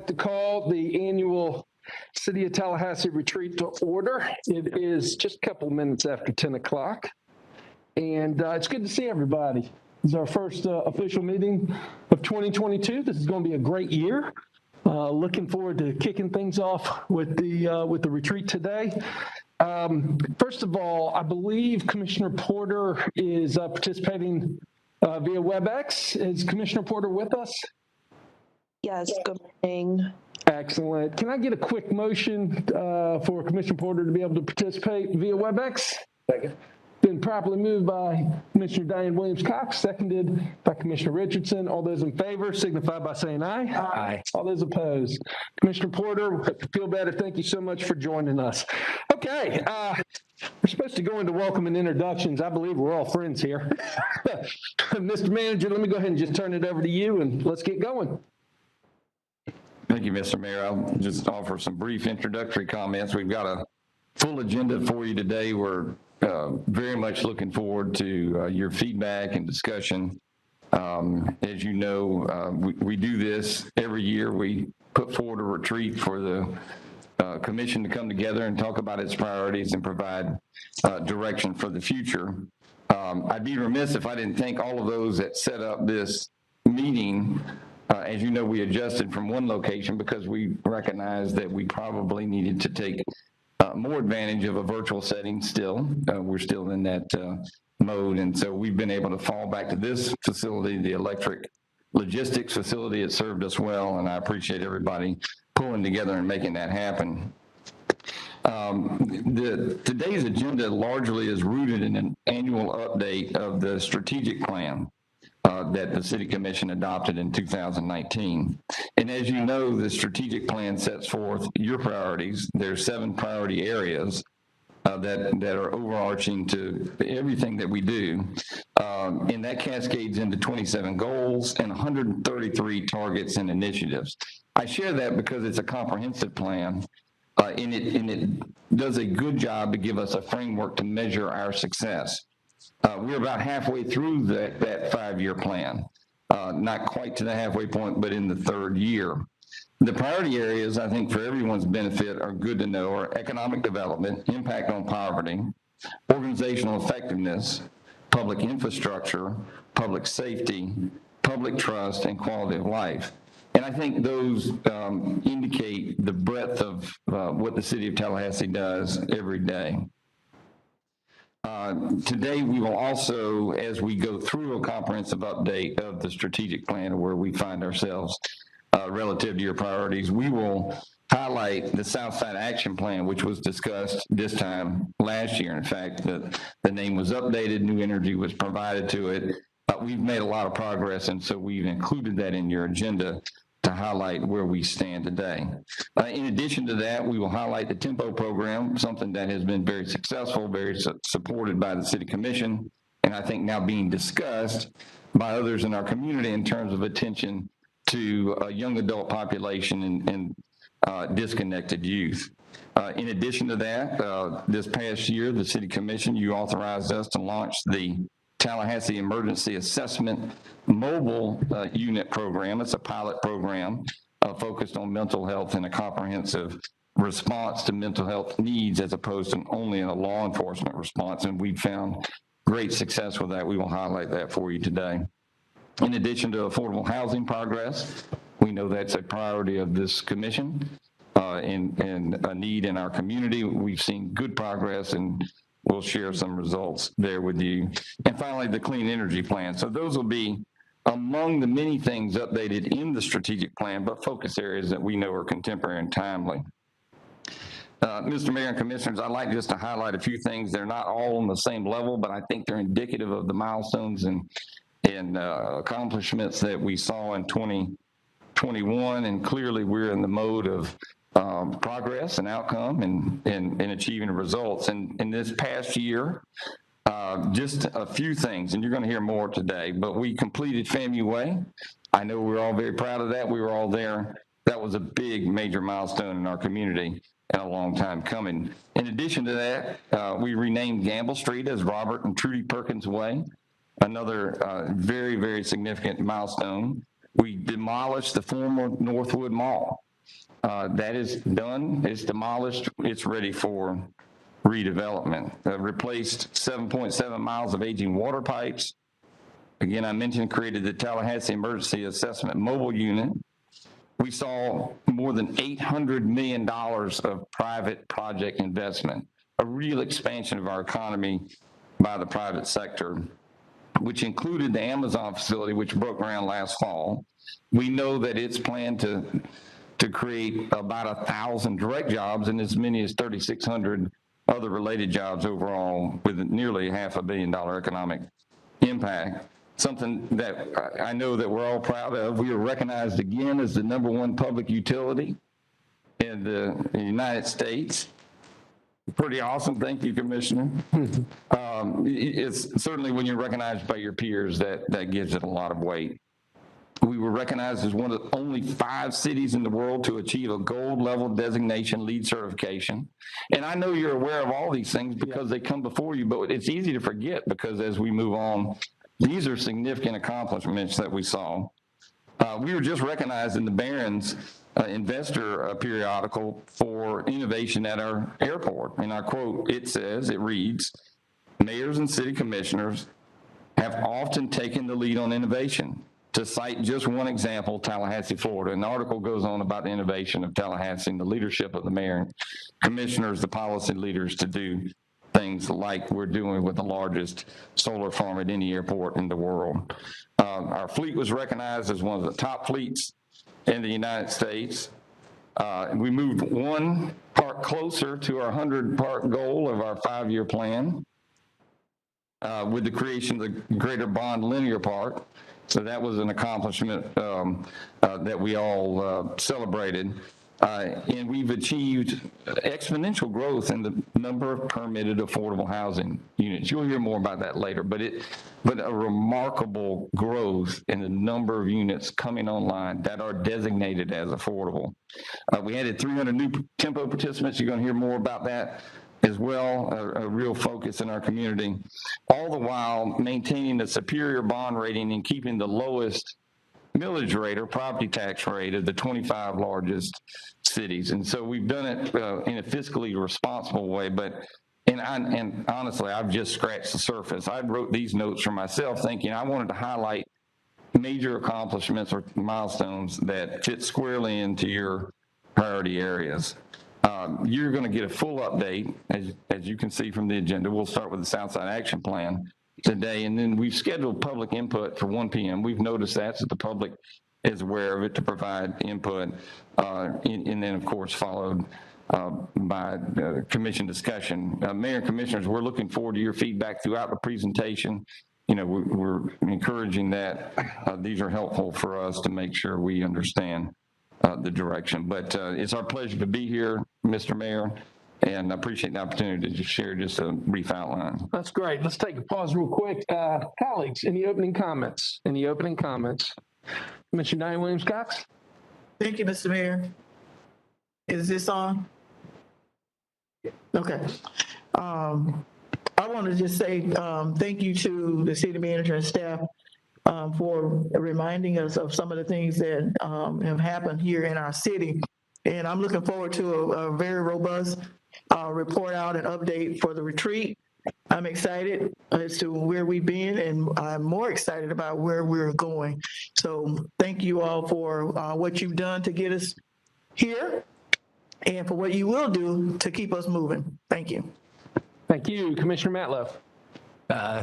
like to call the annual City of Tallahassee retreat to order. It is just a couple minutes after 10 o'clock, and it's good to see everybody. This is our first official meeting of 2022. This is going to be a great year. Looking forward to kicking things off with the retreat today. First of all, I believe Commissioner Porter is participating via WebEx. Is Commissioner Porter with us? Yes, good morning. Excellent. Can I get a quick motion for Commissioner Porter to be able to participate via WebEx? Second. Been properly moved by Commissioner Diane Williams-Cox, seconded by Commissioner Richardson. All those in favor signify by saying aye. Aye. All those opposed. Commissioner Porter, feel better. Thank you so much for joining us. Okay, we're supposed to go into welcome and introductions. I believe we're all friends here. Mr. Manager, let me go ahead and just turn it over to you and let's get going. Thank you, Mr. Mayor. I'll just offer some brief introductory comments. We've got a full agenda for you today. We're very much looking forward to your feedback and discussion. As you know, we do this every year. We put forward a retreat for the commission to come together and talk about its priorities and provide direction for the future. I'd be remiss if I didn't thank all of those that set up this meeting. As you know, we adjusted from one location because we recognized that we probably needed to take more advantage of a virtual setting still. We're still in that mode, and so we've been able to fall back to this facility, the electric logistics facility. It served us well, and I appreciate everybody pulling together and making that happen. Today's agenda largely is rooted in an annual update of the strategic plan that the City Commission adopted in 2019. And as you know, the strategic plan sets forth your priorities. There's 7 priority areas that are overarching to everything that we do. And that cascades into 27 goals and 133 targets and initiatives. I share that because it's a comprehensive plan, and it does a good job to give us a framework to measure our success. We're about halfway through that 5-year plan, not quite to the halfway point, but in the 3rd year. The priority areas, I think, for everyone's benefit are good to know are economic development, impact on poverty, organizational effectiveness, public infrastructure, public safety, public trust, and quality of life. And I think those indicate the breadth of what the City of Tallahassee does every day. Today, we will also, as we go through a comprehensive update of the strategic plan of where we find ourselves relative to your priorities, we will highlight the Southside Action Plan, which was discussed this time last year. In fact, the name was updated, new energy was provided to it. We've made a lot of progress, and so we've included that in your agenda to highlight where we stand today. In addition to that, we will highlight the Tempo program, something that has been very successful, very supported by the City Commission, and I think now being discussed by others in our community in terms of attention to a young adult population and disconnected youth. In addition to that, this past year, the City Commission, you authorized us to launch the Tallahassee Emergency Assessment Mobile Unit Program. It's a pilot program focused on mental health and a comprehensive response to mental health needs as opposed to only a law enforcement response. And we found great success with that. We will highlight that for you today. In addition to affordable housing progress, we know that's a priority of this commission and a need in our community. We've seen good progress, and we'll share some results there with you. And finally, the clean energy plan. So those will be among the many things updated in the strategic plan, but focus areas that we know are contemporary and timely. Mr. Mayor and Commissioners, I'd like just to highlight a few things. They're not all on the same level, but I think they're indicative of the milestones and accomplishments that we saw in 2021. And clearly we're in the mode of progress and outcome and achieving results. And in this past year, just a few things, and you're going to hear more today, but we completed FAMU Way. I know we're all very proud of that. We were all there. That was a big, major milestone in our community and a long time coming. In addition to that, we renamed Gamble Street as Robert and Trudy Perkins Way, another very, very significant milestone. We demolished the former Northwood Mall. That is done, it's demolished, it's ready for redevelopment. Replaced 7.7 miles of aging water pipes. Again, I mentioned created the Tallahassee Emergency Assessment Mobile Unit. We saw more than $800 million of private project investment, a real expansion of our economy by the private sector, which included the Amazon facility, which broke ground last fall. We know that it's planned to create about 1,000 direct jobs and as many as 3,600 other related jobs overall, with nearly $500 million economic impact. Something that I know that we're all proud of. We were recognized again as the #1 public utility in the United States. Pretty awesome. Thank you, Commissioner. It's certainly when you're recognized by your peers that gives it a lot of weight. We were recognized as one of the only 5 cities in the world to achieve a gold level designation LEED certification. And I know you're aware of all these things because they come before you, but it's easy to forget because as we move on, these are significant accomplishments that we saw. We were just recognized in the Barron's investor periodical for innovation at our airport. And I quote, it reads, "Mayors and city commissioners have often taken the lead on innovation. To cite just one example, Tallahassee, Florida." And the article goes on about the innovation of Tallahassee and the leadership of the mayor and commissioners, the policy leaders, to do things like we're doing with the largest solar farm at any airport in the world. Our fleet was recognized as one of the top fleets in the United States. We moved 1 park closer to our 100 park goal of our 5-year plan with the creation of the Greater Bond Linear Park. So that was an accomplishment that we all celebrated. And we've achieved exponential growth in the number of permitted affordable housing units. You'll hear more about that later, but a remarkable growth in the number of units coming online that are designated as affordable. We added 300 new tempo participants. You're going to hear more about that as well, a real focus in our community, all the while maintaining a superior bond rating and keeping the lowest millage rate or property tax rate of the 25 largest cities. And so we've done it in a fiscally responsible way, and honestly, I've just scratched the surface. I wrote these notes for myself thinking I wanted to highlight major accomplishments or milestones that fit squarely into your priority areas. You're going to get a full update, as you can see from the agenda. We'll start with the Southside Action Plan today, and then we've scheduled public input for 1 p.m. We've noticed that, so the public is aware of it to provide input, and then, of course, followed by commission discussion. Mayor and Commissioners, we're looking forward to your feedback throughout the presentation. We're encouraging that. These are helpful for us to make sure we understand the direction. But it's our pleasure to be here, Mr. Mayor, and I appreciate the opportunity to share just a brief outline. That's great. Let's take a pause real quick. Colleagues, any opening comments? Commissioner Diane Williams-Cox? Thank you, Mr. Mayor. Is this on? Okay. I want to just say thank you to the city manager and staff for reminding us of some of the things that have happened here in our city. And I'm looking forward to a very robust report out and update for the retreat. I'm excited as to where we've been, and I'm more excited about where we're going. So thank you all for what you've done to get us here and for what you will do to keep us moving. Thank you. Thank you. Commissioner Matlow.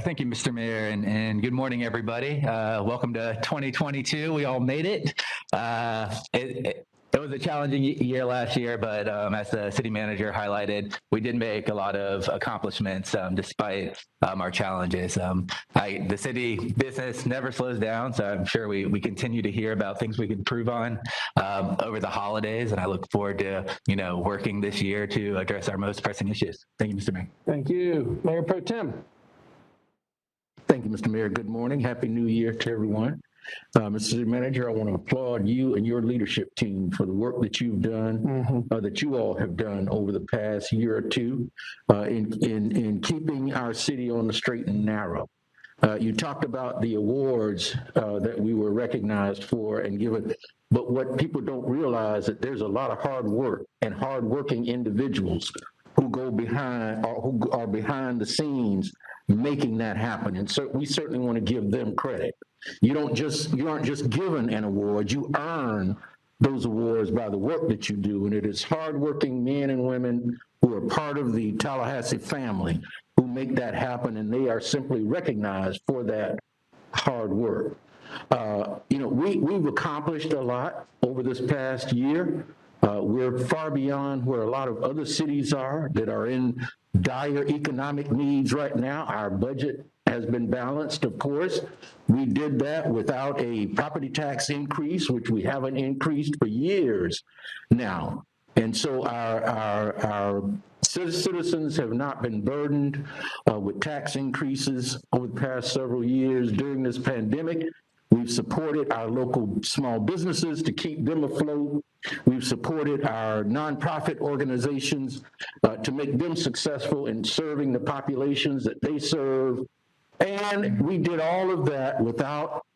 Thank you, Mr. Mayor, and good morning, everybody. Welcome to 2022. We all made it. It was a challenging year last year, but as the city manager highlighted, we did make a lot of accomplishments despite our challenges. The city business never slows down, so I'm sure we continue to hear about things we can improve on over the holidays, and I look forward to working this year to address our most pressing issues. Thank you, Mr. Mayor. Thank you. Mayor Pro Tem. Thank you, Mr. Mayor. Good morning. Happy New Year to everyone. Mr. City Manager, I want to applaud you and your leadership team for the work that you've done, that you all have done over the past year or two in keeping our city on the straight and narrow. You talked about the awards that we were recognized for and given, but what people don't realize that there's a lot of hard work and hardworking individuals who go behind or who are behind the scenes making that happen. And so we certainly want to give them credit. You aren't just given an award, you earn those awards by the work that you do. And it is hardworking men and women who are part of the Tallahassee family who make that happen, and they are simply recognized for that hard work. We've accomplished a lot over this past year. We're far beyond where a lot of other cities are that are in dire economic needs right now. Our budget has been balanced, of course. We did that without a property tax increase, which we haven't increased for years now. And so our citizens have not been burdened with tax increases over the past several years. During this pandemic, we've supported our local small businesses to keep them afloat. We've supported our nonprofit organizations to make them successful in serving the populations that they serve. And we did all of that without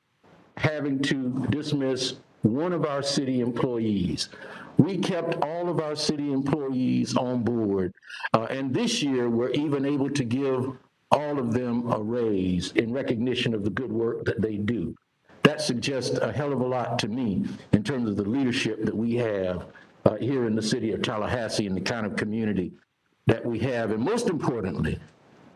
having to dismiss one of our city employees. We kept all of our city employees on board. And this year, we're even able to give all of them a raise in recognition of the good work that they do. That suggests a hell of a lot to me in terms of the leadership that we have here in the city of Tallahassee and the kind of community that we have. And most importantly,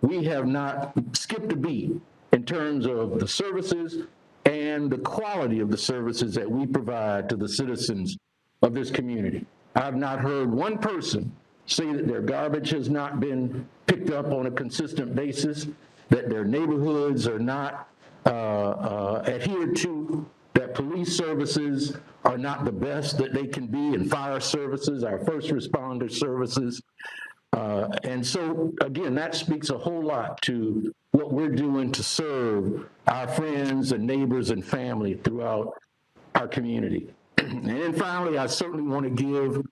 we have not skipped a beat in terms of the services and the quality of the services that we provide to the citizens of this community. I've not heard one person say that their garbage has not been picked up on a consistent basis, that their neighborhoods are not adhered to, that police services are not the best that they can be, and fire services, our first responder services. And so, again, that speaks a whole lot to what we're doing to serve our friends and neighbors and family throughout our community. And then finally, I certainly want to give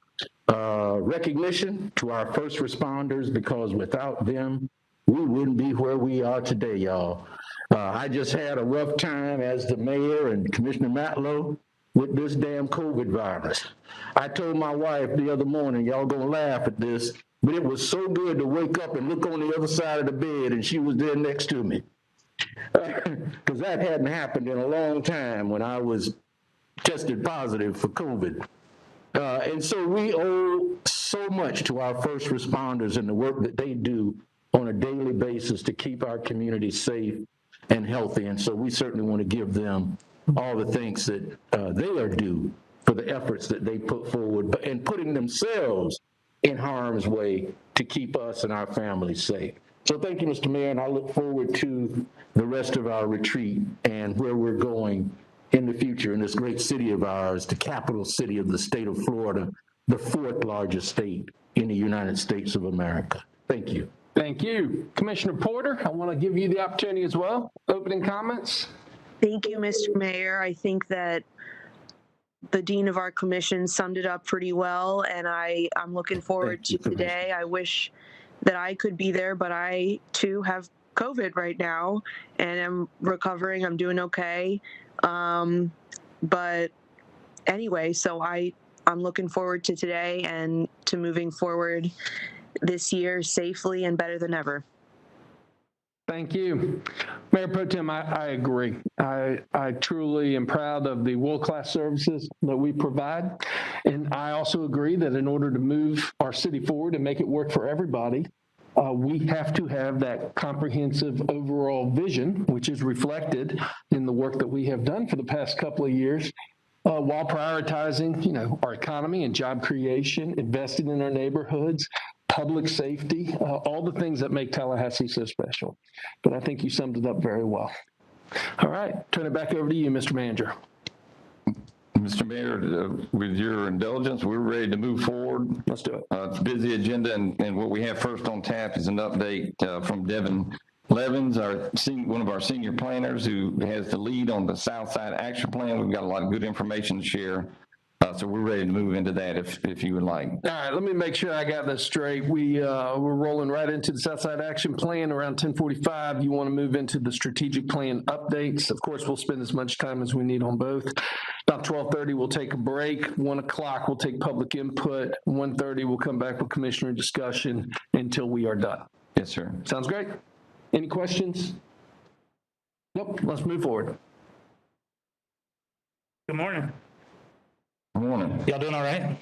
recognition to our first responders, because without them, we wouldn't be where we are today, y'all. I just had a rough time as the mayor and Commissioner Matlow with this damn COVID virus. I told my wife the other morning, y'all gonna laugh at this, but it was so good to wake up and look on the other side of the bed and she was there next to me. Because that hadn't happened in a long time when I was tested positive for COVID. And so we owe so much to our first responders and the work that they do on a daily basis to keep our community safe and healthy. And so we certainly want to give them all the thanks that they are due for the efforts that they put forward and putting themselves in harm's way to keep us and our families safe. So thank you, Mr. Mayor, and I look forward to the rest of our retreat and where we're going in the future in this great city of ours, the capital city of the state of Florida, the fourth largest state in the United States of America. Thank you. Thank you. Commissioner Porter, I want to give you the opportunity as well. Opening comments? Thank you, Mr. Mayor. I think that the dean of our commission summed it up pretty well, and I'm looking forward to today. I wish that I could be there, but I too have COVID right now and I'm recovering. I'm doing okay. But anyway, so I'm looking forward to today and to moving forward this year safely and better than ever. Thank you. Mayor Pro Tem, I agree. I truly am proud of the world-class services that we provide. And I also agree that in order to move our city forward and make it work for everybody, we have to have that comprehensive overall vision, which is reflected in the work that we have done for the past couple of years, while prioritizing, our economy and job creation, investing in our neighborhoods, public safety, all the things that make Tallahassee so special. But I think you summed it up very well. All right, turn it back over to you, Mr. Manager. Mr. Mayor, with your indulgence, we're ready to move forward. Let's do it. It's a busy agenda, and what we have first on tap is an update from Devin Levins, one of our senior planners who has the lead on the Southside Action Plan. We've got a lot of good information to share So we're ready to move into that if you would like. All right, let me make sure I got this straight. We're rolling right into the Southside Action Plan around 10:45. You want to move into the strategic plan updates. Of course, we'll spend as much time as we need on both. About 12:30, we'll take a break. 1 o'clock, we'll take public input. 1:30, we'll come back with commissioner discussion until we are done. Yes, sir. Sounds great. Any questions? Nope, let's move forward. Good morning. Good morning. Y'all doing all right?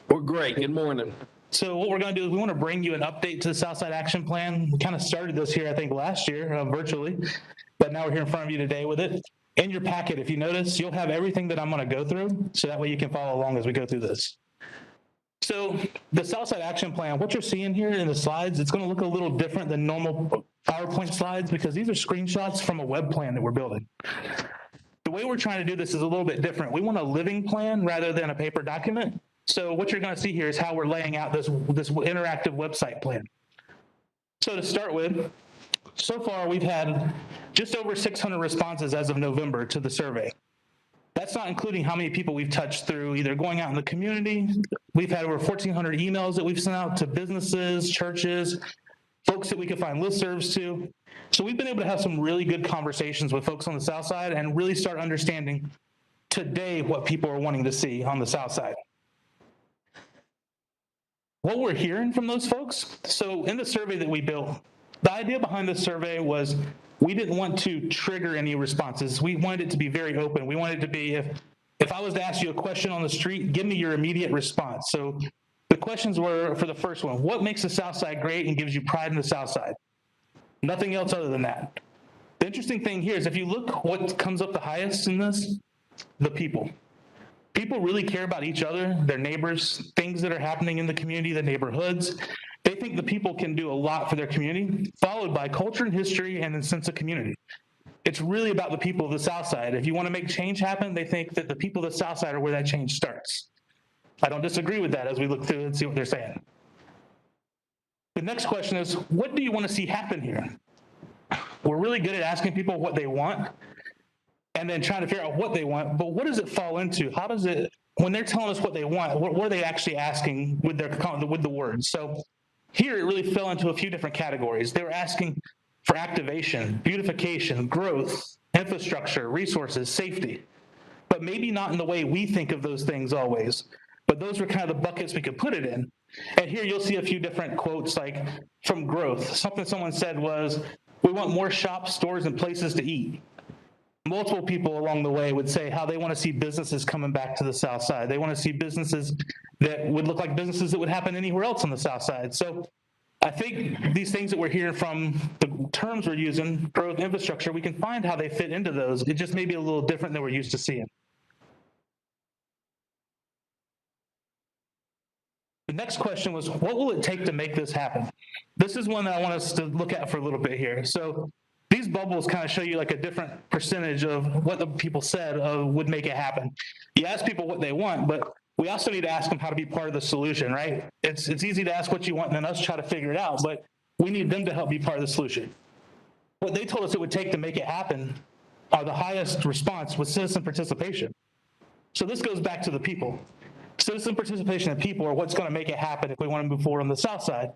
We're great. Good morning. So what we're going to do is we want to bring you an update to the Southside Action Plan. We kind of started this here, I think, last year virtually, but now we're here in front of you today with it. In your packet, if you notice, you'll have everything that I'm going to go through, so that way you can follow along as we go through this. So the Southside Action Plan, what you're seeing here in the slides, it's going to look a little different than normal PowerPoint slides because these are screenshots from a web plan that we're building. The way we're trying to do this is a little bit different. We want a living plan rather than a paper document. So what you're going to see here is how we're laying out this interactive website plan. So to start with, so far we've had just over 600 responses as of November to the survey. That's not including how many people we've touched through either going out in the community. We've had over 1,400 emails that we've sent out to businesses, churches, folks that we could find listservs to. So we've been able to have some really good conversations with folks on the South Side and really start understanding today what people are wanting to see on the South Side. What we're hearing from those folks, so in the survey that we built, the idea behind this survey was we didn't want to trigger any responses. We wanted it to be very open. We wanted it to be, if I was to ask you a question on the street, give me your immediate response. So the questions were, for the first one, what makes the South Side great and gives you pride in the South Side? Nothing else other than that. The interesting thing here is if you look what comes up the highest in this, the people. People really care about each other, their neighbors, things that are happening in the community, the neighborhoods. They think the people can do a lot for their community, followed by culture and history and a sense of community. It's really about the people of the South Side. If you want to make change happen, they think that the people of the South Side are where that change starts. I don't disagree with that as we look through and see what they're saying. The next question is, what do you want to see happen here? We're really good at asking people what they want and then trying to figure out what they want, but what does it fall into? How does it, when they're telling us what they want, what are they actually asking with the words? So here it really fell into a few different categories. They were asking for activation, beautification, growth, infrastructure, resources, safety, but maybe not in the way we think of those things always. But those were kind of the buckets we could put it in. And here you'll see a few different quotes like from growth. Something someone said was, we want more shops, stores, and places to eat. Multiple people along the way would say how they want to see businesses coming back to the South Side. They want to see businesses that would look like businesses that would happen anywhere else on the South Side. So I think these things that we're hearing from the terms we're using, growth, infrastructure, we can find how they fit into those. It just may be a little different than we're used to seeing. The next question was, what will it take to make this happen? This is one that I want us to look at for a little bit here. So these bubbles kind of show you like a different percentage of what the people said would make it happen. You ask people what they want, but we also need to ask them how to be part of the solution, right? It's easy to ask what you want and then us try to figure it out, but we need them to help be part of the solution. What they told us it would take to make it happen are the highest response was citizen participation. So this goes back to the people. Citizen participation of people are what's going to make it happen if we want to move forward on the South Side,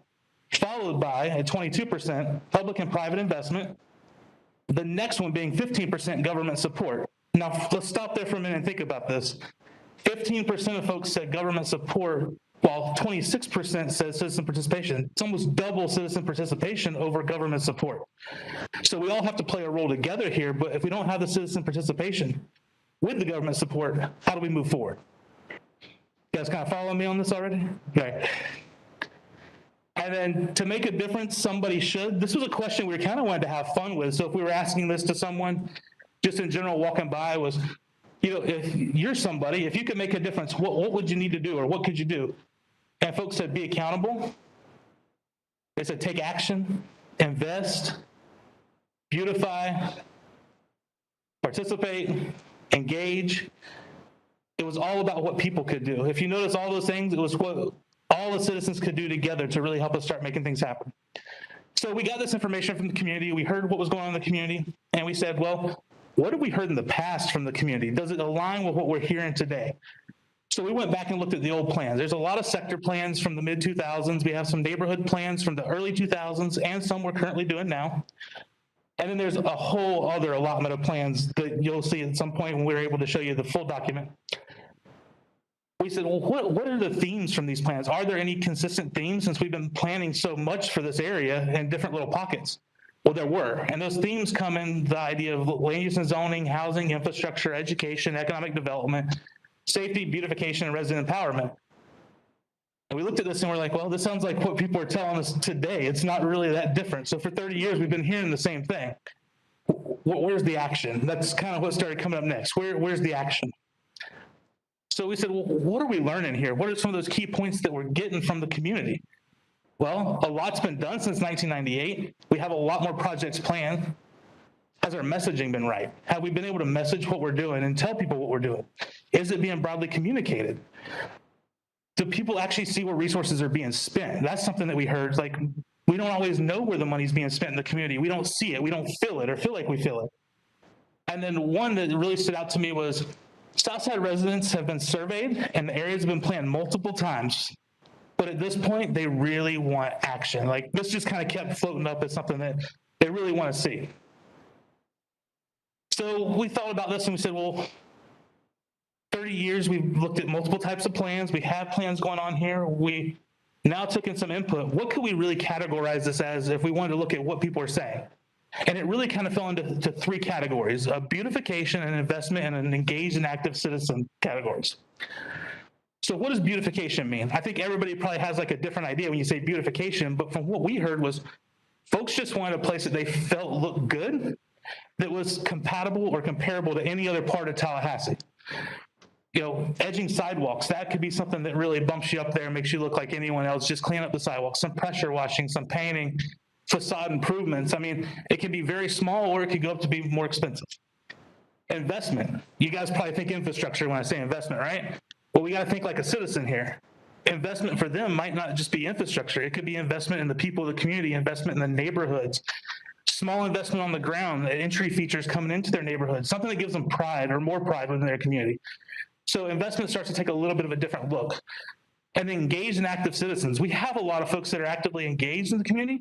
followed by at 22% public and private investment, the next one being 15% government support. Now, let's stop there for a minute and think about this. 15% of folks said government support, while 26% says citizen participation. It's almost double citizen participation over government support. So we all have to play a role together here, but if we don't have the citizen participation with the government support, how do we move forward? You guys kind of following me on this already? Okay. And then to make a difference, somebody should. This was a question we kind of wanted to have fun with. So if we were asking this to someone, just in general walking by was, you know, if you're somebody, if you could make a difference, what would you need to do or what could you do? And folks said, be accountable. They said, take action, invest, beautify, participate, engage. It was all about what people could do. If you notice all those things, it was what all the citizens could do together to really help us start making things happen. So we got this information from the community. We heard what was going on in the community, and we said, well, what have we heard in the past from the community? Does it align with what we're hearing today? So we went back and looked at the old plans. There's a lot of sector plans from the mid 2000s. We have some neighborhood plans from the early 2000s and some we're currently doing now. And then there's a whole other allotment of plans that you'll see at some point when we're able to show you the full document. We said, well, what are the themes from these plans? Are there any consistent themes since we've been planning so much for this area in different little pockets? Well, there were. And those themes come in the idea of land use and zoning, housing, infrastructure, education, economic development, safety, beautification, and resident empowerment. And we looked at this and we're like, well, this sounds like what people are telling us today. It's not really that different. So for 30 years, we've been hearing the same thing. Where's the action? That's kind of what started coming up next. Where's the action? So we said, well, what are we learning here? What are some of those key points that we're getting from the community? Well, a lot's been done since 1998. We have a lot more projects planned. Has our messaging been right? Have we been able to message what we're doing and tell people what we're doing? Is it being broadly communicated? Do people actually see where resources are being spent? That's something that we heard. Like, we don't always know where the money's being spent in the community. We don't see it. We don't feel it or feel like we feel it. And then one that really stood out to me was Southside residents have been surveyed and the areas have been planned multiple times. But at this point, they really want action. Like, this just kind of kept floating up as something that they really want to see. So we thought about this and we said, well, 30 years, we've looked at multiple types of plans. We have plans going on here. We now took in some input. What could we really categorize this as if we wanted to look at what people are saying? And it really kind of fell into three categories: a beautification, an investment, and an engaged and active citizen categories. So what does beautification mean? I think everybody probably has like a different idea when you say beautification, but from what we heard was folks just wanted a place that they felt looked good, that was compatible or comparable to any other part of Tallahassee. You know, edging sidewalks, that could be something that really bumps you up there and makes you look like anyone else. Just clean up the sidewalks, some pressure washing, some painting, facade improvements. I mean, it can be very small or it could go up to be more expensive. Investment. You guys probably think infrastructure when I say investment, right? Well, we got to think like a citizen here. Investment for them might not just be infrastructure. It could be investment in the people of the community, investment in the neighborhoods, small investment on the ground, entry features coming into their neighborhood, something that gives them pride or more pride within their community. So investment starts to take a little bit of a different look. And engaged and active citizens. We have a lot of folks that are actively engaged in the community,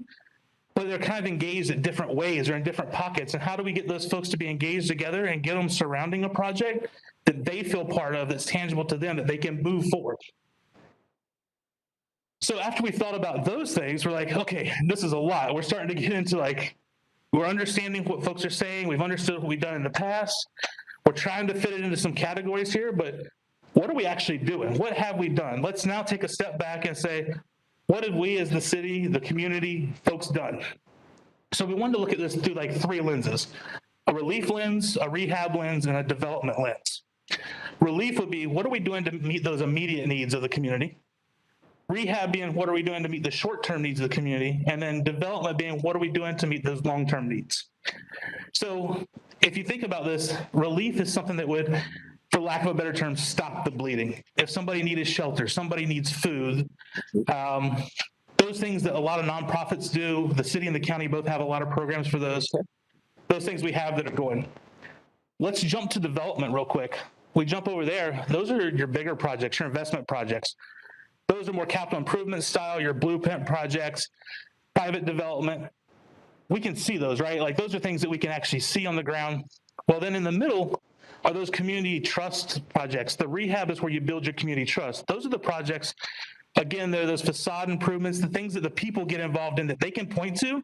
but they're kind of engaged in different ways or in different pockets. And how do we get those folks to be engaged together and get them surrounding a project that they feel part of, that's tangible to them, that they can move forward? So after we thought about those things, we're like, okay, this is a lot. We're starting to get into like, we're understanding what folks are saying. We've understood what we've done in the past. We're trying to fit it into some categories here, but what are we actually doing? What have we done? Let's now take a step back and say, what have we as the city, the community, folks done? So we wanted to look at this through like three lenses: a relief lens, a rehab lens, and a development lens. Relief would be, what are we doing to meet those immediate needs of the community? Rehab being, what are we doing to meet the short-term needs of the community? And then development being, what are we doing to meet those long-term needs? So if you think about this, relief is something that would, for lack of a better term, stop the bleeding. If somebody needed shelter, somebody needs food, those things that a lot of nonprofits do, the city and the county both have a lot of programs for those. Those things we have that are going. Let's jump to development real quick. We jump over there. Those are your bigger projects, your investment projects. Those are more capital improvement style, your blueprint projects, private development. We can see those, right? Like, those are things that we can actually see on the ground. Well, then in the middle are those community trust projects. The rehab is where you build your community trust. Those are the projects, again, they're those facade improvements, the things that the people get involved in that they can point to,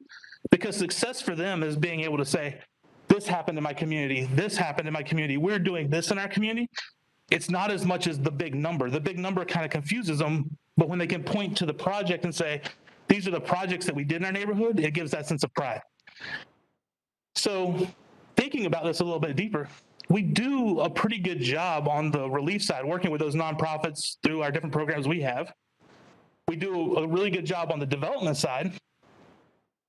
because success for them is being able to say, this happened in my community, this happened in my community, we're doing this in our community. It's not as much as the big number. The big number kind of confuses them, but when they can point to the project and say, these are the projects that we did in our neighborhood, it gives that sense of pride. So thinking about this a little bit deeper, we do a pretty good job on the relief side, working with those nonprofits through our different programs we have. We do a really good job on the development side,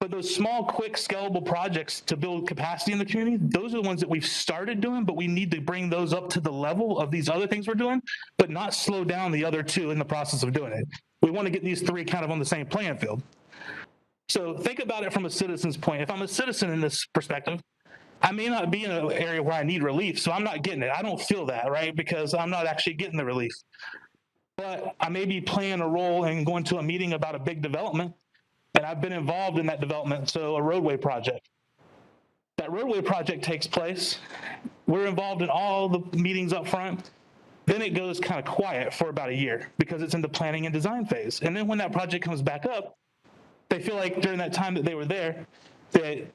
but those small, quick, scalable projects to build capacity in the community, those are the ones that we've started doing, but we need to bring those up to the level of these other things we're doing, but not slow down the other two in the process of doing it. We want to get these three kind of on the same playing field. So think about it from a citizen's point. If I'm a citizen in this perspective, I may not be in an area where I need relief, so I'm not getting it. I don't feel that, right? Because I'm not actually getting the relief. But I may be playing a role in going to a meeting about a big development, and I've been involved in that development, so a roadway project. That roadway project takes place. We're involved in all the meetings up front. Then it goes kind of quiet for about a year because it's in the planning and design phase. And then when that project comes back up, they feel like during that time that they were there, that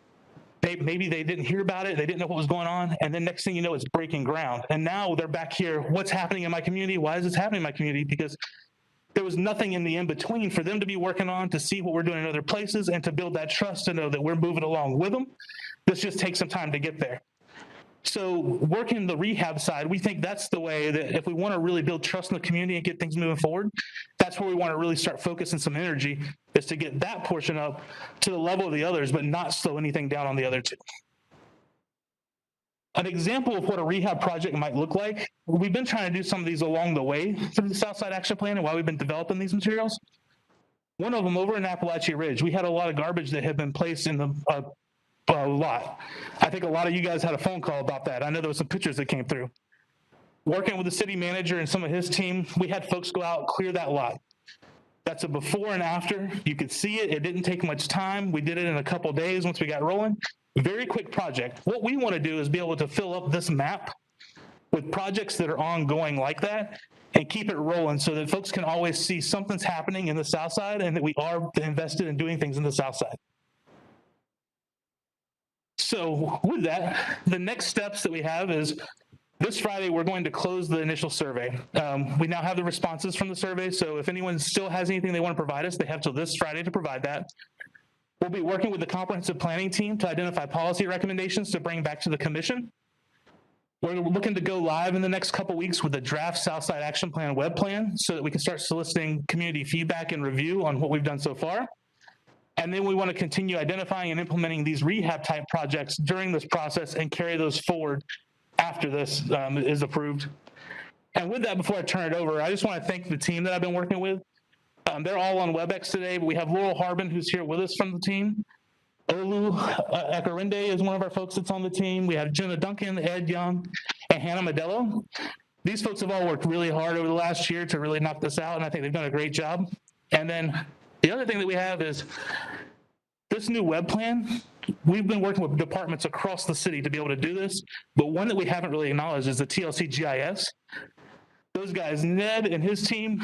maybe they didn't hear about it, they didn't know what was going on, and then next thing you know, it's breaking ground. And now they're back here, what's happening in my community? Why is this happening in my community? Because there was nothing in the in-between for them to be working on, to see what we're doing in other places, and to build that trust to know that we're moving along with them. This just takes some time to get there. So working the rehab side, we think that's the way that if we want to really build trust in the community and get things moving forward, that's where we want to really start focusing some energy, is to get that portion up to the level of the others, but not slow anything down on the other two. An example of what a rehab project might look like, we've been trying to do some of these along the way through the Southside Action Plan and while we've been developing these materials. One of them over in Appalachia Ridge, we had a lot of garbage that had been placed in the lot. I think a lot of you guys had a phone call about that. I know there were some pictures that came through. Working with the city manager and some of his team, we had folks go out, clear that lot. That's a before and after. You could see it. It didn't take much time. We did it in a couple of days once we got rolling. Very quick project. What we want to do is be able to fill up this map with projects that are ongoing like that and keep it rolling so that folks can always see something's happening in the South Side and that we are invested in doing things in the South Side. So with that, the next steps that we have is this Friday, we're going to close the initial survey. We now have the responses from the survey, so if anyone still has anything they want to provide us, they have till this Friday to provide that. We'll be working with the comprehensive planning team to identify policy recommendations to bring back to the commission. We're looking to go live in the next couple of weeks with the draft Southside Action Plan web plan so that we can start soliciting community feedback and review on what we've done so far. And then we want to continue identifying and implementing these rehab type projects during this process and carry those forward after this is approved. And with that, before I turn it over, I just want to thank the team that I've been working with. They're all on WebEx today, but we have Laurel Harbin, who's here with us from the team. Olu Ekarinde is one of our folks that's on the team. We have Jenna Duncan, Ed Young, and Hannah Modello. These folks have all worked really hard over the last year to really knock this out, and I think they've done a great job. And then the other thing that we have is this new web plan. We've been working with departments across the city to be able to do this, but one that we haven't really acknowledged is the TLC GIS. Those guys, Ned and his team,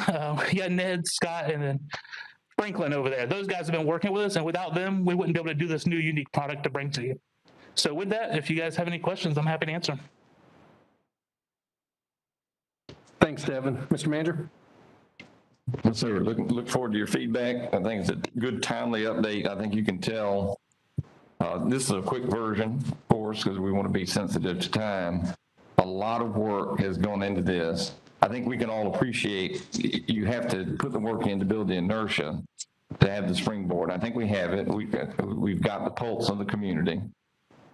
Ned, Scott, and then Franklin over there. Those guys have been working with us, and without them, we wouldn't be able to do this new unique product to bring to you. So with that, if you guys have any questions, I'm happy to answer them. Thanks, Devin. Mr. Manager? Yes, sir. Look forward to your feedback. I think it's a good, timely update. I think you can tell this is a quick version for us because we want to be sensitive to time. A lot of work has gone into this. I think we can all appreciate you have to put the work in to build the inertia to have the springboard. I think we have it. We've got the pulse of the community.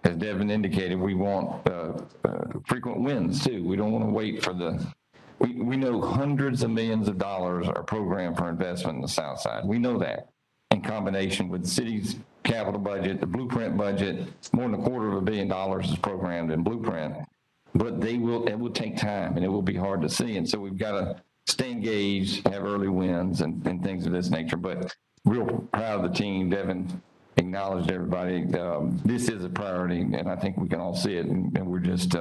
As Devin indicated, we want frequent wins too. We don't want to wait for we know hundreds of millions of dollars are programmed for investment in the South Side. We know that in combination with the city's capital budget, the blueprint budget, more than $250 million is programmed in blueprint. But it will take time and it will be hard to see. And so we've got to stay engaged, have early wins and things of this nature. But real proud of the team. Devin acknowledged everybody. This is a priority and I think we can all see it. And we're just,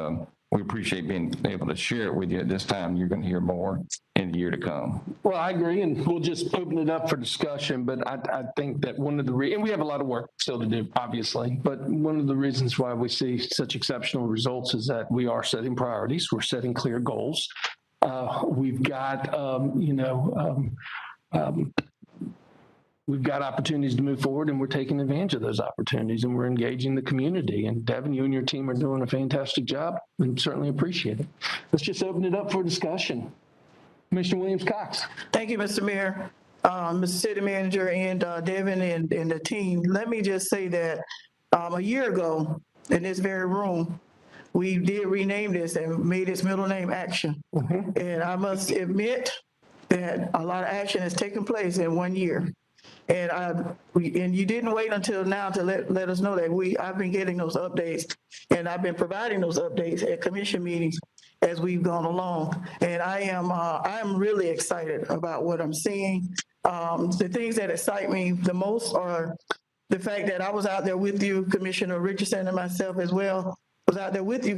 we appreciate being able to share it with you at this time. You're going to hear more in the year to come. Well, I agree, and we'll just open it up for discussion, but I think that one of the and we have a lot of work still to do, obviously, but one of the reasons why we see such exceptional results is that we are setting priorities, we're setting clear goals. We've got, we've got opportunities to move forward, and we're taking advantage of those opportunities, and we're engaging the community. And Devin, you and your team are doing a fantastic job, and certainly appreciate it. Let's just open it up for discussion. Commissioner Williams-Cox. Thank you, Mr. Mayor, Mr. City Manager, and Devin and the team. Let me just say that a year ago in this very room, we did rename this and made its middle name Action. Mm-hmm. And I must admit that a lot of action has taken place in 1 year. And you didn't wait until now to let us know that I've been getting those updates, and I've been providing those updates at commission meetings as we've gone along. And I am really excited about what I'm seeing. The things that excite me the most are the fact that I was out there with you, Commissioner Richardson, and myself as well, was out there with you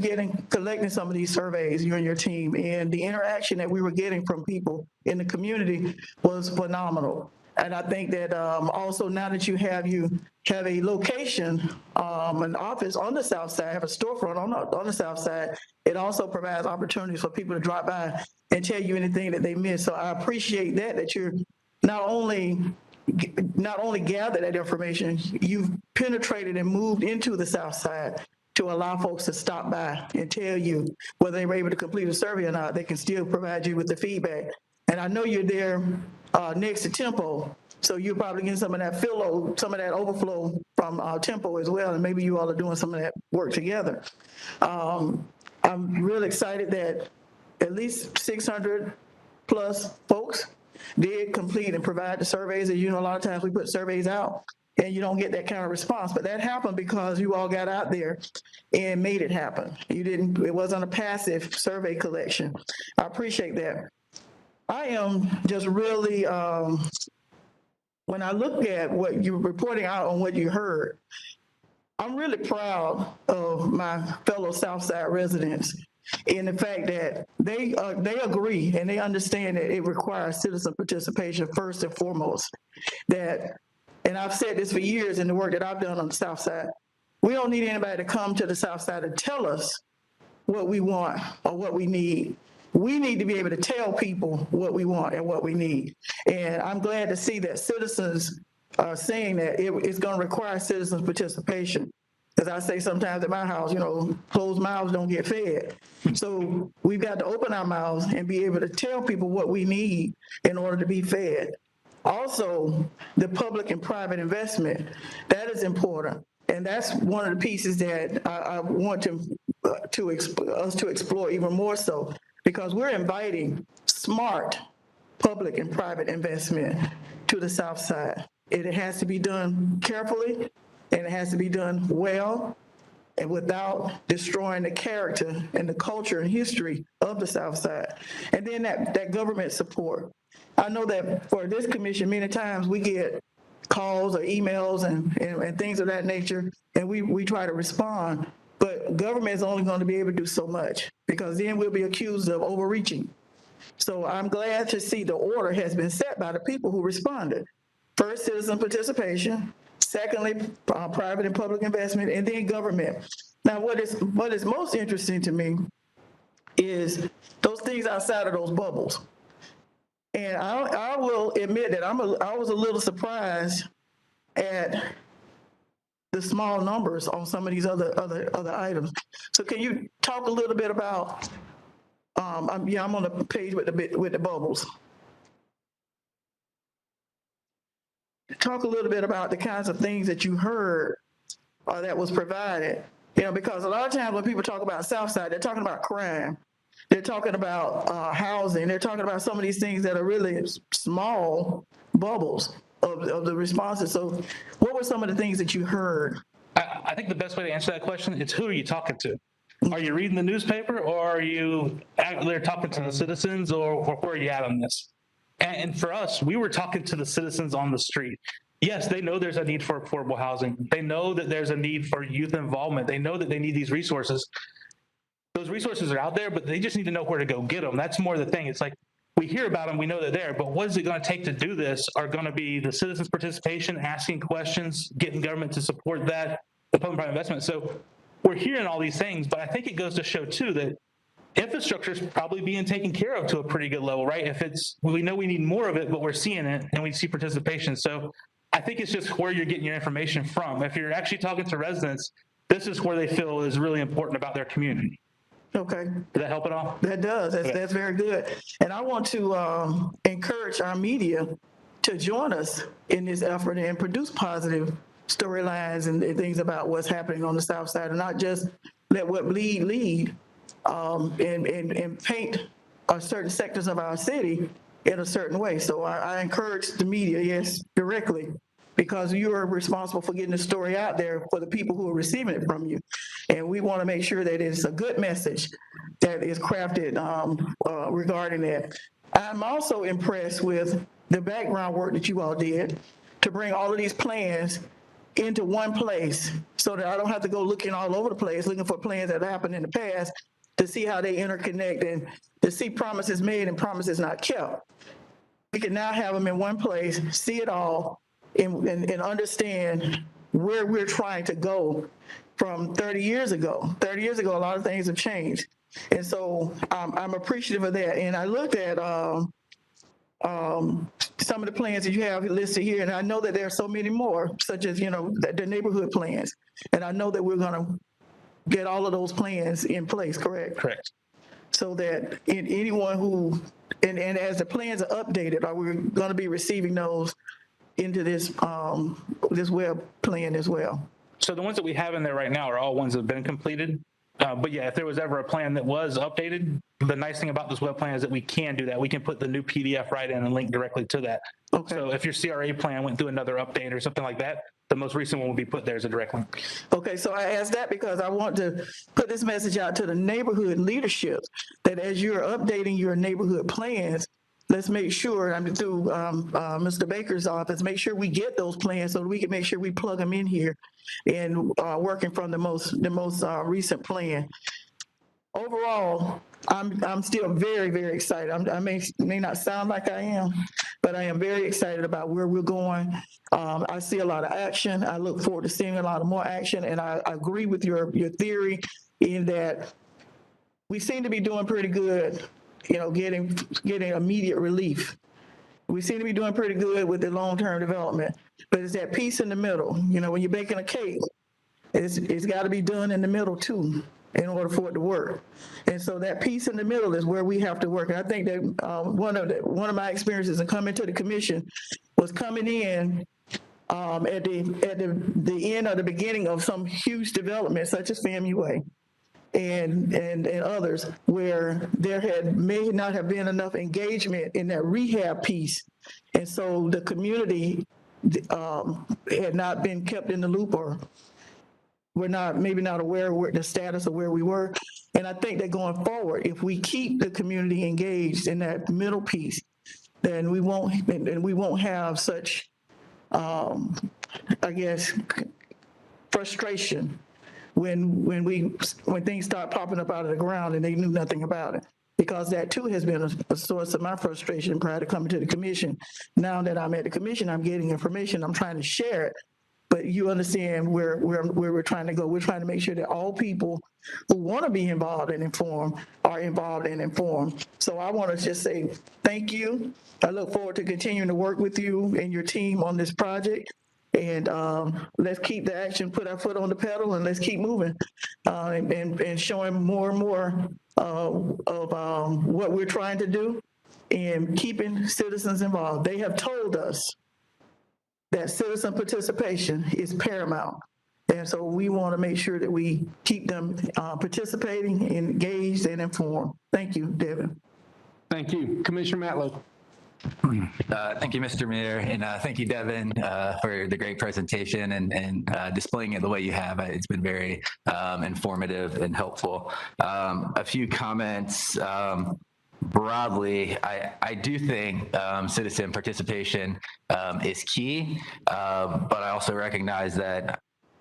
collecting some of these surveys, you and your team, and the interaction that we were getting from people in the community was phenomenal. And I think that also now that you have a location, an office on the south side, have a storefront on the south side, it also provides opportunities for people to drop by and tell you anything that they missed. So I appreciate that you're not only gather that information, you've penetrated and moved into the south side to allow folks to stop by and tell you whether they were able to complete a survey or not. They can still provide you with the feedback. And I know you're there next to Tempo, so you're probably getting some of that overflow from Tempo as well, and maybe you all are doing some of that work together. I'm really excited that at least 600 plus folks did complete and provide the surveys. And a lot of times we put surveys out and you don't get that kind of response, but that happened because you all got out there and made it happen. It wasn't a passive survey collection. I appreciate that. I am just really, when I look at what you're reporting out on what you heard, I'm really proud of my fellow Southside residents in the fact that they agree and they understand that it requires citizen participation first and foremost. And I've said this for years in the work that I've done on the South Side, we don't need anybody to come to the South Side and tell us what we want or what we need. We need to be able to tell people what we want and what we need. And I'm glad to see that citizens are saying that it's going to require citizens participation. As I say sometimes at my house, closed mouths don't get fed. So we've got to open our mouths and be able to tell people what we need in order to be fed. Also, the public and private investment, that is important. And that's one of the pieces that I want us to explore even more so, because we're inviting smart public and private investment to the South Side. It has to be done carefully, and it has to be done well and without destroying the character and the culture and history of the South Side. And then that government support. I know that for this commission, many times we get calls or emails and things of that nature, and we try to respond. But government is only going to be able to do so much, because then we'll be accused of overreaching. So I'm glad to see the order has been set by the people who responded. First, citizen participation. Secondly, private and public investment, and then government. Now, what is most interesting to me is those things outside of those bubbles. And I will admit that I was a little surprised at the small numbers on some of these other items. So can you talk a little bit about? I'm on the page with the bubbles. Talk a little bit about the kinds of things that you heard that was provided. Because a lot of times when people talk about Southside, they're talking about crime. They're talking about housing. They're talking about some of these things that are really small bubbles of the responses. So what were some of the things that you heard? I think the best way to answer that question is, who are you talking to? Are you reading the newspaper, or are you out there talking to the citizens, or where are you at on this? And for us, we were talking to the citizens on the street. Yes, they know there's a need for affordable housing. They know that there's a need for youth involvement. They know that they need these resources. Those resources are out there, but they just need to know where to go get them. That's more the thing. It's like, we hear about them, we know they're there, but what is it going to take to do this are going to be the citizens' participation, asking questions, getting government to support that, the public-private investment. So we're hearing all these things, but I think it goes to show, too, that infrastructure is probably being taken care of to a pretty good level, right? We know we need more of it, but we're seeing it and we see participation. So I think it's just where you're getting your information from. If you're actually talking to residents, this is where they feel is really important about their community. Okay. Does that help at all? That does. That's very good. And I want to encourage our media to join us in this effort and produce positive storylines and things about what's happening on the South Side, and not just let what lead and paint certain sectors of our city in a certain way. So I encourage the media, yes, directly, because you are responsible for getting the story out there for the people who are receiving it from you. And we want to make sure that it's a good message that is crafted regarding that. I'm also impressed with the background work that you all did to bring all of these plans into one place so that I don't have to go looking all over the place, looking for plans that happened in the past to see how they interconnect and to see promises made and promises not kept. We can now have them in one place, see it all, and understand where we're trying to go from 30 years ago. 30 years ago, a lot of things have changed. And so I'm appreciative of that. And I looked at some of the plans that you have listed here, and I know that there are so many more, such as, the neighborhood plans. And I know that we're going to get all of those plans in place, correct? Correct. So that anyone who, and as the plans are updated, are we going to be receiving those into this this web plan as well? So the ones that we have in there right now are all ones that have been completed. But yeah, if there was ever a plan that was updated, the nice thing about this web plan is that we can do that. We can put the new PDF right in and link directly to that. Okay. So if your CRA plan went through another update or something like that, the most recent one will be put there as a direct link. Okay, so I asked that because I want to put this message out to the neighborhood leadership that as you're updating your neighborhood plans, let's make sure, I'm through Mr. Baker's office, make sure we get those plans so that we can make sure we plug them in here and working from the most recent plan. Overall, I'm still very, very excited. I may not sound like I am, but I am very excited about where we're going. I see a lot of action. I look forward to seeing a lot of more action, and I agree with your theory in that we seem to be doing pretty good, getting immediate relief. We seem to be doing pretty good with the long-term development, but it's that piece in the middle. When you're baking a cake, it's got to be done in the middle too, in order for it to work. And so that piece in the middle is where we have to work. And I think that one of my experiences in coming to the commission was coming in at the end or the beginning of some huge development, such as FAMU Way and others, where there may not have been enough engagement in that rehab piece. And so the community had not been kept in the loop, or we're maybe not aware of the status of where we were. And I think that going forward, if we keep the community engaged in that middle piece, then we won't have such, frustration when things start popping up out of the ground and they knew nothing about it. Because that too has been a source of my frustration prior to coming to the commission. Now that I'm at the commission, I'm getting information, I'm trying to share it. But you understand where we're trying to go. We're trying to make sure that all people who want to be involved and informed are involved and informed. So I want to just say thank you. I look forward to continuing to work with you and your team on this project. And let's keep the action, put our foot on the pedal, and let's keep moving and showing more and more of what we're trying to do and keeping citizens involved. They have told us that citizen participation is paramount. And so we want to make sure that we keep them participating, engaged, and informed. Thank you, Devin. Thank you. Commissioner Matlow. Thank you, Mr. Mayor, and thank you, Devin, for the great presentation and displaying it the way you have. It's been very informative and helpful. A few comments. Broadly, I do think citizen participation is key, but I also recognize that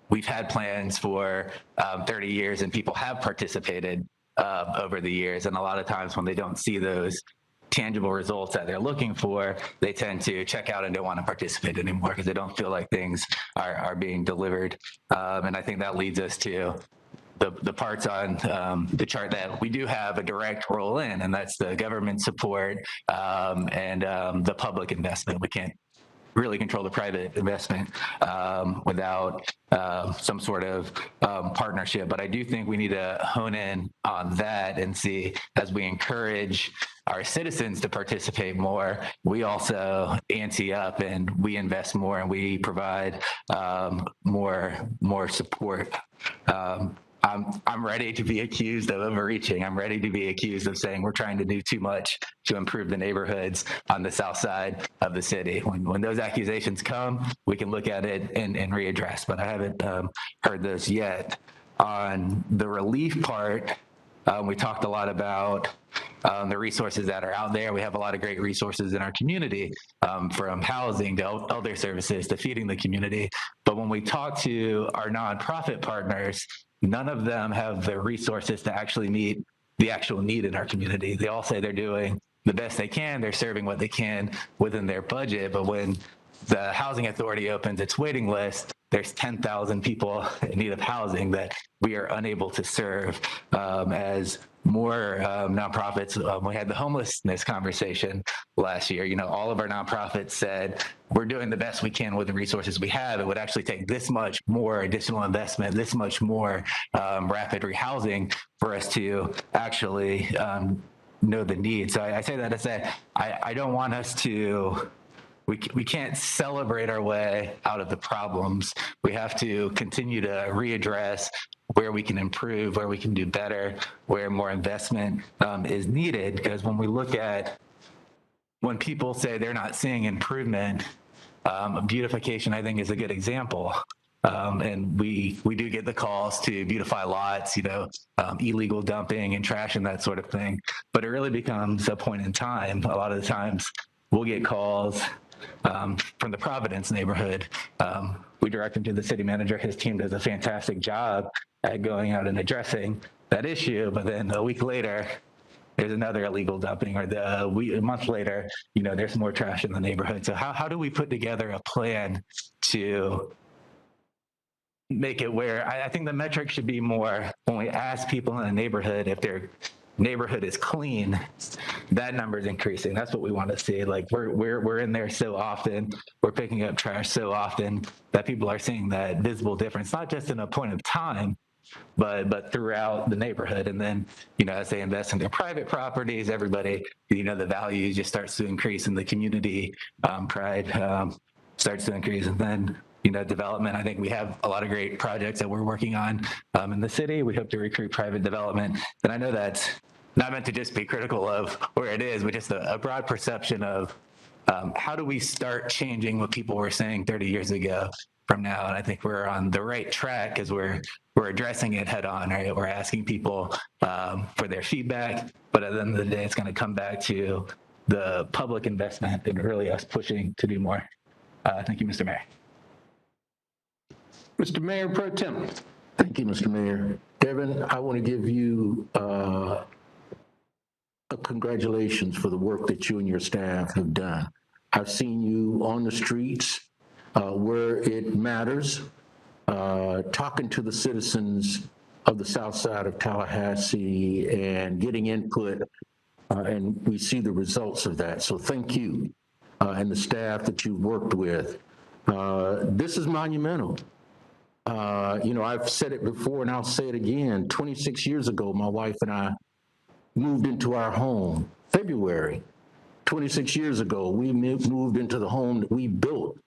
we've had plans for 30 years and people have participated over the years. And a lot of times when they don't see those tangible results that they're looking for, they tend to check out and don't want to participate anymore because they don't feel like things are being delivered. And I think that leads us to the parts on the chart that we do have a direct role in, and that's the government support and the public investment. We can't really control the private investment without some sort of partnership. But I do think we need to hone in on that and see, as we encourage our citizens to participate more, we also ante up and we invest more and we provide more support I'm ready to be accused of overreaching. I'm ready to be accused of saying we're trying to do too much to improve the neighborhoods on the south side of the city. When those accusations come, we can look at it and readdress, but I haven't heard those yet. On the relief part, we talked a lot about the resources that are out there. We have a lot of great resources in our community, from housing to elder services to feeding the community. But when we talk to our nonprofit partners, none of them have the resources to actually meet the actual need in our community. They all say they're doing the best they can. They're serving what they can within their budget. But when the housing authority opens its waiting list, there's 10,000 people in need of housing that we are unable to serve. As more nonprofits, we had the homelessness conversation last year. You know, all of our nonprofits said, we're doing the best we can with the resources we have. It would actually take this much more additional investment, this much more rapid rehousing for us to actually know the need. So I say that to say, I don't want us to, we can't celebrate our way out of the problems. We have to continue to readdress where we can improve, where we can do better, where more investment is needed. Because when we look at, when people say they're not seeing improvement, beautification, I think, is a good example. And we do get the calls to beautify lots, you know, illegal dumping and trash and that sort of thing. But it really becomes a point in time. A lot of the times we'll get calls from the Providence neighborhood. We direct them to the city manager. His team does a fantastic job at going out and addressing that issue. But then a week later, there's another illegal dumping, or a month later, you know, there's more trash in the neighborhood. So how do we put together a plan to make it where, I think the metric should be more, when we ask people in a neighborhood if their neighborhood is clean, that number is increasing. That's what we want to see. Like we're in there so often, we're picking up trash so often that people are seeing that visible difference, not just in a point of time, but throughout the neighborhood. And then, you know, as they invest in their private properties, everybody, you know, the value just starts to increase, and the community pride starts to increase. And then, you know, development, I think we have a lot of great projects that we're working on in the city. We hope to recruit private development. And I know that's not meant to just be critical of where it is, but just a broad perception of how do we start changing what people were saying 30 years ago from now. And I think we're on the right track because we're addressing it head on, right? We're asking people for their feedback, but at the end of the day, it's going to come back to the public investment and really us pushing to do more. Thank you, Mr. Mayor. Mr. Mayor Pro Tem. Thank you, Mr. Mayor. Devin, I want to give you a congratulations for the work that you and your staff have done. I've seen you on the streets where it matters, talking to the citizens of the south side of Tallahassee and getting input, and we see the results of that. So thank you and the staff that you've worked with. This is monumental. You know, I've said it before and I'll say it again. 26 years ago, my wife and I moved into our home. February 26 years ago, we moved into the home that we built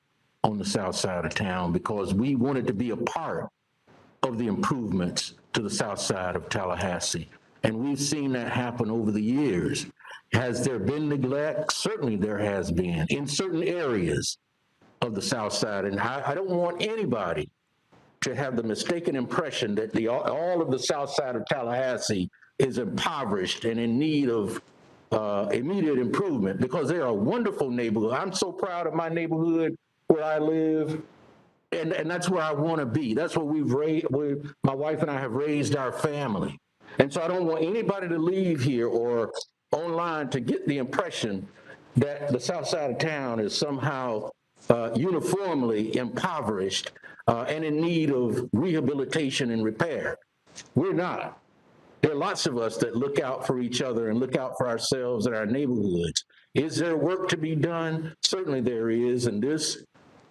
on the south side of town because we wanted to be a part of the improvements to the south side of Tallahassee. And we've seen that happen over the years. Has there been neglect? Certainly there has been in certain areas of the south side. And I don't want anybody to have the mistaken impression that all of the south side of Tallahassee is impoverished and in need of immediate improvement, because they are a wonderful neighborhood. I'm so proud of my neighborhood where I live, and that's where I want to be. That's where my wife and I have raised our family. And so I don't want anybody to leave here or online to get the impression that the south side of town is somehow uniformly impoverished and in need of rehabilitation and repair. We're not. There are lots of us that look out for each other and look out for ourselves and our neighborhoods. Is there work to be done? Certainly there is, and this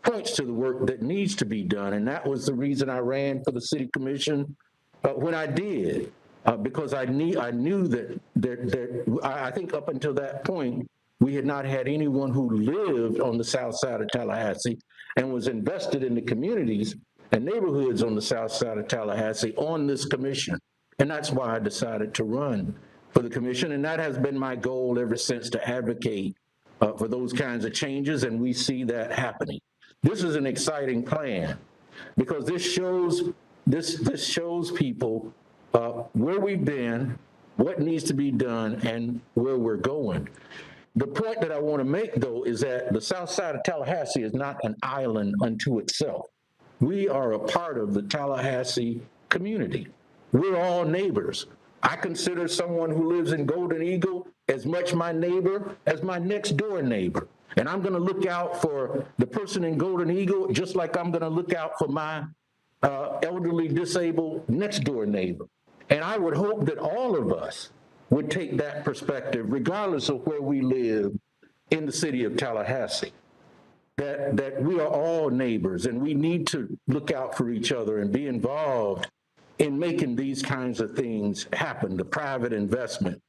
points to the work that needs to be done. And that was the reason I ran for the city commission when I did, because I knew that I think up until that point, we had not had anyone who lived on the south side of Tallahassee and was invested in the communities and neighborhoods on the south side of Tallahassee on this commission. And that's why I decided to run for the commission. And that has been my goal ever since, to advocate for those kinds of changes. And we see that happening. This is an exciting plan because this shows people where we've been, what needs to be done, and where we're going. The point that I want to make, though, is that the south side of Tallahassee is not an island unto itself. We are a part of the Tallahassee community. We're all neighbors. I consider someone who lives in Golden Eagle as much my neighbor as my next door neighbor. And I'm going to look out for the person in Golden Eagle just like I'm going to look out for my elderly disabled next door neighbor. And I would hope that all of us would take that perspective, regardless of where we live in the city of Tallahassee, that we are all neighbors and we need to look out for each other and be involved in making these kinds of things happen, the private investment,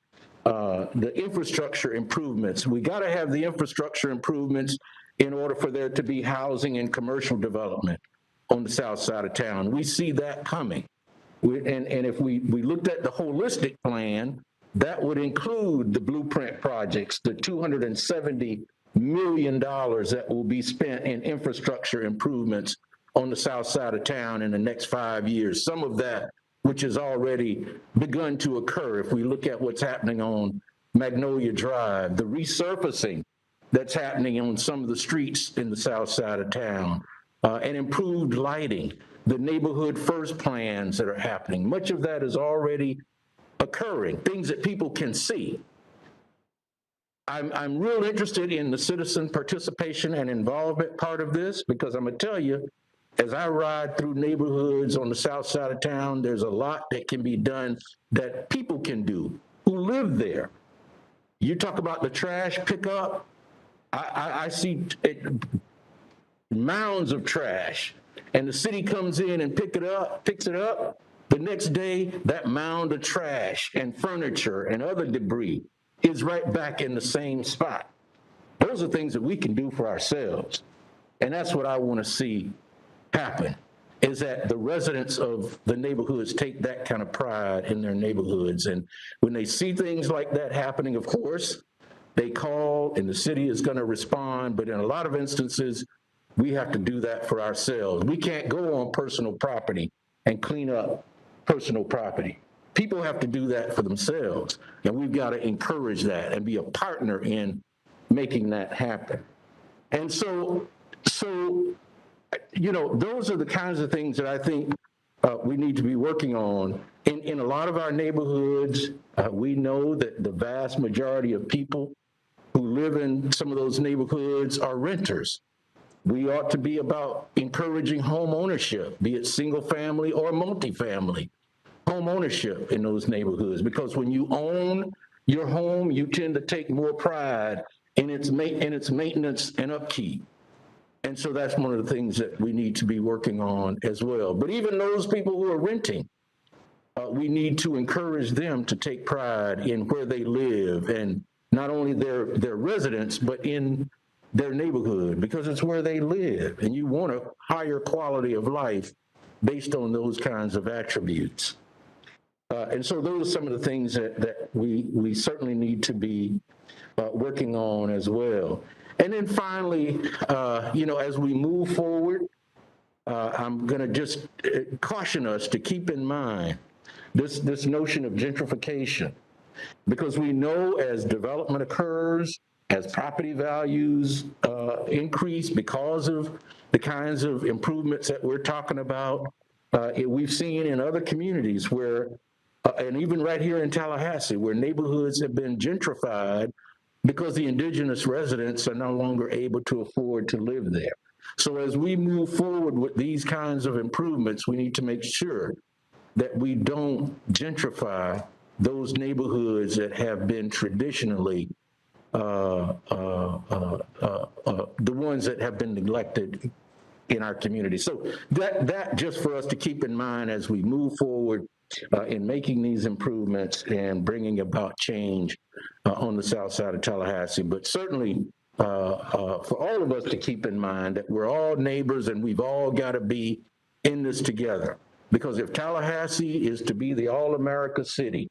the infrastructure improvements. We got to have the infrastructure improvements in order for there to be housing and commercial development on the south side of town. We see that coming. And if we looked at the holistic plan, that would include the blueprint projects, the $270 million that will be spent in infrastructure improvements on the south side of town in the next 5 years. Some of that, which has already begun to occur. If we look at what's happening on Magnolia Drive, the resurfacing that's happening on some of the streets in the south side of town, and improved lighting, the neighborhood first plans that are happening, much of that is already occurring, things that people can see. I'm real interested in the citizen participation and involvement part of this, because I'm gonna tell you, as I ride through neighborhoods on the south side of town, there's a lot that can be done that people can do who live there. You talk about the trash pickup, I see mounds of trash, and the city comes in and picks it up. The next day, that mound of trash and furniture and other debris is right back in the same spot. Those are things that we can do for ourselves. And that's what I want to see happen, is that the residents of the neighborhoods take that kind of pride in their neighborhoods. And when they see things like that happening, of course, they call and the city is going to respond. But in a lot of instances, we have to do that for ourselves. We can't go on personal property and clean up personal property. People have to do that for themselves. And we've got to encourage that and be a partner in making that happen. And so, you know, those are the kinds of things that I think we need to be working on. In a lot of our neighborhoods, we know that the vast majority of people who live in some of those neighborhoods are renters. We ought to be about encouraging home ownership, be it single family or multifamily home ownership in those neighborhoods, because when you own your home, you tend to take more pride in its maintenance and upkeep. And so that's one of the things that we need to be working on as well. But even those people who are renting, we need to encourage them to take pride in where they live, and not only their residence, but in their neighborhood, because it's where they live. And you want a higher quality of life based on those kinds of attributes. And so those are some of the things that we certainly need to be working on as well. And then finally, you know, as we move forward, I'm going to just caution us to keep in mind this notion of gentrification, because we know as development occurs, as property values increase because of the kinds of improvements that we're talking about, we've seen in other communities where, and even right here in Tallahassee, where neighborhoods have been gentrified because the indigenous residents are no longer able to afford to live there. So as we move forward with these kinds of improvements, we need to make sure that we don't gentrify those neighborhoods that have been traditionally the ones that have been neglected in our community. So that just for us to keep in mind as we move forward in making these improvements and bringing about change on the south side of Tallahassee. But certainly for all of us to keep in mind that we're all neighbors and we've all got to be in this together. Because if Tallahassee is to be the all-America city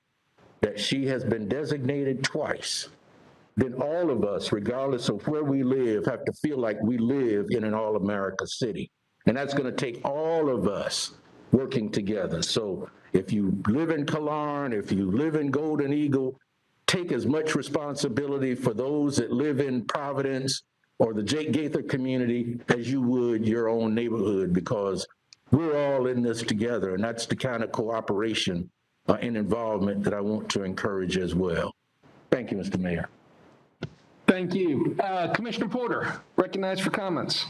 that she has been designated twice, then all of us, regardless of where we live, have to feel like we live in an all-America city. And that's going to take all of us working together. So if you live in Killarn, if you live in Golden Eagle, take as much responsibility for those that live in Providence or the Jake Gaither community as you would your own neighborhood, because we're all in this together, and that's the kind of cooperation and involvement that I want to encourage as well. Thank you, Mr. Mayor. Thank you. Commissioner Porter, recognized for comments.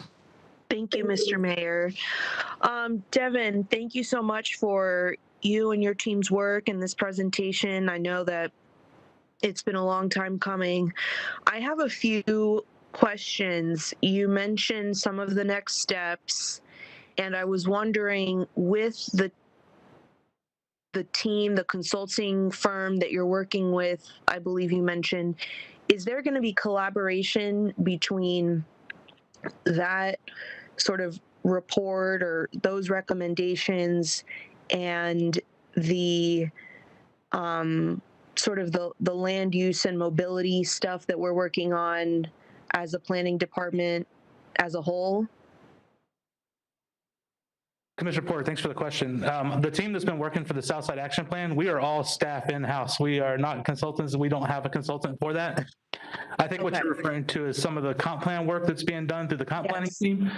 Thank you, Mr. Mayor. Devin, thank you so much for you and your team's work in this presentation. I know that it's been a long time coming. I have a few questions. You mentioned some of the next steps, and I was wondering, with the team, the consulting firm that you're working with, I believe you mentioned, is there going to be collaboration between that sort of report or those recommendations and the sort of the land use and mobility stuff that we're working on as a planning department as a whole? Commissioner Porter, thanks for the question. The team that's been working for the Southside Action Plan, we are all staff in-house. We are not consultants. We don't have a consultant for that. I think what you're referring to is some of the comp plan work that's being done through the comp planning team.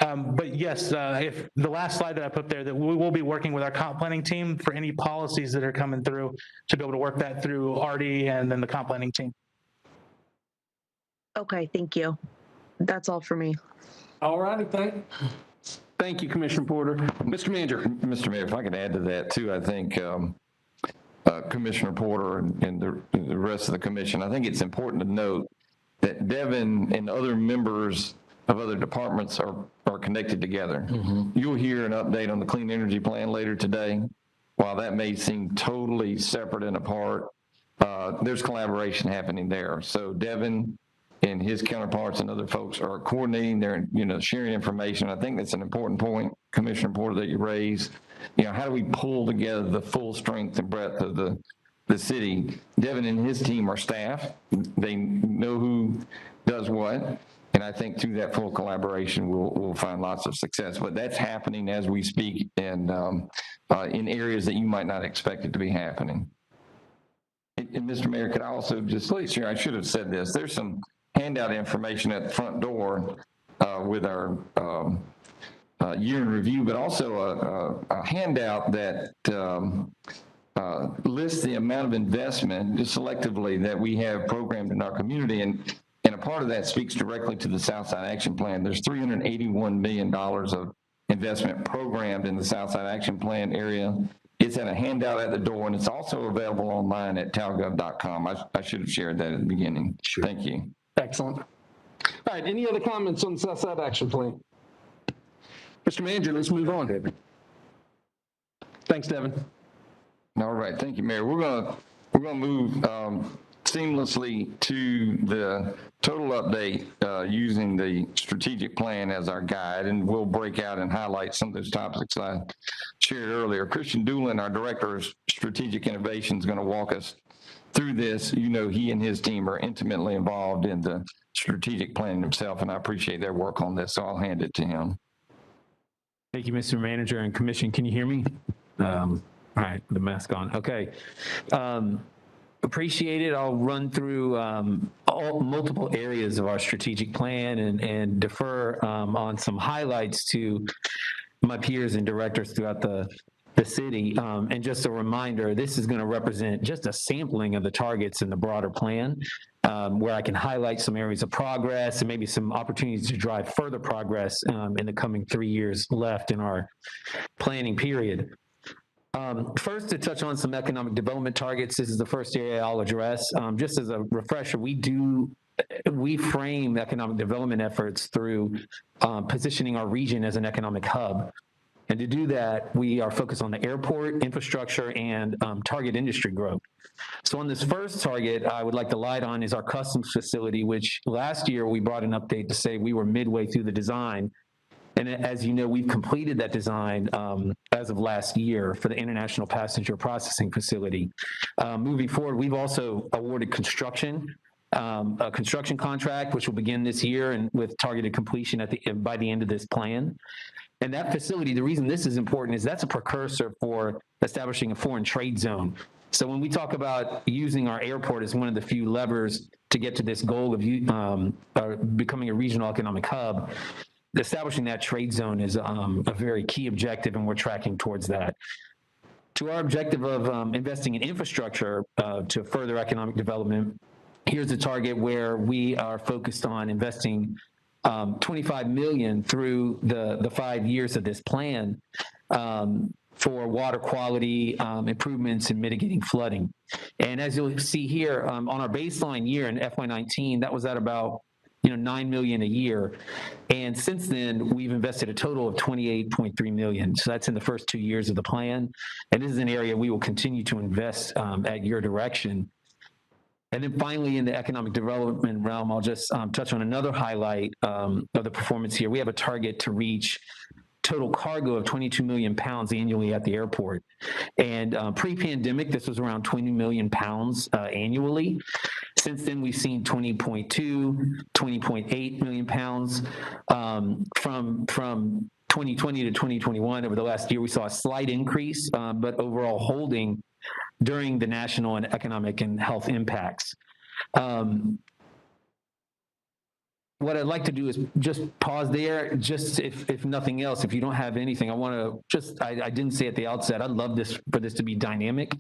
But yes, if the last slide that I put there, that we will be working with our comp planning team for any policies that are coming through to be able to work that through RD and then the comp planning team. Okay, thank you. That's all for me. All righty, thank you, Commissioner Porter. Mr. Manager. Mr. Mayor, if I could add to that too, I think Commissioner Porter and the rest of the commission, I think it's important to note that Devin and other members of other departments are connected together. You'll hear an update on the clean energy plan later today. While that may seem totally separate and apart, there's collaboration happening there. So Devin and his counterparts and other folks are coordinating their, sharing information. I think that's an important point, Commissioner Porter, that you raised. How do we pull together the full strength and breadth of the city? Devin and his team are staff. They know who does what. And I think through that full collaboration, we'll find lots of success. But that's happening as we speak and in areas that you might not expect it to be happening. And Mr. Mayor, could I also just share, I should have said this, there's some handout information at the front door with our year in review, but also a handout that lists the amount of investment just selectively that we have programmed in our community. And a part of that speaks directly to the Southside Action Plan. There's $381 million of investment programmed in the Southside Action Plan area. It's in a handout at the door, and it's also available online at talgov.com. I should have shared that at the beginning. Sure. Thank you. Excellent. All right, any other comments on the Southside Action Plan? Mr. Manager, let's move on, Devin. Thanks, Devin. All right, thank you, Mayor. We're gonna move seamlessly to the total update using the strategic plan as our guide, and we'll break out and highlight some of those topics I shared earlier. Christian Doolin, our Director of Strategic Innovation, is going to walk us through this. He and his team are intimately involved in the strategic plan himself, and I appreciate their work on this, so I'll hand it to him. Thank you, Mr. Manager and Commission. Can you hear me? All right, the mask on. Okay. Appreciate it. I'll run through multiple areas of our strategic plan and defer on some highlights to my peers and directors throughout the city. And just a reminder, this is going to represent just a sampling of the targets in the broader plan, where I can highlight some areas of progress and maybe some opportunities to drive further progress in the coming 3 years left in our planning period. First, to touch on some economic development targets, this is the first area I'll address. Just as a refresher, we frame economic development efforts through positioning our region as an economic hub. And to do that, we are focused on the airport, infrastructure, and target industry growth. So on this first target, I would like to light on is our customs facility, which last year we brought an update to say we were midway through the design And as you know, we've completed that design as of last year for the International Passenger Processing Facility. Moving forward, we've also awarded a construction contract, which will begin this year and with targeted completion by the end of this plan. And that facility, the reason this is important is that's a precursor for establishing a foreign trade zone. So when we talk about using our airport as one of the few levers to get to this goal of becoming a regional economic hub, establishing that trade zone is a very key objective, and we're tracking towards that. To our objective of investing in infrastructure to further economic development, here's a target where we are focused on investing $25 million through the 5 years of this plan for water quality improvements and mitigating flooding. And as you'll see here, on our baseline year in FY19, that was at about $9 million a year. And since then, we've invested a total of $28.3 million. So that's in the first 2 years of the plan. And this is an area we will continue to invest at your direction. And then finally, in the economic development realm, I'll just touch on another highlight of the performance here. We have a target to reach total cargo of 22 million pounds annually at the airport. And pre-pandemic, this was around 20 million pounds annually. Since then, we've seen 20.2, 20.8 million pounds. From 2020 to 2021, over the last year, we saw a slight increase, but overall holding during the national and economic and health impacts. What I'd like to do is just pause there, just if nothing else, if you don't have anything, I want to just, I didn't say at the outset, I'd love for this to be dynamic.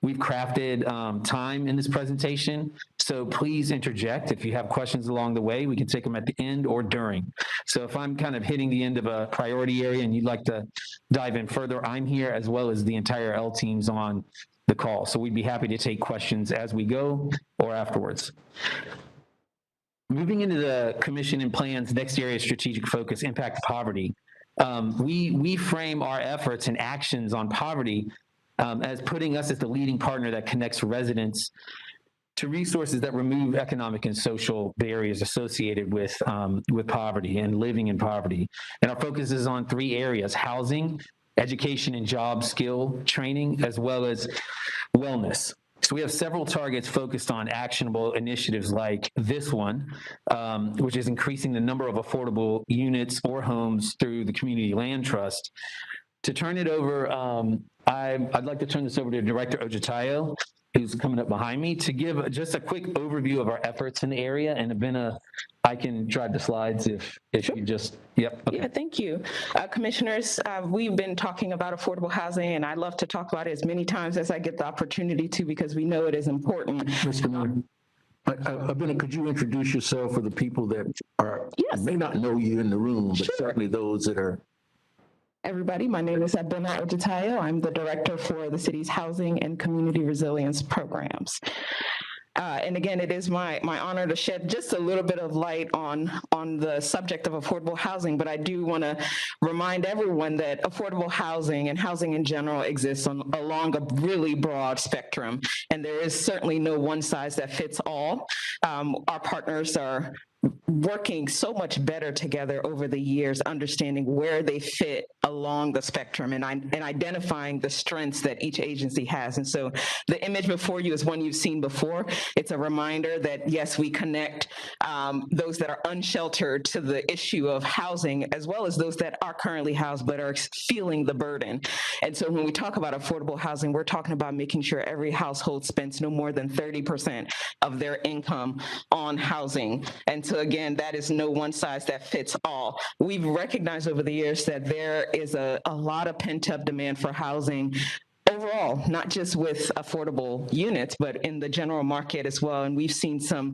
We've crafted time in this presentation, so please interject. If you have questions along the way, we can take them at the end or during. So if I'm kind of hitting the end of a priority area and you'd like to dive in further, I'm here, as well as the entire L team's on the call. So we'd be happy to take questions as we go or afterwards. Moving into the commission and plan's next area of strategic focus, impact poverty. We frame our efforts and actions on poverty as putting us as the leading partner that connects residents to resources that remove economic and social barriers associated with poverty and living in poverty. And our focus is on 3 areas: housing, education and job skill training, as well as wellness. So we have several targets focused on actionable initiatives like this one, which is increasing the number of affordable units or homes through the Community Land Trust. To turn it over, I'd like to turn this over to Director Ojitayo, who's coming up behind me, to give just a quick overview of our efforts in the area. And Abena, I can drive the slides if Sure. you just, yep. Okay. Yeah, thank you. Commissioners, we've been talking about affordable housing, and I love to talk about it as many times as I get the opportunity to, because we know it is important. Mr. Mayor, Abena, could you introduce yourself for the people that Yes. may not know you in the room, but Sure. certainly those that are. Everybody, my name is Abena Ojitayo. I'm the director for the city's housing and community resilience programs. And again, it is my honor to shed just a little bit of light on the subject of affordable housing, but I do want to remind everyone that affordable housing and housing in general exists along a really broad spectrum, and there is certainly no one size that fits all. Our partners are working so much better together over the years, understanding where they fit along the spectrum and identifying the strengths that each agency has. And so the image before you is one you've seen before. It's a reminder that, yes, we connect those that are unsheltered to the issue of housing, as well as those that are currently housed but are feeling the burden. And so when we talk about affordable housing, we're talking about making sure every household spends no more than 30% of their income on housing. And so again, that is no one size that fits all. We've recognized over the years that there is a lot of pent-up demand for housing overall, not just with affordable units, but in the general market as well. And we've seen some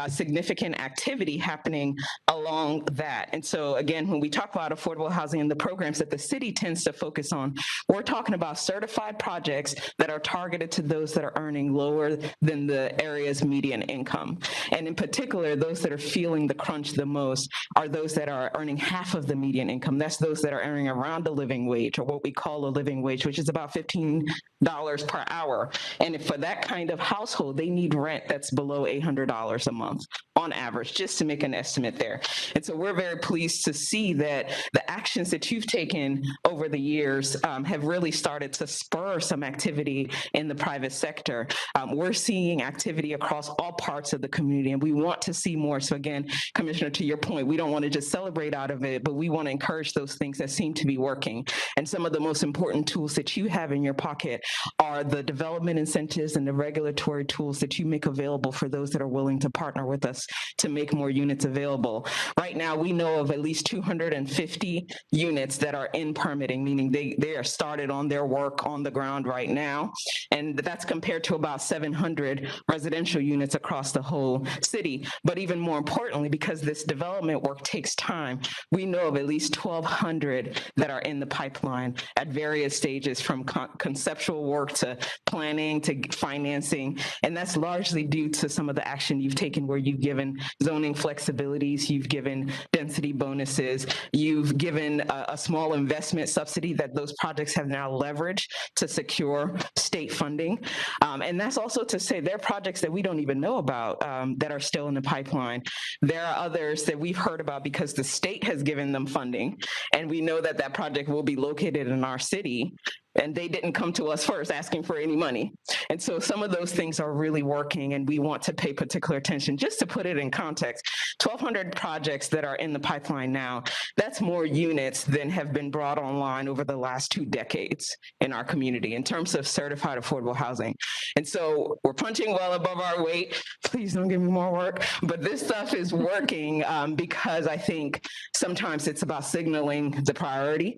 significant activity happening along that. And so again, when we talk about affordable housing and the programs that the city tends to focus on, we're talking about certified projects that are targeted to those that are earning lower than the area's median income. And in particular, those that are feeling the crunch the most are those that are earning half of the median income. That's those that are earning around a living wage, or what we call a living wage, which is about $15 per hour. And if for that kind of household, they need rent that's below $800 a month on average, just to make an estimate there. And so we're very pleased to see that the actions that you've taken over the years have really started to spur some activity in the private sector. We're seeing activity across all parts of the community, and we want to see more. So again, Commissioner, to your point, we don't want to just celebrate out of it, but we want to encourage those things that seem to be working. And some of the most important tools that you have in your pocket are the development incentives and the regulatory tools that you make available for those that are willing to partner with us to make more units available. Right now, we know of at least 250 units that are in permitting, meaning they are started on their work on the ground right now. And that's compared to about 700 residential units across the whole city. But even more importantly, because this development work takes time, we know of at least 1,200 that are in the pipeline at various stages, from conceptual work to planning to financing. And that's largely due to some of the action you've taken, where you've given zoning flexibilities, you've given density bonuses, you've given a small investment subsidy that those projects have now leveraged to secure state funding. And that's also to say there are projects that we don't even know about that are still in the pipeline. There are others that we've heard about because the state has given them funding, and we know that that project will be located in our city, and they didn't come to us first asking for any money. And so some of those things are really working, and we want to pay particular attention. Just to put it in context, 1,200 projects that are in the pipeline now, that's more units than have been brought online over the last 2 decades in our community in terms of certified affordable housing. And so we're punching well above our weight. Please don't give me more work. But this stuff is working because I think sometimes it's about signaling the priority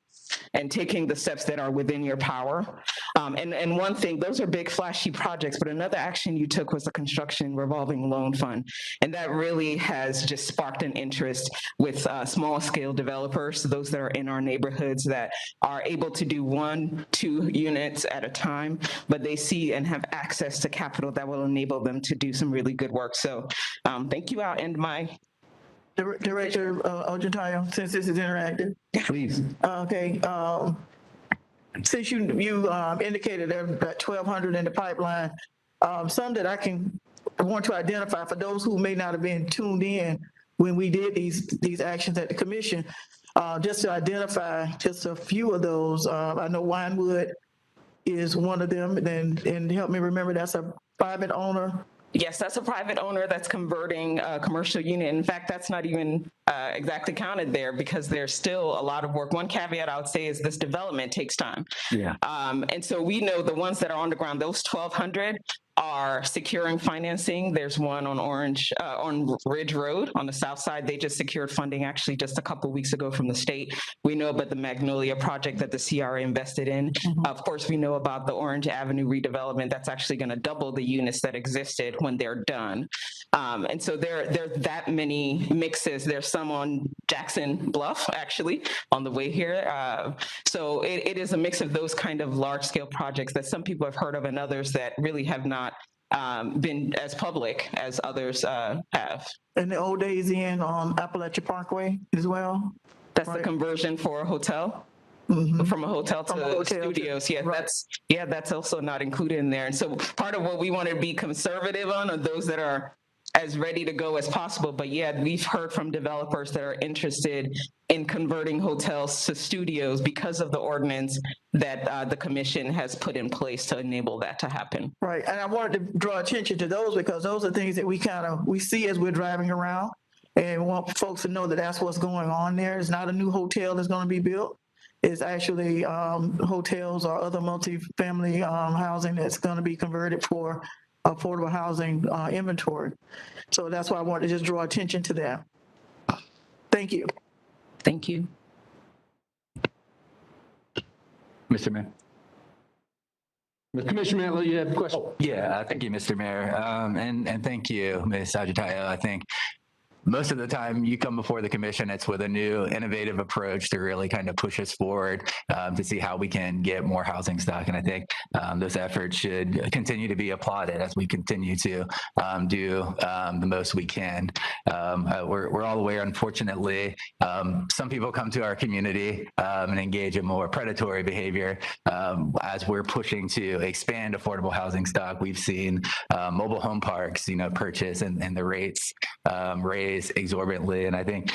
and taking the steps that are within your power. And one thing, those are big flashy projects, but another action you took was the construction revolving loan fund. And that really has just sparked an interest with small scale developers, those that are in our neighborhoods that are able to do 1, 2 units at a time, but they see and have access to capital that will enable them to do some really good work. So thank you. I'll end my Director Ojatayo, since this is interactive. Please. Okay. Since you indicated there are about 1,200 in the pipeline, some that I want to identify for those who may not have been tuned in when we did these actions at the commission, just to identify just a few of those. I know Winewood is one of them, and help me remember, that's a private owner. Yes, that's a private owner that's converting a commercial unit. In fact, that's not even exactly counted there because there's still a lot of work. One caveat I would say is this development takes time. Yeah. And so we know the ones that are on the ground, those 1,200 are securing financing. There's one on on Ridge Road on the south side. They just secured funding actually just a couple of weeks ago from the state. We know about the Magnolia project that the CRA invested in. Mm-hmm. Of course, we know about the Orange Avenue redevelopment that's actually going to double the units that existed when they're done. And so there are that many mixes. There's some on Jackson Bluff, actually, on the way here. So it is a mix of those kind of large scale projects that some people have heard of and others that really have not been as public as others have. And the Old Days Inn on Appalachia Parkway as well? That's right. The conversion for a hotel. Mm-hmm. From a hotel to studios. Yeah, right. That's also not included in there. And so part of what we want to be conservative on are those that are as ready to go as possible. But yeah, we've heard from developers that are interested in converting hotels to studios because of the ordinance that the commission has put in place to enable that to happen. Right, and I wanted to draw attention to those because those are things that we see as we're driving around, and want folks to know that that's what's going on there. It's not a new hotel that's going to be built. It's actually hotels or other multifamily housing that's going to be converted for affordable housing inventory. So that's why I wanted to just draw attention to that. Thank you. Thank you. Mr. Mayor. Commissioner Mantley, you had a question? Yeah, thank you, Mr. Mayor. And thank you, Ms. Sajitayo. I think most of the time you come before the commission, it's with a new innovative approach to really kind of push us forward to see how we can get more housing stock. And I think those efforts should continue to be applauded as we continue to do the most we can. We're all aware, unfortunately, some people come to our community and engage in more predatory behavior. As we're pushing to expand affordable housing stock, we've seen mobile home parks, purchase and the rates raise exorbitantly. And I think,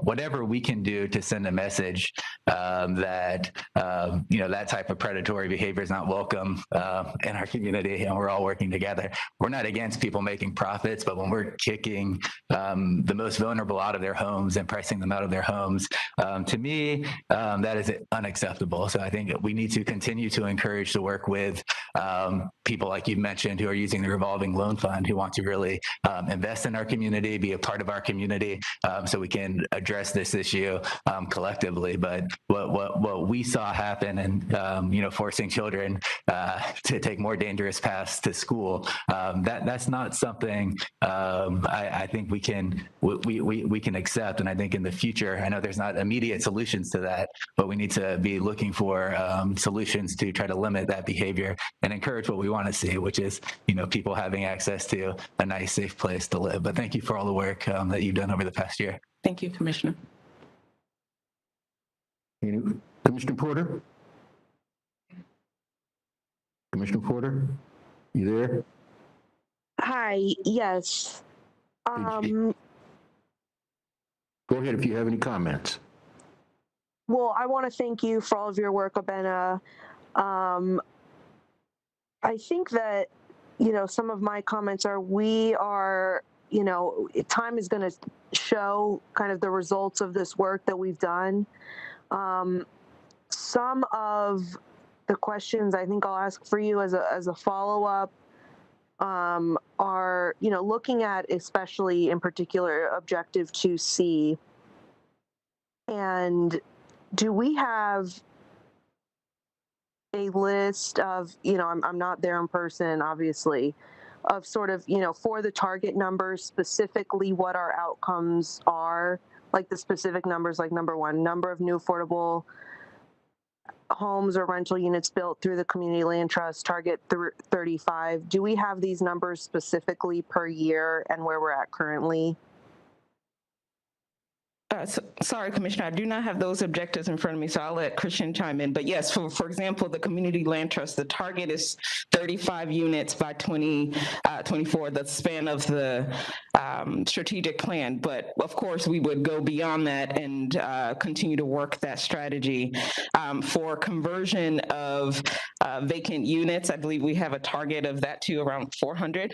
whatever we can do to send a message that, that type of predatory behavior is not welcome in our community, and we're all working together. We're not against people making profits, but when we're kicking the most vulnerable out of their homes and pricing them out of their homes, to me, that is unacceptable. So I think we need to continue to encourage to work with people like you mentioned who are using the revolving loan fund, who want to really invest in our community, be a part of our community, so we can address this issue collectively. But what we saw happen and forcing children to take more dangerous paths to school, that's not something I think we can accept. And I think in the future, I know there's not immediate solutions to that, but we need to be looking for solutions to try to limit that behavior and encourage what we want to see, which is people having access to a nice, safe place to live. But thank you for all the work that you've done over the past year. Thank you, Commissioner. Commissioner Porter? Commissioner Porter, you there? Hi, yes. Go ahead if you have any comments. Well, I want to thank you for all of your work, Abena. I think that, some of my comments are, time is going to show kind of the results of this work that we've done. Some of the questions I think I'll ask for you as a follow-up are, looking at, especially in particular, Objective 2C. And do we have a list of, I'm not there in person, obviously, of sort of, for the target numbers, specifically what our outcomes are, like the specific numbers, like number one, number of new affordable homes or rental units built through the Community Land Trust, target 35. Do we have these numbers specifically per year and where we're at currently? Sorry, Commissioner, I do not have those objectives in front of me, so I'll let Christian chime in. But yes, for example, the Community Land Trust, the target is 35 units by 2024, the span of the strategic plan. But of course, we would go beyond that and continue to work that strategy. For conversion of vacant units, I believe we have a target of that to around 400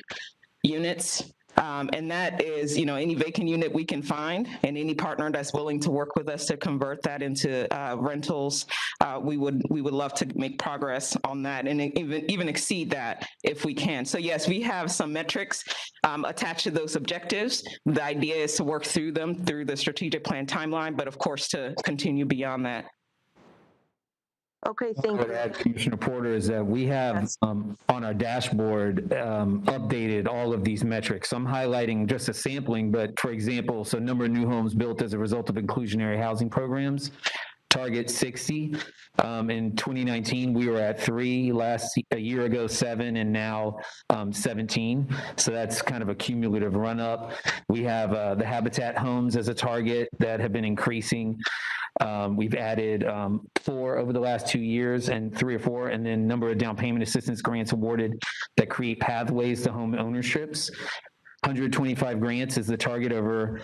units. And that is, any vacant unit we can find and any partner that's willing to work with us to convert that into rentals. We would love to make progress on that and even exceed that if we can. So yes, we have some metrics attached to those objectives. The idea is to work through them through the strategic plan timeline, but of course to continue beyond that. Okay, thank you. Commissioner Porter, is that we have on our dashboard updated all of these metrics. So I'm highlighting just a sampling, but for example, so number of new homes built as a result of inclusionary housing programs, target 60. In 2019, we were at 3, a year ago 7, and now 17. So that's kind of a cumulative run up. We have the Habitat homes as a target that have been increasing. We've added 4 over the last 2 years, and 3 or 4, and then number of down payment assistance grants awarded that create pathways to home ownerships. 125 grants is the target over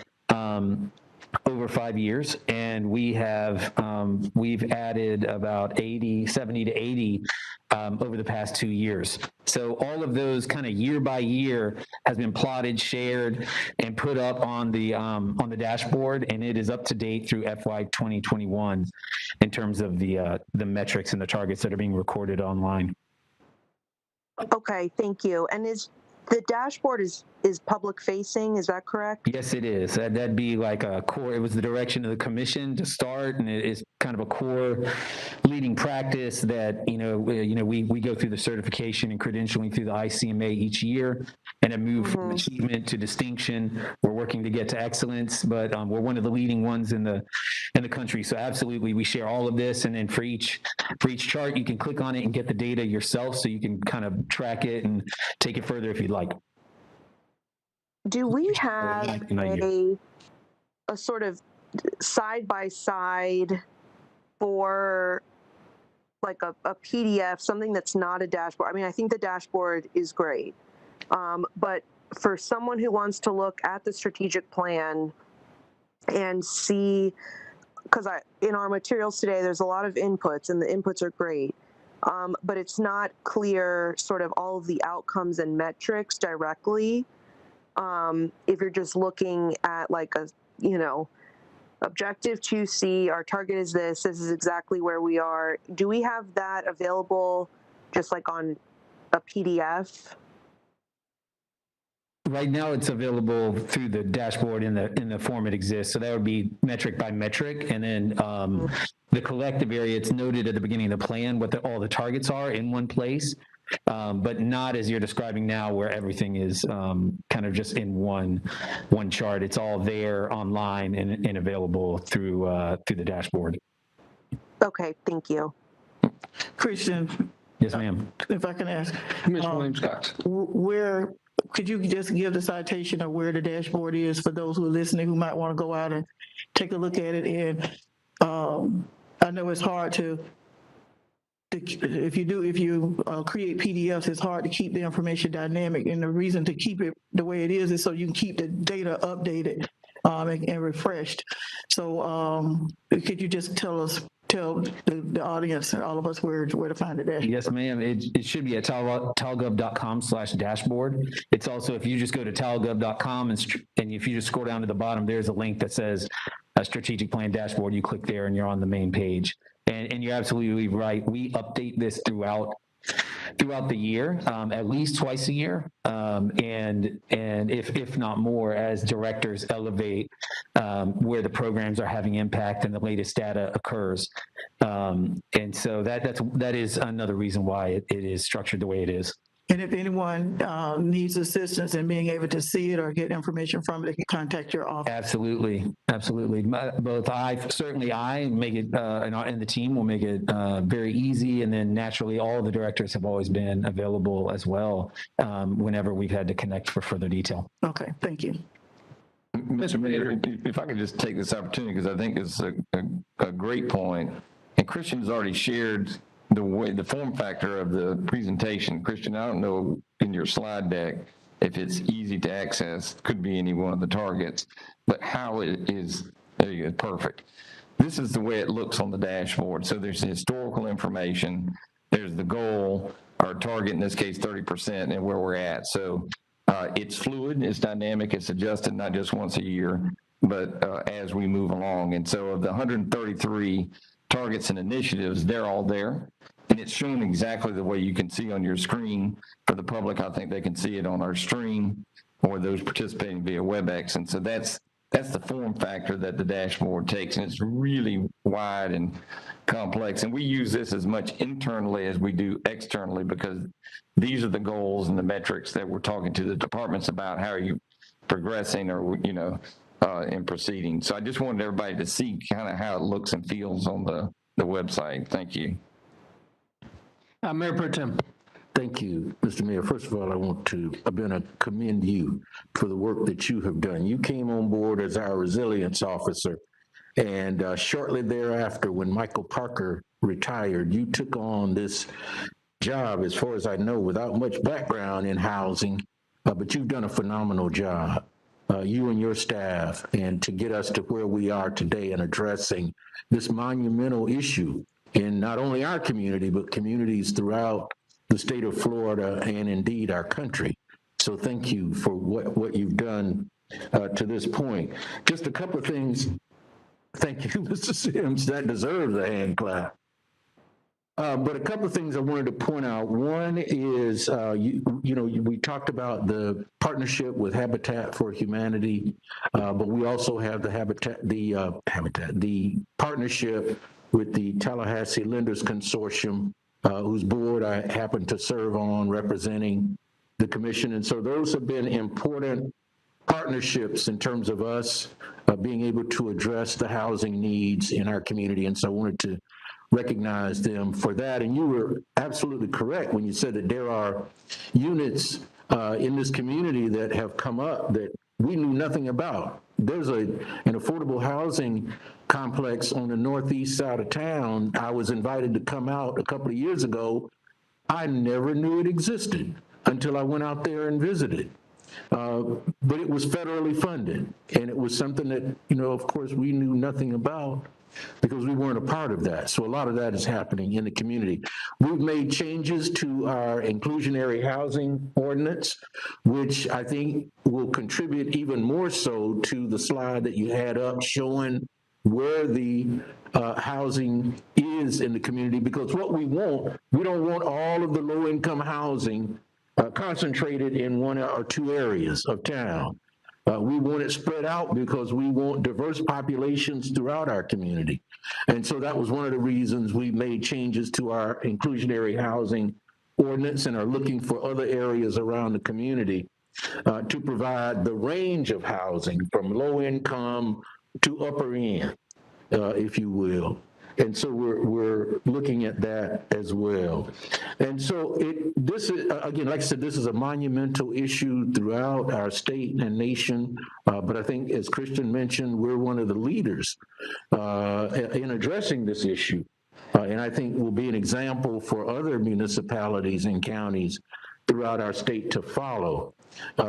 5 years, and we've added about 70 to 80 over the past 2 years. So all of those kind of year by year has been plotted, shared, and put up on the dashboard, and it is up to date through FY 2021 in terms of the metrics and the targets that are being recorded online. Okay, thank you. And is the dashboard is public facing, is that correct? Yes, it is. That'd be like a core, it was the direction of the commission to start, and it is kind of a core leading practice that, we go through the certification and credentialing through the ICMA each year, and then move from achievement to distinction. We're working to get to excellence, but we're one of the leading ones in the country. So absolutely, we share all of this, and then for each chart, you can click on it and get the data yourself, so you can kind of track it and take it further if you'd like. Do we have a sort of side-by-side for like a PDF, something that's not a dashboard? I mean, I think the dashboard is great, but for someone who wants to look at the strategic plan and see, because in our materials today, there's a lot of inputs, and the inputs are great, but it's not clear sort of all of the outcomes and metrics directly. If you're just looking at like objective 2C, our target is this is exactly where we are. Do we have that available just like on a PDF? Right now, it's available through the dashboard in the form it exists. So that would be metric by metric, and then the collective area. It's noted at the beginning of the plan what all the targets are in one place, but not as you're describing now, where everything is kind of just in one chart. It's all there online and available through the dashboard. Okay, thank you. Christian, Yes, ma'am. if I can ask, Ms. Williams-Cox. where could you just give the citation of where the dashboard is for those who are listening who might want to go out and take a look at it? And I know it's hard if you create PDFs, it's hard to keep the information dynamic, and the reason to keep it the way it is so you can keep the data updated and refreshed. So could you just tell the audience and all of us where to find it at? Yes, ma'am. It should be at talgov.com/dashboard. It's also, if you just go to talgov.com and if you just scroll down to the bottom, there's a link that says a strategic plan dashboard. You click there and you're on the main page. And you're absolutely right. We update this throughout the year, at least twice a year, and if not more, as directors elevate where the programs are having impact and the latest data occurs. And so that is another reason why it is structured the way it is. And if anyone needs assistance in being able to see it or get information from it, they can contact your office. Absolutely. Both I make it, and the team will make it very easy. And then naturally, all the directors have always been available as well whenever we've had to connect for further detail. Okay, thank you. Mr. Mayor, if I could just take this opportunity, because I think it's a great point, and Christian's already shared the form factor of the presentation. Christian, I don't know in your slide deck if it's easy to access, could be any one of the targets, but how it is, there you go, perfect. This is the way it looks on the dashboard. So there's the historical information, there's the goal, our target, in this case 30%, and where we're at. So it's fluid, it's dynamic, it's adjusted not just once a year, but as we move along. And so of the 133 targets and initiatives, they're all there. And it's shown exactly the way you can see on your screen. For the public, I think they can see it on our stream or those participating via WebEx. And so that's the form factor that the dashboard takes. And it's really wide and complex. And we use this as much internally as we do externally, because these are the goals and the metrics that we're talking to the departments about. How are you progressing or, in proceeding? So I just wanted everybody to see kind of how it looks and feels on the website. Thank you. Mayor Pro Tem. Thank you, Mr. Mayor. First of all, I want to commend you for the work that you have done. You came on board as our resilience officer, and shortly thereafter, when Michael Parker retired, you took on this job, as far as I know, without much background in housing, but you've done a phenomenal job, you and your staff, and to get us to where we are today in addressing this monumental issue in not only our community, but communities throughout the state of Florida and indeed our country. So thank you for what you've done to this point. Just a couple of things. Thank you, Mr. Sims. That deserves a hand clap. But a couple of things I wanted to point out. One is, we talked about the partnership with Habitat for Humanity, but we also have the partnership with the Tallahassee Lenders Consortium, whose board I happen to serve on, representing the commission. And so those have been important partnerships in terms of us being able to address the housing needs in our community. And so I wanted to recognize them for that. And you were absolutely correct when you said that there are units in this community that have come up that we knew nothing about. There's an affordable housing complex on the northeast side of town. I was invited to come out a couple of years ago. I never knew it existed until I went out there and visited. But it was federally funded, and it was something that, of course, we knew nothing about because we weren't a part of that. So a lot of that is happening in the community. We've made changes to our inclusionary housing ordinance, which I think will contribute even more so to the slide that you had up showing where the housing is in the community, because what we don't want all of the low-income housing concentrated in one or two areas of town. We want it spread out because we want diverse populations throughout our community. And so that was one of the reasons we made changes to our inclusionary housing ordinance and are looking for other areas around the community to provide the range of housing from low income to upper end, if you will. And so we're looking at that as well. And so this is, again, like I said, this is a monumental issue throughout our state and nation. But I think, as Christian mentioned, we're one of the leaders in addressing this issue. And I think will be an example for other municipalities and counties throughout our state to follow.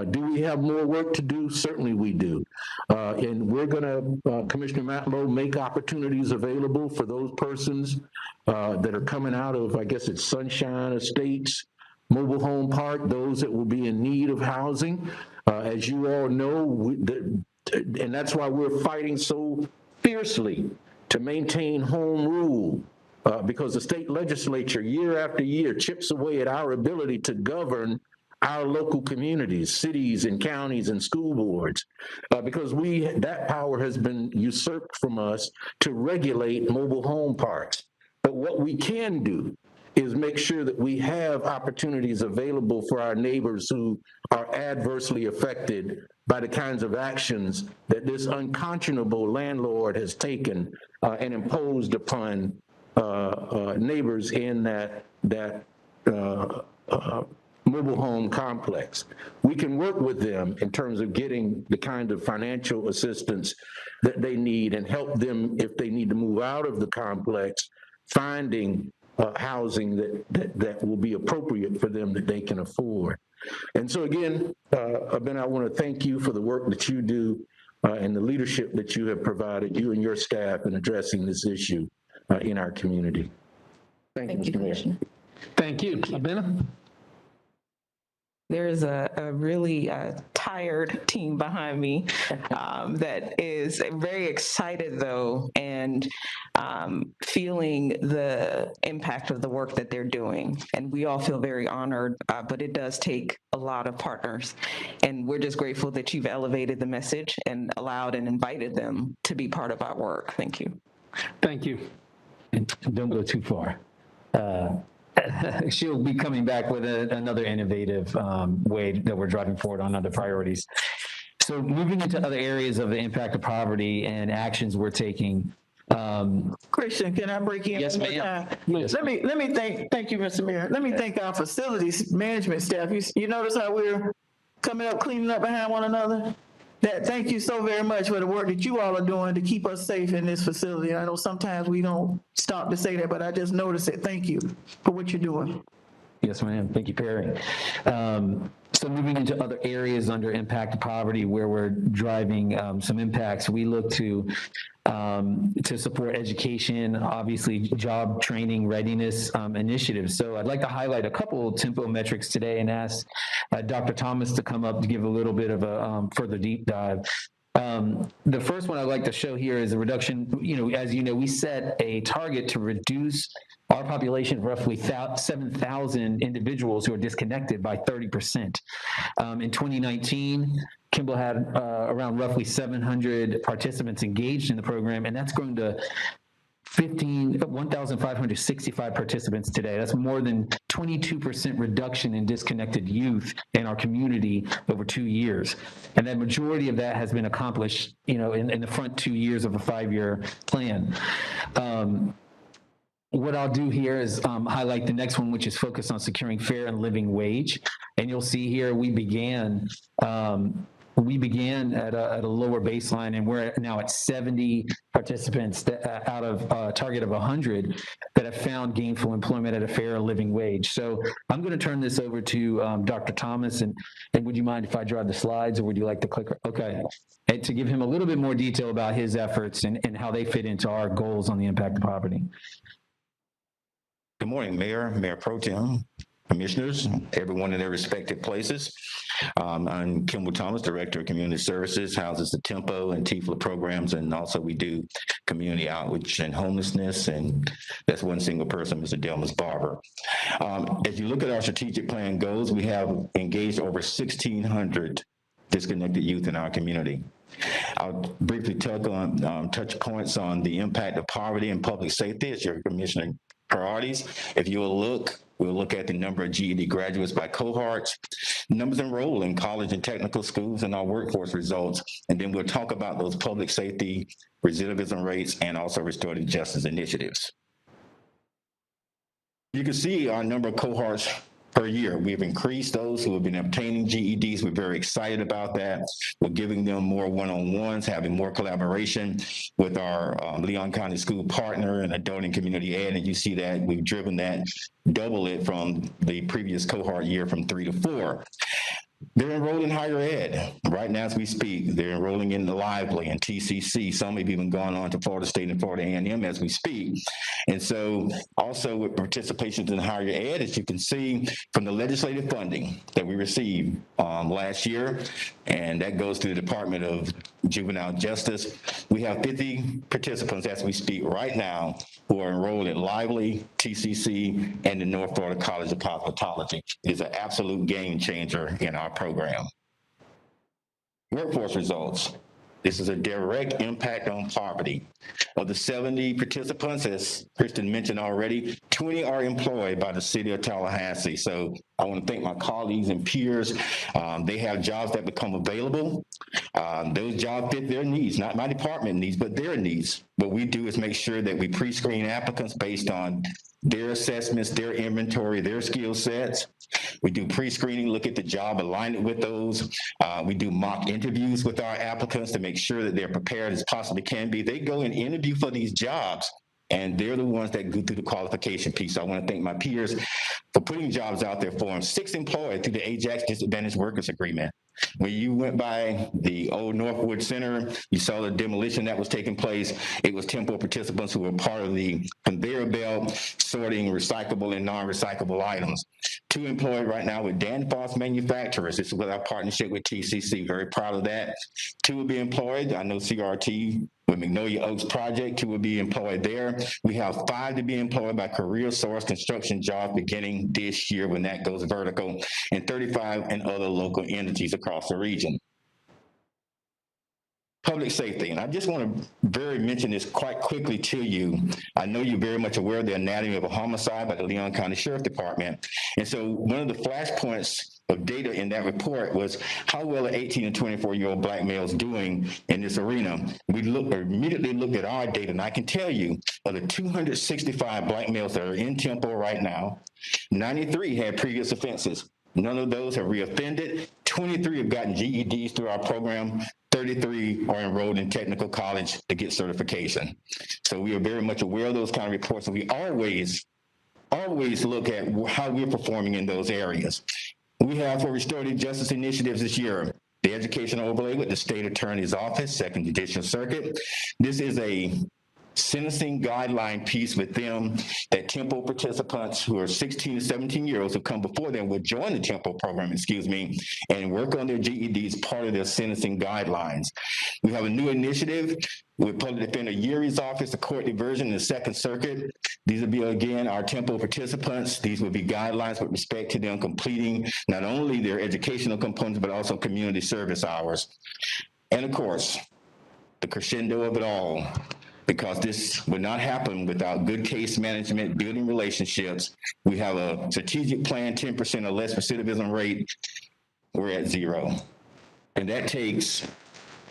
Do we have more work to do? Certainly we do. And we're going to, Commissioner Matlow, make opportunities available for those persons that are coming out of, I guess it's Sunshine Estates, Mobile Home Park, those that will be in need of housing. As you all know, and that's why we're fighting so fiercely to maintain home rule. Because the state legislature year after year chips away at our ability to govern our local communities, cities and counties and school boards, because that power has been usurped from us to regulate mobile home parks. But what we can do is make sure that we have opportunities available for our neighbors who are adversely affected by the kinds of actions that this unconscionable landlord has taken and imposed upon neighbors in that mobile home complex. We can work with them in terms of getting the kind of financial assistance that they need and help them if they need to move out of the complex, finding housing that will be appropriate for them that they can afford. And so again, Ben, I want to thank you for the work that you do and the leadership that you have provided, you and your staff, in addressing this issue in our community. Thank you, Mr. Mayor. Thank you. Abena? There's a really tired team behind me that is very excited, though, and feeling the impact of the work that they're doing. And we all feel very honored, but it does take a lot of partners. And we're just grateful that you've elevated the message and allowed and invited them to be part of our work. Thank you. Thank you. Don't go too far. She'll be coming back with another innovative way that we're driving forward on other priorities. So moving into other areas of the impact of poverty and actions we're taking. Christian, can I break in? Yes, one more ma'am. time? Let me thank you, Mr. Mayor. Let me thank our facilities management staff. You notice how we're coming up, cleaning up behind one another? Thank you so very much for the work that you all are doing to keep us safe in this facility. I know sometimes we don't stop to say that, but I just noticed it. Thank you for what you're doing. Yes, ma'am. Thank you, Perry. So moving into other areas under impact of poverty where we're driving some impacts, we look to support education, obviously job training readiness initiatives. So I'd like to highlight a couple of tempo metrics today and ask Dr. Thomas to come up to give a little bit of a further deep dive. The first one I'd like to show here is a reduction. As you know, we set a target to reduce our population of roughly 7,000 individuals who are disconnected by 30%. In 2019, Kimball had around roughly 700 participants engaged in the program, and that's grown to 1,565 participants today. That's more than 22% reduction in disconnected youth in our community over 2 years. And the majority of that has been accomplished, in the front 2 years of a 5-year plan. What I'll do here is highlight the next one, which is focused on securing fair and living wage. And you'll see here we began at a lower baseline, and we're now at 70 participants out of a target of 100 that have found gainful employment at a fair living wage. So I'm going to turn this over to Dr. Thomas, and would you mind if I drive the slides, or would you like to click? Okay. And to give him a little bit more detail about his efforts and how they fit into our goals on the impact of poverty. Good morning, Mayor Pro Tem, Commissioners, everyone in their respective places. I'm Kimball Thomas, Director of Community Services, houses the Tempo and TIFLA programs, and also we do community outreach and homelessness, and that's one single person, Mr. Delmas Barber. As you look at our strategic plan goals, we have engaged over 1,600 disconnected youth in our community. I'll briefly touch points on the impact of poverty and public safety as your commissioner priorities. If you'll look, we'll look at the number of GED graduates by cohorts, numbers enrolled in college and technical schools, and our workforce results. And then we'll talk about those public safety, recidivism rates, and also restorative justice initiatives. You can see our number of cohorts per year. We've increased those who have been obtaining GEDs. We're very excited about that. We're giving them more one-on-ones, having more collaboration with our Leon County School partner and adult and community ed. And you see that we've driven that, double it from the previous cohort year from 3 to 4. They're enrolled in higher ed right now as we speak. They're enrolling in the Lively and TCC. Some have even gone on to Florida State and Florida A&M as we speak. And so also with participations in higher ed, as you can see from the legislative funding that we received last year, and that goes to the Department of Juvenile Justice, we have 50 participants as we speak right now who are enrolled at Lively, TCC, and the North Florida College of Cosmetology. It is an absolute game changer in our program. Workforce results. This is a direct impact on poverty. Of the 70 participants, as Kristen mentioned already, 20 are employed by the City of Tallahassee. So I want to thank my colleagues and peers. They have jobs that become available. Those jobs fit their needs, not my department needs, but their needs. What we do is make sure that we pre-screen applicants based on their assessments, their inventory, their skill sets. We do pre-screening, look at the job, align it with those. We do mock interviews with our applicants to make sure that they're prepared as possibly can be. They go and interview for these jobs, and they're the ones that go through the qualification piece. So I want to thank my peers for putting jobs out there for them. 6 employed through the Ajax Disadvantaged Workers Agreement. When you went by the old Northwood Center, you saw the demolition that was taking place. It was Tempo participants who were part of the conveyor belt sorting recyclable and non-recyclable items. 2 employed right now with Danfoss Manufacturers. This is with our partnership with TCC. Very proud of that. 2 will be employed. I know CRT with Magnolia Oaks Project, 2 will be employed there. We have 5 to be employed by Career Source Construction Jobs beginning this year when that goes vertical, and 35 in other local entities across the region. Public safety, and I just want to mention this quite quickly to you. I know you're very much aware of the anatomy of a homicide by the Leon County Sheriff Department. And so one of the flashpoints of data in that report was how well are 18 and 24-year-old black males doing in this arena. We immediately looked at our data, and I can tell you of the 265 black males that are in Tempo right now, 93 had previous offenses. None of those have reoffended. 23 have gotten GEDs through our program. 33 are enrolled in technical college to get certification. So we are very much aware of those kind of reports, and we always look at how we're performing in those areas. We have for restorative justice initiatives this year, the educational overlay with the state attorney's office, Second Judicial Circuit. This is a sentencing guideline piece with them that Tempo participants who are 16 to 17-year-olds who come before them will join the Tempo program, and work on their GEDs part of their sentencing guidelines. We have a new initiative with Public Defender Yuri's office, the court diversion in the Second Circuit. These will be, again, our Tempo participants. These will be guidelines with respect to them completing not only their educational components, but also community service hours. And of course, the crescendo of it all, because this would not happen without good case management, building relationships. We have a strategic plan, 10% or less recidivism rate. We're at 0. And that takes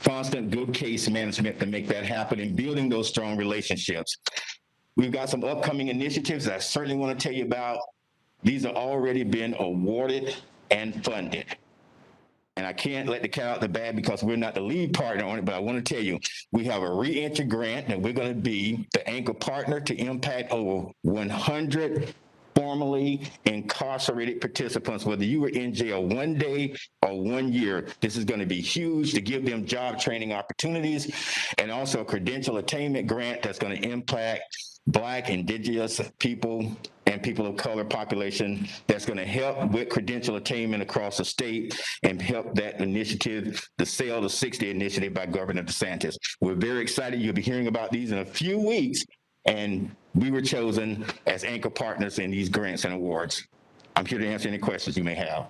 constant good case management to make that happen and building those strong relationships. We've got some upcoming initiatives that I certainly want to tell you about. These have already been awarded and funded. And I can't let the cat out the bag because we're not the lead partner on it, but I want to tell you, we have a reentry grant that we're going to be the anchor partner to impact over 100 formerly incarcerated participants, whether you were in jail 1 day or 1 year. This is going to be huge to give them job training opportunities, and also a credential attainment grant that's going to impact Black, Indigenous people, and people of color population that's going to help with credential attainment across the state and help that initiative, the Sale to 60 initiative by Governor DeSantis. We're very excited. You'll be hearing about these in a few weeks, and we were chosen as anchor partners in these grants and awards. I'm here to answer any questions you may have.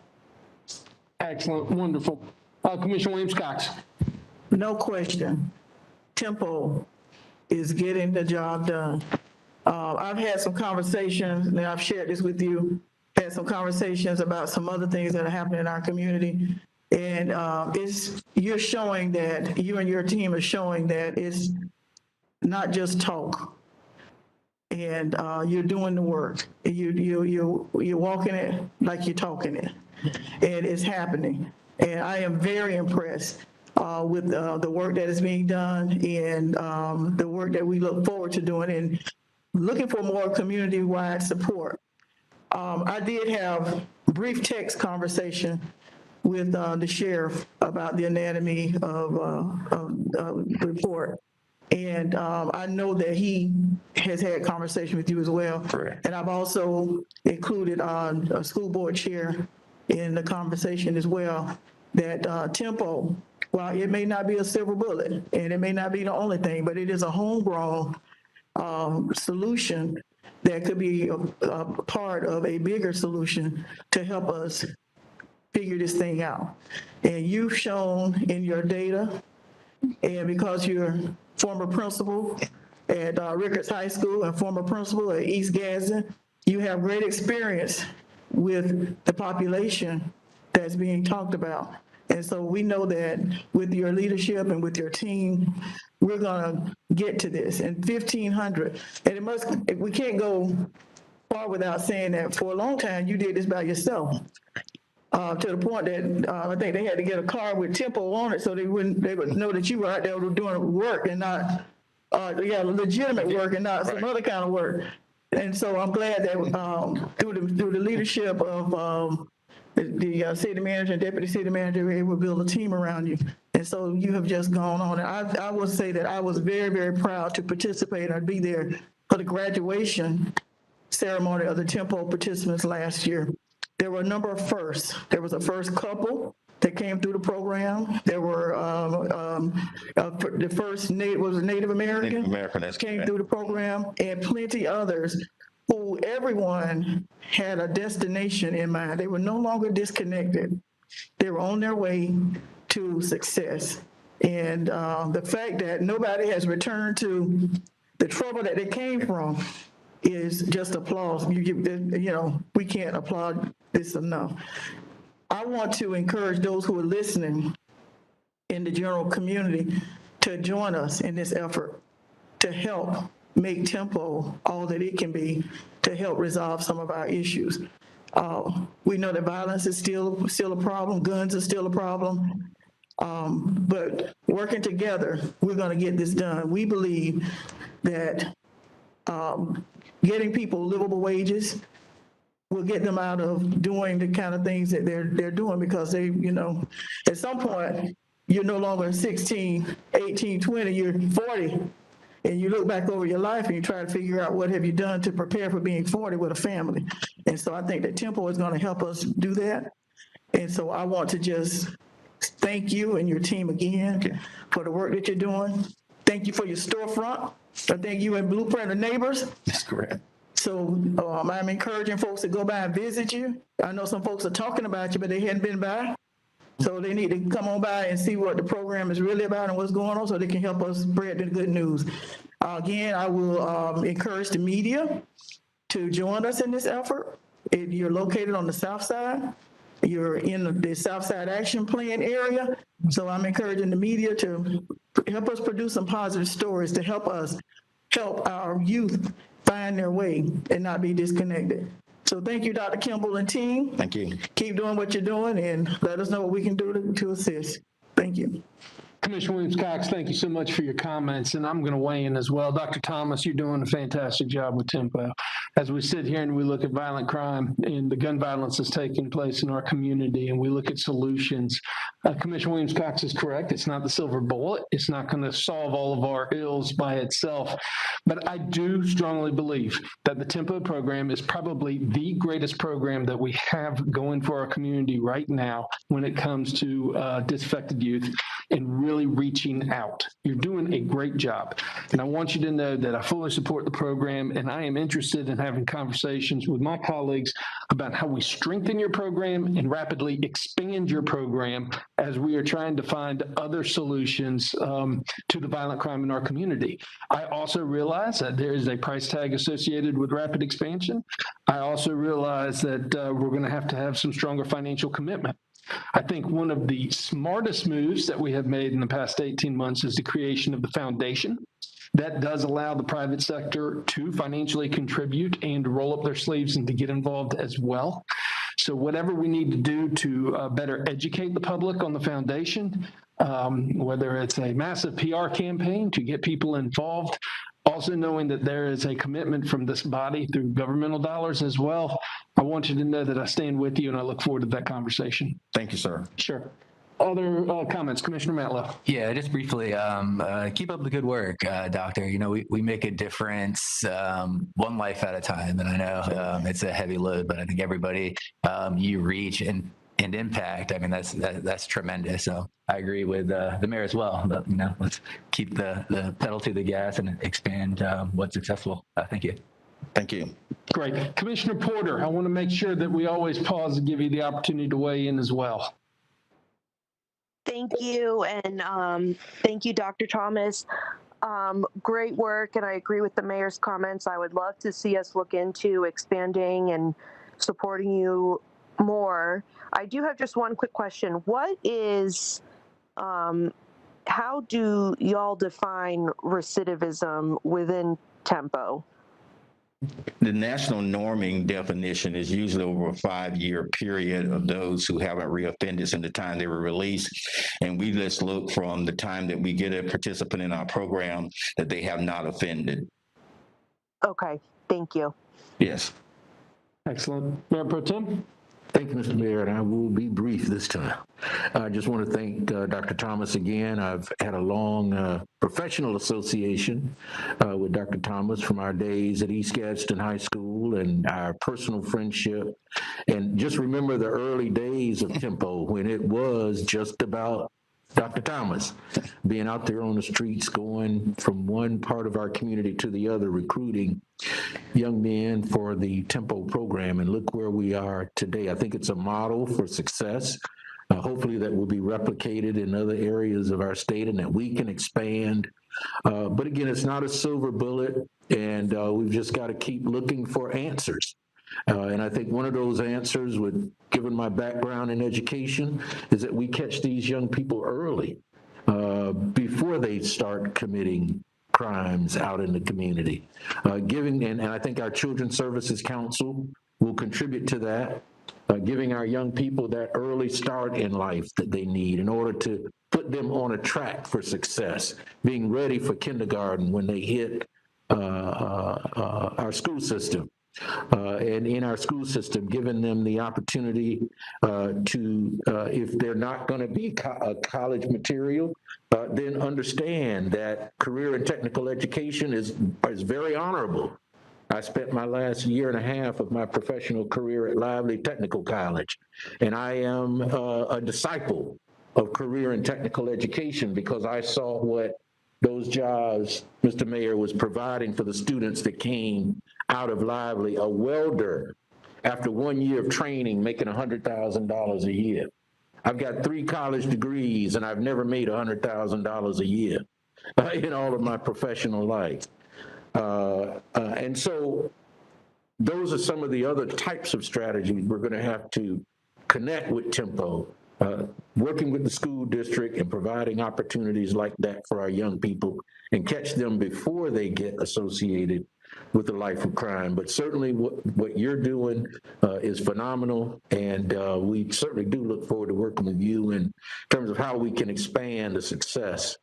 Excellent, wonderful. Commissioner Williams-Cox. No question. Tempo is getting the job done. I've had some conversations, and I've shared this with you, had some conversations about some other things that are happening in our community. And you're showing that, you and your team are showing that it's not just talk. And you're doing the work. You're walking it like you're talking it. And it's happening. And I am very impressed with the work that is being done and the work that we look forward to doing and looking for more community-wide support. I did have brief text conversation with the sheriff about the anatomy of report. And I know that he has had conversation with you as well. Correct. And I've also included a school board chair in the conversation as well, that Tempo, while it may not be a silver bullet and it may not be the only thing, but it is a homegrown solution that could be a part of a bigger solution to help us figure this thing out. And you've shown in your data, and because you're former principal at Rickards High School and former principal at East Gadsden, you have great experience with the population that's being talked about. And so we know that with your leadership and with your team, we're gonna get to this. And 1,500, and we can't go far without saying that for a long time, you did this by yourself. To the point that I think they had to get a car with Tempo on it so they would know that you were out there doing work and not, legitimate work and not some other kind of work. And so I'm glad that through the leadership of the city manager and deputy city manager, we were able to build a team around you. And so you have just gone on. And I will say that I was very, very proud to participate or be there for the graduation ceremony of the Tempo participants last year. There were a number of firsts. There was a first couple that came through the program. There were the first Native American. Native American, that's came correct. through the program, and plenty others who everyone had a destination in mind. They were no longer disconnected. They were on their way to success. And the fact that nobody has returned to the trouble that they came from is just applause. We can't applaud this enough. I want to encourage those who are listening in the general community to join us in this effort to help make Tempo all that it can be to help resolve some of our issues. We know that violence is still a problem, guns are still a problem, but working together, we're gonna get this done. We believe that getting people livable wages will get them out of doing the kind of things that they're doing, because they, at some point, you're no longer 16, 18, 20, you're 40, and you look back over your life and you try to figure out what have you done to prepare for being 40 with a family. And so I think that Tempo is going to help us do that. And so I want to just thank you and your team again for the work that you're doing. Thank you for your storefront. I thank you and Blueprint of Neighbors. That's correct. So I'm encouraging folks to go by and visit you. I know some folks are talking about you, but they hadn't been by. So they need to come on by and see what the program is really about and what's going on so they can help us spread the good news. Again, I will encourage the media to join us in this effort. If you're located on the south side, you're in the South Side Action Plan area. So I'm encouraging the media to help us produce some positive stories to help our youth find their way and not be disconnected. So thank you, Dr. Kimball and team. Thank you. Keep doing what you're doing and let us know what we can do to assist. Thank you. Commissioner Williams-Cox, thank you so much for your comments, and I'm going to weigh in as well. Dr. Thomas, you're doing a fantastic job with Tempo. As we sit here and we look at violent crime and the gun violence that's taking place in our community, and we look at solutions, Commissioner Williams-Cox is correct. It's not the silver bullet. It's not going to solve all of our ills by itself. But I do strongly believe that the Tempo program is probably the greatest program that we have going for our community right now when it comes to disaffected youth and really reaching out. You're doing a great job. And I want you to know that I fully support the program, and I am interested in having conversations with my colleagues about how we strengthen your program and rapidly expand your program as we are trying to find other solutions to the violent crime in our community. I also realize that there is a price tag associated with rapid expansion. I also realize that we're going to have some stronger financial commitment. I think one of the smartest moves that we have made in the past 18 months is the creation of the foundation. That does allow the private sector to financially contribute and roll up their sleeves and to get involved as well. So whatever we need to do to better educate the public on the foundation, whether it's a massive PR campaign to get people involved, also knowing that there is a commitment from this body through governmental dollars as well, I want you to know that I stand with you and I look forward to that conversation. Thank you, sir. Sure. Other comments? Commissioner Matlow. Yeah, just briefly, keep up the good work, Doctor. You know, we make a difference one life at a time. And I know it's a heavy load, but I think everybody you reach and impact, I mean, that's tremendous. So I agree with the mayor as well. But, you know, let's keep the pedal to the gas and expand what's successful. Thank you. Thank you. Great. Commissioner Porter, I want to make sure that we always pause and give you the opportunity to weigh in as well. Thank you, and thank you, Dr. Thomas. Great work, and I agree with the mayor's comments. I would love to see us look into expanding and supporting you more. I do have just one quick question. What is, how do y'all define recidivism within Tempo? The national norming definition is usually over a 5-year period of those who haven't reoffended since the time they were released. And we just look from the time that we get a participant in our program that they have not offended. Okay, thank you. Yes. Excellent. Mayor Pro Tem? Thank you, Mr. Mayor, and I will be brief this time. I just want to thank Dr. Thomas again. I've had a long professional association with Dr. Thomas from our days at East Gadsden High School and our personal friendship. And just remember the early days of Tempo when it was just about Dr. Thomas being out there on the streets, going from one part of our community to the other, recruiting young men for the Tempo program. And look where we are today. I think it's a model for success. Hopefully that will be replicated in other areas of our state and that we can expand. But again, it's not a silver bullet, and we've just got to keep looking for answers. And I think one of those answers, given my background in education, is that we catch these young people early before they start committing crimes out in the community. And I think our Children's Services Council will contribute to that, giving our young people that early start in life that they need in order to put them on a track for success, being ready for kindergarten when they hit our school system. and in our school system, giving them the opportunity to, if they're not going to be a college material, then understand that career and technical education is very honorable. I spent my last year and a half of my professional career at Lively Technical College, and I am a disciple of career and technical education because I saw what those jobs, Mr. Mayor, was providing for the students that came out of Lively. A welder, after 1 year of training, making $100,000 a year. I've got 3 college degrees, and I've never made $100,000 a year in all of my professional life. And so those are some of the other types of strategies we're going to have to connect with Tempo, working with the school district and providing opportunities like that for our young people and catch them before they get associated with the life of crime. But certainly what you're doing is phenomenal, and we certainly do look forward to working with you in terms of how we can expand the success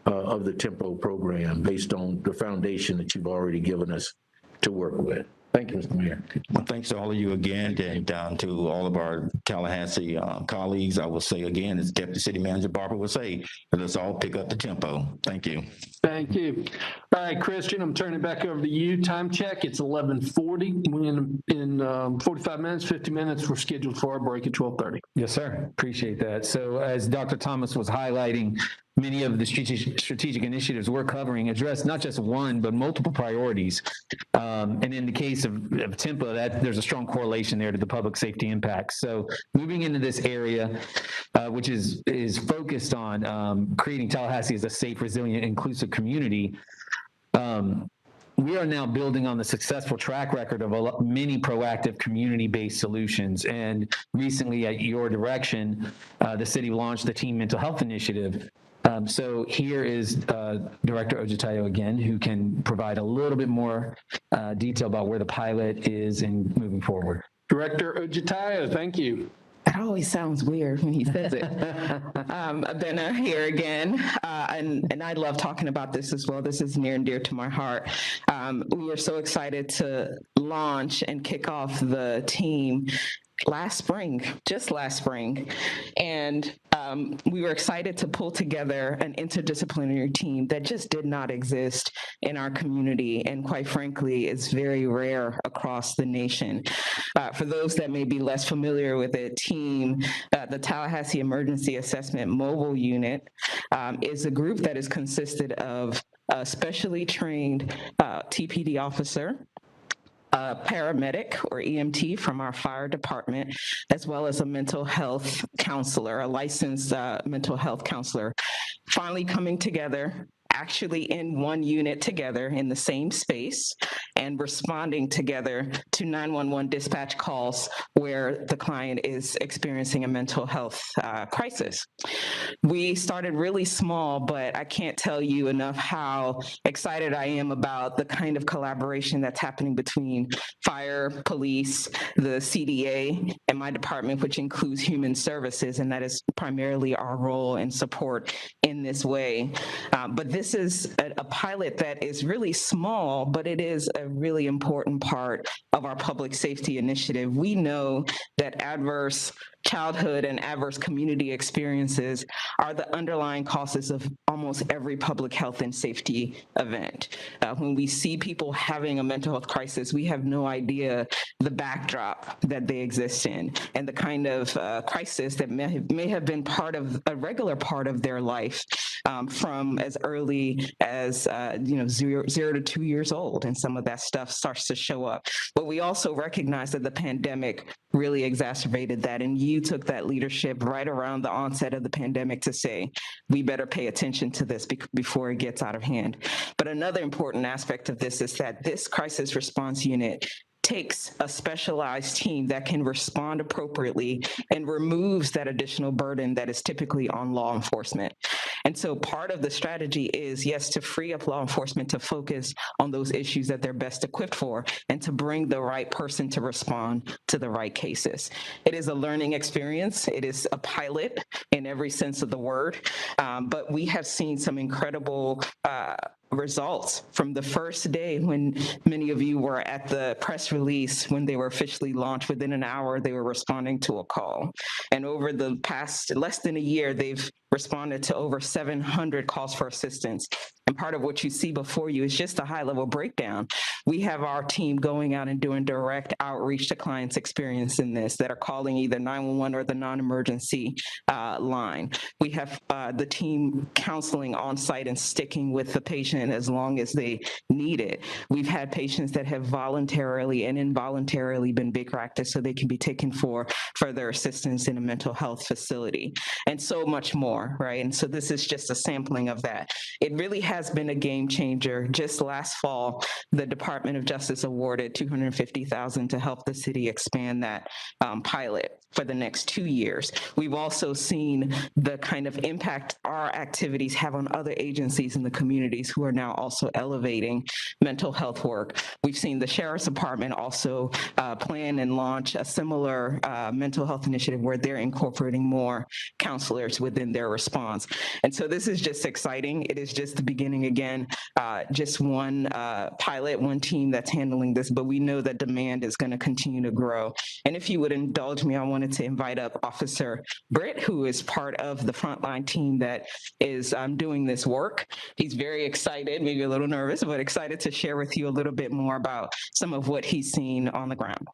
of the Tempo program based on the foundation that you've already given us to work with. Thank you, Mr. Mayor. Well, thanks to all of you again, and to all of our Tallahassee colleagues. I will say again, as Deputy City Manager Barber will say, let's all pick up the tempo. Thank you. Thank you. All right, Christian, I'm turning it back over to you. Time check, it's 11:40. In 45 minutes, 50 minutes, we're scheduled for our break at 12:30. Yes, sir. Appreciate that. So as Dr. Thomas was highlighting, many of the strategic initiatives we're covering address not just one, but multiple priorities. And in the case of Tempo, there's a strong correlation there to the public safety impacts. So moving into this area, which is focused on creating Tallahassee as a safe, resilient, inclusive community, we are now building on the successful track record of many proactive community-based solutions. And recently, at your direction, the city launched the Teen Mental Health Initiative. So here is Director Ojitayo again, who can provide a little bit more detail about where the pilot is and moving forward. Director Ojitayo, thank you. It always sounds weird when he says it. Abena here again, and I love talking about this as well. This is near and dear to my heart. We were so excited to launch and kick off the team just last spring. And we were excited to pull together an interdisciplinary team that just did not exist in our community. And quite frankly, it's very rare across the nation. For those that may be less familiar with it, the Tallahassee Emergency Assessment Mobile Unit is a group that is consisted of a specially trained TPD officer, a paramedic or EMT from our fire department, as well as a mental health counselor, a licensed mental health counselor, finally coming together, actually in one unit together in the same space and responding together to 911 dispatch calls where the client is experiencing a mental health crisis. We started really small, but I can't tell you enough how excited I am about the kind of collaboration that's happening between fire, police, the CDA, and my department, which includes human services, and that is primarily our role and support in this way. But this is a pilot that is really small, but it is a really important part of our public safety initiative. We know that adverse childhood and adverse community experiences are the underlying causes of almost every public health and safety event. When we see people having a mental health crisis, we have no idea the backdrop that they exist in and the kind of crisis that may have been a regular part of their life from as early as 0 to 2 years old, and some of that stuff starts to show up. But we also recognize that the pandemic really exacerbated that, and you took that leadership right around the onset of the pandemic to say, we better pay attention to this before it gets out of hand. But another important aspect of this is that this crisis response unit takes a specialized team that can respond appropriately and removes that additional burden that is typically on law enforcement. And so part of the strategy is, yes, to free up law enforcement to focus on those issues that they're best equipped for and to bring the right person to respond to the right cases. It is a learning experience. It is a pilot in every sense of the word, but we have seen some incredible results from the first day when many of you were at the press release when they were officially launched. Within an hour, they were responding to a call. And over the past less than a year, they've responded to over 700 calls for assistance. And part of what you see before you is just a high-level breakdown. We have our team going out and doing direct outreach to clients experiencing this that are calling either 911 or the non-emergency line. We have the team counseling on site and sticking with the patient as long as they need it. We've had patients that have voluntarily and involuntarily been big-racted so they can be taken for further assistance in a mental health facility, and so much more, right? And so this is just a sampling of that. It really has been a game changer. Just last fall, the Department of Justice awarded $250,000 to help the city expand that pilot for the next 2 years. We've also seen the kind of impact our activities have on other agencies in the communities who are now also elevating mental health work. We've seen the Sheriff's Department also plan and launch a similar mental health initiative where they're incorporating more counselors within their response. And so this is just exciting. It is just the beginning again, just one pilot, one team that's handling this, but we know that demand is going to continue to grow. And if you would indulge me, I wanted to invite up Officer Britt, who is part of the frontline team that is doing this work. He's very excited, maybe a little nervous, but excited to share with you a little bit more about some of what he's seen on the ground.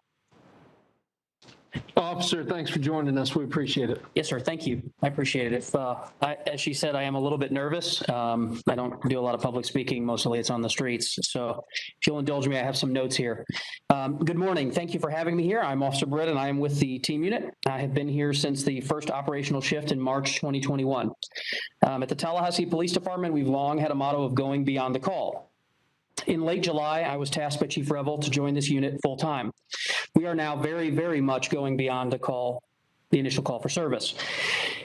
Officer, thanks for joining us. We appreciate it. Yes, sir. Thank you. I appreciate it. As she said, I am a little bit nervous. I don't do a lot of public speaking. Mostly it's on the streets. So if you'll indulge me, I have some notes here. Good morning. Thank you for having me here. I'm Officer Britt, and I am with the team unit. I have been here since the first operational shift in March 2021. At the Tallahassee Police Department, we've long had a motto of going beyond the call. In late July, I was tasked by Chief Revel to join this unit full-time. We are now very, very much going beyond the initial call for service.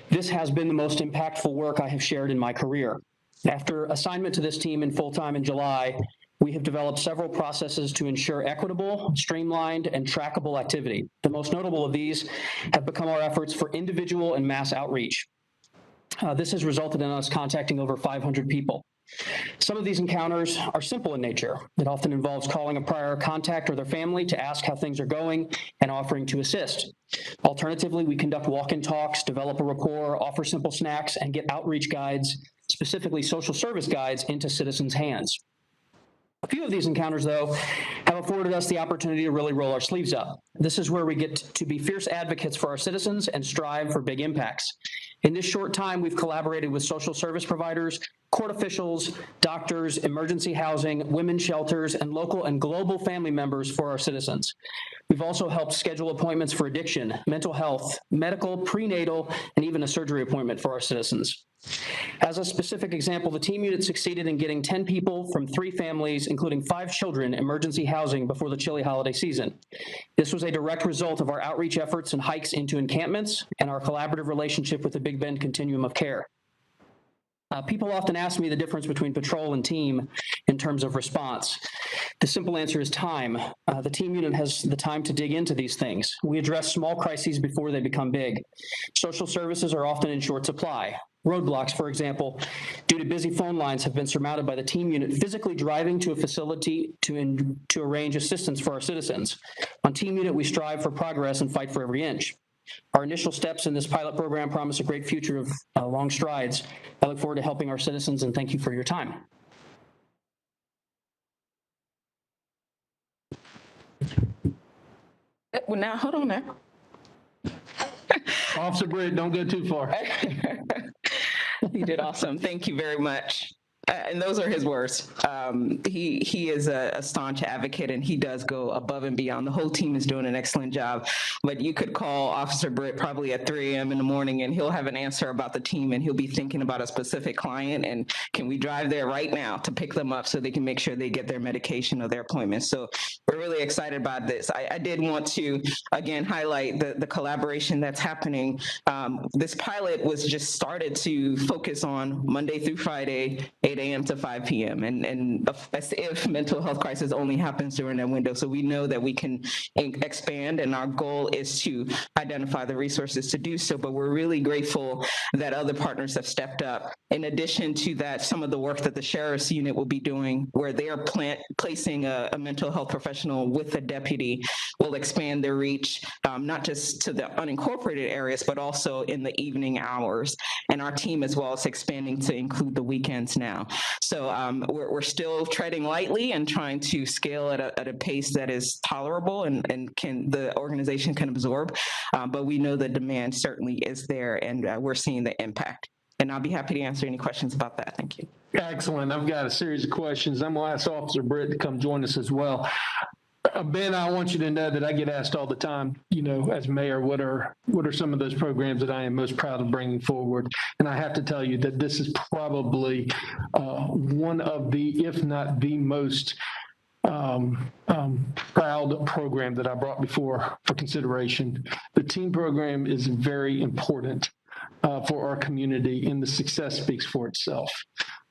This has been the most impactful work I have shared in my career. After assignment to this team in full-time in July, we have developed several processes to ensure equitable, streamlined, and trackable activity. The most notable of these have become our efforts for individual and mass outreach. This has resulted in us contacting over 500 people. Some of these encounters are simple in nature. It often involves calling a prior contact or their family to ask how things are going and offering to assist. Alternatively, we conduct walk-in talks, develop a rapport, offer simple snacks, and get outreach guides, specifically social service guides, into citizens' hands. A few of these encounters, though, have afforded us the opportunity to really roll our sleeves up. This is where we get to be fierce advocates for our citizens and strive for big impacts. In this short time, we've collaborated with social service providers, court officials, doctors, emergency housing, women's shelters, and local and global family members for our citizens. We've also helped schedule appointments for addiction, mental health, medical, prenatal, and even a surgery appointment for our citizens. As a specific example, the team unit succeeded in getting 10 people from 3 families, including 5 children, emergency housing before the chilly holiday season. This was a direct result of our outreach efforts and hikes into encampments and our collaborative relationship with the Big Bend Continuum of Care. People often ask me the difference between patrol and team in terms of response. The simple answer is time. The team unit has the time to dig into these things. We address small crises before they become big. Social services are often in short supply. Roadblocks, for example, due to busy phone lines, have been surmounted by the team unit physically driving to a facility to arrange assistance for our citizens. On team unit, we strive for progress and fight for every inch. Our initial steps in this pilot program promise a great future of long strides. I look forward to helping our citizens, and thank you for your time. Well, now, hold on there. Officer Britt, don't go too far. You did awesome. Thank you very much. And those are his words. He is a staunch advocate, and he does go above and beyond. The whole team is doing an excellent job. But you could call Officer Britt probably at 3 a.m. in the morning, and he'll have an answer about the team, and he'll be thinking about a specific client, and can we drive there right now to pick them up so they can make sure they get their medication or their appointments. So we're really excited about this. I did want to, again, highlight the collaboration that's happening. This pilot was just started to focus on Monday through Friday, 8 8 a.m. to 5 p.m. And as if mental health crisis only happens during that window. So we know that we can expand, and our goal is to identify the resources to do so. But we're really grateful that other partners have stepped up. In addition to that, some of the work that the Sheriff's Unit will be doing, where they are placing a mental health professional with a deputy, will expand their reach, not just to the unincorporated areas, but also in the evening hours. And our team as well is expanding to include the weekends now. So we're still treading lightly and trying to scale at a pace that is tolerable and the organization can absorb. But we know the demand certainly is there, and we're seeing the impact. And I'll be happy to answer any questions about that. Thank you. Excellent. I've got a series of questions. I'm going to ask Officer Britt to come join us as well. Ben, I want you to know that I get asked all the time, as mayor, what are some of those programs that I am most proud of bringing forward? And I have to tell you that this is probably one of the, if not the most proud program that I brought before for consideration. The team program is very important for our community, and the success speaks for itself.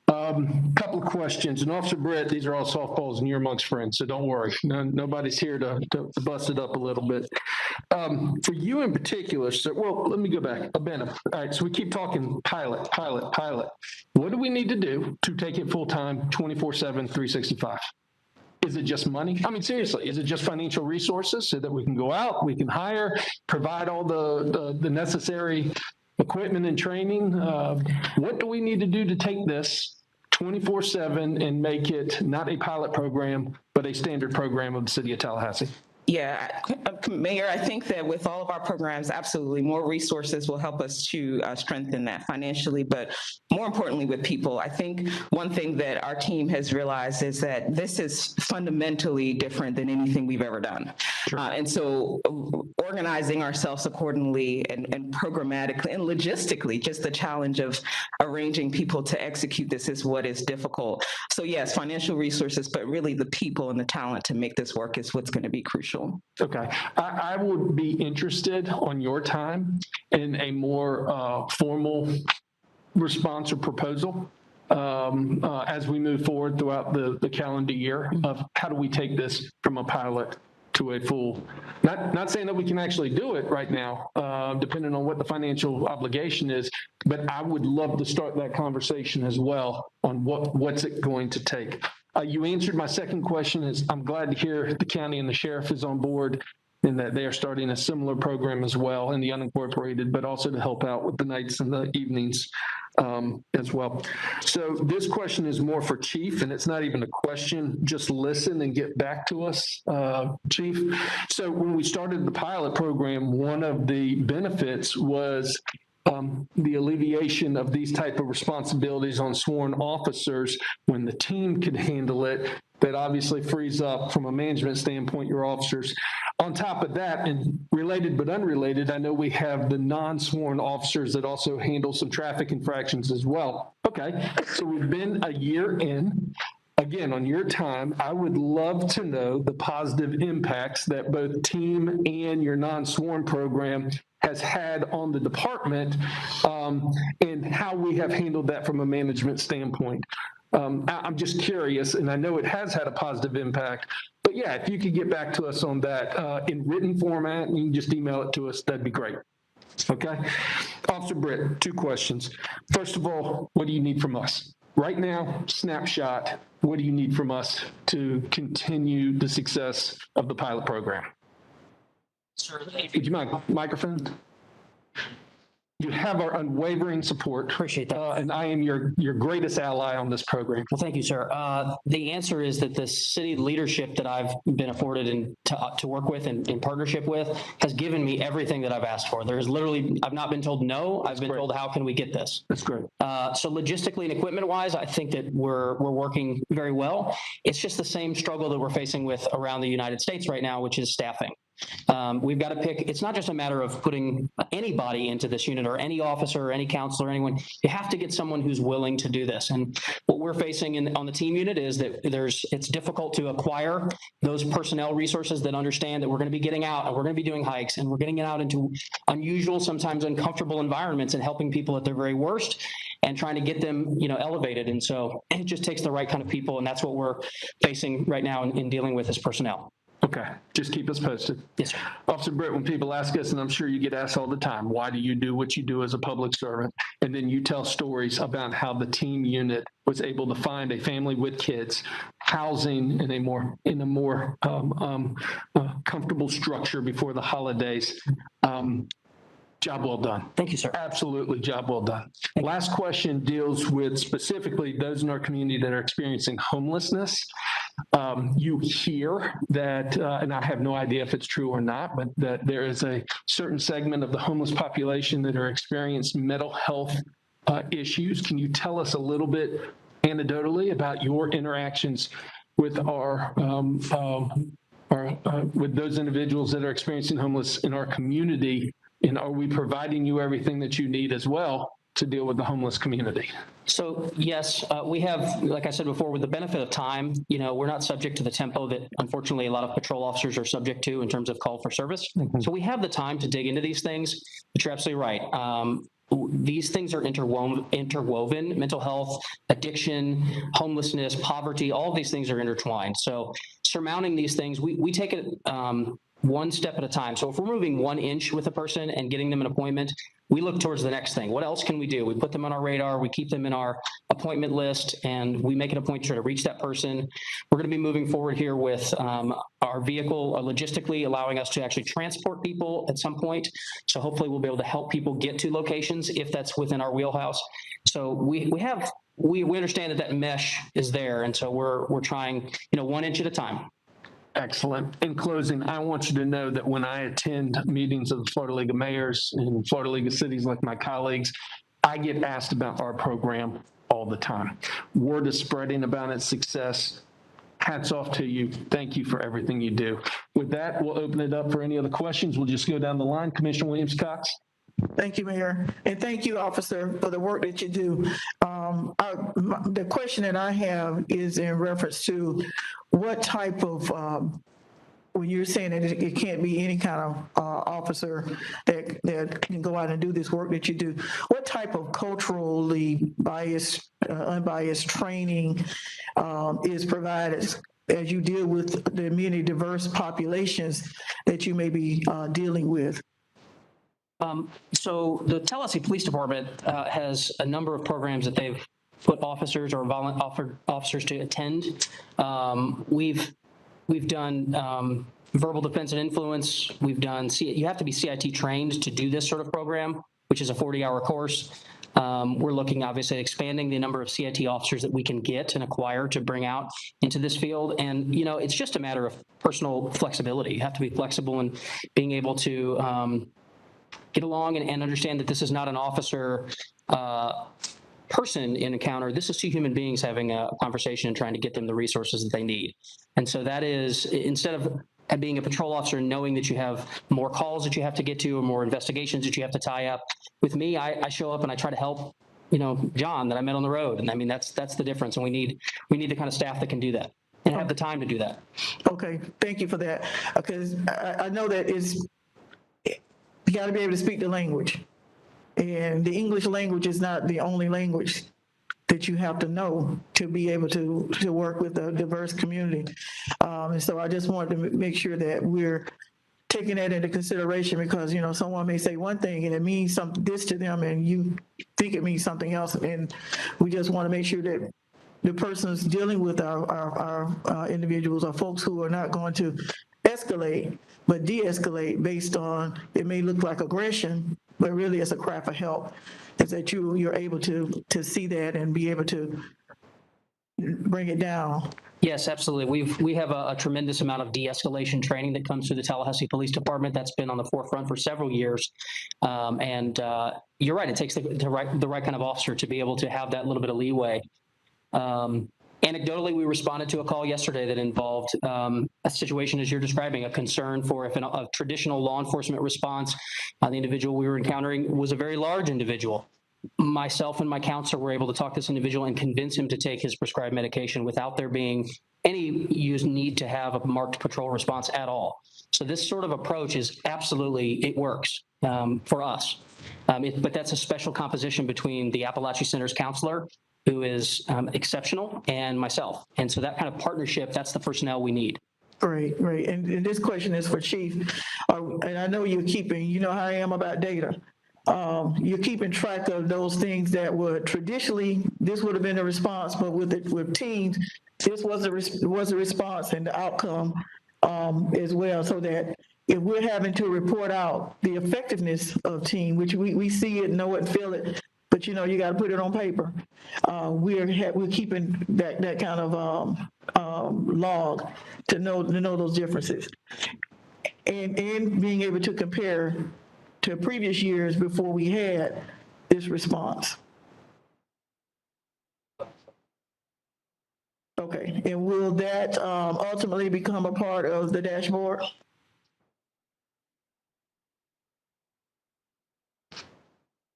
Couple of questions, and Officer Britt, these are all softballs and you're amongst friends, so don't worry. Nobody's here to bust it up a little bit. For you in particular, so, well, let me go back. Ben, all right, so we keep talking pilot. What do we need to do to take it full-time, 24/7, 365? Is it just money? I mean, seriously, is it just financial resources so that we can go out, we can hire, provide all the necessary equipment and training? What do we need to do to take this 24/7 and make it not a pilot program, but a standard program of the City of Tallahassee? Yeah, Mayor, I think that with all of our programs, absolutely, more resources will help us to strengthen that financially, but more importantly with people. I think one thing that our team has realized is that this is fundamentally different than anything we've ever done. Sure. And so organizing ourselves accordingly and programmatically and logistically, just the challenge of arranging people to execute this is what is difficult. So yes, financial resources, but really the people and the talent to make this work is what's going to be crucial. Okay. I would be interested on your time in a more formal response or proposal as we move forward throughout the calendar year of how do we take this from a pilot to a full, not saying that we can actually do it right now, depending on what the financial obligation is, but I would love to start that conversation as well on what's it going to take. You answered my second question. Is I'm glad to hear the county and the sheriff is on board and that they are starting a similar program as well in the unincorporated, but also to help out with the nights and the evenings as well. So this question is more for Chief, and it's not even a question. Just listen and get back to us, Chief. So when we started the pilot program, one of the benefits was the alleviation of these type of responsibilities on sworn officers when the team could handle it. That obviously frees up, from a management standpoint, your officers. On top of that, and related but unrelated, I know we have the non-sworn officers that also handle some traffic infractions as well. Okay, so we've been a year in. Again, on your time, I would love to know the positive impacts that both team and your non-sworn program has had on the department, and how we have handled that from a management standpoint. I'm just curious, and I know it has had a positive impact, but yeah, if you could get back to us on that in written format, and you can just email it to us, that'd be great. Okay. Officer Britt, 2 questions. First of all, what do you need from us? Right now, snapshot, what do you need from us to continue the success of the pilot program? Would you mind microphone? You have our unwavering support. Appreciate that. And I am your greatest ally on this program. Well, thank you, sir. The answer is that the city leadership that I've been afforded and to work with and in partnership with has given me everything that I've asked for. There is literally, I've not been told no. I've been told, how can we get this? That's great. So logistically and equipment wise, I think that we're working very well. It's just the same struggle that we're facing with around the United States right now, which is staffing. We've got to pick. It's not just a matter of putting anybody into this unit or any officer or any counselor or anyone. You have to get someone who's willing to do this. And what we're facing on the team unit is that it's difficult to acquire those personnel resources that understand that we're going to be getting out and we're going to be doing hikes and we're getting it out into unusual, sometimes uncomfortable environments and helping people at their very worst. and trying to get them, elevated. And so it just takes the right kind of people. And that's what we're facing right now in dealing with as personnel. Okay, just keep us posted. Yes, sir. Officer Britt, when people ask us, and I'm sure you get asked all the time, why do you do what you do as a public servant? And then you tell stories about how the team unit was able to find a family with kids, housing in a more comfortable structure before the holidays. Job well done. Thank you, sir. Absolutely, job well done. Last question deals with specifically those in our community that are experiencing homelessness. You hear that, and I have no idea if it's true or not, but that there is a certain segment of the homeless population that are experiencing mental health issues. Can you tell us a little bit anecdotally about your interactions with with those individuals that are experiencing homeless in our community? And are we providing you everything that you need as well to deal with the homeless community? So yes, we have, like I said before, with the benefit of time, we're not subject to the tempo that unfortunately a lot of patrol officers are subject to in terms of call for service. Mm-hmm. So we have the time to dig into these things, but you're absolutely right. These things are interwoven, mental health, addiction, homelessness, poverty, all of these things are intertwined. So surmounting these things, we take it one step at a time. So if we're moving 1 inch with a person and getting them an appointment, we look towards the next thing. What else can we do? We put them on our radar, we keep them in our appointment list, and we make it a point to try to reach that person. We're going to be moving forward here with our vehicle logistically allowing us to actually transport people at some point. So hopefully we'll be able to help people get to locations if that's within our wheelhouse. So we understand that mesh is there. And so we're trying, 1 inch at a time. Excellent. In closing, I want you to know that when I attend meetings of the Florida League of Mayors and Florida League of Cities like my colleagues, I get asked about our program all the time. Word is spreading about its success. Hats off to you. Thank you for everything you do. With that, we'll open it up for any other questions. We'll just go down the line. Commissioner Williams-Cox. Thank you, Mayor. And thank you, Officer, for the work that you do. The question that I have is in reference to what type of, when you're saying that it can't be any kind of officer that can go out and do this work that you do, what type of culturally biased, unbiased training is provided as you deal with the many diverse populations that you may be dealing with? So the Tallahassee Police Department has a number of programs that they've put officers or offered officers to attend. We've done verbal defense and influence. We've done, you have to be CIT trained to do this sort of program, which is a 40-hour course. We're looking obviously at expanding the number of CIT officers that we can get and acquire to bring out into this field. And, it's just a matter of personal flexibility. You have to be flexible in being able to get along and understand that this is not an officer person in encounter. This is two human beings having a conversation and trying to get them the resources that they need. And so that is, instead of being a patrol officer, knowing that you have more calls that you have to get to or more investigations that you have to tie up. With me, I show up and I try to help, John that I met on the road. And I mean, that's the difference. And we need the kind of staff that can do that and have the time to do that. Okay, thank you for that. Because I know that you got to be able to speak the language. And the English language is not the only language that you have to know to be able to work with a diverse community. And so I just wanted to make sure that we're taking that into consideration because, someone may say one thing and it means this to them and you think it means something else. And we just want to make sure that the persons dealing with our individuals are folks who are not going to escalate, but de-escalate based on, it may look like aggression, but really it's a cry for help. Is that you're able to see that and be able to bring it down. Yes, absolutely. We have a tremendous amount of de-escalation training that comes through the Tallahassee Police Department. That's been on the forefront for several years. And you're right, it takes the right kind of officer to be able to have that little bit of leeway. Anecdotally, we responded to a call yesterday that involved a situation as you're describing, a concern for if a traditional law enforcement response, the individual we were encountering was a very large individual. Myself and my counselor were able to talk to this individual and convince him to take his prescribed medication without there being any need to have a marked patrol response at all. So this sort of approach is absolutely, it works. for us. But that's a special composition between the Appalachia Center's counselor, who is exceptional, and myself. And so that kind of partnership, that's the personnel we need. Great, great. And this question is for Chief. And I know you're keeping, you know how I am about data. You're keeping track of those things that would traditionally, this would have been a response, but with teams, this was a response and the outcome as well, so that if we're having to report out the effectiveness of team, which we see it, know it, feel it, but you know, you got to put it on paper. We're keeping that kind of log to know those differences, and being able to compare to previous years before we had this response. Okay, and will that ultimately become a part of the dashboard?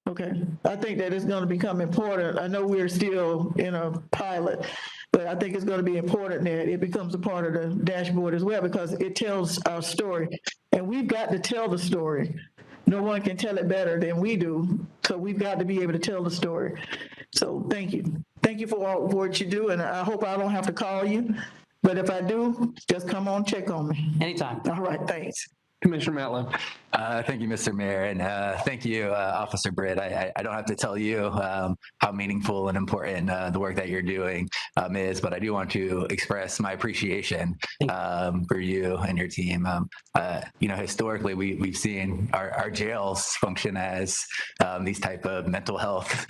Okay, I think that it's going to become important. I know we're still in a pilot, but I think it's going to be important that it becomes a part of the dashboard as well, because it tells our story, and we've got to tell the story. No one can tell it better than we do, so we've got to be able to tell the story. So thank you. Thank you for all what you do, and I hope I don't have to call you, but if I do, just come on, check on me. Anytime. All right, thanks. Commissioner Matlin. Thank you, Mr. Mayor, and thank you, Officer Britt. I don't have to tell you how meaningful and important the work that you're doing is, but I do want to express my appreciation for you and your team. You know, historically, we've seen our jails function as these type of mental health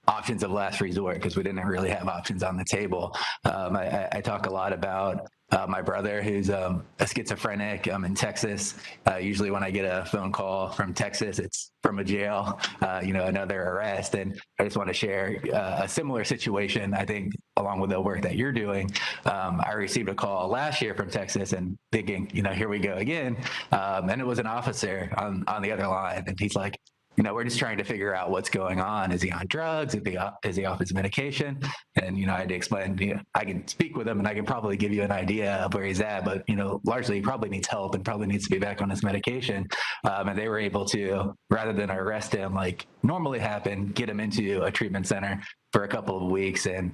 options of last resort, because we didn't really have options on the table. I talk a lot about my brother, who's a schizophrenic in Texas. Usually when I get a phone call from Texas, it's from a jail, you know, another arrest. And I just want to share a similar situation, I think, along with the work that you're doing. I received a call last year from Texas and thinking, you know, here we go again. And it was an officer on the other line. And he's like, you know, we're just trying to figure out what's going on. Is he on drugs? Is he off his medication? And, you know, I had to explain, you know, I can speak with him and I can probably give you an idea of where he's at, but, you know, largely he probably needs help and probably needs to be back on his medication. And they were able to, rather than arrest him like normally happen, get him into a treatment center for a couple of weeks. And,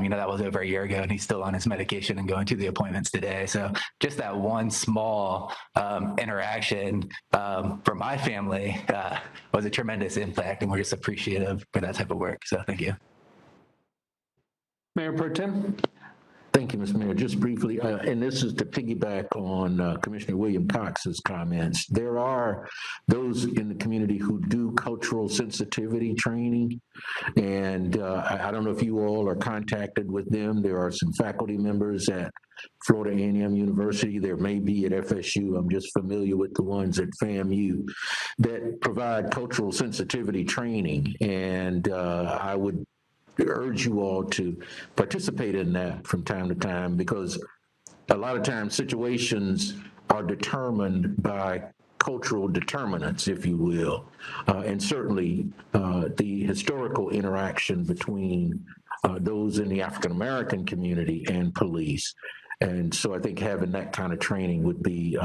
you know, that was over a year ago and he's still on his medication and going to the appointments today. So just that one small interaction from my family was a tremendous impact, and we're just appreciative for that type of work. So thank you. Mayor Pro Tem. Thank you, Mr. Mayor. Just briefly, and this is to piggyback on Commissioner Williams-Cox's comments. There are those in the community who do cultural sensitivity training, and I don't know if you all are contacted with them. There are some faculty members at Florida A&M University. There may be at FSU. I'm just familiar with the ones at FAMU that provide cultural sensitivity training, and I would urge you all to participate in that from time to time, because a lot of times situations are determined by cultural determinants, if you will, and certainly the historical interaction between those in the African-American community and police. And so I think having that kind of training would be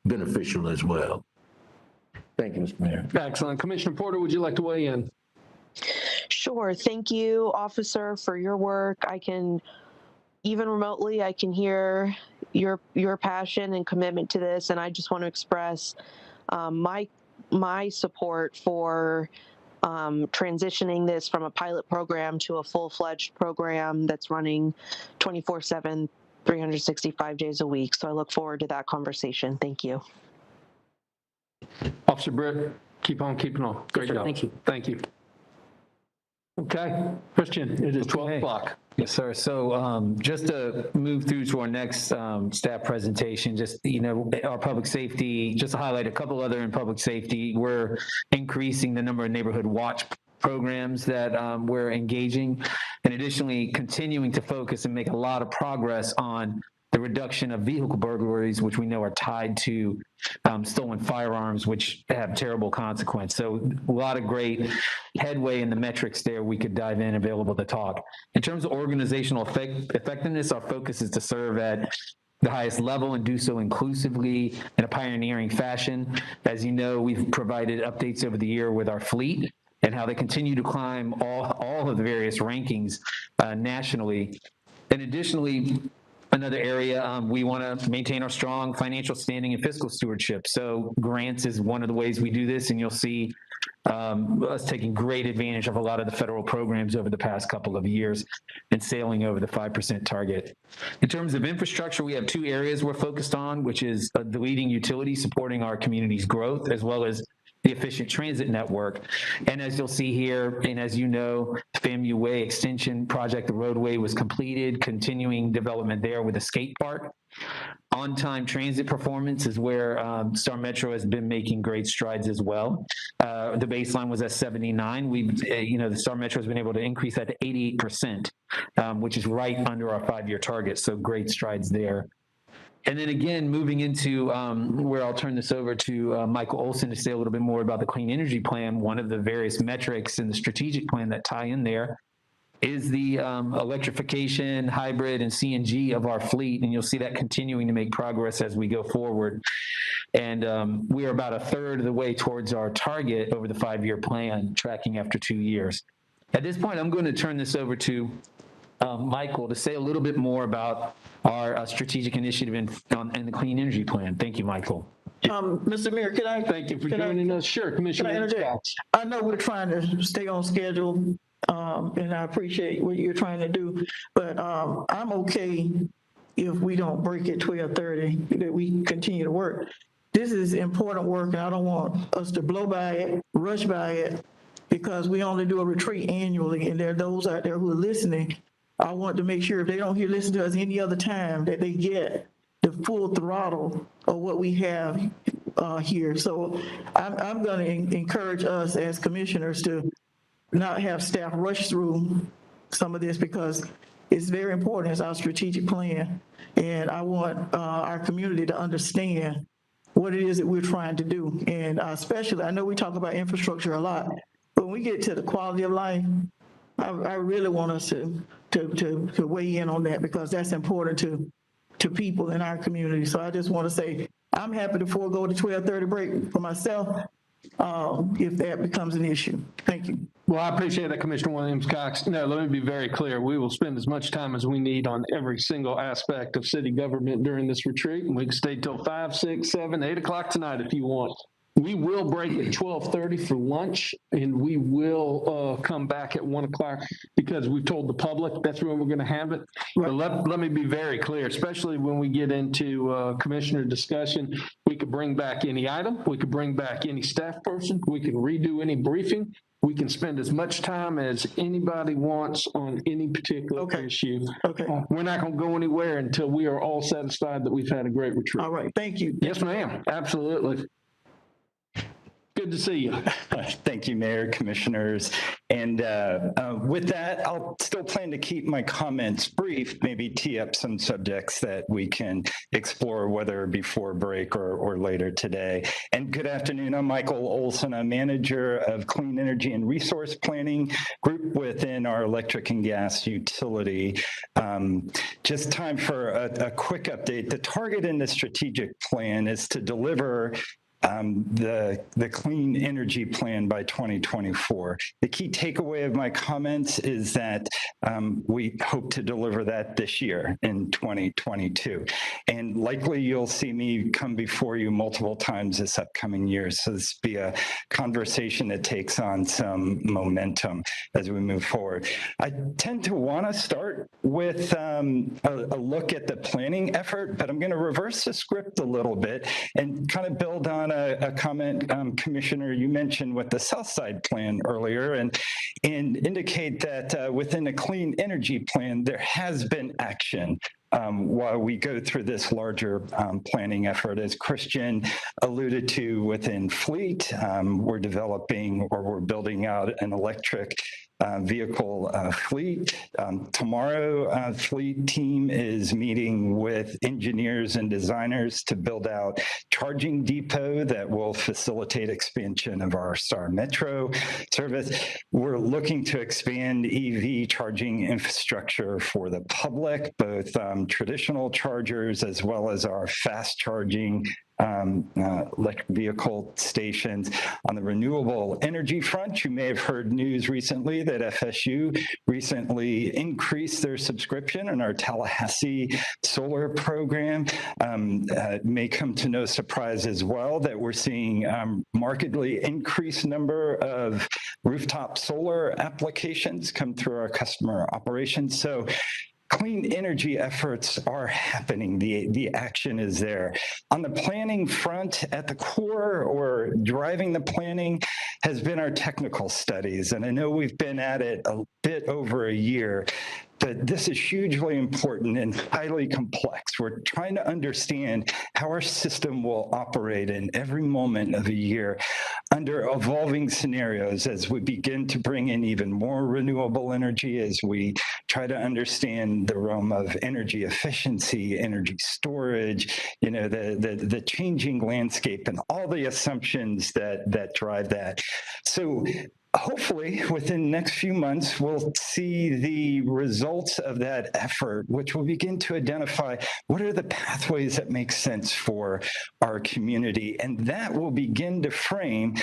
beneficial as well. Thank you, Mr. Mayor. Excellent. Commissioner Porter, would you like to weigh in? Sure. Thank you, officer, for your work. I can, even remotely, I can hear your passion and commitment to this, and I just want to express my support for transitioning this from a pilot program to a full-fledged program that's running 24/7, 365 days a week. So I look forward to that conversation. Thank you. Officer Britt, keep on keeping on. Great job. Thank you. Thank you. Okay, Christian, it is 12 o'clock. Yes, sir. So just to move through to our next staff presentation, just, you know, our public safety, just to highlight a couple other in public safety, we're increasing the number of neighborhood watch programs that we're engaging, and additionally continuing to focus and make a lot of progress on the reduction of vehicle burglaries, which we know are tied to stolen firearms, which have terrible consequence. So a lot of great headway in the metrics there we could dive in, available to talk. In terms of organizational effectiveness, our focus is to serve at the highest level and do so inclusively in a pioneering fashion. As you know, we've provided updates over the year with our fleet and how they continue to climb all of the various rankings nationally. And additionally, another area, we want to maintain our strong financial standing and fiscal stewardship. So grants is one of the ways we do this, and you'll see us taking great advantage of a lot of the federal programs over the past couple of years and sailing over the 5% target. In terms of infrastructure, we have two areas we're focused on, which is the leading utility supporting our community's growth, as well as the efficient transit network. And as you'll see here, and as you know, FAMU Way extension project, the roadway was completed, continuing development there with a skate park. On-time transit performance is where Star Metro has been making great strides as well. The baseline was at 79. The Star Metro has been able to increase that to 88%, which is right under our 5-year target. So great strides there. And then again, moving into where I'll turn this over to Michael Olson to say a little bit more about the Clean Energy Plan. One of the various metrics in the strategic plan that tie in there is the electrification, hybrid, and CNG of our fleet. And you'll see that continuing to make progress as we go forward. And we are about a third of the way towards our target over the 5-year plan, tracking after 2 years. At this point, I'm going to turn this over to Michael to say a little bit more about our strategic initiative in the Clean Energy Plan. Thank you, Michael. Mr. Mayor, Thank you for joining us. Sure, Commissioner Williams-Cox. I know we're trying to stay on schedule, and I appreciate what you're trying to do, but I'm okay if we don't break at 12:30, that we continue to work. This is important work, and I don't want us to blow by it, rush by it, because we only do a retreat annually, and there are those out there who are listening. I want to make sure if they don't listen to us any other time, that they get the full throttle of what we have here. So I'm going to encourage us as commissioners to not have staff rush through some of this, because it's very important. It's our strategic plan. And I want our community to understand what it is that we're trying to do. And especially, I know we talk about infrastructure a lot, but when we get to the quality of life, I really want us to weigh in on that, because that's important to people in our community. So I just want to say, I'm happy to forego the 12:30 break for myself if that becomes an issue. Thank you. Well, I appreciate that, Commissioner Williams-Cox. No, let me be very clear. We will spend as much time as we need on every single aspect of city government during this retreat, and we can stay till 5, 6, 7, 8 o'clock tonight if you want. We will break at 12:30 for lunch, and we will come back at 1 o'clock, because we've told the public that's when we're going to have it. But let me be very clear, especially when we get into commissioner discussion. We could bring back any item. We could bring back any staff person. We can redo any briefing. We can spend as much time as anybody wants on any particular issue. Okay. We're not going to go anywhere until we are all satisfied that we've had a great retreat. All right. Thank you. Yes, ma'am. Absolutely. Good to see you. Thank you, Mayor, Commissioners. And with that, I'll still plan to keep my comments brief, maybe tee up some subjects that we can explore, whether before break or later today. And good afternoon. I'm Michael Olson. I'm manager of Clean Energy and Resource Planning group within our electric and gas utility. Just time for a quick update. The target in the strategic plan is to deliver the Clean Energy Plan by 2024. The key takeaway of my comments is that we hope to deliver that this year in 2022. And likely you'll see me come before you multiple times this upcoming year. So this will be a conversation that takes on some momentum as we move forward. I tend to want to start with a look at the planning effort, but I'm going to reverse the script a little bit and kind of build on a comment, Commissioner, you mentioned with the South Side Plan earlier, and indicate that within the Clean Energy Plan, there has been action while we go through this larger planning effort. As Christian alluded to within fleet, we're developing or we're building out an electric vehicle fleet. Tomorrow, fleet team is meeting with engineers and designers to build out charging depot that will facilitate expansion of our Star Metro service. We're looking to expand EV charging infrastructure for the public, both traditional chargers as well as our fast charging electric vehicle stations. On the renewable energy front, you may have heard news recently that FSU recently increased their subscription in our Tallahassee solar program. It may come to no surprise as well that we're seeing markedly increased number of rooftop solar applications come through our customer operations. So clean energy efforts are happening. The action is there. On the planning front, at the core or driving the planning has been our technical studies. And I know we've been at it a bit over a year, but this is hugely important and highly complex. We're trying to understand how our system will operate in every moment of the year under evolving scenarios as we begin to bring in even more renewable energy, as we try to understand the realm of energy efficiency, energy storage, you know, the changing landscape and all the assumptions that drive that. So hopefully within the next few months, we'll see the results of that effort, which will begin to identify what are the pathways that make sense for our community. And that will begin to frame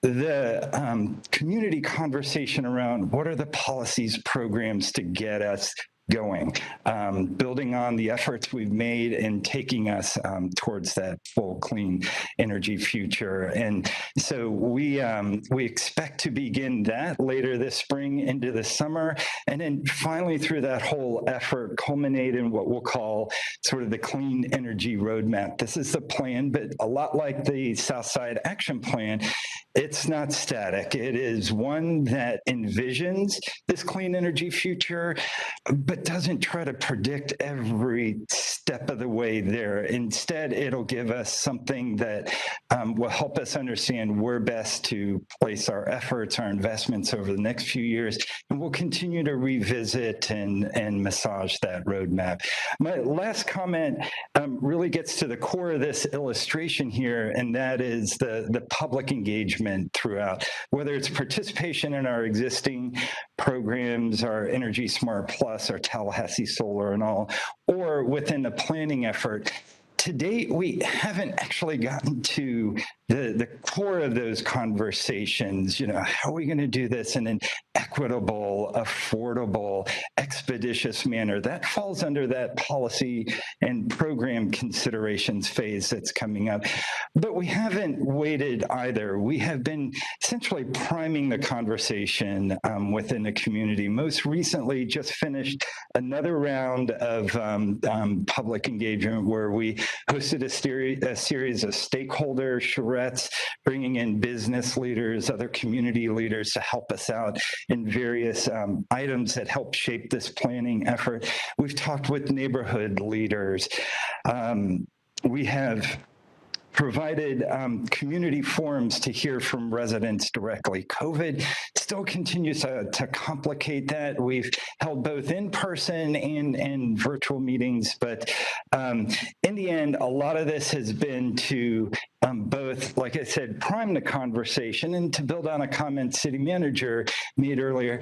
the community conversation around what are the policies, programs to get us going, building on the efforts we've made and taking us towards that full clean energy future. And so we expect to begin that later this spring into the summer, and then finally through that whole effort culminate in what we'll call sort of the clean energy roadmap. This is the plan, but a lot like the Southside Action Plan, it's not static. It is one that envisions this clean energy future, but doesn't try to predict every step of the way there. Instead, it'll give us something that will help us understand where best to place our efforts, our investments over the next few years, and we'll continue to revisit and massage that roadmap. My last comment really gets to the core of this illustration here, and that is the public engagement throughout, whether it's participation in our existing programs, our Energy Smart Plus, our Tallahassee Solar and all, or within the planning effort. To date, we haven't actually gotten to the core of those conversations. You know, how are we going to do this in an equitable, affordable, expeditious manner? That falls under that policy and program considerations phase that's coming up. But we haven't waited either. We have been essentially priming the conversation within the community. Most recently, just finished another round of public engagement where we hosted a series of stakeholder charrettes, bringing in business leaders, other community leaders to help us out in various items that help shape this planning effort. We've talked with neighborhood leaders. We have provided community forums to hear from residents directly. COVID still continues to complicate that. We've held both in-person and virtual meetings, but in the end, a lot of this has been to both, like I said, prime the conversation and to build on a comment city manager made earlier,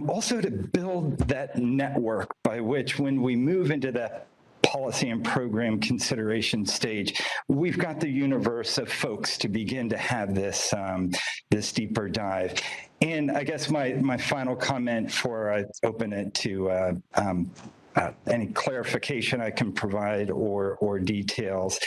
also to build that network by which when we move into that policy and program consideration stage, we've got the universe of folks to begin to have this this deeper dive. And I guess my final comment before I open it to any clarification I can provide or details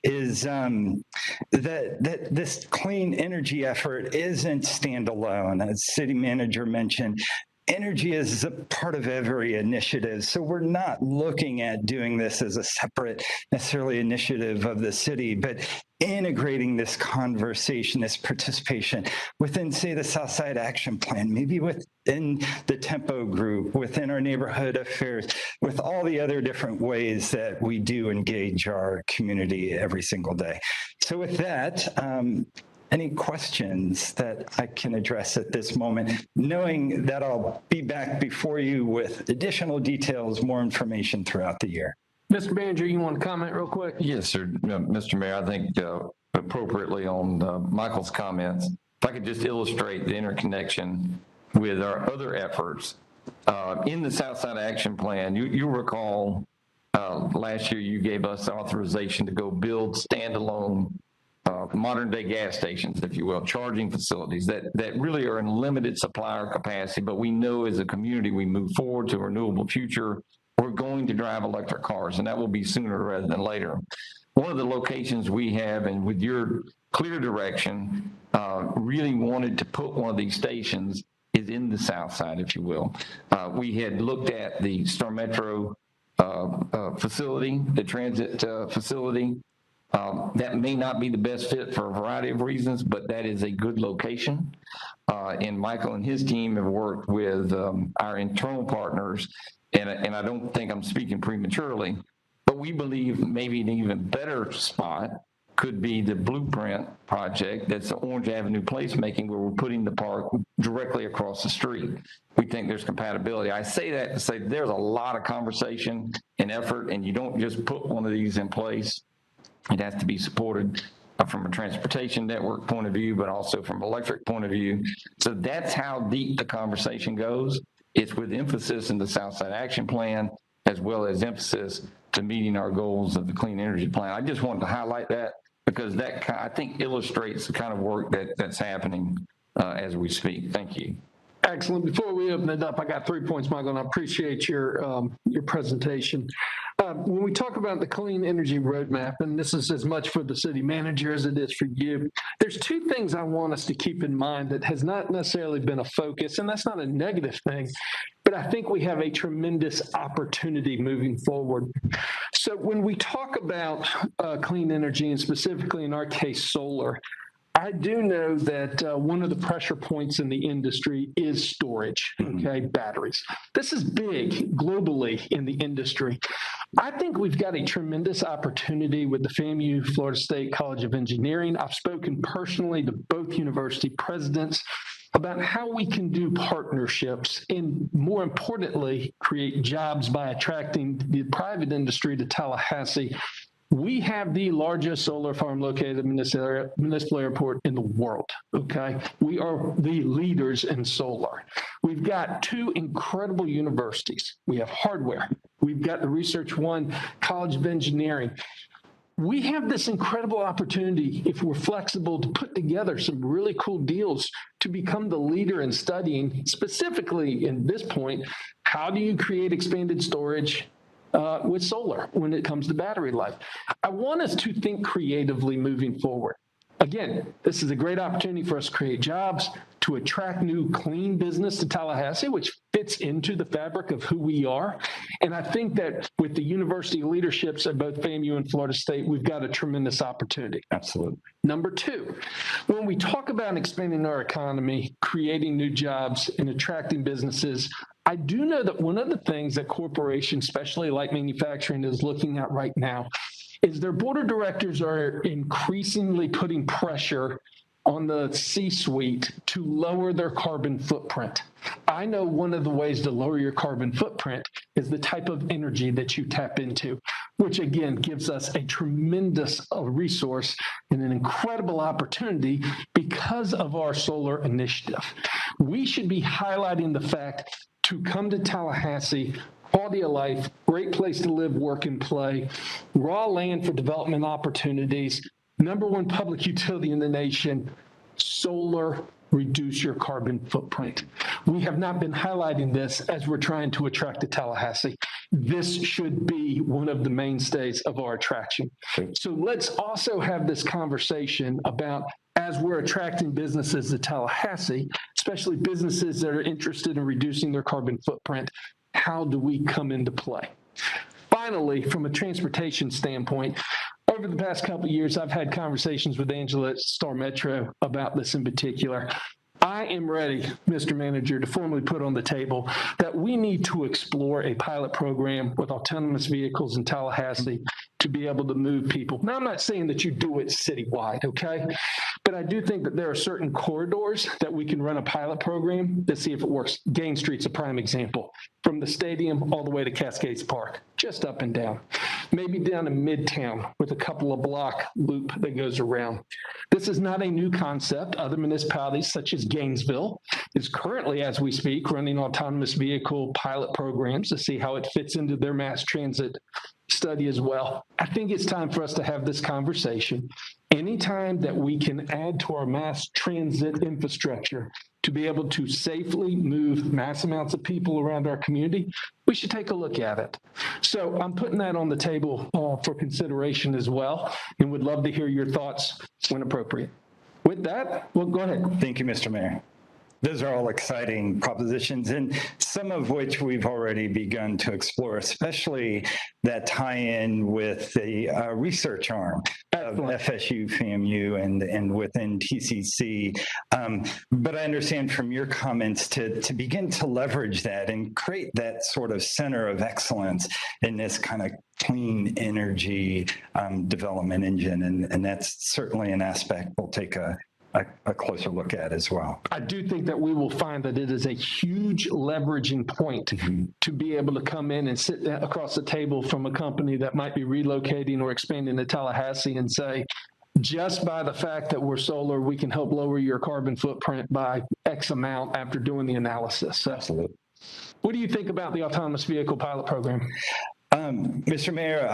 is that this clean energy effort isn't standalone. As city manager mentioned, energy is a part of every initiative. So we're not looking at doing this as a separate necessarily initiative of the city, but integrating this conversation, this participation within, say, the Southside Action Plan, maybe within the Tempo Group, within our neighborhood affairs, with all the other different ways that we do engage our community every single day. So with that, any questions that I can address at this moment, knowing that I'll be back before you with additional details, more information throughout the year. Mr. Manager, you want to comment real quick? Yes, sir. Mr. Mayor, I think appropriately on Michael's comments, if I could just illustrate the interconnection with our other efforts. In the Southside Action Plan, you recall last year you gave us authorization to go build standalone modern day gas stations, if you will, charging facilities that really are in limited supplier capacity, but we know as a community we move forward to a renewable future, we're going to drive electric cars, and that will be sooner rather than later. One of the locations we have, and with your clear direction, really wanted to put one of these stations is in the south side, if you will. We had looked at the Star Metro facility, the transit facility. That may not be the best fit for a variety of reasons, but that is a good location. And Michael and his team have worked with our internal partners, and I don't think I'm speaking prematurely, but we believe maybe an even better spot could be the Blueprint project. That's the Orange Avenue placemaking, where we're putting the park directly across the street. We think there's compatibility. I say that to say there's a lot of conversation and effort, and you don't just put one of these in place. It has to be supported from a transportation network point of view, but also from an electric point of view. So that's how deep the conversation goes. It's with emphasis in the Southside Action Plan, as well as emphasis to meeting our goals of the Clean Energy Plan. I just wanted to highlight that because that, I think, illustrates the kind of work that's happening as we speak. Thank you. Excellent. Before we open it up, I got 3 points, Michael, and I appreciate your presentation. When we talk about the clean energy roadmap, and this is as much for the city manager as it is for you, there's two things I want us to keep in mind that has not necessarily been a focus, and that's not a negative thing, but I think we have a tremendous opportunity moving forward. So when we talk about clean energy, and specifically in our case, solar, I do know that one of the pressure points in the industry is storage, okay, batteries. This is big globally in the industry. I think we've got a tremendous opportunity with the FAMU Florida State College of Engineering. I've spoken personally to both university presidents about how we can do partnerships and, more importantly, create jobs by attracting the private industry to Tallahassee. We have the largest solar farm located at Municipal Airport in the world, okay? We are the leaders in solar. We've got two incredible universities. We have hardware. We've got the Research One College of Engineering. We have this incredible opportunity, if we're flexible, to put together some really cool deals to become the leader in studying, specifically in this point, how do you create expanded storage with solar when it comes to battery life. I want us to think creatively moving forward. Again, this is a great opportunity for us to create jobs, to attract new clean business to Tallahassee, which fits into the fabric of who we are. And I think that with the university leaderships at both FAMU and Florida State, we've got a tremendous opportunity. Absolutely. Number two, when we talk about expanding our economy, creating new jobs, and attracting businesses, I do know that one of the things that corporations, especially light manufacturing, is looking at right now is their board of directors are increasingly putting pressure on the C-suite to lower their carbon footprint. I know one of the ways to lower your carbon footprint is the type of energy that you tap into, which again gives us a tremendous resource and an incredible opportunity because of our solar initiative. We should be highlighting the fact to come to Tallahassee, quality of life, great place to live, work, and play, raw land for development opportunities, #1 public utility in the nation, solar, reduce your carbon footprint. We have not been highlighting this as we're trying to attract to Tallahassee. This should be one of the mainstays of our attraction. So let's also have this conversation about, as we're attracting businesses to Tallahassee, especially businesses that are interested in reducing their carbon footprint, how do we come into play? Finally, from a transportation standpoint, over the past couple of years, I've had conversations with Angela at Star Metro about this in particular. I am ready, Mr. Manager, to formally put on the table that we need to explore a pilot program with autonomous vehicles in Tallahassee to be able to move people. Now, I'm not saying that you do it citywide, okay? But I do think that there are certain corridors that we can run a pilot program to see if it works. Gain Street's a prime example. From the stadium all the way to Cascades Park, just up and down. Maybe down in Midtown with a couple of block loop that goes around. This is not a new concept. Other municipalities such as Gainesville is currently, as we speak, running autonomous vehicle pilot programs to see how it fits into their mass transit study as well. I think it's time for us to have this conversation. Anytime that we can add to our mass transit infrastructure to be able to safely move mass amounts of people around our community, we should take a look at it. So I'm putting that on the table for consideration as well, and would love to hear your thoughts when appropriate. With that, well, go ahead. Thank you, Mr. Mayor. Those are all exciting propositions, and some of which we've already begun to explore, especially that tie-in with the research arm of FSU, FAMU, and within TCC. But I understand from your comments to begin to leverage that and create that sort of center of excellence in this kind of clean energy development engine, and that's certainly an aspect we'll take a closer look at as well. I do think that we will find that it is a huge leveraging point to be able to come in and sit across the table from a company that might be relocating or expanding to Tallahassee and say, just by the fact that we're solar, we can help lower your carbon footprint by X amount after doing the analysis. So, absolutely. What do you think about the autonomous vehicle pilot program? Mr. Mayor,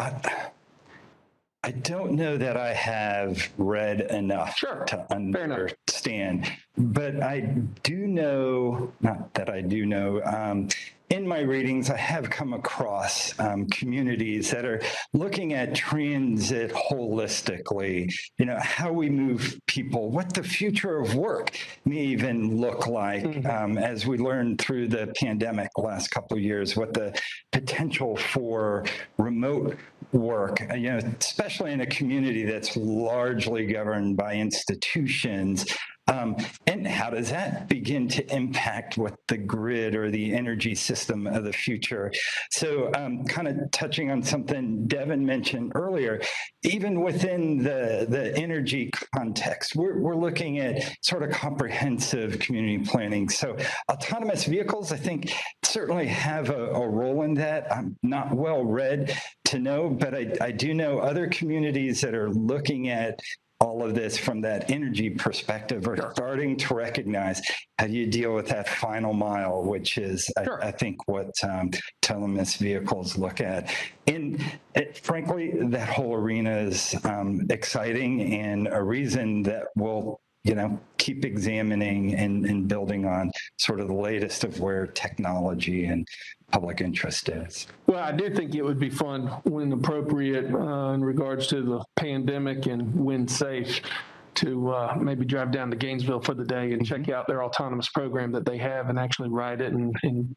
I don't know that I have read enough to understand, but I do know, not that I do know, in my readings, I have come across communities that are looking at transit holistically, you know, how we move people, what the future of work may even look like as we learned through the pandemic the last couple of years, what the potential for remote work, you know, especially in a community that's largely governed by institutions. And how does that begin to impact what the grid or the energy system of the future? So kind of touching on something Devin mentioned earlier, even within the energy context, we're looking at sort of comprehensive community planning. So autonomous vehicles, I think, certainly have a role in that. I'm not well read to know, but I do know other communities that are looking at all of this from that energy perspective are starting to recognize how do you deal with that final mile, which is, I think, what autonomous vehicles look at. And frankly, that whole arena is exciting and a reason that we'll, you know, keep examining and building on sort of the latest of where technology and public interest is. Well, I do think it would be fun when appropriate in regards to the pandemic and when safe to maybe drive down to Gainesville for the day and check out their autonomous program that they have and actually ride it and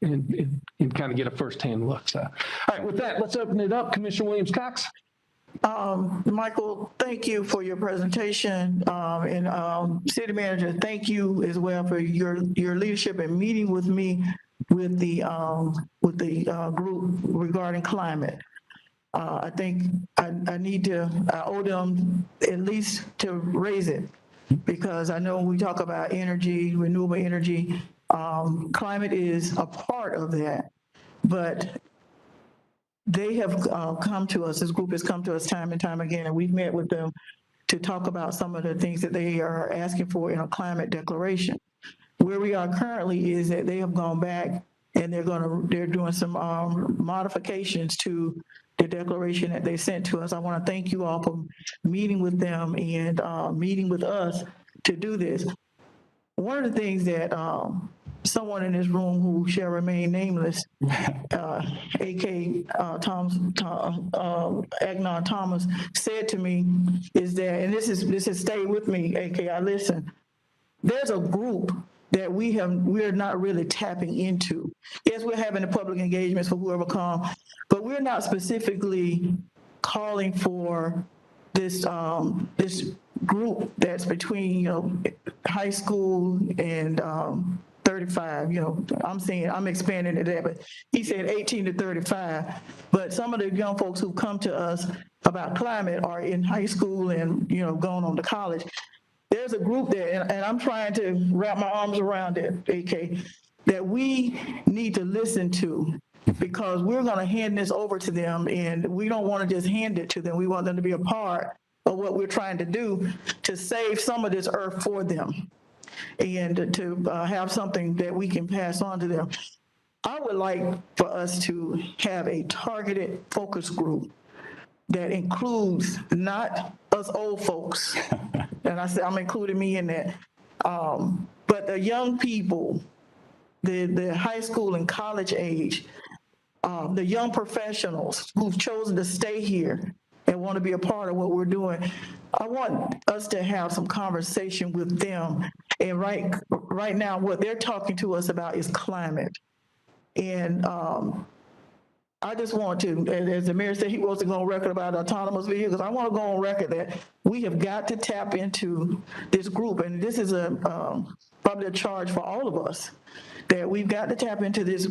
kind of get a firsthand look. So, all right, with that, let's open it up. Commissioner Williams-Cox. Michael, thank you for your presentation. And City Manager, thank you as well for your leadership and meeting with me with the group regarding climate. I think I owe them at least to raise it, because I know when we talk about energy, renewable energy, climate is a part of that, but they have come to us, this group has come to us time and time again, and we've met with them to talk about some of the things that they are asking for in a climate declaration. Where we are currently is that they have gone back and they're doing some modifications to the declaration that they sent to us. I want to thank you all for meeting with them and meeting with us to do this. One of the things that someone in this room who shall remain nameless, A.K. Agnon Thomas, said to me is that, and this has stayed with me, A.K. I listen, there's a group that we're not really tapping into. Yes, we're having the public engagements for whoever comes, but we're not specifically calling for this this group that's between high school and 35, I'm expanding it there, but he said 18 to 35. But some of the young folks who come to us about climate are in high school and, going on to college. There's a group there, and I'm trying to wrap my arms around it, AK, that we need to listen to, because we're going to hand this over to them, and we don't want to just hand it to them. We want them to be a part of what we're trying to do to save some of this earth for them, and to have something that we can pass on to them. I would like for us to have a targeted focus group that includes not us old folks, and I said I'm including me in that, but the young people, the high school and college age, the young professionals who've chosen to stay here and want to be a part of what we're doing. I want us to have some conversation with them. And right now, what they're talking to us about is climate. And I just want to, as the mayor said, he wasn't going on record about autonomous vehicles. I want to go on record that we have got to tap into this group. And this is probably a charge for all of us, that we've got to tap into this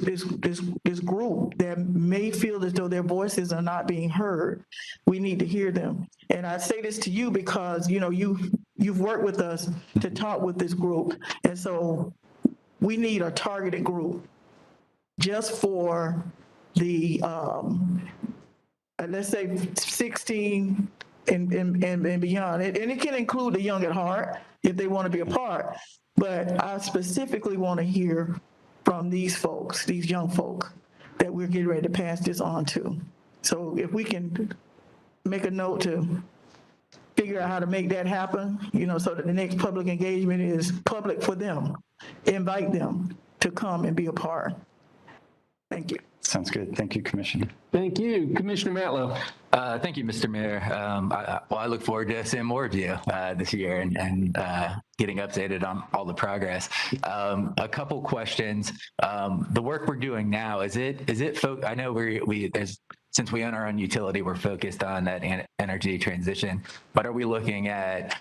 group that may feel as though their voices are not being heard. We need to hear them. And I say this to you because, you've worked with us to talk with this group. And so we need a targeted group just for the, let's say 16 and beyond. And it can include the young at heart if they want to be a part. But I specifically want to hear from these folks, these young folk, that we're getting ready to pass this on to. So if we can make a note to figure out how to make that happen, so that the next public engagement is public for them, invite them to come and be a part. Thank you. Sounds good. Thank you, Commissioner. Thank you. Commissioner Matlow. Thank you, Mr. Mayor. I look forward to seeing more of you this year and getting updated on all the progress. A couple questions. The work we're doing now, I know since we own our own utility, we're focused on that energy transition, but are we looking at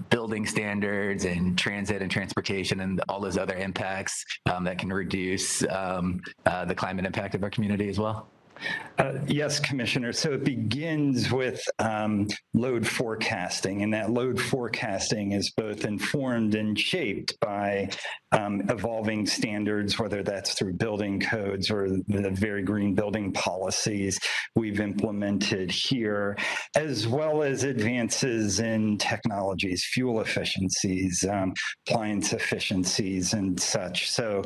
building standards and transit and transportation and all those other impacts that can reduce the climate impact of our community as well? Yes, Commissioner. So it begins with load forecasting, and that load forecasting is both informed and shaped by evolving standards, whether that's through building codes or the very green building policies we've implemented here, as well as advances in technologies, fuel efficiencies, appliance efficiencies, and such. So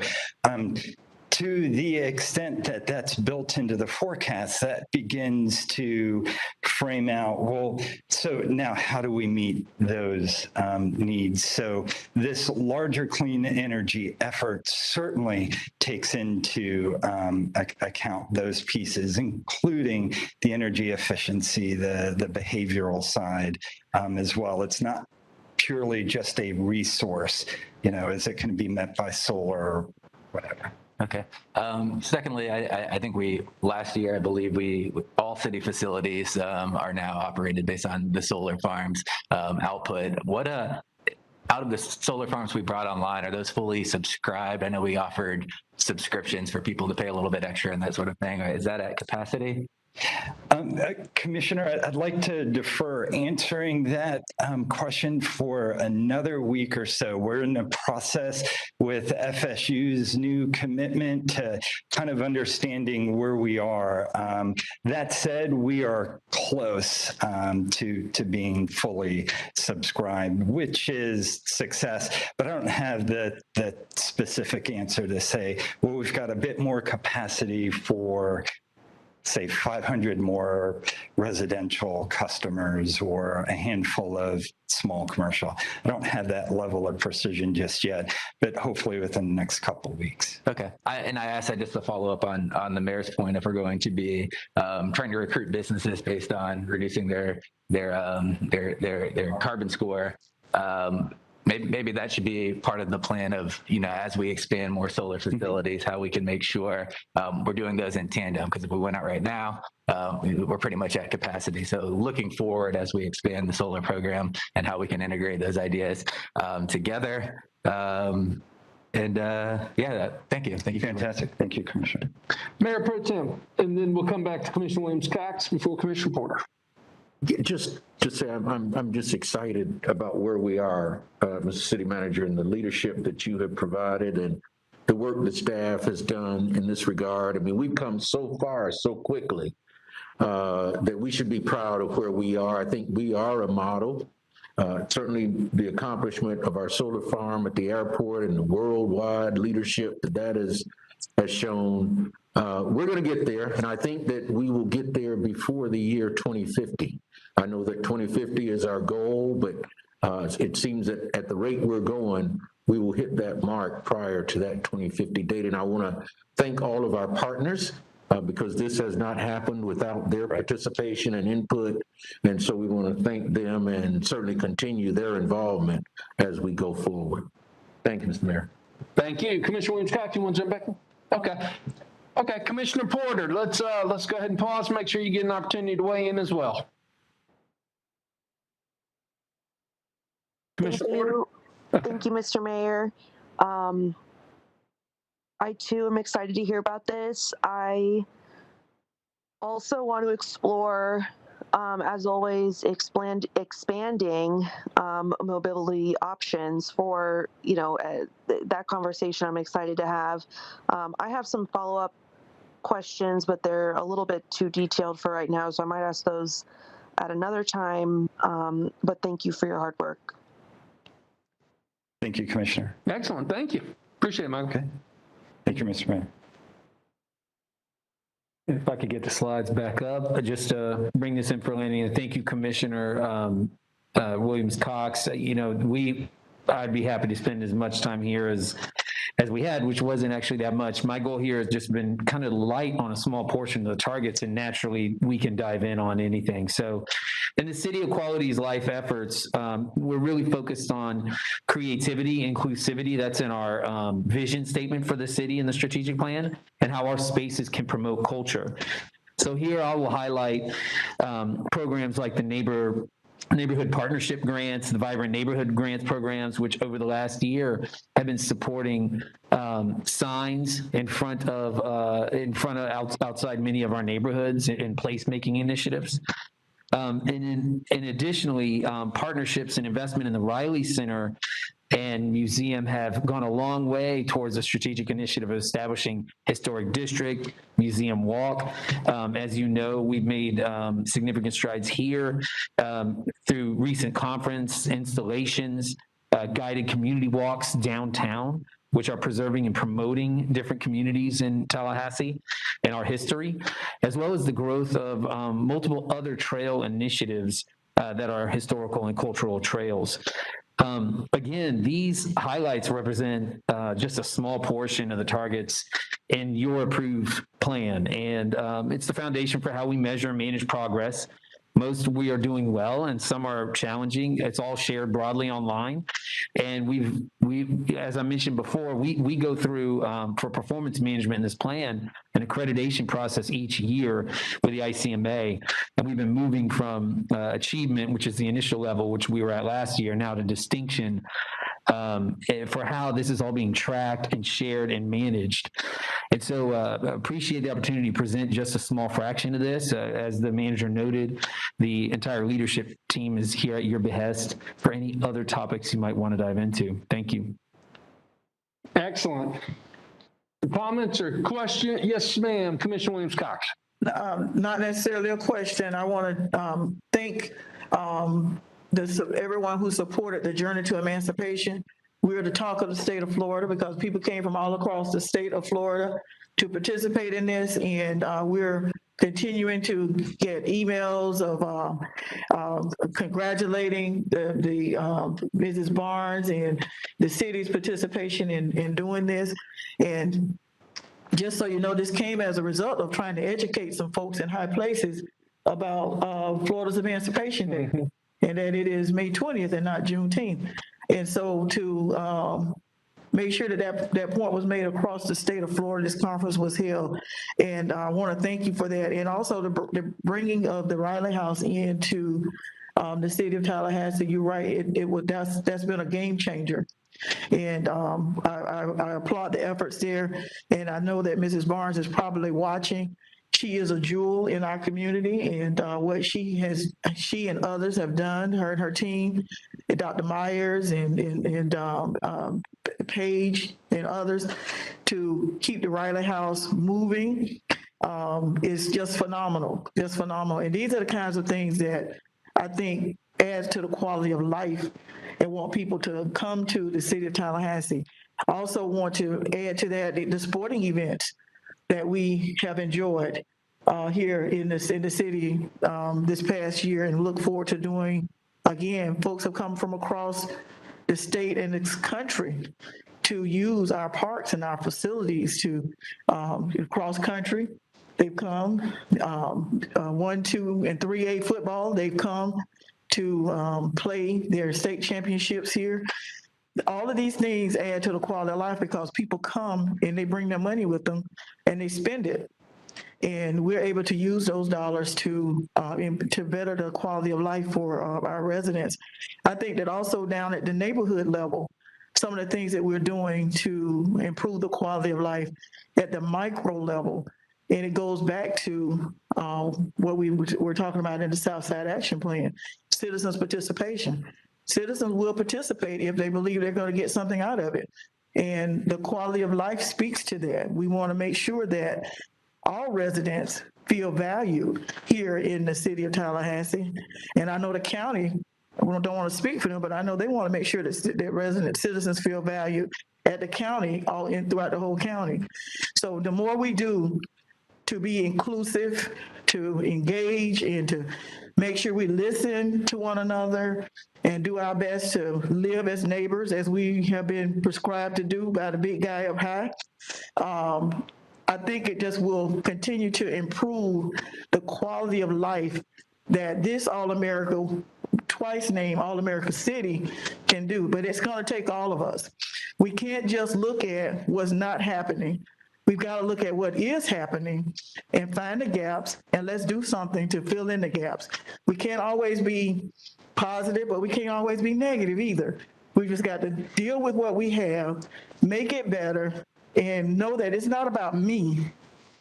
to the extent that that's built into the forecast, that begins to frame out, so now how do we meet those needs? So this larger clean energy effort certainly takes into account those pieces, including the energy efficiency, the behavioral side as well. It's not purely just a resource, is it going to be met by solar or whatever? Okay. Secondly, I think last year, I believe all city facilities are now operated based on the solar farms output. What out of the solar farms we brought online, are those fully subscribed? I know we offered subscriptions for people to pay a little bit extra and that sort of thing. Is that at capacity? Commissioner, I'd like to defer answering that question for another week or so. We're in the process with FSU's new commitment to kind of understanding where we are. That said, we are close to being fully subscribed, which is success, but I don't have the specific answer to say, well, we've got a bit more capacity for, say, 500 more residential customers or a handful of small commercial. I don't have that level of precision just yet, but hopefully within the next couple of weeks. Okay. I asked that just to follow up on the mayor's point, if we're going to be trying to recruit businesses based on reducing their carbon score. Maybe that should be part of the plan of, as we expand more solar facilities, how we can make sure we're doing those in tandem. Because if we went out right now, we're pretty much at capacity. So looking forward as we expand the solar program and how we can integrate those ideas together. Yeah, thank you. Thank you. Fantastic. Thank you, Commissioner. Mayor Pro Tem, and then we'll come back to Commissioner Williams-Cox before Commissioner Porter. Just say I'm just excited about where we are, Mr. City Manager, and the leadership that you have provided and the work that staff has done in this regard. I mean, we've come so far so quickly that we should be proud of where we are. I think we are a model. Certainly the accomplishment of our solar farm at the airport and the worldwide leadership that has shown. We're going to get there, and I think that we will get there before the year 2050. I know that 2050 is our goal, but it seems that at the rate we're going, we will hit that mark prior to that 2050 date. And I want to thank all of our partners because this has not happened without their participation and input. And so we want to thank them and certainly continue their involvement as we go forward. Thank you, Mr. Mayor. Thank you. Commissioner Williams-Cox, you want to jump back in? Okay. Okay, Commissioner Porter, let's go ahead and pause, make sure you get an opportunity to weigh in as well. Commissioner Porter? Thank you, Mr. Mayor. I too am excited to hear about this. I also want to explore, as always, expanding mobility options for, that conversation I'm excited to have. I have some follow-up questions, but they're a little bit too detailed for right now, so I might ask those at another time. But thank you for your hard work. Thank you, Commissioner. Excellent, thank you. Appreciate it, Michael. Okay. Thank you, Mr. Mayor. If I could get the slides back up, just to bring this in for landing, and thank you, Commissioner Williams-Cox. I'd be happy to spend as much time here as we had, which wasn't actually that much. My goal here has just been kind of light on a small portion of the targets, and naturally we can dive in on anything. So in the City of Quality's life efforts, we're really focused on creativity, inclusivity. That's in our vision statement for the city and the strategic plan, and how our spaces can promote culture. So here I will highlight programs like the Neighborhood Partnership Grants, the Vibrant Neighborhood Grants programs, which over the last year have been supporting signs in front of outside many of our neighborhoods and placemaking initiatives. And additionally, partnerships and investment in the Riley Center and museum have gone a long way towards a strategic initiative of establishing historic district, museum walk. As you know, we've made significant strides here through recent conference installations, guided community walks downtown, which are preserving and promoting different communities in Tallahassee and our history, as well as the growth of multiple other trail initiatives that are historical and cultural trails. Again, these highlights represent just a small portion of the targets in your approved plan, and it's the foundation for how we measure and manage progress. Most we are doing well, and some are challenging. It's all shared broadly online, and we've as I mentioned before, we go through for performance management in this plan an accreditation process each year with the ICMA, and we've been moving from achievement, which is the initial level, which we were at last year, now to distinction for how this is all being tracked and shared and managed. And so appreciate the opportunity to present just a small fraction of this. As the manager noted, the entire leadership team is here at your behest for any other topics you might want to dive into. Thank you. Excellent. Comments or questions? Yes, ma'am. Commissioner Williams-Cox. Not necessarily a question. I want to thank everyone who supported the Journey to Emancipation. We're the talk of the state of Florida because people came from all across the state of Florida to participate in this, and we're continuing to get emails of congratulating the Mrs. Barnes and the city's participation in doing this. And just so you know, this came as a result of trying to educate some folks in high places about Florida's Emancipation Day, and that it is May 20th and not Juneteenth. And so to make sure that point was made across the state of Florida, this conference was held. And I want to thank you for that. And also the bringing of the Riley House into the city of Tallahassee, you're right, that's been a game changer. And I applaud the efforts there. And I know that Mrs. Barnes is probably watching. She is a jewel in our community, and what she and others have done, her and her team, and Dr. Myers and Paige and others, to keep the Riley House moving is just phenomenal, just phenomenal. And these are the kinds of things that I think adds to the quality of life and want people to come to the city of Tallahassee. I also want to add to that the sporting events that we have enjoyed here in the city this past year, and look forward to doing again. Folks have come from across the state and this country to use our parks and our facilities to cross country. They've come 1, 2, and 3A football. They've come to play their state championships here. All of these things add to the quality of life because people come and they bring their money with them and they spend it. And we're able to use those dollars to better the quality of life for our residents. I think that also down at the neighborhood level, some of the things that we're doing to improve the quality of life at the micro level, and it goes back to what we were talking about in the Southside Action Plan, citizens' participation. Citizens will participate if they believe they're going to get something out of it. And the quality of life speaks to that. We want to make sure that all residents feel valued here in the city of Tallahassee. And I know the county, I don't want to speak for them, but I know they want to make sure that citizens feel valued at the county, throughout the whole county. So the more we do to be inclusive, to engage, and to make sure we listen to one another and do our best to live as neighbors, as we have been prescribed to do by the big guy up high, I think it just will continue to improve the quality of life that this All-America, twice named All-America City, can do. But it's going to take all of us. We can't just look at what's not happening. We've got to look at what is happening and find the gaps, and let's do something to fill in the gaps. We can't always be positive, but we can't always be negative either. We just got to deal with what we have, make it better, and know that it's not about me.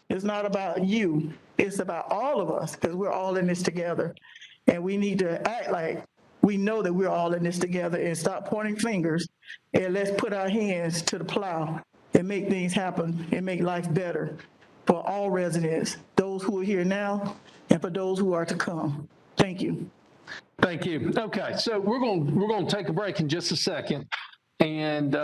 It's not about you. It's about all of us, because we're all in this together. And we need to act like we know that we're all in this together and stop pointing fingers, and let's put our hands to the plow and make things happen and make life better for all residents, those who are here now and for those who are to come. Thank you. Thank you. Okay, so we're going to take a break in just a second, and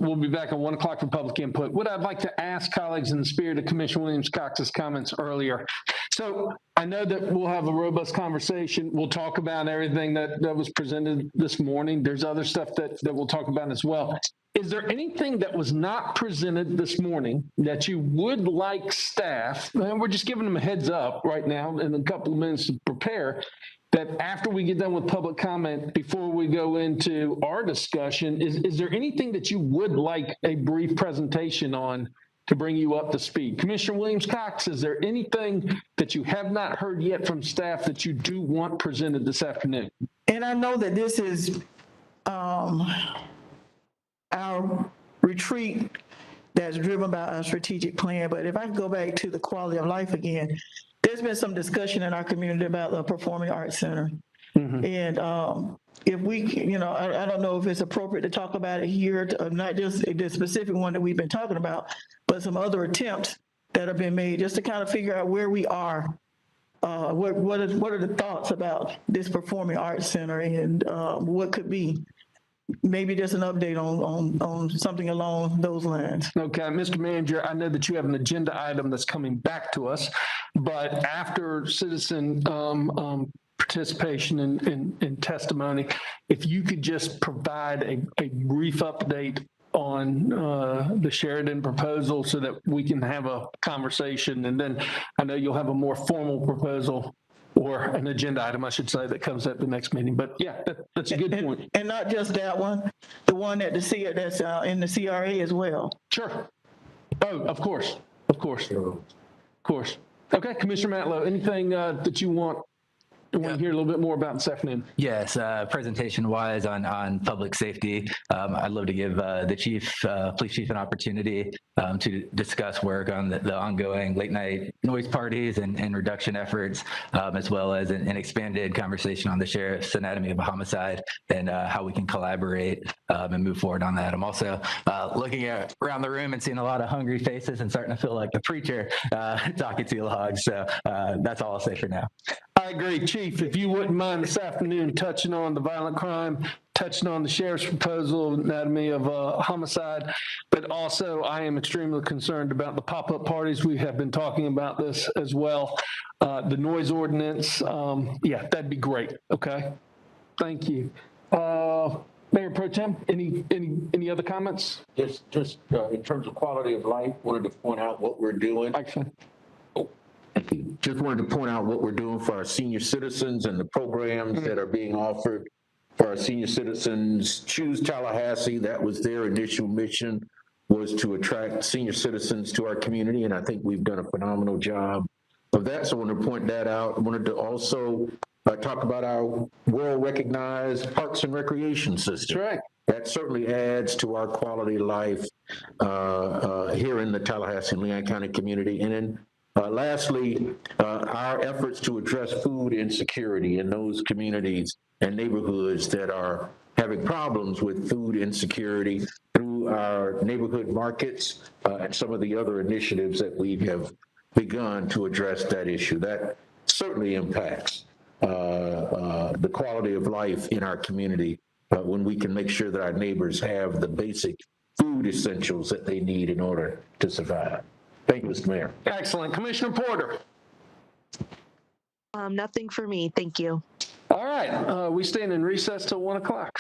we'll be back at 1 o'clock for public input. What I'd like to ask colleagues in the spirit of Commissioner Williams-Cox's comments earlier. So I know that we'll have a robust conversation. We'll talk about everything that was presented this morning. There's other stuff that we'll talk about as well. Is there anything that was not presented this morning that you would like staff, and we're just giving them a heads up right now in a couple of minutes to prepare, that after we get done with public comment, before we go into our discussion, is there anything that you would like a brief presentation on to bring you up to speed? Commissioner Williams-Cox, is there anything that you have not heard yet from staff that you do want presented this afternoon? And I know that this is our retreat that's driven by our strategic plan, but if I can go back to the quality of life again, there's been some discussion in our community about the Performing Arts Center. Mm-hmm. And if we, I don't know if it's appropriate to talk about it here, not just the specific one that we've been talking about, but some other attempts that have been made just to kind of figure out where we are. What are the thoughts about this Performing Arts Center and what could be? Maybe just an update on something along those lines. Okay, Mr. Manager, I know that you have an agenda item that's coming back to us, but after citizen participation and testimony, if you could just provide a brief update on the Sheridan proposal so that we can have a conversation, and then I know you'll have a more formal proposal or an agenda item, I should say, that comes at the next meeting. But yeah, that's a good point. And not just that one, the one at that's in the CRA as well. Sure. Oh, of course. Okay, Commissioner Matlow, anything that you want I want to hear a little bit more about this afternoon. Yes, presentation-wise on public safety, I'd love to give the chief, police chief, an opportunity to discuss work on the ongoing late-night noise parties and reduction efforts, as well as an expanded conversation on the sheriff's anatomy of a homicide and how we can collaborate and move forward on that. I'm also looking around the room and seeing a lot of hungry faces and starting to feel like a preacher talking to logs. So that's all I'll say for now. I agree, Chief. If you wouldn't mind this afternoon touching on the violent crime, touching on the sheriff's proposal, anatomy of homicide, but also I am extremely concerned about the pop-up parties. We have been talking about this as well. The noise ordinance, yeah, that'd be great. Okay, thank you. Mayor Pro Tem, any other comments? Just in terms of quality of life, wanted to point out what we're doing. Excellent. Just wanted to point out what we're doing for our senior citizens and the programs that are being offered for our senior citizens. Choose Tallahassee, that was their initial mission, was to attract senior citizens to our community, and I think we've done a phenomenal job of that. So I wanted to point that out. I wanted to also talk about our world-recognized parks and recreation system. That's right. That certainly adds to our quality of life here in the Tallahassee and Leon County community. And then lastly, our efforts to address food insecurity in those communities and neighborhoods that are having problems with food insecurity through our neighborhood markets and some of the other initiatives that we have begun to address that issue. That certainly impacts the quality of life in our community when we can make sure that our neighbors have the basic food essentials that they need in order to survive. Thank you, Mr. Mayor. Excellent. Commissioner Porter. Nothing for me. Thank you. All right. We stand in recess till 1 o'clock.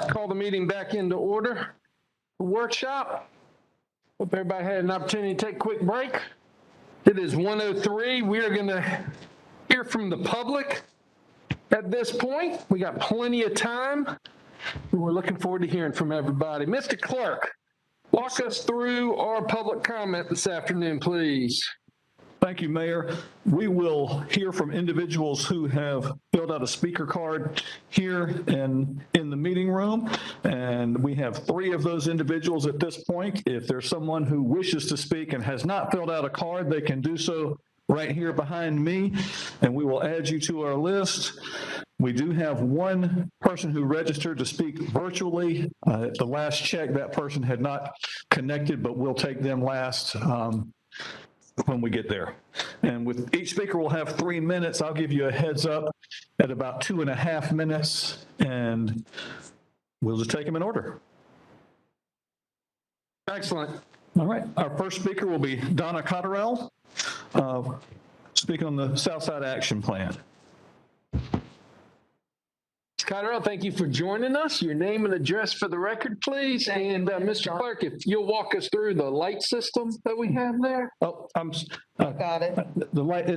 Call the meeting back into order. Workshop. Hope everybody had an opportunity to take a quick break. It is 1:03. We are going to hear from the public at this point. We got plenty of time. We're looking forward to hearing from everybody. Mr. Clerk, walk us through our public comment this afternoon, please. Thank you, Mayor. We will hear from individuals who have filled out a speaker card here in the meeting room, and we have 3 of those individuals at this point. If there's someone who wishes to speak and has not filled out a card, they can do so right here behind me, and we will add you to our list. We do have 1 person who registered to speak virtually. At the last check, that person had not connected, but we'll take them last when we get there. And with each speaker, we'll have 3 minutes. I'll give you a heads up at about 2.5 minutes, and we'll just take them in order. Excellent. All right. Our first speaker will be Donna Cotterell, speaking on the Southside Action Plan. Cotterell, thank you for joining us. Your name and address for the record, please. And Mr. Clerk, if you'll walk us through the light system that we have there. Oh, Got it. the light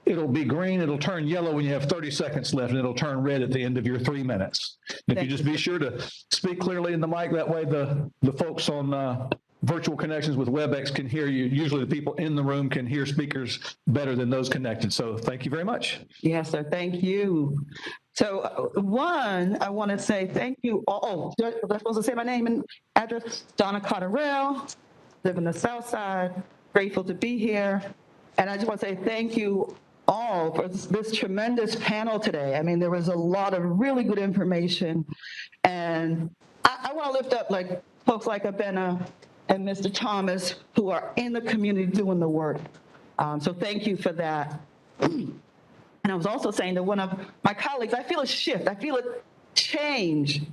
it'll be green, it'll turn yellow when you have 30 seconds left, and it'll turn red at the end of your 3 minutes. If you just be sure to speak clearly in the mic, that way the folks on virtual connections with WebEx can hear you. Usually the people in the room can hear speakers better than those connected. So thank you very much. Yes, sir. Thank you. So one, I want to say thank you all. Was I supposed to say my name and address? Donna Cotterell, live in the South Side, grateful to be here. And I just want to say thank you all for this tremendous panel today. I mean, there was a lot of really good information. And I want to lift up like folks like Abena and Mr. Thomas, who are in the community doing the work. So thank you for that. And I was also saying to one of my colleagues, I feel a shift. I feel a change.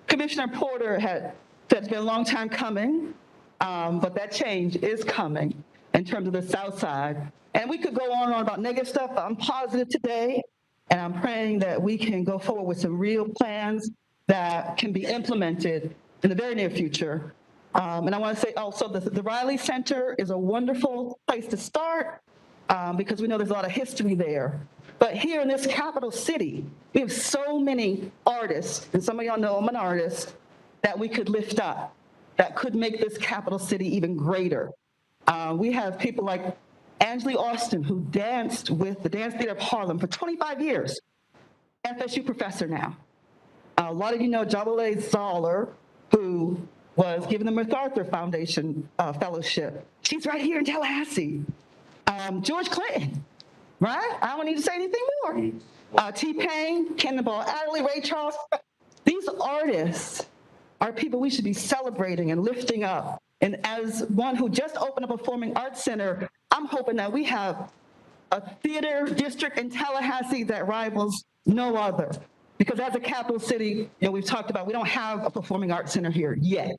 Commissioner Porter had said it's been a long time coming, but that change is coming in terms of the South Side. And we could go on and on about negative stuff, but I'm positive today, and I'm praying that we can go forward with some real plans that can be implemented in the very near future And I want to say also the Riley Center is a wonderful place to start because we know there's a lot of history there. But here in this capital city, we have so many artists, and some of y'all know I'm an artist, that we could lift up, that could make this capital city even greater. We have people like Angela Austin, who danced with the Dance Theater of Harlem for 25 years, FSU professor now. A lot of you know Jabale Zoller, who was given the MacArthur Foundation Fellowship. She's right here in Tallahassee. George Clinton, right? I don't need to say anything more. T-Pain, Cannonball Adderley, Ray Charles. These artists are people we should be celebrating and lifting up. And as one who just opened a performing arts center, I'm hoping that we have a theater district in Tallahassee that rivals no other. Because as a capital city, we've talked about, we don't have a performing arts center here yet.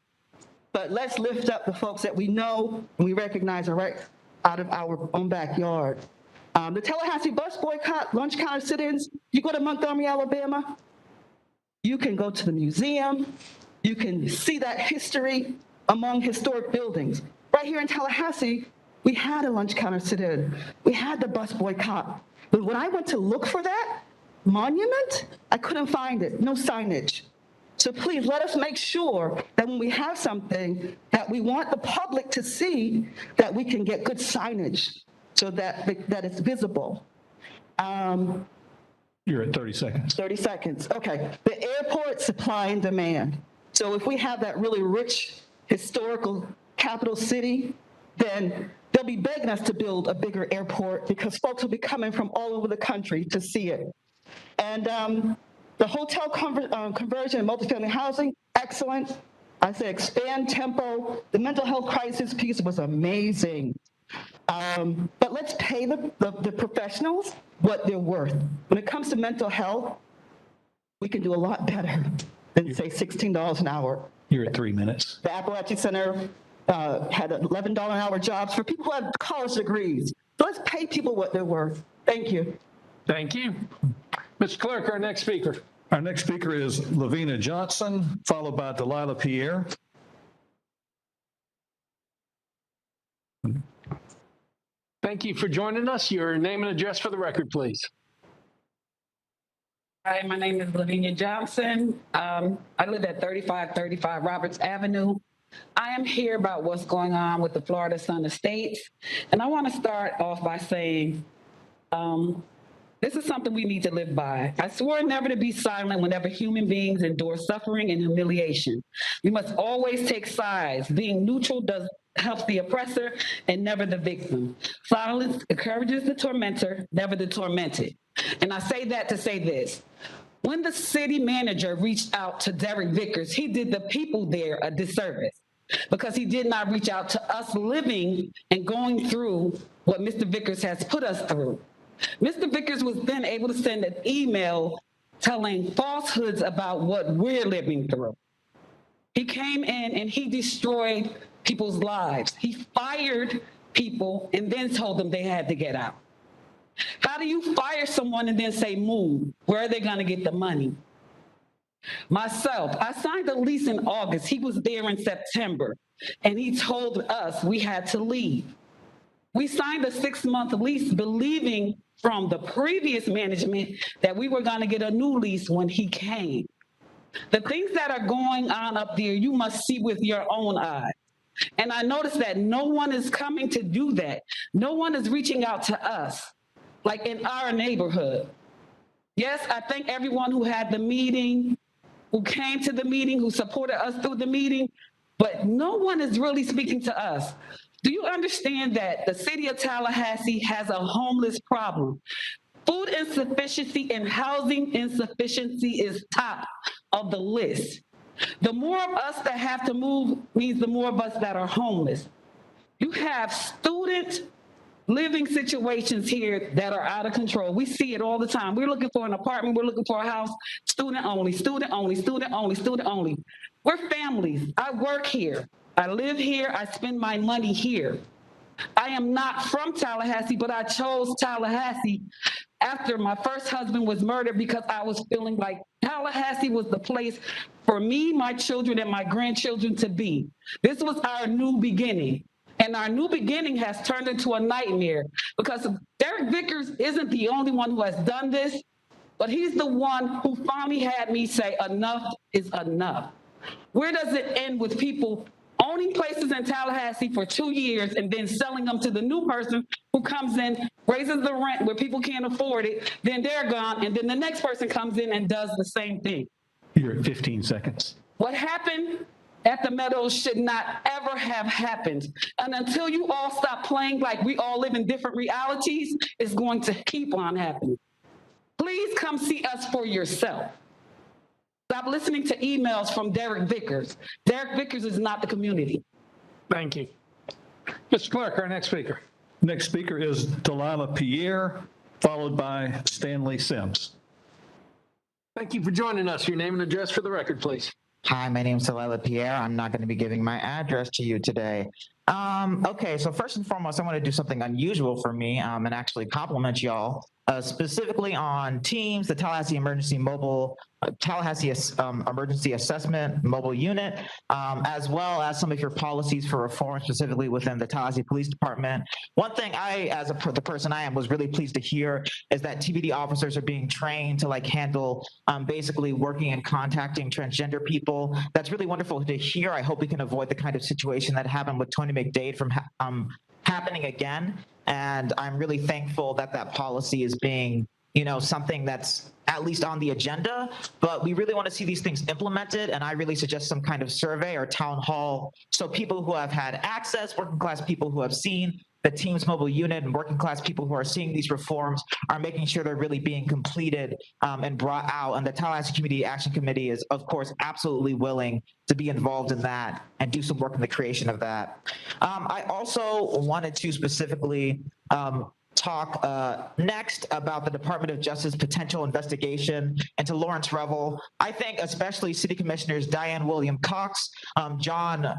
But let's lift up the folks that we know and we recognize are right out of our own backyard. The Tallahassee bus boycott, lunch counter sit-ins, you go to Montgomery, Alabama, you can go to the museum, you can see that history among historic buildings. Right here in Tallahassee, we had a lunch counter sit-in. We had the bus boycott. But when I went to look for that monument, I couldn't find it, no signage. So please let us make sure that when we have something that we want the public to see, that we can get good signage so that it's visible. You're at 30 seconds. 30 seconds, okay. The airport supply and demand. So if we have that really rich historical capital city, then they'll be begging us to build a bigger airport because folks will be coming from all over the country to see it. And the hotel conversion and multifamily housing, excellent. I say expand tempo. The mental health crisis piece was amazing. But let's pay the professionals what they're worth. When it comes to mental health, we can do a lot better than say $16 an hour. You're at 3 minutes. The Appalachian Center had $11 an hour jobs for people who have college degrees. So let's pay people what they're worth. Thank you. Thank you. Mr. Clerk, our next speaker. Our next speaker is Lavina Johnson, followed by Delilah Pierre. Thank you for joining us. Your name and address for the record, please. Hi, my name is Lavinia Johnson. I live at 3535 Roberts Avenue. I am here about what's going on with the Florida Sun Estates. And I want to start off by saying, this is something we need to live by. I swore never to be silent whenever human beings endure suffering and humiliation. We must always take sides. Being neutral helps the oppressor and never the victim. Silence encourages the tormentor, never the tormented. And I say that to say this. When the city manager reached out to Derek Vickers, he did the people there a disservice because he did not reach out to us living and going through what Mr. Vickers has put us through. Mr. Vickers was then able to send an email telling falsehoods about what we're living through. He came in and he destroyed people's lives. He fired people and then told them they had to get out. How do you fire someone and then say move? Where are they going to get the money? Myself, I signed a lease in August. He was there in September, and he told us we had to leave. We signed a 6-month lease believing from the previous management that we were going to get a new lease when he came. The things that are going on up there, you must see with your own eyes. And I noticed that no one is coming to do that. No one is reaching out to us, like in our neighborhood. Yes, I thank everyone who had the meeting, who came to the meeting, who supported us through the meeting, but no one is really speaking to us. Do you understand that the city of Tallahassee has a homeless problem? Food insufficiency and housing insufficiency is top of the list. The more of us that have to move means the more of us that are homeless. You have student living situations here that are out of control. We see it all the time. We're looking for an apartment, we're looking for a house, student only, student only, student only, student only. We're families. I work here. I live here. I spend my money here. I am not from Tallahassee, but I chose Tallahassee after my first husband was murdered because I was feeling like Tallahassee was the place for me, my children, and my grandchildren to be. This was our new beginning. And our new beginning has turned into a nightmare because Derek Vickers isn't the only one who has done this, but he's the one who finally had me say enough is enough. Where does it end with people owning places in Tallahassee for 2 years and then selling them to the new person who comes in, raises the rent where people can't afford it, then they're gone, and then the next person comes in and does the same thing? You're at 15 seconds. What happened at the Meadows should not ever have happened. And until you all stop playing like we all live in different realities, it's going to keep on happening. Please come see us for yourself. Stop listening to emails from Derek Vickers. Derek Vickers is not the community. Thank you. Mr. Clerk, our next speaker. Next speaker is Delilah Pierre, followed by Stanley Sims. Thank you for joining us. Your name and address for the record, please. Hi, my name is Delilah Pierre. I'm not going to be giving my address to you today. Okay, so first and foremost, I want to do something unusual for me and actually compliment y'all, specifically on teams, the Tallahassee Emergency Assessment Mobile Unit, as well as some of your policies for reform, specifically within the Tallahassee Police Department. One thing the person I am, was really pleased to hear is that TBD officers are being trained to handle basically working and contacting transgender people. That's really wonderful to hear. I hope we can avoid the kind of situation that happened with Tony McDade from happening again. And I'm really thankful that that policy is being, something that's at least on the agenda, but we really want to see these things implemented. And I really suggest some kind of survey or town hall. So people who have had access, working class people who have seen the team's mobile unit, and working class people who are seeing these reforms are making sure they're really being completed and brought out. And the Tallahassee Community Action Committee is, of course, absolutely willing to be involved in that and do some work in the creation of that. I also wanted to specifically talk next about the Department of Justice potential investigation into Lawrence Revel. I think especially City Commissioners Diane Williams-Cox, John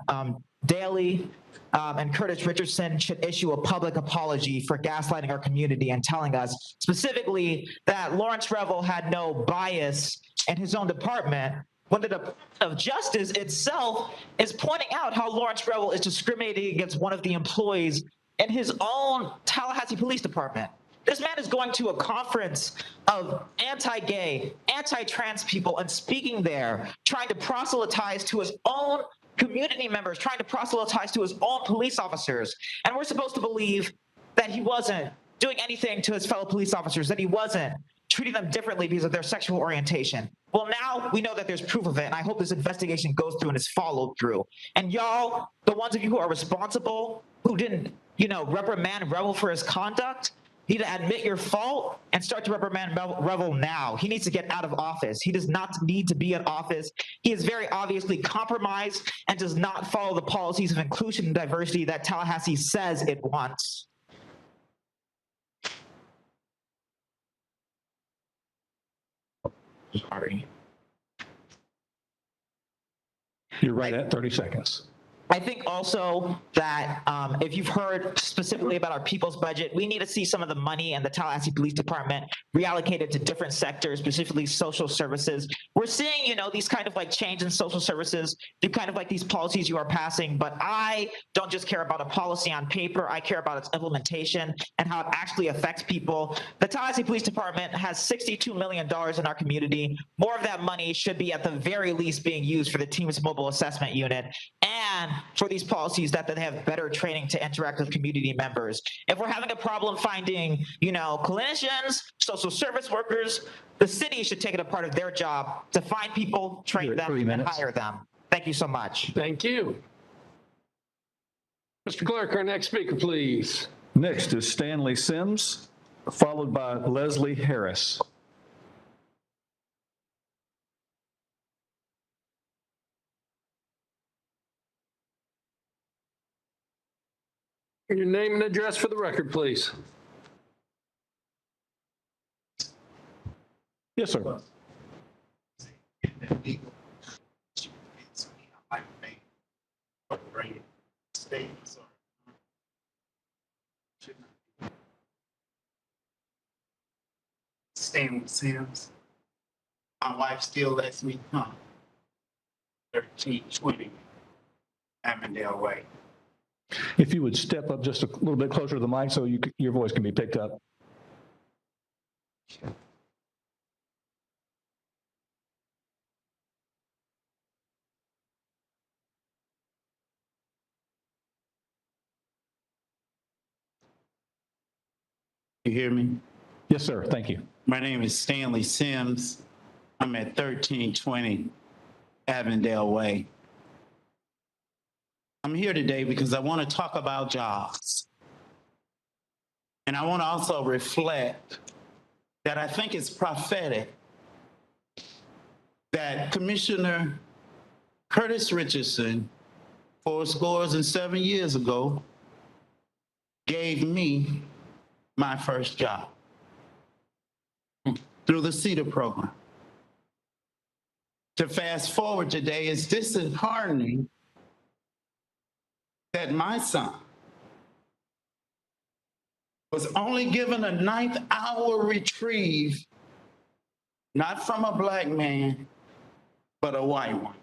Daly, and Curtis Richardson should issue a public apology for gaslighting our community and telling us specifically that Lawrence Revel had no bias in his own department, when the Department of Justice itself is pointing out how Lawrence Revel is discriminating against one of the employees in his own Tallahassee Police Department. This man is going to a conference of anti-gay, anti-trans people and speaking there, trying to proselytize to his own community members, trying to proselytize to his own police officers. And we're supposed to believe that he wasn't doing anything to his fellow police officers, that he wasn't treating them differently because of their sexual orientation. Well, now we know that there's proof of it, and I hope this investigation goes through and is followed through. And y'all, the ones of you who are responsible, who didn't, reprimand Revel for his conduct, need to admit your fault and start to reprimand Revel now. He needs to get out of office. He does not need to be in office. He is very obviously compromised and does not follow the policies of inclusion and diversity that Tallahassee says it wants. Sorry. You're right at 30 seconds. I think also that if you've heard specifically about our people's budget, we need to see some of the money in the Tallahassee Police Department reallocated to different sectors, specifically social services. We're seeing, these kind of change in social services through kind of these policies you are passing, but I don't just care about a policy on paper. I care about its implementation and how it actually affects people. The Tallahassee Police Department has $62 million in our community. More of that money should be at the very least being used for the team's mobile assessment unit and for these policies that they have better training to interact with community members. If we're having a problem finding, clinicians, social service workers, the city should take it a part of their job to find people, train them, and hire them. Thank you so much. Thank you. Mr. Clerk, our next speaker, please. Next is Stanley Sims, followed by Leslie Harris. Your name and address for the record, please. Yes, sir. Stanley Sims. My wife still lets me come. 1320 Avondale Way. If you would step up just a little bit closer to the mic so your voice can be picked up. You hear me? Yes, sir. Thank you. My name is Stanley Sims. I'm at 1320 Avondale Way. I'm here today because I want to talk about jobs. And I want to also reflect that I think it's prophetic that Commissioner Curtis Richardson, 7 years ago, gave me my first job through the CETA program. To fast forward today, it's disheartening that my son was only given a 9th hour retrieve, not from a black man, but a white one.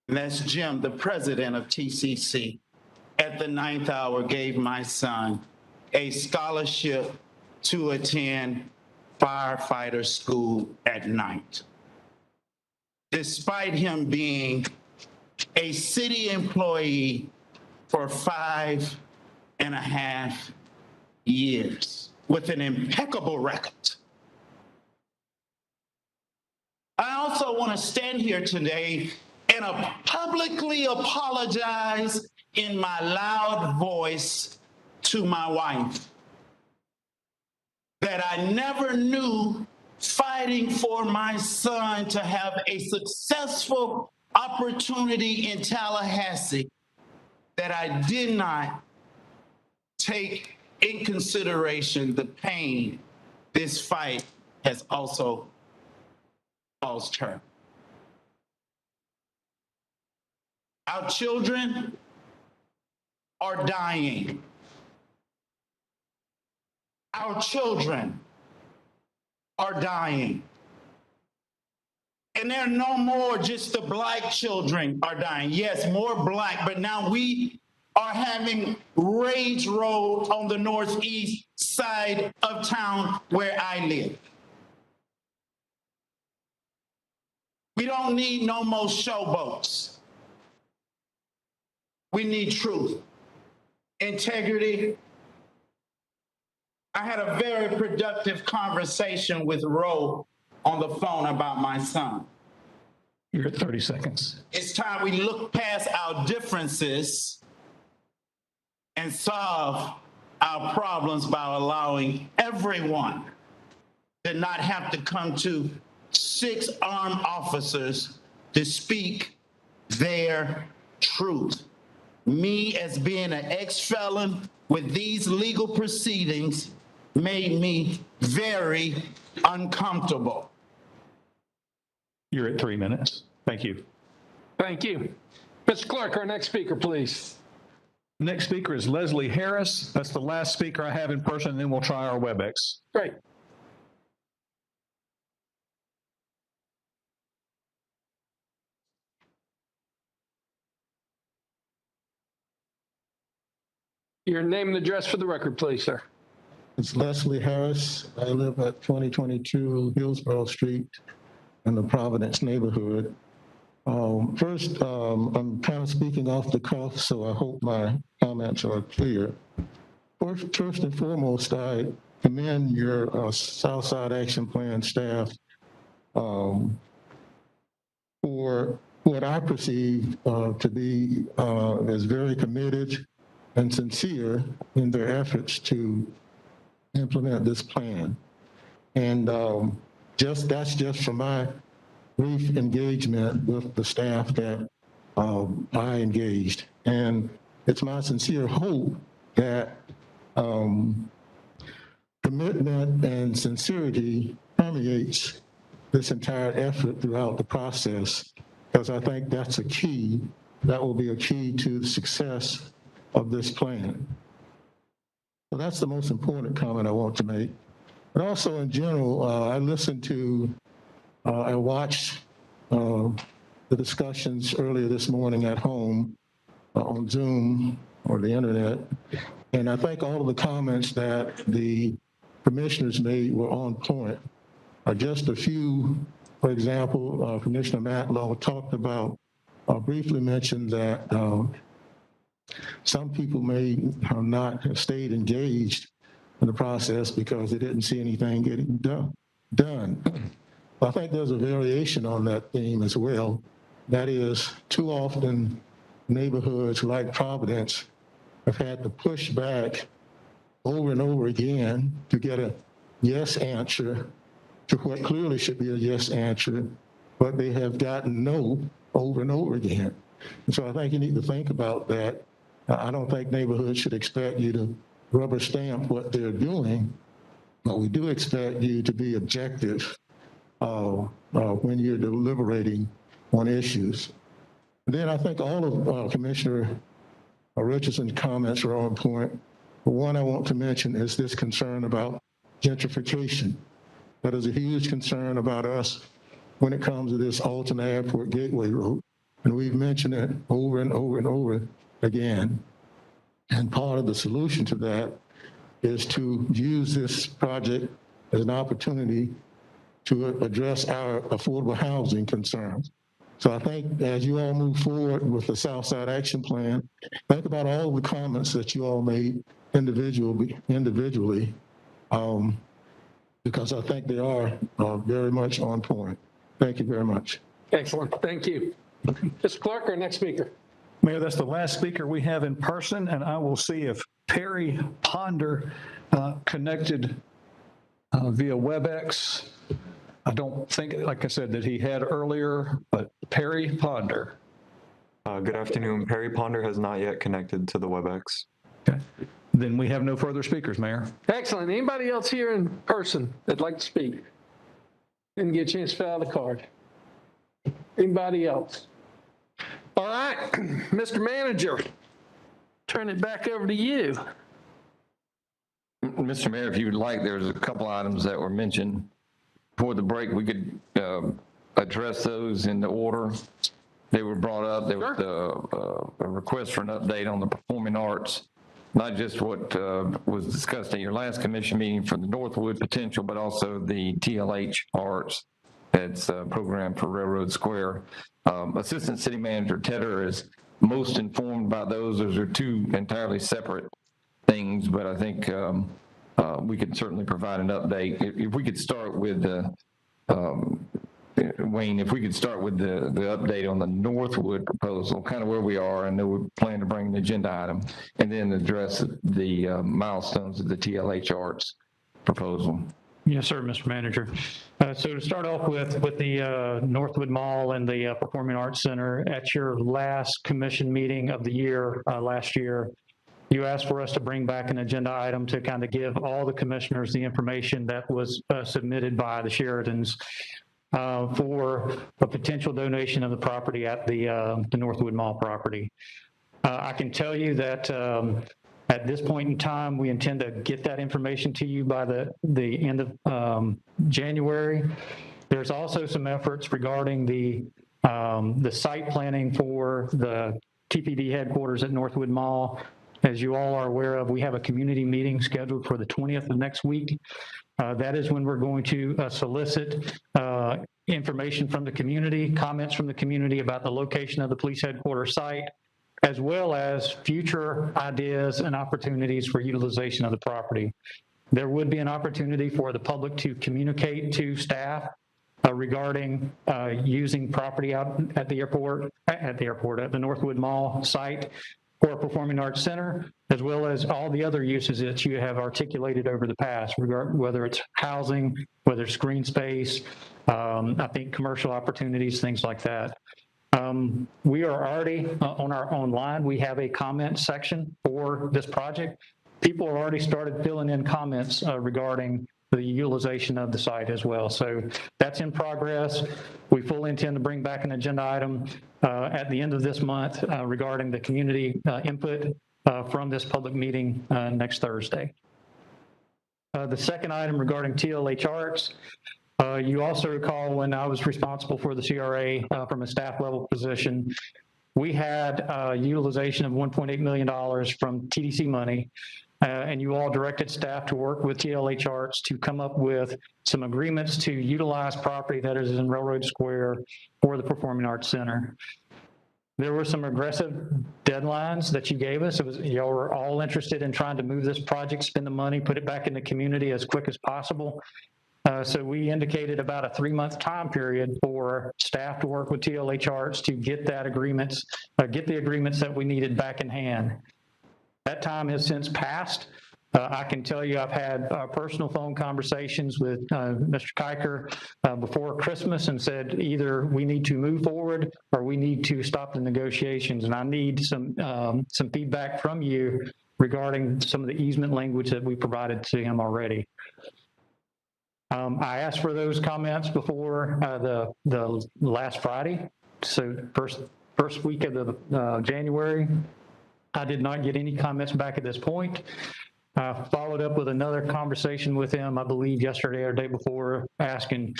And that's Jim, the president of TCC. At the 9th hour, gave my son a scholarship to attend firefighter school at night. Despite him being a city employee for 5.5 years with an impeccable record. I also want to stand here today and publicly apologize in my loud voice to my wife that I never knew fighting for my son to have a successful opportunity in Tallahassee, that I did not take in consideration the pain this fight has also caused her. Our children are dying. Our children are dying. And they're no more just the black children are dying. Yes, more black, but now we are having rage road on the northeast side of town where I live. We don't need no more showboats. We need truth, integrity. I had a very productive conversation with Ro on the phone about my son. You're at 30 seconds. It's time we look past our differences and solve our problems by allowing everyone to not have to come to 6 armed officers to speak their truth. Me, as being an ex-felon with these legal proceedings, made me very uncomfortable. You're at 3 minutes. Thank you. Thank you. Mr. Clerk, our next speaker, please. Next speaker is Leslie Harris. That's the last speaker I have in person, and then we'll try our WebEx. Great. Your name and address for the record, please, sir. It's Leslie Harris. I live at 2022 Hillsborough Street in the Providence neighborhood. First, I'm kind of speaking off the cuff, so I hope my comments are clear. First and foremost, I commend your Southside Action Plan staff for what I perceive to be as very committed and sincere in their efforts to implement this plan. And that's just from my brief engagement with the staff that I engaged. And it's my sincere hope that commitment and sincerity permeates this entire effort throughout the process, because I think that's a key, that will be a key to the success of this plan. So that's the most important comment I want to make. But also in general, I listened to, I watched the discussions earlier this morning at home on Zoom or the internet. And I think all of the comments that the commissioners made were on point. Just a few, for example, Commissioner Matlow talked about, briefly mentioned that some people may not have stayed engaged in the process because they didn't see anything getting done. I think there's a variation on that theme as well. That is, too often neighborhoods like Providence have had to push back over and over again to get a yes answer to what clearly should be a yes answer, but they have gotten no over and over again. And so I think you need to think about that. I don't think neighborhoods should expect you to rubber stamp what they're doing, but we do expect you to be objective when you're deliberating on issues. And then I think all of Commissioner Richardson's comments are on point. One I want to mention is this concern about gentrification. That is a huge concern about us when it comes to this Alton Airport Gateway Road. And we've mentioned it over and over and over again. And part of the solution to that is to use this project as an opportunity to address our affordable housing concerns. So I think as you all move forward with the Southside Action Plan, think about all the comments that you all made individually, because I think they are very much on point. Thank you very much. Excellent. Thank you. Mr. Clerk, our next speaker. Mayor, that's the last speaker we have in person, and I will see if Perry Ponder connected via WebEx. I don't think, like I said, that he had earlier, but Perry Ponder. Good afternoon. Perry Ponder has not yet connected to the WebEx. Okay. Then we have no further speakers, Mayor. Excellent. Anybody else here in person that'd like to speak? Didn't get a chance to fill out the card. Anybody else? All right, Mr. Manager, turn it back over to you. Mr. Mayor, if you would like, there's a couple items that were mentioned before the break. We could address those in the order they were brought up. There was a request for an update on the performing arts, not just what was discussed at your last commission meeting for the Northwood potential, but also the TLH arts. It's a program for Railroad Square. Assistant City Manager Tedder is most informed about those. Those are two entirely separate things, but I think we could certainly provide an update. If we could start with the, Wayne, if we could start with the update on the Northwood proposal, kind of where we are. I know we plan to bring an agenda item, and then address the milestones of the TLH arts proposal. Yes, sir, Mr. Manager. So to start off with the Northwood Mall and the Performing Arts Center, at your last commission meeting of the year last year, you asked for us to bring back an agenda item to kind of give all the commissioners the information that was submitted by the Sheratons for a potential donation of the property at the Northwood Mall property. I can tell you that at this point in time, we intend to get that information to you by the end of January. There's also some efforts regarding the site planning for the TPD headquarters at Northwood Mall. As you all are aware of, we have a community meeting scheduled for the 20th of next week. That is when we're going to solicit information from the community, comments from the community about the location of the police headquarters site, as well as future ideas and opportunities for utilization of the property. There would be an opportunity for the public to communicate to staff regarding using property out at the airport, at the Northwood Mall site for a performing arts center, as well as all the other uses that you have articulated over the past, whether it's housing, whether it's green space, I think commercial opportunities, things like that. We are already on our online. We have a comment section for this project. People have already started filling in comments regarding the utilization of the site as well. So that's in progress. We fully intend to bring back an agenda item at the end of this month regarding the community input from this public meeting next Thursday. The second item regarding TLH Arts, you also recall when I was responsible for the CRA from a staff level position, we had utilization of $1.8 million from TDC money, and you all directed staff to work with TLH Arts to come up with some agreements to utilize property that is in Railroad Square for the Performing Arts Center. There were some aggressive deadlines that you gave us. Y'all were all interested in trying to move this project, spend the money, put it back in the community as quick as possible. So we indicated about a 3-month time period for staff to work with TLH Arts to get that agreements, get the agreements that we needed back in hand. That time has since passed. I can tell you I've had personal phone conversations with Mr. Kiker before Christmas and said either we need to move forward or we need to stop the negotiations. And I need some feedback from you regarding some of the easement language that we provided to him already. I asked for those comments before the last Friday, so first week of the January. I did not get any comments back at this point. Followed up with another conversation with him, I believe yesterday or the day before, asking,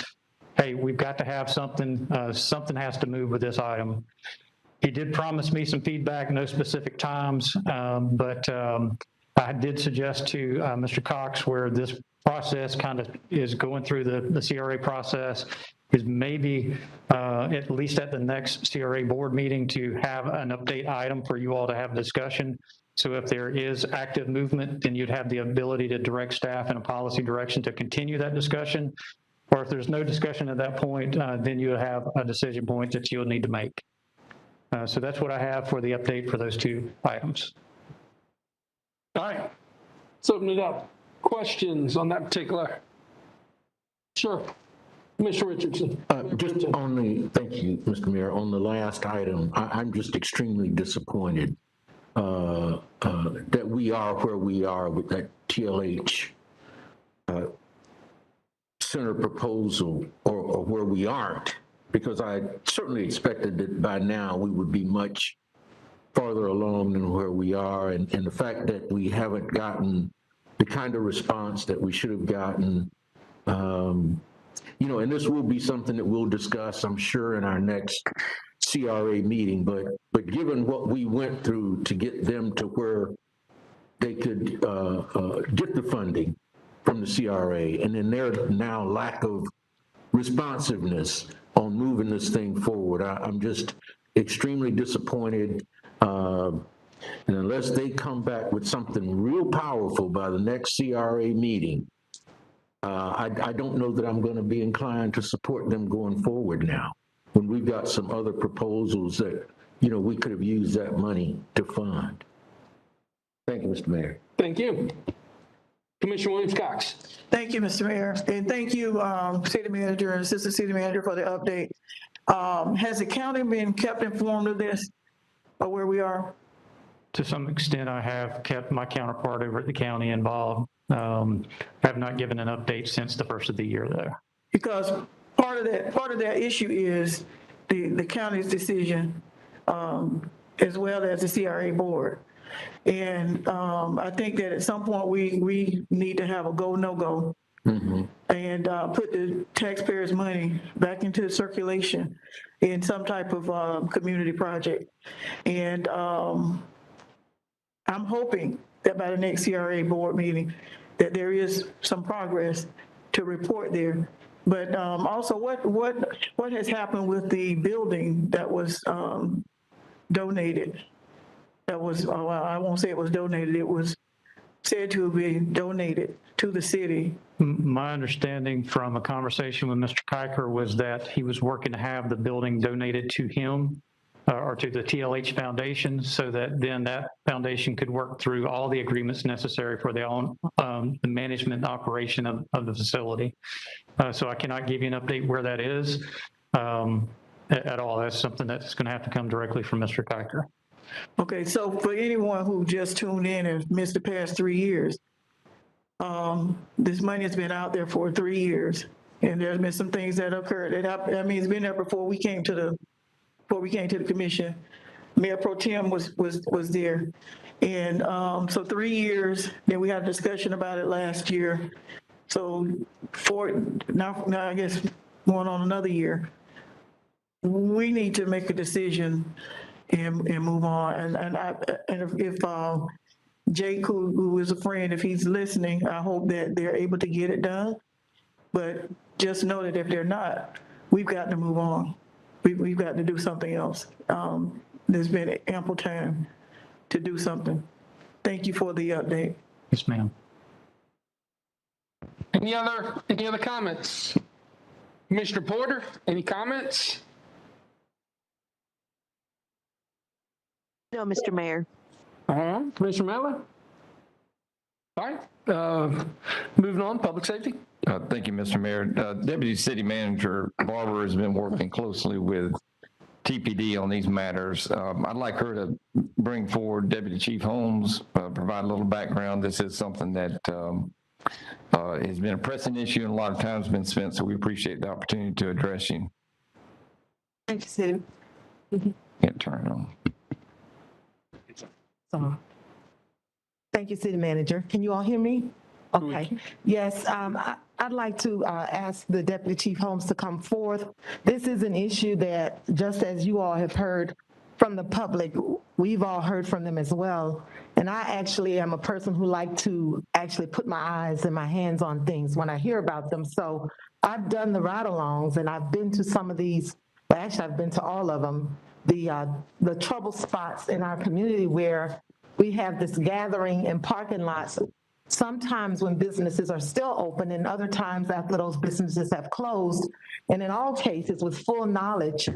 hey, we've got to have something, something has to move with this item. He did promise me some feedback, no specific times, but I did suggest to Mr. Cox where this process kind of is going through the CRA process is maybe at least at the next CRA board meeting to have an update item for you all to have discussion. So if there is active movement, then you'd have the ability to direct staff in a policy direction to continue that discussion. Or if there's no discussion at that point, then you have a decision point that you'll need to make. So that's what I have for the update for those two items. All right, let's open it up. Questions on that particular? Sure. Mr. Richardson. Just on the, thank you, Mr. Mayor, on the last item, I'm just extremely disappointed that we are where we are with that TLH center proposal, or where we aren't, because I certainly expected that by now we would be much farther along than where we are, and the fact that we haven't gotten the kind of response that we should have gotten, you know, and this will be something that we'll discuss, I'm sure, in our next CRA meeting, but given what we went through to get them to where they could get the funding from the CRA, and then their now lack of responsiveness on moving this thing forward, I'm just extremely disappointed. And unless they come back with something real powerful by the next CRA meeting, I don't know that I'm going to be inclined to support them going forward now, when we've got some other proposals that, you know, we could have used that money to fund. Thank you, Mr. Mayor. Thank you. Commissioner Williams-Cox. Thank you, Mr. Mayor. And thank you, City Manager and Assistant City Manager, for the update. Has the county been kept informed of this, or where we are? To some extent, I have kept my counterpart over at the county involved. Have not given an update since the first of the year, though. Because part of that issue is the county's decision, as well as the CRA board. And I think that at some point we need to have a go, no go, and put the taxpayers' money back into circulation in some type of community project. And I'm hoping that by the next CRA board meeting that there is some progress to report there. But also, what has happened with the building that was donated? That was, I won't say it was donated, it was said to be donated to the city. My understanding from a conversation with Mr. Kiker was that he was working to have the building donated to him or to the TLH Foundation, so that then that foundation could work through all the agreements necessary for their own the management operation of the facility. So I cannot give you an update where that is at all. That's something that's going to have to come directly from Mr. Kiker. Okay, so for anyone who just tuned in and missed the past 3 years, this money has been out there for 3 years, and there's been some things that occurred. I mean, it's been there before we came to the commission. Mayor Pro Tem was there. And so 3 years, then we had a discussion about it last year. So now I guess going on another year, we need to make a decision and move on. And if Jake, who is a friend, if he's listening, I hope that they're able to get it done. But just know that if they're not, we've got to move on. We've got to do something else. There's been ample time to do something. Thank you for the update. Yes, ma'am. Any other comments? Commissioner Porter, any comments? No, Mr. Mayor. All right, Commissioner Miller? All right, moving on, public safety. Thank you, Mr. Mayor. Deputy City Manager Barber has been working closely with TPD on these matters. I'd like her to bring forward Deputy Chief Holmes, provide a little background. This is something that has been a pressing issue and a lot of time's been spent, so we appreciate the opportunity to address you. Thank you, City. Can't turn it on. Thank you, City Manager. Can you all hear me? Okay. Yes, I'd like to ask the Deputy Chief Holmes to come forth. This is an issue that, just as you all have heard from the public, we've all heard from them as well. And I actually am a person who like to actually put my eyes and my hands on things when I hear about them. So I've done the ride-alongs and I've been to some of these, well, actually I've been to all of them, the trouble spots in our community where we have this gathering in parking lots, sometimes when businesses are still open and other times after those businesses have closed. And in all cases with full knowledge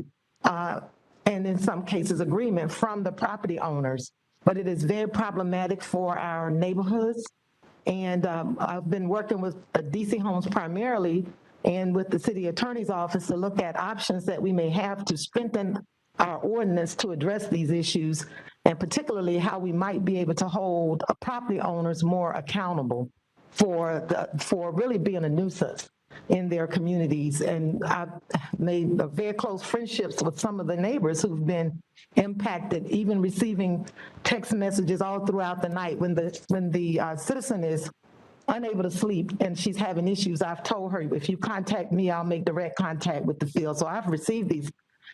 and in some cases agreement from the property owners. But it is very problematic for our neighborhoods. And I've been working with DC Homes primarily and with the city attorney's office to look at options that we may have to strengthen our ordinance to address these issues, and particularly how we might be able to hold property owners more accountable for really being a nuisance in their communities. And I've made very close friendships with some of the neighbors who've been impacted, even receiving text messages all throughout the night when the citizen is unable to sleep and she's having issues. I've told her, if you contact me, I'll make direct contact with the field. So I've received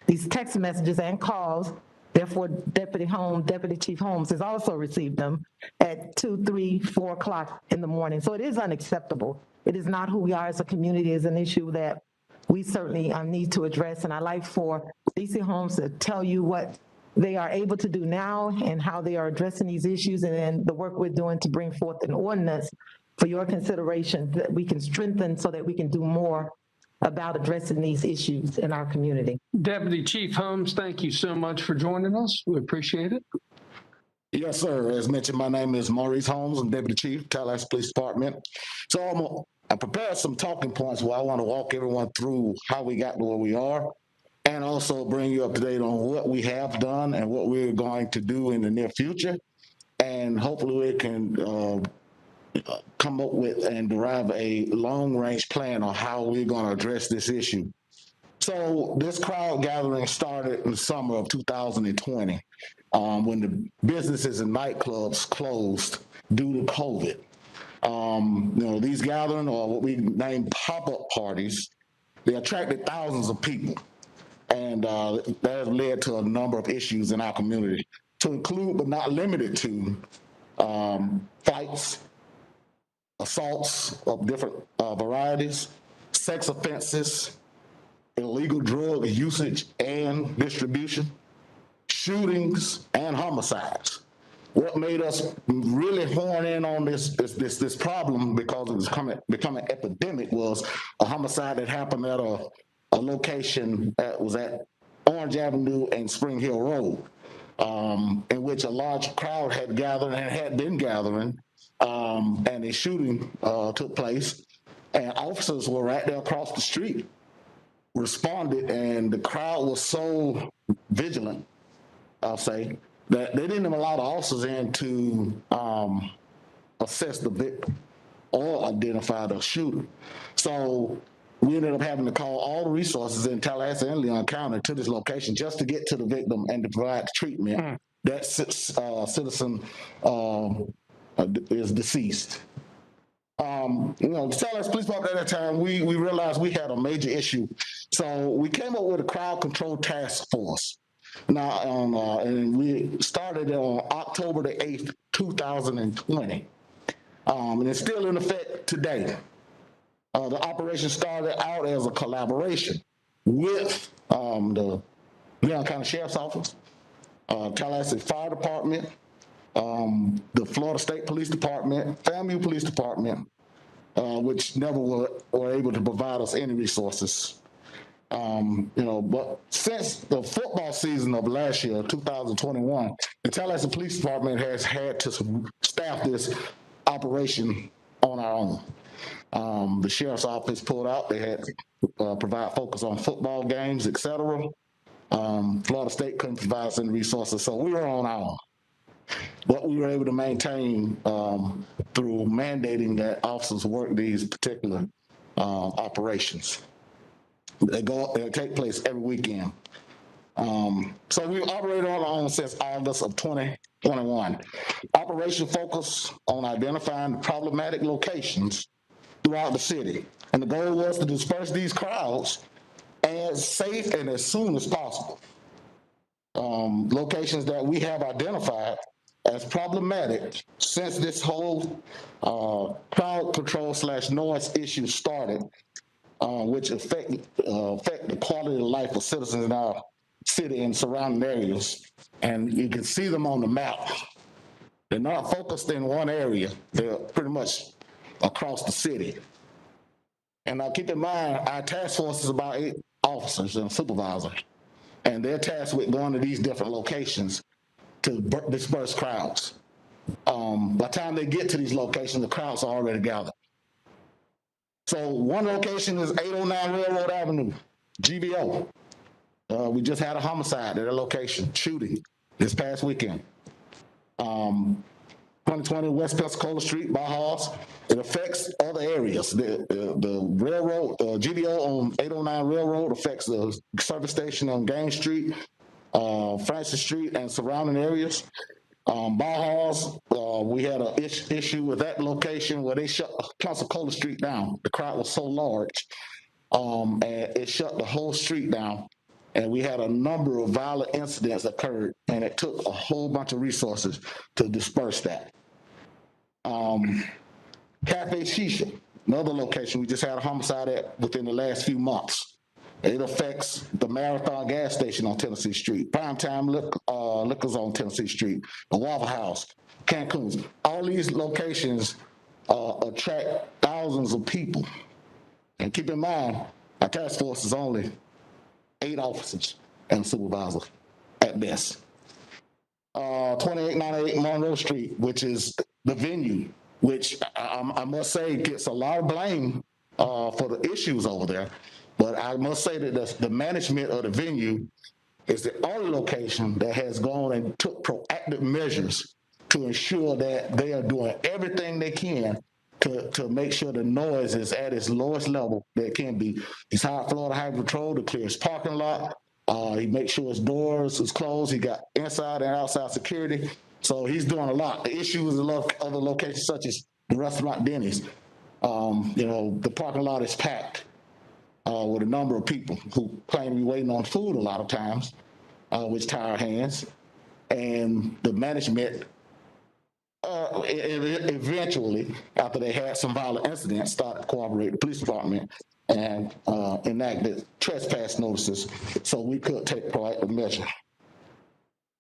these text messages and calls. Therefore, Deputy Chief Holmes has also received them at 2, 3, 4 o'clock in the morning. So it is unacceptable. It is not who we are as a community. It's an issue that we certainly need to address. And I'd like for DC Homes to tell you what they are able to do now and how they are addressing these issues, and then the work we're doing to bring forth an ordinance for your consideration that we can strengthen so that we can do more about addressing these issues in our community. Deputy Chief Holmes, thank you so much for joining us. We appreciate it. Yes, sir. As mentioned, my name is Maurice Holmes. I'm Deputy Chief, Tallahassee Police Department. So I prepared some talking points where I want to walk everyone through how we got to where we are, and also bring you up to date on what we have done and what we're going to do in the near future. And hopefully we can come up with and derive a long-range plan on how we're going to address this issue. So this crowd gathering started in the summer of 2020 when the businesses and nightclubs closed due to COVID. These gatherings, or what we name pop-up parties, they attracted thousands of people. And that has led to a number of issues in our community, to include but not limited to fights, assaults of different varieties, sex offenses, illegal drug usage and distribution, shootings, and homicides. What made us really horn in on this problem, because it was becoming epidemic, was a homicide that happened at a location that was at Orange Avenue and Spring Hill Road, in which a large crowd had gathered and had been gathering, and a shooting took place, and officers were right there across the street, responded, and the crowd was so vigilant, I'll say, that they didn't even allow the officers in to assess the victim or identify the shooter. So we ended up having to call all the resources in Tallahassee and Leon County to this location just to get to the victim and to provide treatment. That citizen is deceased. The Tallahassee Police Department at that time, we realized we had a major issue. So we came up with a crowd control task force. Now, and we started on October the 8th, 2020. And it's still in effect today. The operation started out as a collaboration with the Leon County Sheriff's Office, Tallahassee Fire Department, the Florida State Police Department, FAMU Police Department, which never were able to provide us any resources. But since the football season of last year, 2021, the Tallahassee Police Department has had to staff this operation on our own. The Sheriff's Office pulled out. They had to provide focus on football games, etc. Florida State couldn't provide us any resources, so we were on our own. What we were able to maintain through mandating that officers work these particular operations. They take place every weekend. So we've operated on our own since August of 2021. Operation focused on identifying problematic locations throughout the city. And the goal was to disperse these crowds as safe and as soon as possible. Locations that we have identified as problematic since this whole crowd control / noise issue started, which affect the quality of life of citizens in our city and surrounding areas. And you can see them on the map. They're not focused in one area. They're pretty much across the city. And now keep in mind, our task force is about 8 officers and supervisors. And they're tasked with going to these different locations to disperse crowds. By the time they get to these locations, the crowds are already gathered. So one location is 809 Railroad Avenue, GBO. We just had a homicide at a location, shooting, this past weekend. 2020 West Pensacola Street, Bajas. It affects other areas. The railroad, GBO on 809 Railroad affects the service station on Gaines Street, Francis Street, and surrounding areas. Bajas, we had an issue with that location where they shut Pensacola Street down. The crowd was so large, and it shut the whole street down. And we had a number of violent incidents occurred, and it took a whole bunch of resources to disperse that. Cafe Shisha, another location we just had a homicide at within the last few months. It affects the Marathon gas station on Tennessee Street, Primetime Liquors on Tennessee Street, the Waffle House, Cancun's. All these locations attract thousands of people. And keep in mind, our task force is only 8 officers and supervisors at best. 2898 Monroe Street, which is the venue, which I must say gets a lot of blame for the issues over there. But I must say that the management of the venue is the only location that has gone and took proactive measures to ensure that they are doing everything they can to make sure the noise is at its lowest level that it can be. He's hired Florida Highway Patrol to clear his parking lot. He makes sure his doors is closed. He got inside and outside security. So he's doing a lot. The issue is a lot of other locations such as the restaurant Denny's. The parking lot is packed with a number of people who claim to be waiting on food a lot of times, which tie our hands. And the management eventually, after they had some violent incidents, started to cooperate with the police department and enacted trespass notices so we could take proactive measure.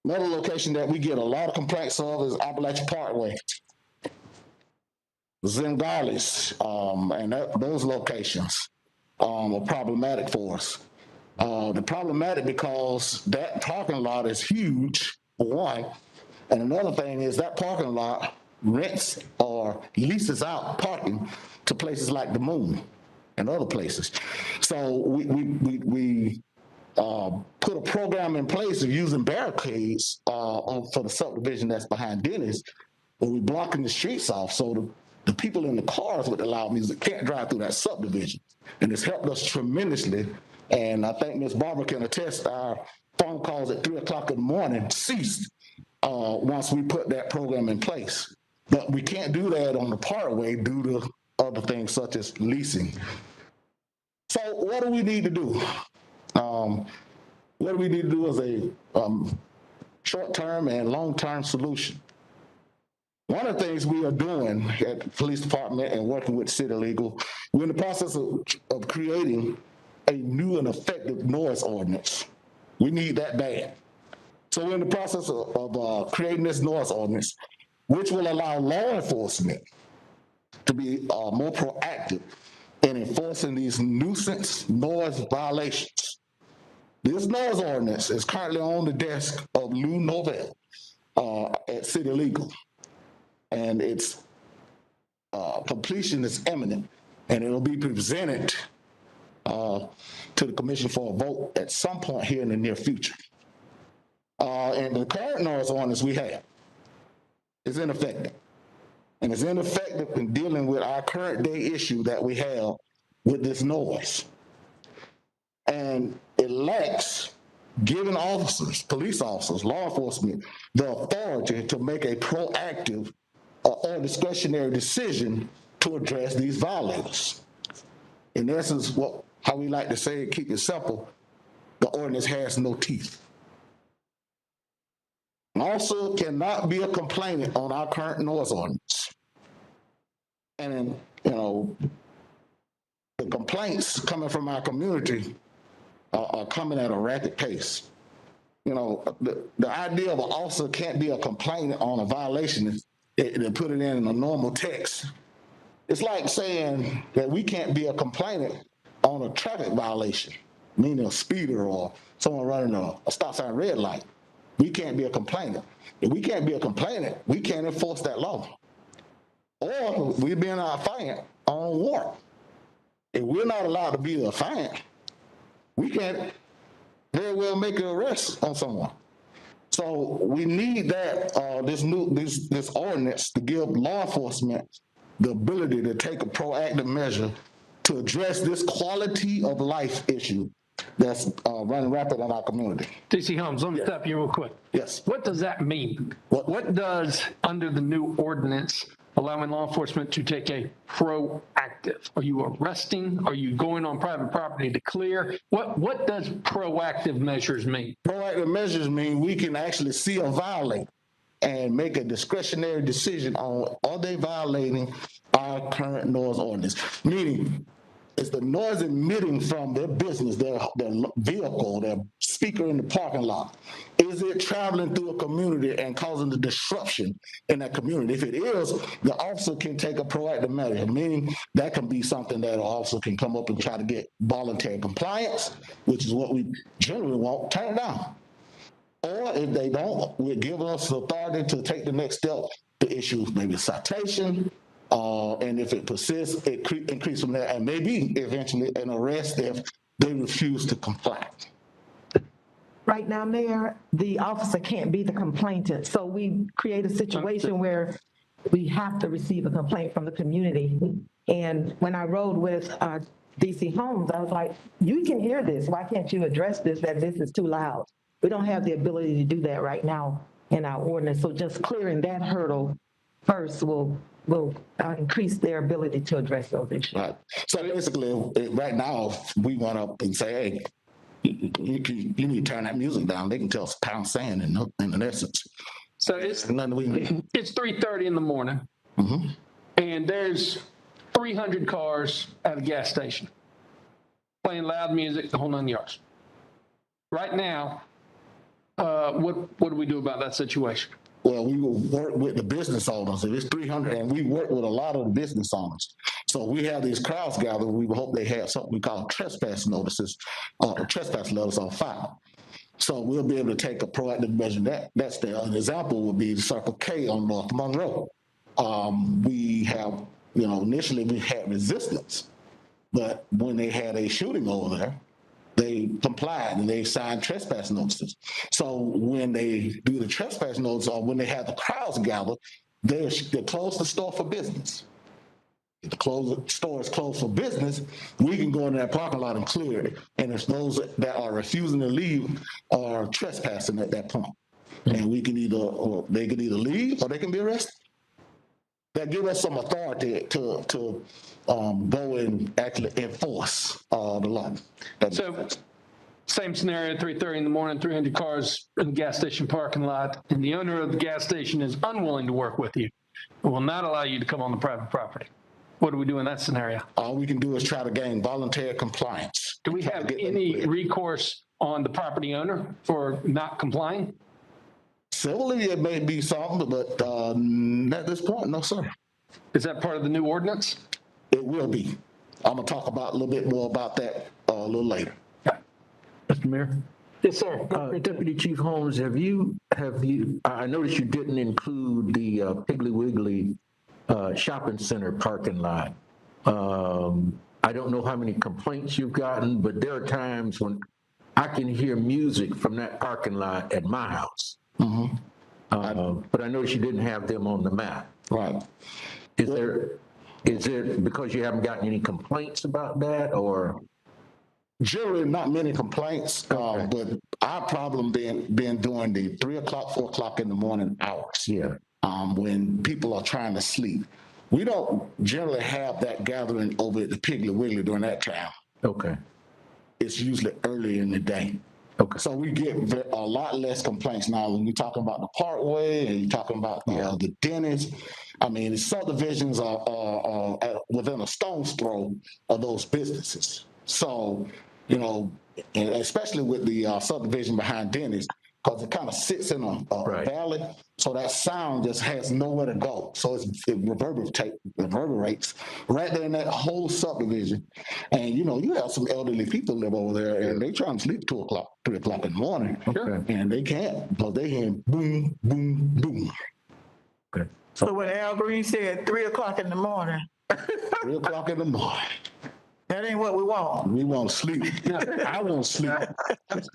Another location that we get a lot of complaints of is Appalachian Parkway, Zingales, and those locations are problematic for us. They're problematic because that parking lot is huge, for one, and another thing is that parking lot rents or leases out parking to places like the Moon and other places. So we put a program in place of using barricades for the subdivision that's behind Denny's, where we're blocking the streets off so the people in the cars with the loud music can't drive through that subdivision. And it's helped us tremendously. And I think Ms. Barber can attest, our phone calls at 3 o'clock in the morning ceased once we put that program in place. But we can't do that on the Parkway due to other things such as leasing. So what do we need to do? What do we need to do as a short-term and long-term solution? One of the things we are doing at the police department and working with City Legal, we're in the process of creating a new and effective noise ordinance. We need that bad. So we're in the process of creating this noise ordinance, which will allow law enforcement to be more proactive in enforcing these nuisance noise violations. This noise ordinance is currently on the desk of Lou Novell at City Legal, and its completion is imminent, and it'll be presented to the commission for a vote at some point here in the near future. And the current noise ordinance we have is ineffective, and it's ineffective in dealing with our current day issue that we have with this noise. And it lacks giving officers, police officers, law enforcement, the authority to make a proactive or discretionary decision to address these violators. In essence, how we like to say it, keep it simple, the ordinance has no teeth. An officer cannot be a complainant on our current noise ordinance. And, the complaints coming from our community are coming at a rapid pace. The idea of an officer can't be a complainant on a violation, to put it in a normal text. It's like saying that we can't be a complainant on a traffic violation, meaning a speeder or someone running a stop sign red light. We can't be a complainant. If we can't be a complainant, we can't enforce that law. Or we're being a affiant on warrant. If we're not allowed to be a affiant, we can't very well make an arrest on someone. So we need that this ordinance to give law enforcement the ability to take a proactive measure to address this quality of life issue that's running rapid in our community. DC Holmes, let me stop you real quick. Yes. What does that mean? What does, under the new ordinance, allowing law enforcement to take a proactive? Are you arresting? Are you going on private property to clear? What does proactive measures mean? Proactive measures mean we can actually see a violator and make a discretionary decision on, are they violating our current noise ordinance? Meaning, is the noise emitting from their business, their vehicle, their speaker in the parking lot, is it traveling through a community and causing the disruption in that community? If it is, the officer can take a proactive measure, meaning that can be something that an officer can come up and try to get voluntary compliance, which is what we generally want, turn it down. Or if they don't, we're giving us the authority to take the next step to issue maybe a citation, and if it persists, it increase from there, and maybe eventually an arrest if they refuse to comply. Right now, Mayor, the officer can't be the complainant. So we create a situation where we have to receive a complaint from the community. And when I rode with DC Holmes, I was like, you can hear this. Why can't you address this, that this is too loud? We don't have the ability to do that right now in our ordinance. So just clearing that hurdle first will increase their ability to address those issues. Right. So basically, right now, we went up and say, hey, you need to turn that music down. They can tell us pound sand in essence. So it's 3:30 in the morning, and there's 300 cars at a gas station playing loud music, the whole 9 yards. Right now, what do we do about that situation? Well, we will work with the business owners. If it's 300, and we work with a lot of the business owners. So we have these crowds gathered. We hope they have something we call trespass notices, trespass letters on file. So we'll be able to take a proactive measure. That's there. An example would be the Circle K on North Monroe. We have, initially we had resistance, but when they had a shooting over there, they complied and they signed trespass notices. So when they do the trespass notice, or when they have the crowds gather, they close the store for business. if the store is closed for business, we can go into that parking lot and clear it. And if those that are refusing to leave are trespassing at that point, and we can they can either leave or they can be arrested. That give us some authority to go and actually enforce the law. So same scenario, 3:30 in the morning, 300 cars in the gas station parking lot, and the owner of the gas station is unwilling to work with you, will not allow you to come on the private property. What do we do in that scenario? All we can do is try to gain voluntary compliance. Do we have any recourse on the property owner for not complying? Civilly, it may be something, but at this point, no, sir. Is that part of the new ordinance? It will be. I'm gonna talk about a little bit more about that a little later. Mr. Mayor? Yes, sir. Deputy Chief Holmes, have you, I noticed you didn't include the Piggly Wiggly shopping center parking lot. I don't know how many complaints you've gotten, but there are times when I can hear music from that parking lot at my house. But I noticed you didn't have them on the map. Right. Is it because you haven't gotten any complaints about that, or? Generally, not many complaints, but our problem been during the 3 o'clock, 4 o'clock in the morning hours. Yeah. When people are trying to sleep. We don't generally have that gathering over at the Piggly Wiggly during that time. Okay. It's usually early in the day. Okay. So we get a lot less complaints now when you're talking about the Parkway and you're talking about the dentist. I mean, the subdivisions are within a stone's throw of those businesses. So, you know, and especially with the subdivision behind Denny's, because it kind of sits in a valley, so that sound just has nowhere to go. So it reverberates right there in that whole subdivision. And, you know, you have some elderly people live over there, and they trying to sleep 2 o'clock, 3 o'clock in the morning, and they can't because they hear boom, boom, boom. Okay. So when Al Green said 3 o'clock in the morning. 3 o'clock in the morning. That ain't what we want. We want to sleep. I want to sleep.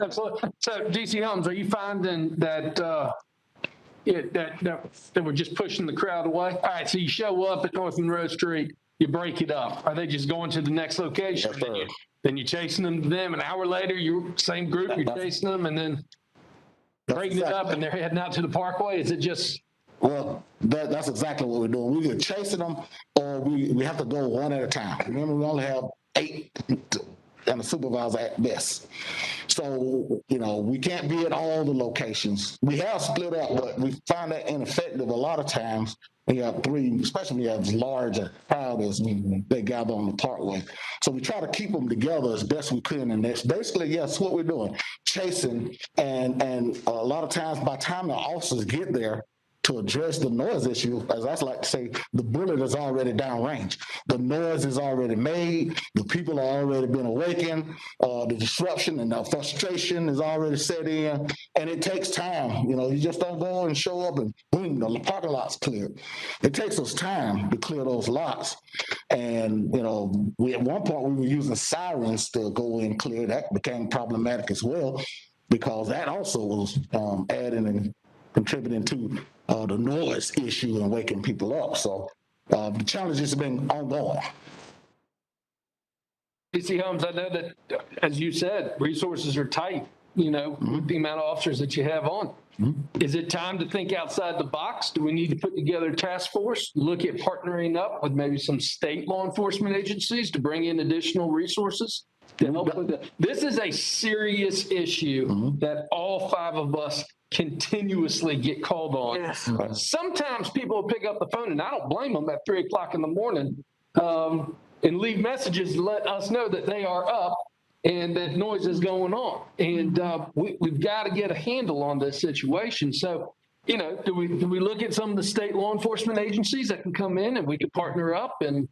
So, DC Holmes, are you finding that that we're just pushing the crowd away? All right, so you show up at North Monroe Street, you break it up. Are they just going to the next location? Yes, then you're chasing them. An hour later, you're same group, you're chasing them, and then breaking it up, and they're heading out to the Parkway? Is it just? Well, that's exactly what we're doing. We're either chasing them, or we have to go one at a time. Remember, we only have 8 and a supervisor at best. So, you know, we can't be at all the locations. We have split up, but we find that ineffective a lot of times. We have 3, especially when you have large crowds they gather on the Parkway. So we try to keep them together as best we can. And that's basically, yes, what we're doing, chasing. And a lot of times by the time the officers get there, to address the noise issue, as I like to say, the bullet is already downrange. The noise is already made. The people have already been awakened. The disruption and the frustration is already set in, and it takes time. You know, you just don't go and show up and boom, the parking lot's cleared. It takes us time to clear those lots. And, you know, at one point we were using sirens to go and clear. That became problematic as well, because that also was adding and contributing to the noise issue and waking people up. So the challenges have been ongoing. DC Holmes, I know that, as you said, resources are tight, you know, with the amount of officers that you have on. Is it time to think outside the box? Do we need to put together a task force, look at partnering up with maybe some state law enforcement agencies to bring in additional resources to help with it? This is a serious issue that all 5 of us continuously get called on. Yes. Sometimes people will pick up the phone, and I don't blame them, at 3 o'clock in the morning, and leave messages to let us know that they are up and that noise is going on. And we've got to get a handle on this situation. So, you know, do we look at some of the state law enforcement agencies that can come in and we can partner up? And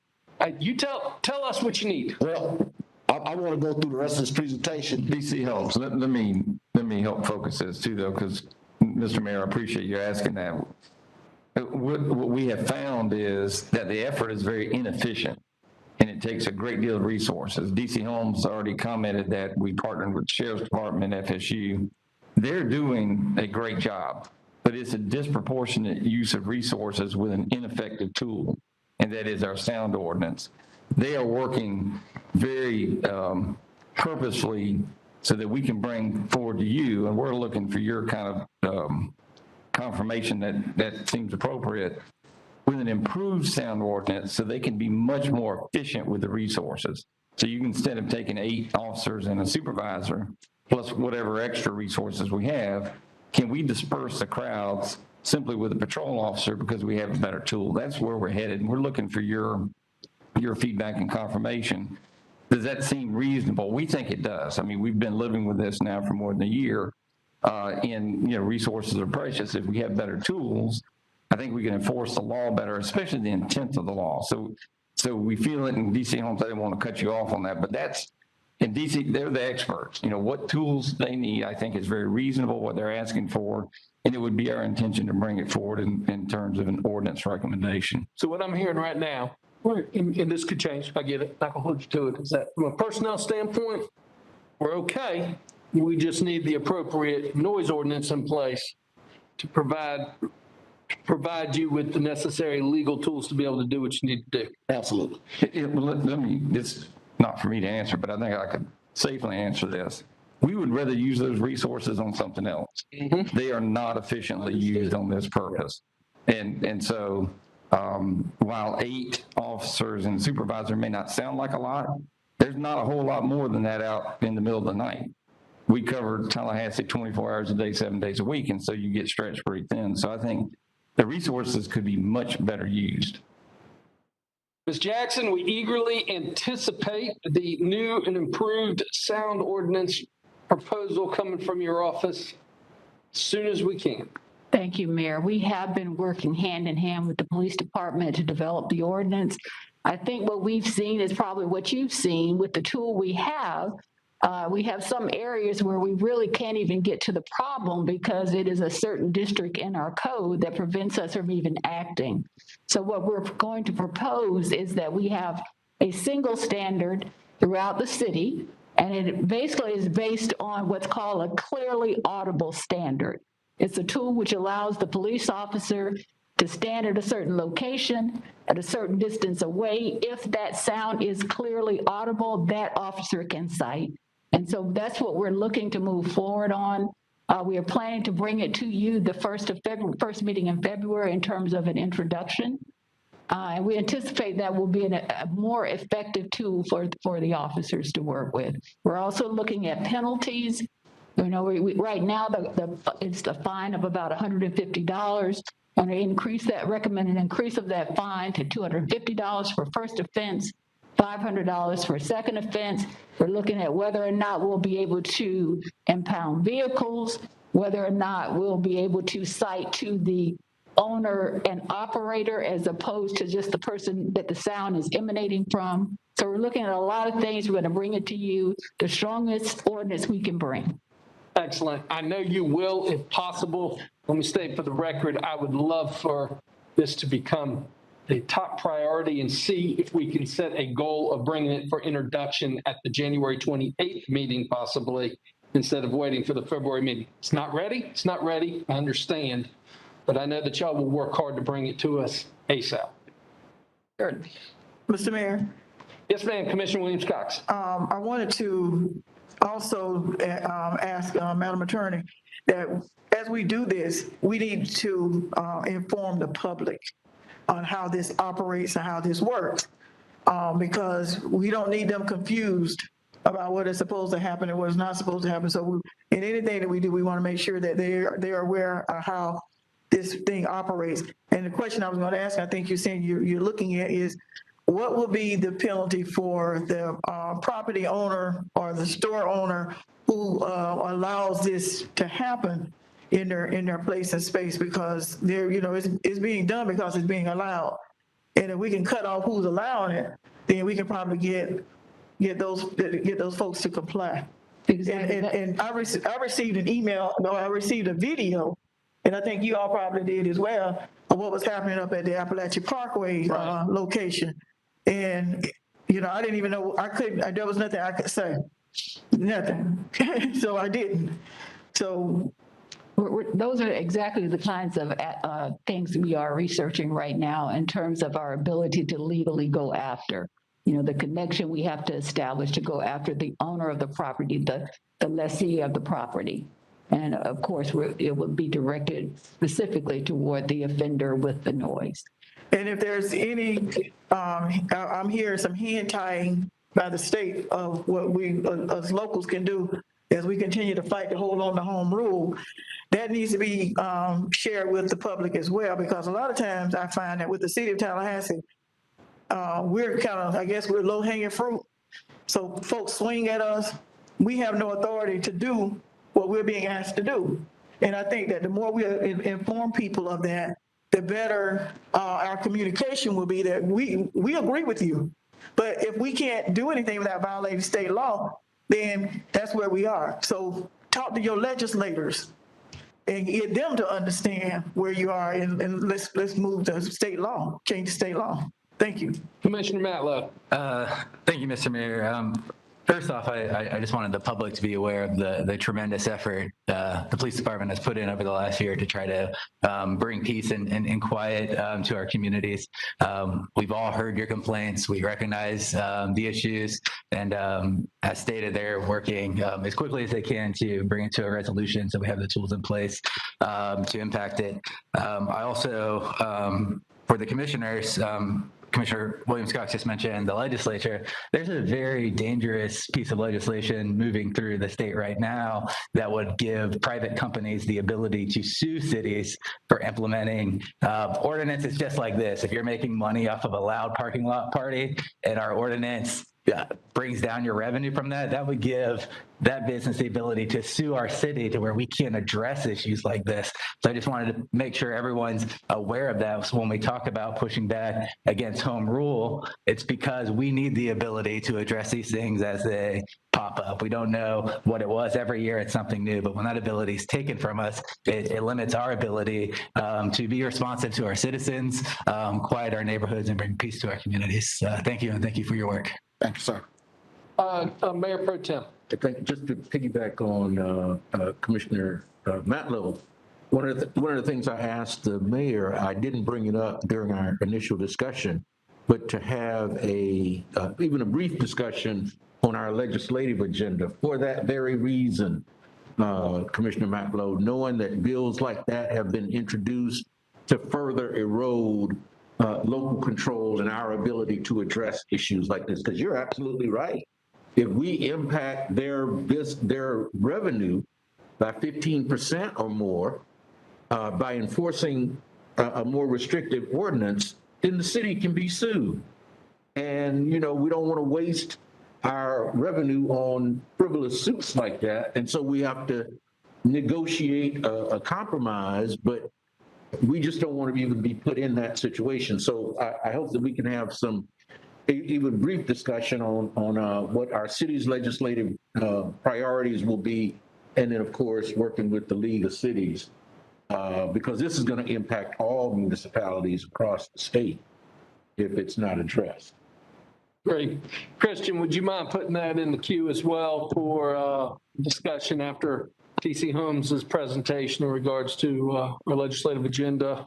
you tell us what you need. Well, I want to go through the rest of this presentation. DC helps. Let me help focus this too, though, because Mr. Mayor, I appreciate you asking that. What we have found is that the effort is very inefficient, and it takes a great deal of resources. DC Holmes already commented that we partnered with Sheriff's Department, FSU. They're doing a great job, but it's a disproportionate use of resources with an ineffective tool. and that is our sound ordinance. They are working very purposefully so that we can bring forward to you, and we're looking for your kind of confirmation that seems appropriate, with an improved sound ordinance so they can be much more efficient with the resources. So you can, instead of taking 8 officers and a supervisor, plus whatever extra resources we have, can we disperse the crowds simply with a patrol officer because we have a better tool? That's where we're headed. And we're looking for your feedback and confirmation. Does that seem reasonable? We think it does. I mean, we've been living with this now for more than a year, and resources are precious. If we have better tools, I think we can enforce the law better, especially the intent of the law. So we feel it in DC Homes. I didn't want to cut you off on that, but that's, in DC, they're the experts. What tools they need, I think, is very reasonable, what they're asking for, and it would be our intention to bring it forward in terms of an ordinance recommendation. So what I'm hearing right now, and this could change, I get it, I can hold you to it, is that from a personnel standpoint, we're okay. We just need the appropriate noise ordinance in place to provide you with the necessary legal tools to be able to do what you need to do. Absolutely. It's not for me to answer, but I think I could safely answer this. We would rather use those resources on something else. Mm-hmm. They are not efficiently used on this purpose. And so while 8 officers and supervisor may not sound like a lot, there's not a whole lot more than that out in the middle of the night. We cover Tallahassee 24 hours a day, 7 days a week, and so you get stretched pretty thin. So I think the resources could be much better used. Ms. Jackson, we eagerly anticipate the new and improved sound ordinance proposal coming from your office as soon as we can. Thank you, Mayor. We have been working hand in hand with the police department to develop the ordinance. I think what we've seen is probably what you've seen with the tool we have. We have some areas where we really can't even get to the problem because it is a certain district in our code that prevents us from even acting. So what we're going to propose is that we have a single standard throughout the city, and it basically is based on what's called a clearly audible standard. It's a tool which allows the police officer to stand at a certain location at a certain distance away. If that sound is clearly audible, that officer can cite. And so that's what we're looking to move forward on. We are planning to bring it to you the first meeting in February in terms of an introduction. And we anticipate that will be a more effective tool for the officers to work with. We're also looking at penalties. Right now, it's the fine of about $150. And they recommend an increase of that fine to $250 for first offense, $500 for second offense. We're looking at whether or not we'll be able to impound vehicles, whether or not we'll be able to cite to the owner and operator as opposed to just the person that the sound is emanating from. So we're looking at a lot of things. We're going to bring it to you, the strongest ordinance we can bring. Excellent. I know you will, if possible. Let me state for the record, I would love for this to become the top priority and see if we can set a goal of bringing it for introduction at the January 28th meeting, possibly, instead of waiting for the February meeting. It's not ready. It's not ready. I understand. But I know that y'all will work hard to bring it to us ASAP. Mr. Mayor? Yes, ma'am. Commissioner Williams-Cox. I wanted to also ask Madam Attorney that as we do this, we need to inform the public on how this operates and how this works, because we don't need them confused about what is supposed to happen and what is not supposed to happen. So in anything that we do, we want to make sure that they're aware of how this thing operates. And the question I was going to ask, I think you're saying you're looking at, is what will be the penalty for the property owner or the store owner who allows this to happen in their place and space, because it's being done because it's being allowed. And if we can cut off who's allowing it, then we can probably get those folks to comply. Exactly. And I received an email, I received a video, and I think you all probably did as well, of what was happening up at the Appalachian Parkway location. And I didn't even know, there was nothing I could say, nothing. So I didn't. So Those are exactly the kinds of things we are researching right now in terms of our ability to legally go after. The connection we have to establish to go after the owner of the property, the lessee of the property. And of course, it would be directed specifically toward the offender with the noise. And if there's any, I'm hearing some hand tying by the state of what we as locals can do as we continue to fight to hold on to home rule. That needs to be shared with the public as well, because a lot of times I find that with the city of Tallahassee, we're kind of, I guess we're low hanging fruit. So folks swing at us. We have no authority to do what we're being asked to do. And I think that the more we inform people of that, the better our communication will be that we agree with you. But if we can't do anything without violating state law, then that's where we are. So talk to your legislators and get them to understand where you are, and let's move to state law, change state law. Thank you. Commissioner Matlow. Thank you, Mr. Mayor. First off, I just wanted the public to be aware of the tremendous effort the police department has put in over the last year to try to bring peace and quiet to our communities. We've all heard your complaints. We recognize the issues, and as stated, they're working as quickly as they can to bring it to a resolution so we have the tools in place to impact it. I also, for the commissioners, Commissioner Williams-Cox just mentioned the legislature. There's a very dangerous piece of legislation moving through the state right now that would give private companies the ability to sue cities for implementing ordinances just like this. If you're making money off of a loud parking lot party and our ordinance brings down your revenue from that, that would give that business the ability to sue our city to where we can't address issues like this. So I just wanted to make sure everyone's aware of that. So when we talk about pushing back against home rule, it's because we need the ability to address these things as they pop up. We don't know what it was. Every year it's something new, but when that ability is taken from us, it limits our ability to be responsive to our citizens, quiet our neighborhoods, and bring peace to our communities. Thank you, and thank you for your work. Thank you, sir. Mayor Pro Tem. Just to piggyback on Commissioner Matlow, one of the things I asked the mayor, I didn't bring it up during our initial discussion, but to have even a brief discussion on our legislative agenda for that very reason, Commissioner Matlow, knowing that bills like that have been introduced to further erode local controls and our ability to address issues like this, because you're absolutely right. If we impact their revenue by 15% or more by enforcing a more restrictive ordinance, then the city can be sued. And, we don't want to waste our revenue on frivolous suits like that. And so we have to negotiate a compromise, but we just don't want to even be put in that situation. So I hope that we can have some even brief discussion on what our city's legislative priorities will be, and then of course working with the League of Cities, because this is going to impact all municipalities across the state if it's not addressed. Great. Christian, would you mind putting that in the queue as well for discussion after TC Holmes's presentation in regards to our legislative agenda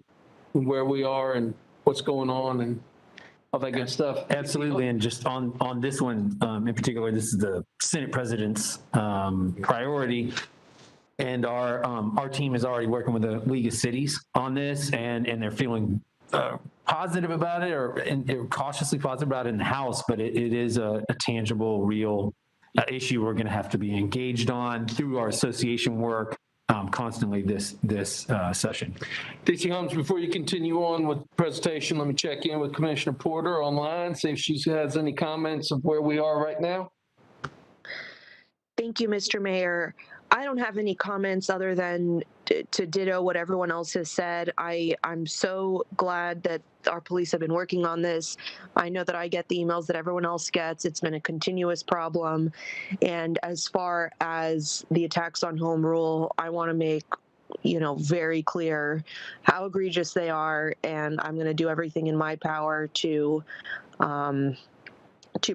and where we are and what's going on and all that good stuff? Absolutely. And just on this one in particular, this is the Senate President's priority. And our team is already working with the League of Cities on this, and they're feeling positive about it, or cautiously positive about it in the House, but it is a tangible, real issue we're going to have to be engaged on through our association work constantly this session. DC Holmes, before you continue on with the presentation, let me check in with Commissioner Porter online, see if she has any comments of where we are right now. Thank you, Mr. Mayor. I don't have any comments other than to ditto what everyone else has said. I'm so glad that our police have been working on this. I know that I get the emails that everyone else gets. It's been a continuous problem. And as far as the attacks on home rule, I want to make very clear how egregious they are, and I'm going to do everything in my power to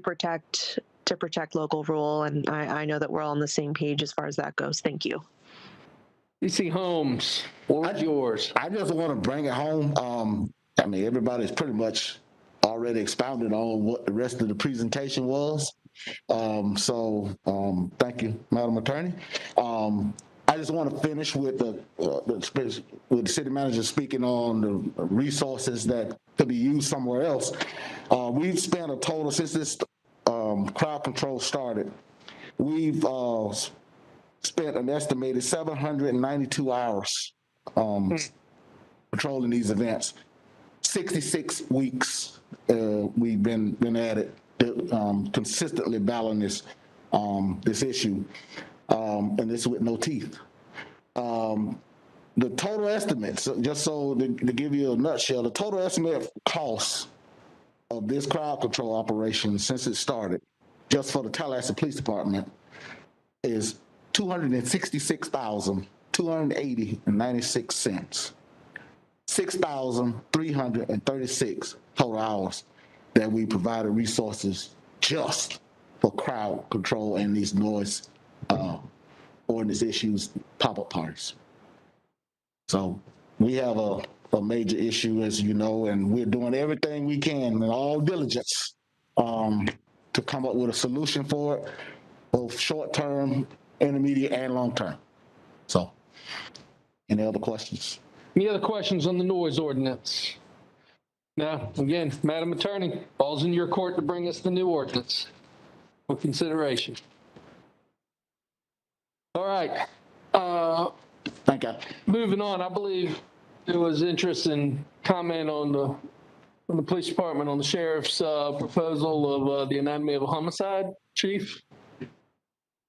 protect local rule, and I know that we're all on the same page as far as that goes. Thank you. DC Holmes, what was yours? I just want to bring it home. I mean, everybody's pretty much already expounded on what the rest of the presentation was. Thank you, Madam Attorney. I just want to finish with the city manager speaking on the resources that could be used somewhere else. We've spent a total, since this crowd control started, we've spent an estimated 792 hours patrolling these events. 66 weeks we've been at it, consistently battling this issue, and this with no teeth. The total estimates, just so to give you a nutshell, the total estimate cost of this crowd control operation since it started, just for the Tallahassee Police Department, is $266,280.96. 6,336 total hours that we provided resources just for crowd control and these noise ordinance issues, pop-up parties. So we have a major issue, as you know, and we're doing everything we can in all diligence to come up with a solution for it, both short-term, intermediate, and long-term. So, any other questions? Any other questions on the noise ordinance? Now, again, Madam Attorney, ball's in your court to bring us the new ordinance for consideration. All right. Thank you. Moving on, I believe there was interest in comment on the police department on the sheriff's proposal of the anatomy of a homicide. Chief?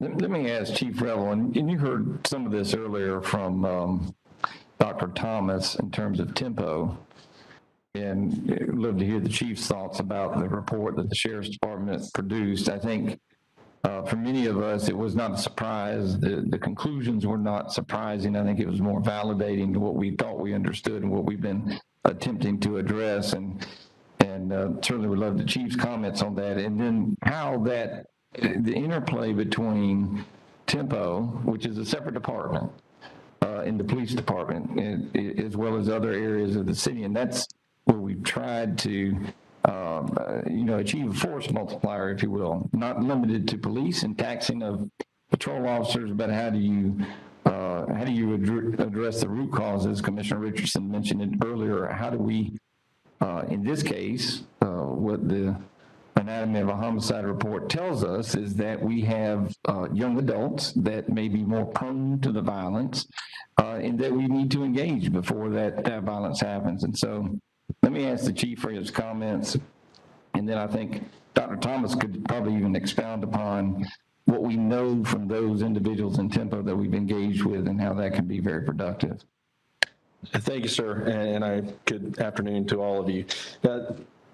Let me ask Chief Revel, and you heard some of this earlier from Dr. Thomas in terms of tempo, and I'd love to hear the chief's thoughts about the report that the sheriff's department produced. I think for many of us, it was not a surprise. The conclusions were not surprising. I think it was more validating to what we thought we understood and what we've been attempting to address, and certainly would love the chief's comments on that, and then how that the interplay between tempo, which is a separate department, in the police department, as well as other areas of the city. And that's where we've tried to, achieve a force multiplier, if you will, not limited to police and taxing of patrol officers, but how do you address the root causes? Commissioner Richardson mentioned it earlier. How do we, in this case, what the anatomy of a homicide report tells us is that we have young adults that may be more prone to the violence, and that we need to engage before that violence happens. And so let me ask the chief for his comments, and then I think Dr. Thomas could probably even expound upon what we know from those individuals in tempo that we've engaged with and how that can be very productive. Thank you, sir, and good afternoon to all of you.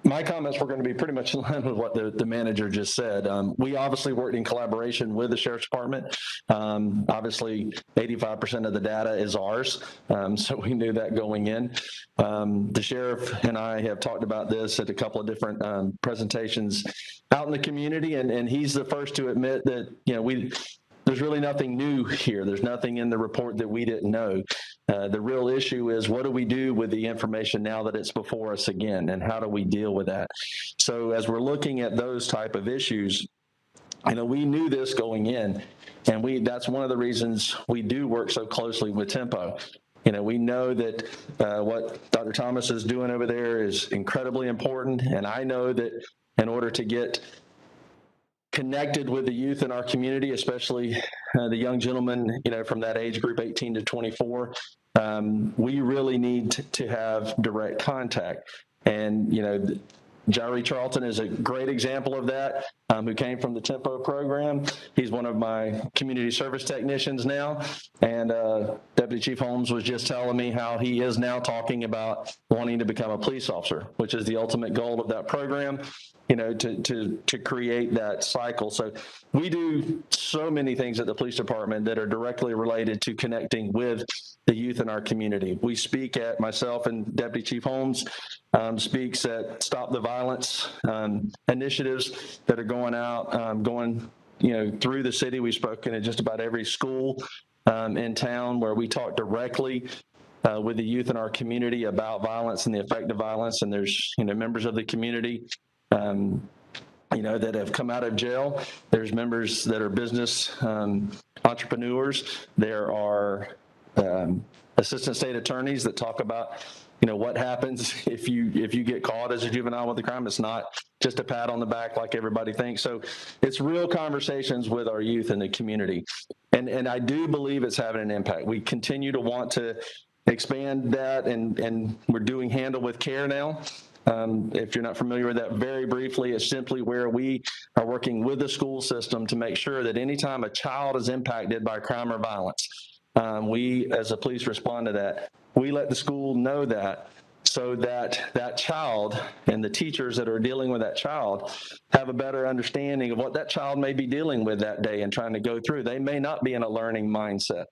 My comments were going to be pretty much in line with what the manager just said. We obviously worked in collaboration with the Sheriff's Department. Obviously, 85% of the data is ours, so we knew that going in. The sheriff and I have talked about this at a couple of different presentations out in the community, and he's the first to admit that, there's really nothing new here. There's nothing in the report that we didn't know. The real issue is, what do we do with the information now that it's before us again, and how do we deal with that? So as we're looking at those type of issues, we knew this going in, and that's one of the reasons we do work so closely with Tempo. We know that what Dr. Thomas is doing over there is incredibly important, and I know that in order to get connected with the youth in our community, especially the young gentlemen, from that age group, 18 to 24, we really need to have direct contact. And, Jari Charlton is a great example of that, who came from the Tempo program. He's one of my community service technicians now. And Deputy Chief Holmes was just telling me how he is now talking about wanting to become a police officer, which is the ultimate goal of that program, to create that cycle. So we do so many things at the police department that are directly related to connecting with the youth in our community. We speak at, myself and Deputy Chief Holmes speaks at Stop the Violence initiatives that are going out, through the city. We've spoken at just about every school in town where we talk directly with the youth in our community about violence and the effect of violence. And there's, members of the community, that have come out of jail. There's members that are business entrepreneurs. There are assistant state attorneys that talk about, what happens if you get caught as a juvenile with a crime. It's not just a pat on the back like everybody thinks. So it's real conversations with our youth in the community. And I do believe it's having an impact. We continue to want to expand that, and we're doing Handle with Care now. If you're not familiar with that, very briefly, it's simply where we are working with the school system to make sure that anytime a child is impacted by crime or violence, we as a police respond to that. We let the school know that, so that that child and the teachers that are dealing with that child have a better understanding of what that child may be dealing with that day and trying to go through. They may not be in a learning mindset.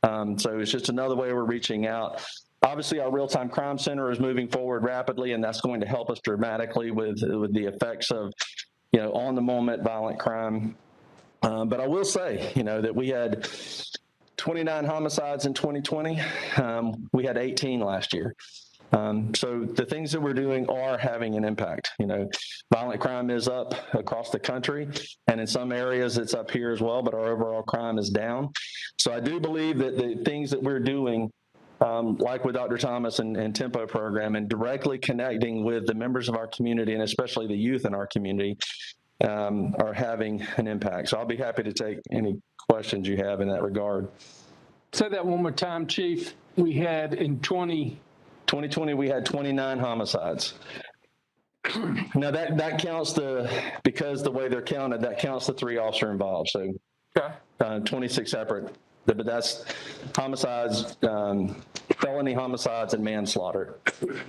So it's just another way we're reaching out. Obviously, our real-time crime center is moving forward rapidly, and that's going to help us dramatically with the effects of, on-the-moment violent crime. But I will say, that we had 29 homicides in 2020. We had 18 last year. So the things that we're doing are having an impact. Violent crime is up across the country, and in some areas it's up here as well, but our overall crime is down. So I do believe that the things that we're doing, like with Dr. Thomas and Tempo program, and directly connecting with the members of our community, and especially the youth in our community, are having an impact. So I'll be happy to take any questions you have in that regard. Say that one more time, Chief. We had in 2020, we had 29 homicides. Now that counts because the way they're counted, that counts the 3 officer involved. So 26 separate, but that's homicides, felony homicides, and manslaughter.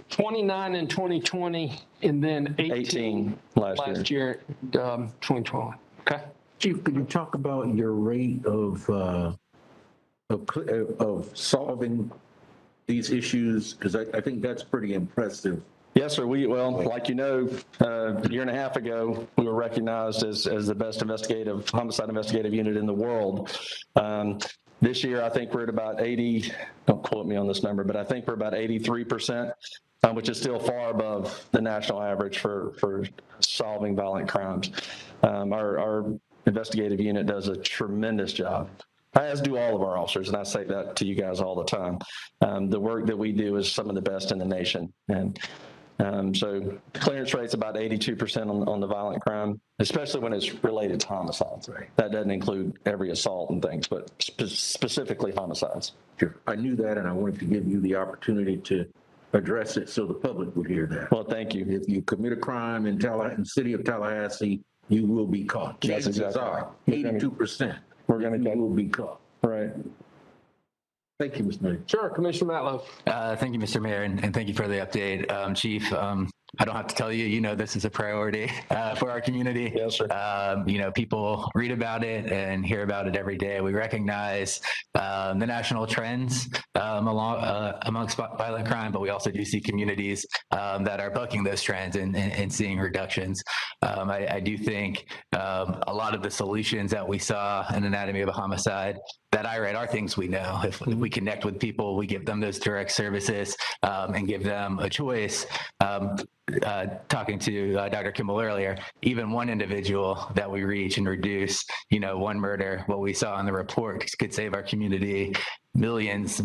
29 in 2020, and then 18 last year, 2012. Okay. Chief, could you talk about your rate of solving these issues? Because I think that's pretty impressive. Yes, sir. Like a year and a half ago, we were recognized as the best homicide investigative unit in the world. This year, I think we're at about 80, don't quote me on this number, but I think we're about 83%, which is still far above the national average for solving violent crimes. Our investigative unit does a tremendous job, as do all of our officers, and I say that to you guys all the time. The work that we do is some of the best in the nation. And so clearance rate's about 82% on the violent crime, especially when it's related to homicides. Right. That doesn't include every assault and things, but specifically homicides. Sure. I knew that, and I wanted to give you the opportunity to address it so the public would hear that. Well, thank you. If you commit a crime in the city of Tallahassee, you will be caught. That's exactly right. 82%. You will be caught. Right. Thank you, Mr. Mayor. Sure, Commissioner Matlow. Thank you, Mr. Mayor, and thank you for the update. Chief, I don't have to tell you, this is a priority for our community. Yes, sir. People read about it and hear about it every day. We recognize the national trends amongst violent crime, but we also do see communities that are bucking those trends and seeing reductions. I do think a lot of the solutions that we saw in Anatomy of a Homicide that I read are things we know. If we connect with people, we give them those direct services and give them a choice. Talking to Dr. Kimball earlier, even one individual that we reach and reduce, one murder, what we saw in the report could save our community millions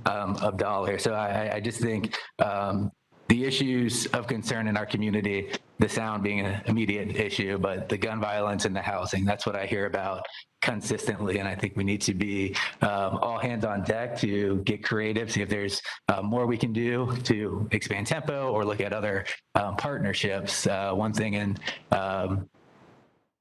of dollars. So I just think the issues of concern in our community, the sound being an immediate issue, but the gun violence and the housing, that's what I hear about consistently. And I think we need to be all hands on deck to get creative, see if there's more we can do to expand tempo or look at other partnerships. One thing in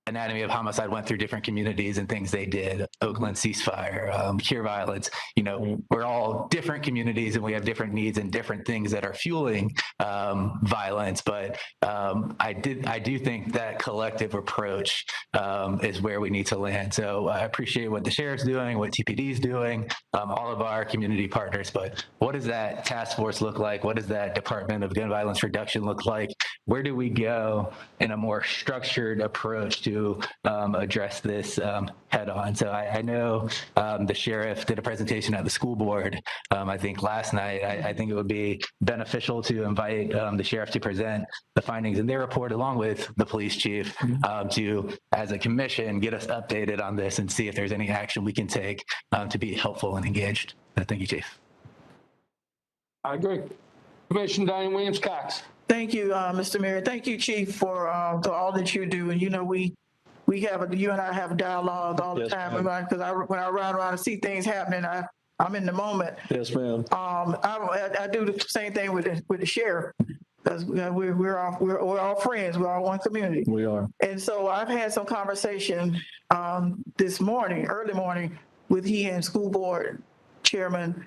Anatomy of Homicide went through different communities and things they did. Oakland ceasefire, Cure Violence. We're all different communities and we have different needs and different things that are fueling violence. But I do think that collective approach is where we need to land. So I appreciate what the sheriff's doing, what TPD is doing, all of our community partners. But what does that task force look like? What does that Department of Gun Violence Reduction look like? where do we go in a more structured approach to address this head on? So I know the sheriff did a presentation at the school board, I think last night. I think it would be beneficial to invite the sheriff to present the findings in their report along with the police chief to, as a commission, get us updated on this and see if there's any action we can take to be helpful and engaged. Thank you, Chief. I agree. Commissioner Diane Williams-Cox. Thank you, Mr. Mayor. Thank you, Chief, for all that you do. And you know, you and I have a dialogue all the time, because when I ride around and see things happening, I'm in the moment. Yes, ma'am. I do the same thing with the sheriff, because we're all friends. We're all one community. We are. And so I've had some conversation this morning, early morning, with he and school board chairman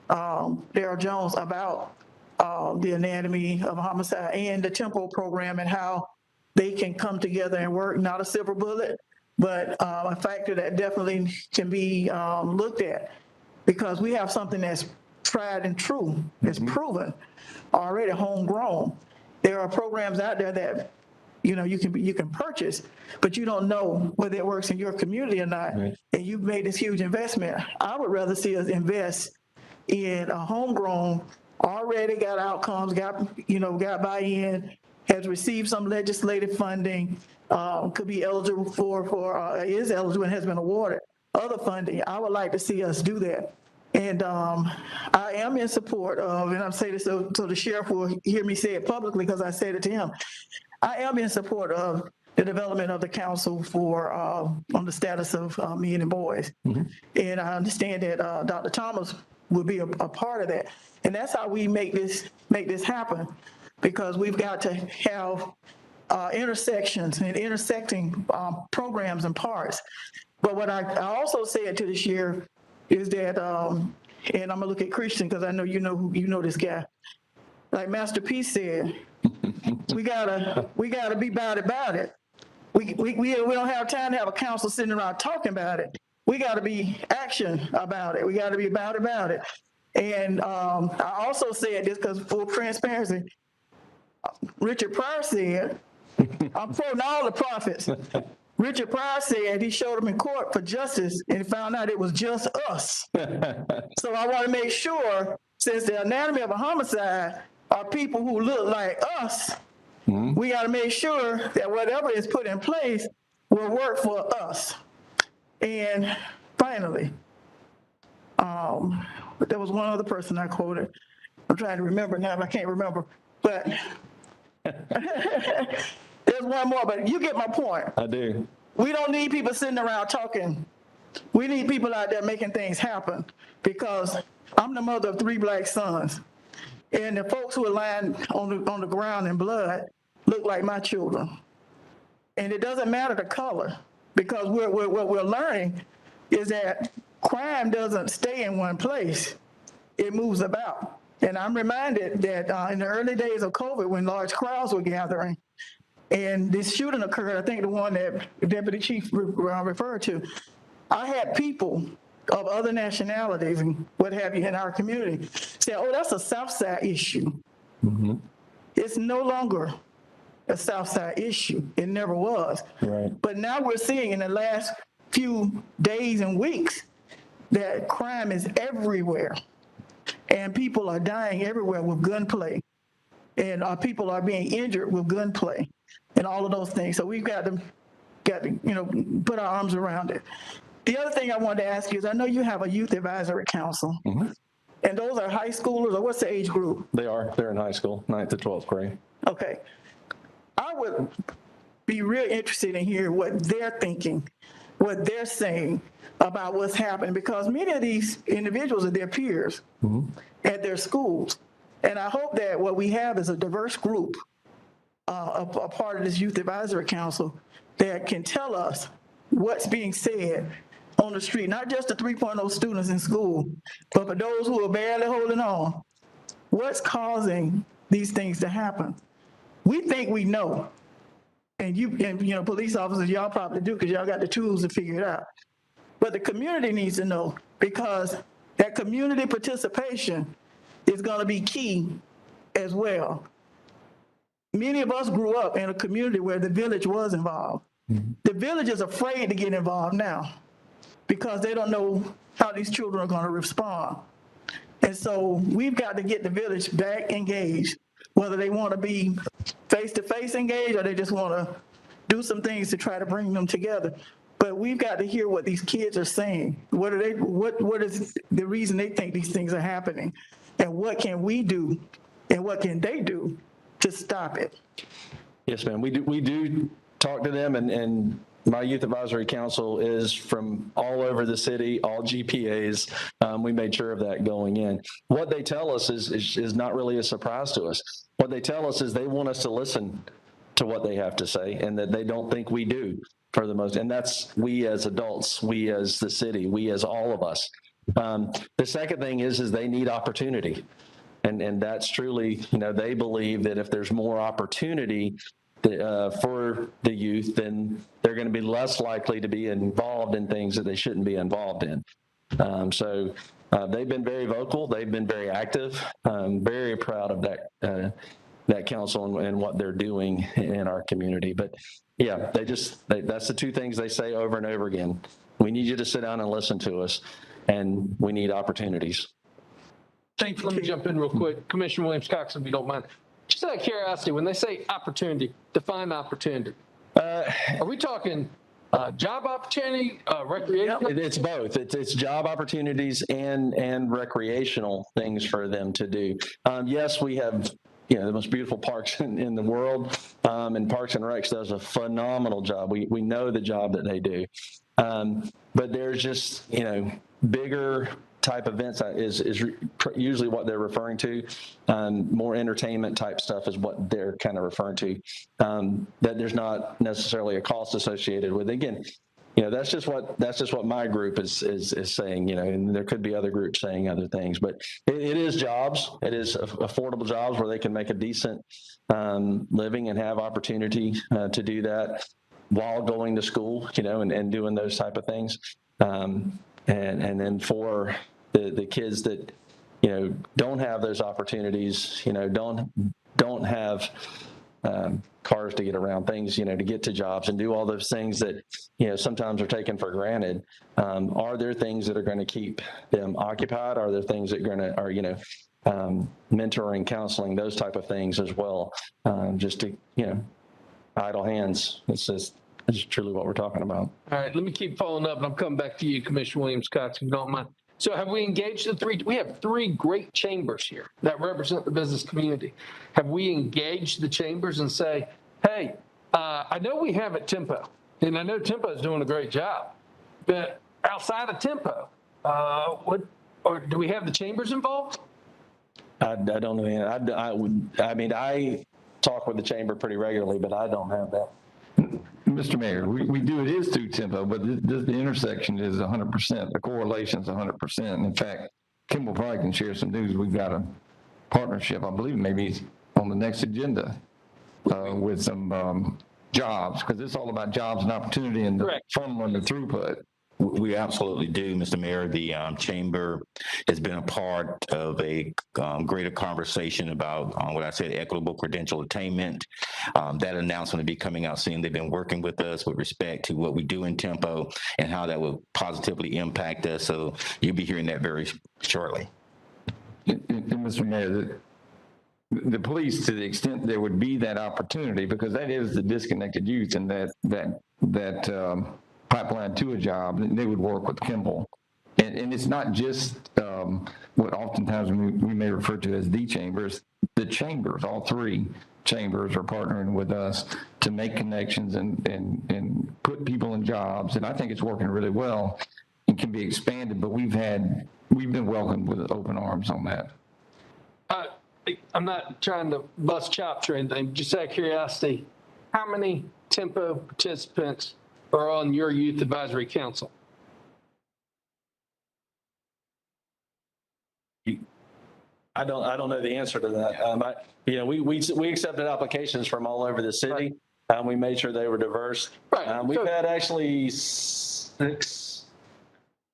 Darrell Jones about the anatomy of homicide and the tempo program and how they can come together and work. Not a silver bullet, but a factor that definitely can be looked at, because we have something that's tried and true, that's proven, already homegrown. There are programs out there that you can purchase, but you don't know whether it works in your community or not. Right. And you've made this huge investment. I would rather see us invest in a homegrown, already got outcomes, got buy-in, has received some legislative funding, could be eligible is eligible and has been awarded other funding. I would like to see us do that. And I am in support of, and I'm saying this so the sheriff will hear me say it publicly, because I said it to him. I am in support of the development of the council for on the status of men and boys. And I understand that Dr. Thomas will be a part of that. And that's how we make this happen, because we've got to have intersections and intersecting programs and parts. But what I also said to the sheriff is that, and I'm gonna look at Christian, because I know you know this guy. Like Master P said, we gotta be about it. We don't have time to have a council sitting around talking about it. We gotta be action about it. We gotta be about it. And I also said this because full transparency, Richard Pryor said, I'm quoting all the prophets. Richard Pryor said he showed him in court for justice and found out it was just us. So I want to make sure, since the anatomy of a homicide are people who look like us, we got to make sure that whatever is put in place will work for us. And finally, there was one other person I quoted. I'm trying to remember now, but I can't remember. But there's one more, but you get my point. I do. We don't need people sitting around talking. We need people out there making things happen, because I'm the mother of 3 black sons. And the folks who are lying on the ground in blood look like my children. And it doesn't matter the color, because what we're learning is that crime doesn't stay in one place. It moves about. And I'm reminded that in the early days of COVID, when large crowds were gathering, and this shooting occurred, I think the one that Deputy Chief referred to, I had people of other nationalities and what have you in our community say, oh, that's a Southside issue. It's no longer a Southside issue. It never was. Right. But now we're seeing in the last few days and weeks that crime is everywhere. And people are dying everywhere with gunplay. And people are being injured with gunplay and all of those things. So we've got to put our arms around it. The other thing I wanted to ask you is, I know you have a youth advisory council. And those are high schoolers, or what's the age group? They're in high school, 9th to 12th grade. Okay. I would be real interested in hearing what they're thinking, what they're saying about what's happening, because many of these individuals are their peers at their schools. And I hope that what we have is a diverse group, a part of this youth advisory council, that can tell us what's being said on the street, not just the 3.0 students in school, but for those who are barely holding on. What's causing these things to happen? We think we know. And police officers, y'all probably do, because y'all got the tools to figure it out. But the community needs to know, because that community participation is going to be key as well. many of us grew up in a community where the village was involved. The village is afraid to get involved now because they don't know how these children are going to respond. And so we've got to get the village back engaged, whether they want to be face-to-face engaged or they just want to do some things to try to bring them together. But we've got to hear what these kids are saying. What is the reason they think these things are happening? And what can we do and what can they do to stop it? Yes, ma'am. We do talk to them, and my youth advisory council is from all over the city, all GPAs. We made sure of that going in. What they tell us is not really a surprise to us. What they tell us is they want us to listen to what they have to say, and that they don't think we do for the most. And that's we as adults, we as the city, we as all of us. The second thing is they need opportunity. And that's truly, they believe that if there's more opportunity for the youth, then they're going to be less likely to be involved in things that they shouldn't be involved in. So they've been very vocal. They've been very active. I'm very proud of that council and what they're doing in our community. But yeah, that's the two things they say over and over again. We need you to sit down and listen to us, and we need opportunities. Thank you. Let me jump in real quick. Commissioner Williams-Cox, if you don't mind. Just out of curiosity, when they say opportunity, define opportunity. Are we talking job opportunity, recreation? It's both. It's job opportunities and recreational things for them to do. Yes, we have the most beautiful parks in the world, and Parks and Recs does a phenomenal job. We know the job that they do, but there's just bigger type events is usually what they're referring to. More entertainment type stuff is what they're kind of referring to. That there's not necessarily a cost associated with. Again, that's just what my group is saying. And there could be other groups saying other things, but it is jobs. It is affordable jobs where they can make a decent living and have opportunity to do that while going to school, and doing those type of things. And then for the kids that, don't have those opportunities, don't have cars to get around, things, to get to jobs and do all those things that, sometimes are taken for granted. Are there things that are going to keep them occupied? Are there things that are mentoring, counseling, those type of things as well? Just to, idle hands. It's truly what we're talking about. All right, let me keep following up, and I'm coming back to you, Commissioner Williams-Cox, if you don't mind. So have we engaged we have three great chambers here that represent the business community. Have we engaged the chambers and say, hey, I know we have at Tempo, and I know Tempo is doing a great job, but outside of Tempo, or do we have the chambers involved? I don't know. I talk with the chamber pretty regularly, but I don't have that. Mr. Mayor, we do, it is through Tempo, but the intersection is 100%. The correlation is 100%. In fact, Kimball probably can share some news. We've got a partnership, I believe maybe on the next agenda with some jobs, because it's all about jobs and opportunity and the funnel and the throughput. We absolutely do, Mr. Mayor. The chamber has been a part of a greater conversation about what I said, equitable credential attainment. That announcement will be coming out soon. They've been working with us with respect to what we do in Tempo and how that will positively impact us. So you'll be hearing that very shortly. And Mr. Mayor, the police, to the extent there would be that opportunity, because that is the disconnected youth, and that pipeline to a job, they would work with Kimball. And it's not just what oftentimes we may refer to as the chambers. The chambers, all three chambers, are partnering with us to make connections and put people in jobs. And I think it's working really well and can be expanded, but we've been welcomed with open arms on that. I'm not trying to bust chops or anything, just out of curiosity, how many Tempo participants are on your youth advisory council? I don't know the answer to that. We accepted applications from all over the city. We made sure they were diverse. Right. We've had actually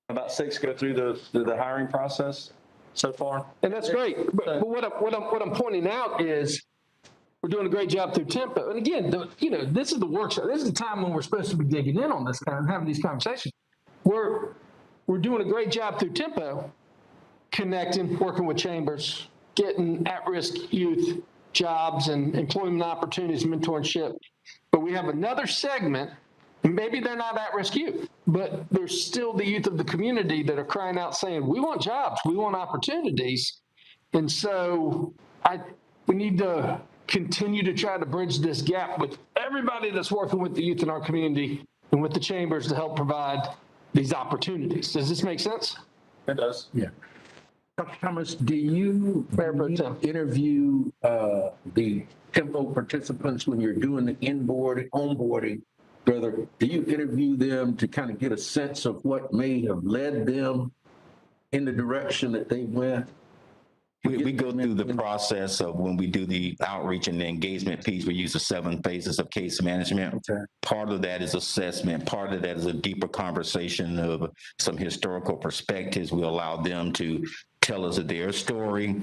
about six go through the hiring process so far. And that's great. But what I'm pointing out is we're doing a great job through Tempo. And again, this is the workshop. This is the time when we're supposed to be digging in on this kind of having these conversations. We're doing a great job through Tempo, connecting, working with chambers, getting at-risk youth jobs and employment opportunities, mentorship. But we have another segment, and maybe they're not at-risk youth, but there's still the youth of the community that are crying out saying, we want jobs, we want opportunities. And so we need to continue to try to bridge this gap with everybody that's working with the youth in our community and with the chambers to help provide these opportunities. Does this make sense? It does. Yeah. Dr. Thomas, do you interview the Tempo participants when you're doing the onboarding? Brother, do you interview them to kind of get a sense of what may have led them in the direction that they went? We go through the process of when we do the outreach and the engagement piece, we use the 7 phases of case management. Okay. Part of that is assessment. Part of that is a deeper conversation of some historical perspectives. We allow them to tell us their story.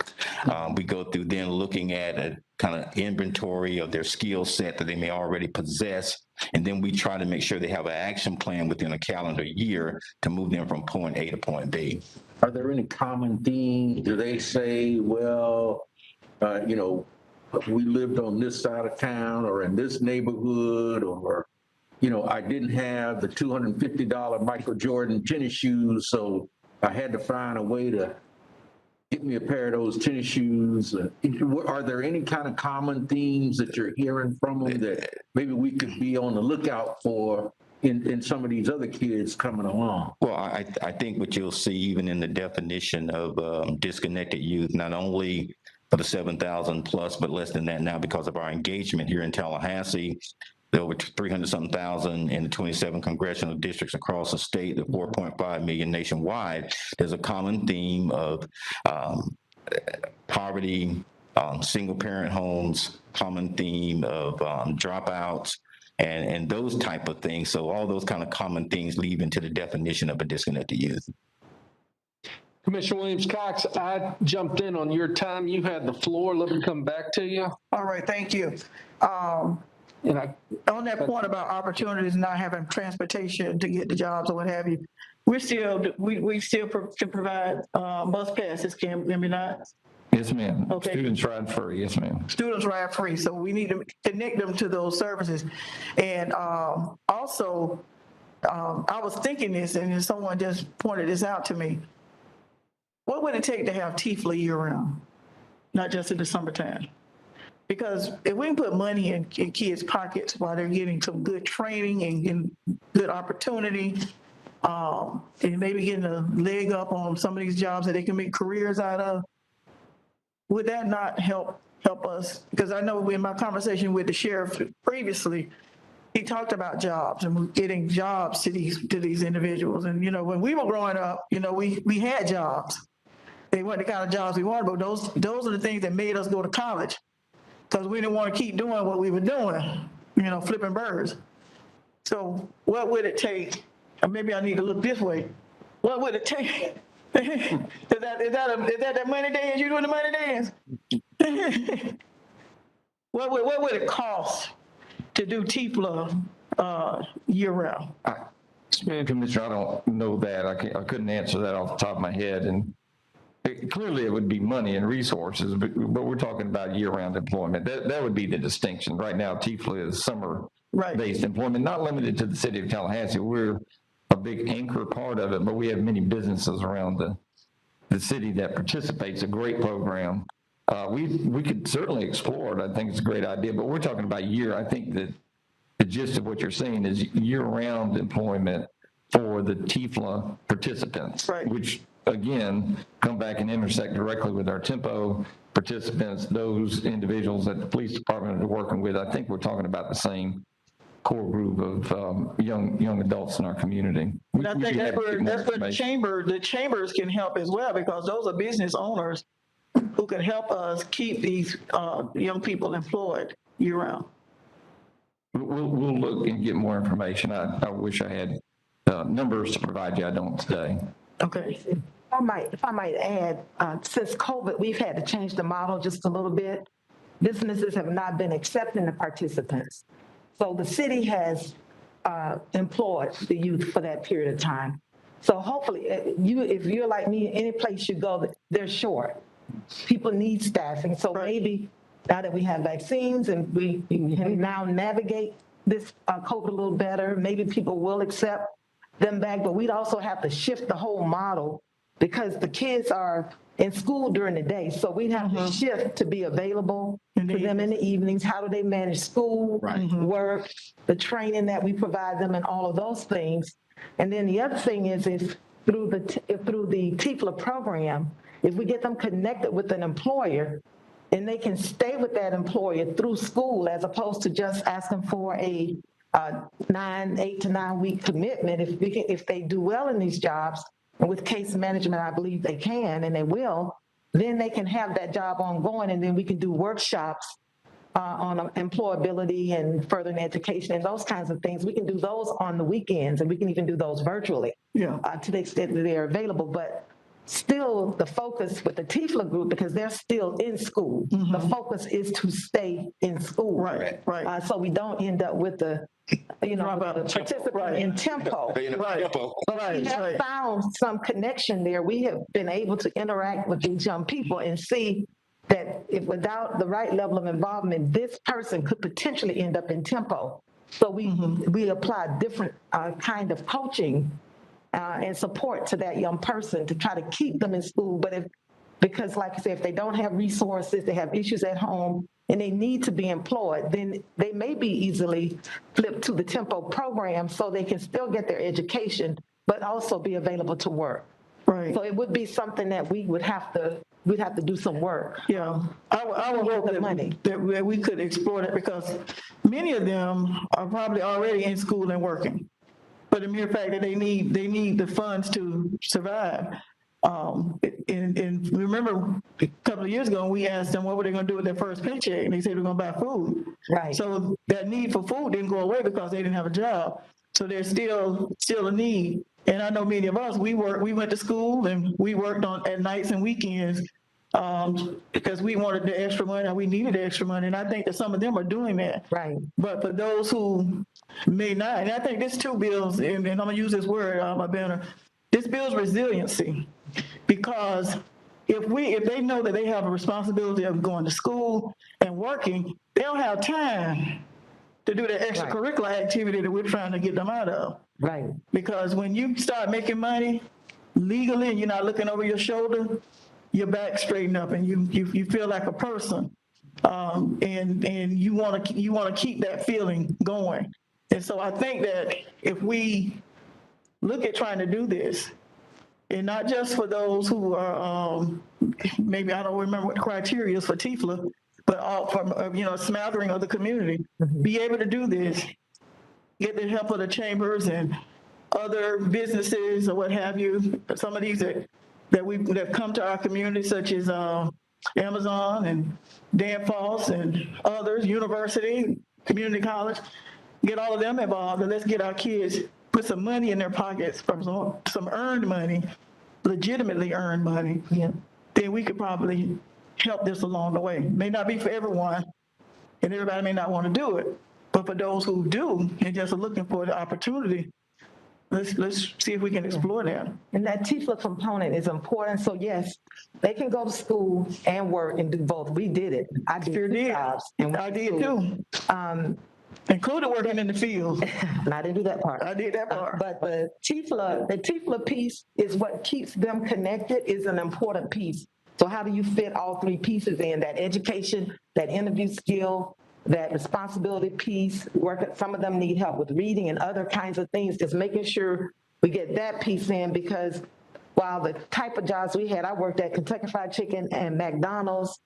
We go through then looking at a kind of inventory of their skill set that they may already possess. And then we try to make sure they have an action plan within a calendar year to move them from point A to point B. Are there any common themes? Do they say, well, we lived on this side of town or in this neighborhood, or, I didn't have the $250 Michael Jordan tennis shoes, so I had to find a way to get me a pair of those tennis shoes. Are there any kind of common themes that you're hearing from them that maybe we could be on the lookout for in some of these other kids coming along? Well, I think what you'll see even in the definition of disconnected youth, not only for the 7,000 plus, but less than that now because of our engagement here in Tallahassee, there are over 300-something thousand in the 27 congressional districts across the state, the 4.5 million nationwide. There's a common theme of poverty, single-parent homes, common theme of dropouts, and those type of things. So all those kind of common things lead into the definition of a disconnected youth. Commissioner Williams-Cox, I jumped in on your time. You had the floor. Let me come back to you. All right, thank you. On that point about opportunities, not having transportation to get the jobs or what have you, we still can provide bus passes, can we not? Yes, ma'am. Okay. Students ride free. Yes, ma'am. Students ride free, so we need to connect them to those services. And also, I was thinking this, and someone just pointed this out to me. What would it take to have TIFLA year-round, not just in the summertime? Because if we can put money in kids' pockets while they're getting some good training and getting good opportunity, and maybe getting a leg up on some of these jobs that they can make careers out of, would that not help us? Because I know in my conversation with the sheriff previously, he talked about jobs and getting jobs to these individuals. And when we were growing up, we had jobs. They weren't the kind of jobs we wanted, but those are the things that made us go to college, because we didn't want to keep doing what we were doing, flipping birds. So what would it take? Or maybe I need to look this way. What would it take? Is that money dance? You doing the money dance? What would it cost to do TIFLA year round? Commissioner, I don't know that. I couldn't answer that off the top of my head. And clearly it would be money and resources, but we're talking about year-round employment. That would be the distinction. Right now, TIFLA is summer-based employment, not limited to the city of Tallahassee. We're a big anchor part of it, but we have many businesses around the city that participates. A great program. We could certainly explore it. I think it's a great idea, but we're talking about year. I think that the gist of what you're saying is year-round employment for the TIFLA participants, which again come back and intersect directly with our Tempo participants, those individuals that the police department are working with. I think we're talking about the same core group of young adults in our community. And I think that's where the chambers can help as well, because those are business owners who can help us keep these young people employed year round. We'll look and get more information. I wish I had numbers to provide you. I don't today. Okay. If I might add, since COVID, we've had to change the model just a little bit. businesses have not been accepting the participants. So the city has employed the youth for that period of time. So hopefully, if you're like me, any place you go, they're short. People need staffing. So maybe now that we have vaccines and we can now navigate this COVID a little better, maybe people will accept them back. But we'd also have to shift the whole model because the kids are in school during the day. So we'd have to shift to be available for them in the evenings. How do they manage school, work, the training that we provide them and all of those things. And then the other thing is if through the TIFLA program, if we get them connected with an employer and they can stay with that employer through school as opposed to just asking for a 8 to 9 week commitment, if they do well in these jobs, and with case management, I believe they can and they will, then they can have that job ongoing and then we can do workshops on employability and furthering education and those kinds of things. We can do those on the weekends and we can even do those virtually to the extent that they're available. But still the focus with the TIFLA group, because they're still in school, the focus is to stay in school. Right. So we don't end up with the participant in tempo. But we have found some connection there. We have been able to interact with these young people and see that if without the right level of involvement, this person could potentially end up in tempo. So we apply different kind of coaching and support to that young person to try to keep them in school. But because like I said, if they don't have resources, they have issues at home, and they need to be employed, then they may be easily flipped to the tempo program so they can still get their education, but also be available to work. Right. So it would be something that we'd have to do some work. Yeah, I would hope that we could explore that because many of them are probably already in school and working. But the mere fact that they need the funds to survive. And remember a couple of years ago, we asked them what were they going to do with their first paycheck, and they said they're going to buy food. Right. So that need for food didn't go away because they didn't have a job. So there's still a need. And I know many of us, we went to school and we worked at nights and weekends because we wanted the extra money and we needed the extra money. And I think that some of them are doing that. Right. But for those who may not, and I think this too builds, and I'm going to use this word, my banner, this builds resiliency. Because if they know that they have a responsibility of going to school and working, they don't have time to do the extracurricular activity that we're trying to get them out of. Right. Because when you start making money legally and you're not looking over your shoulder, your back straighten up and you feel like a person. And you want to keep that feeling going. And so I think that if we look at trying to do this, and not just for those who are, maybe I don't remember what the criteria is for TIFLA, but all from, smattering of the community, be able to do this, get the help of the chambers and other businesses or what have you. Some of these that have come to our community, such as Amazon and Danfoss and others, university, community college, get all of them involved and let's get our kids, put some money in their pockets from some earned money, legitimately earned money, then we could probably help this along the way. May not be for everyone, and everybody may not want to do it, but for those who do and just are looking for the opportunity, let's see if we can explore that. And that TIFLA component is important. So yes, they can go to school and work and do both. We did it. I did two jobs. And I did too. Including working in the field. And I didn't do that part. I did that part. But the TIFLA piece is what keeps them connected, is an important piece. So how do you fit all three pieces in? That education, that interview skill, that responsibility piece, some of them need help with reading and other kinds of things, just making sure we get that piece in, because while the type of jobs we had, I worked at Kentucky Fried Chicken and McDonald's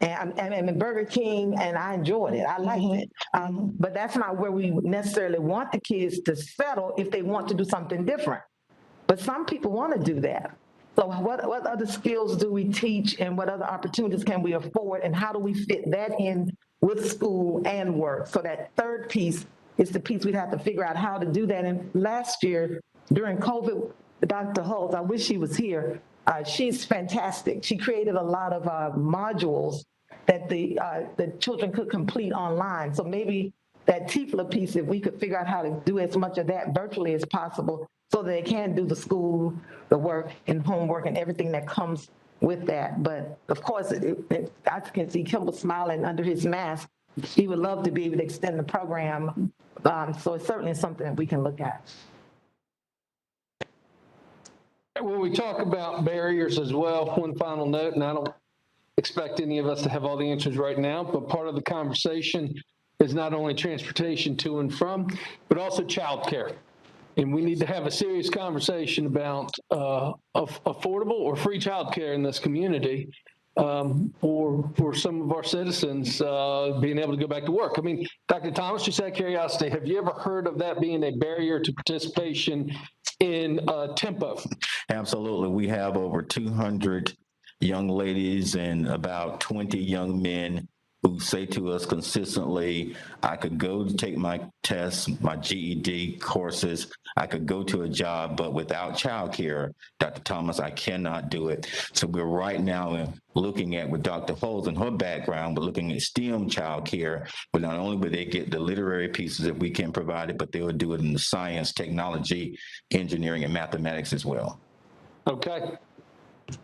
and Burger King, and I enjoyed it. I liked it. But that's not where we necessarily want the kids to settle if they want to do something different. But some people want to do that. So what other skills do we teach, and what other opportunities can we afford, and how do we fit that in with school and work? So that third piece is the piece we'd have to figure out how to do that. And last year, during COVID, Dr. Holtz, I wish she was here. She's fantastic. She created a lot of modules that the children could complete online. So maybe that TIFLA piece, if we could figure out how to do as much of that virtually as possible so that they can do the school, the work and homework and everything that comes with that. But of course, I can see Kimball smiling under his mask. He would love to be able to extend the program. So it's certainly something that we can look at. When we talk about barriers as well, one final note, and I don't expect any of us to have all the answers right now, but part of the conversation is not only transportation to and from, but also childcare. And we need to have a serious conversation about affordable or free childcare in this community for some of our citizens being able to go back to work. I mean, Dr. Thomas, just out of curiosity, have you ever heard of that being a barrier to participation in Tempo? Absolutely. We have over 200 young ladies and about 20 young men who say to us consistently, I could go to take my tests, my GED courses, I could go to a job, but without childcare, Dr. Thomas, I cannot do it. So we're right now looking at, with Dr. Foles and her background, we're looking at STEM childcare, but not only will they get the literary pieces that we can provide it, but they will do it in the science, technology, engineering, and mathematics as well. Okay.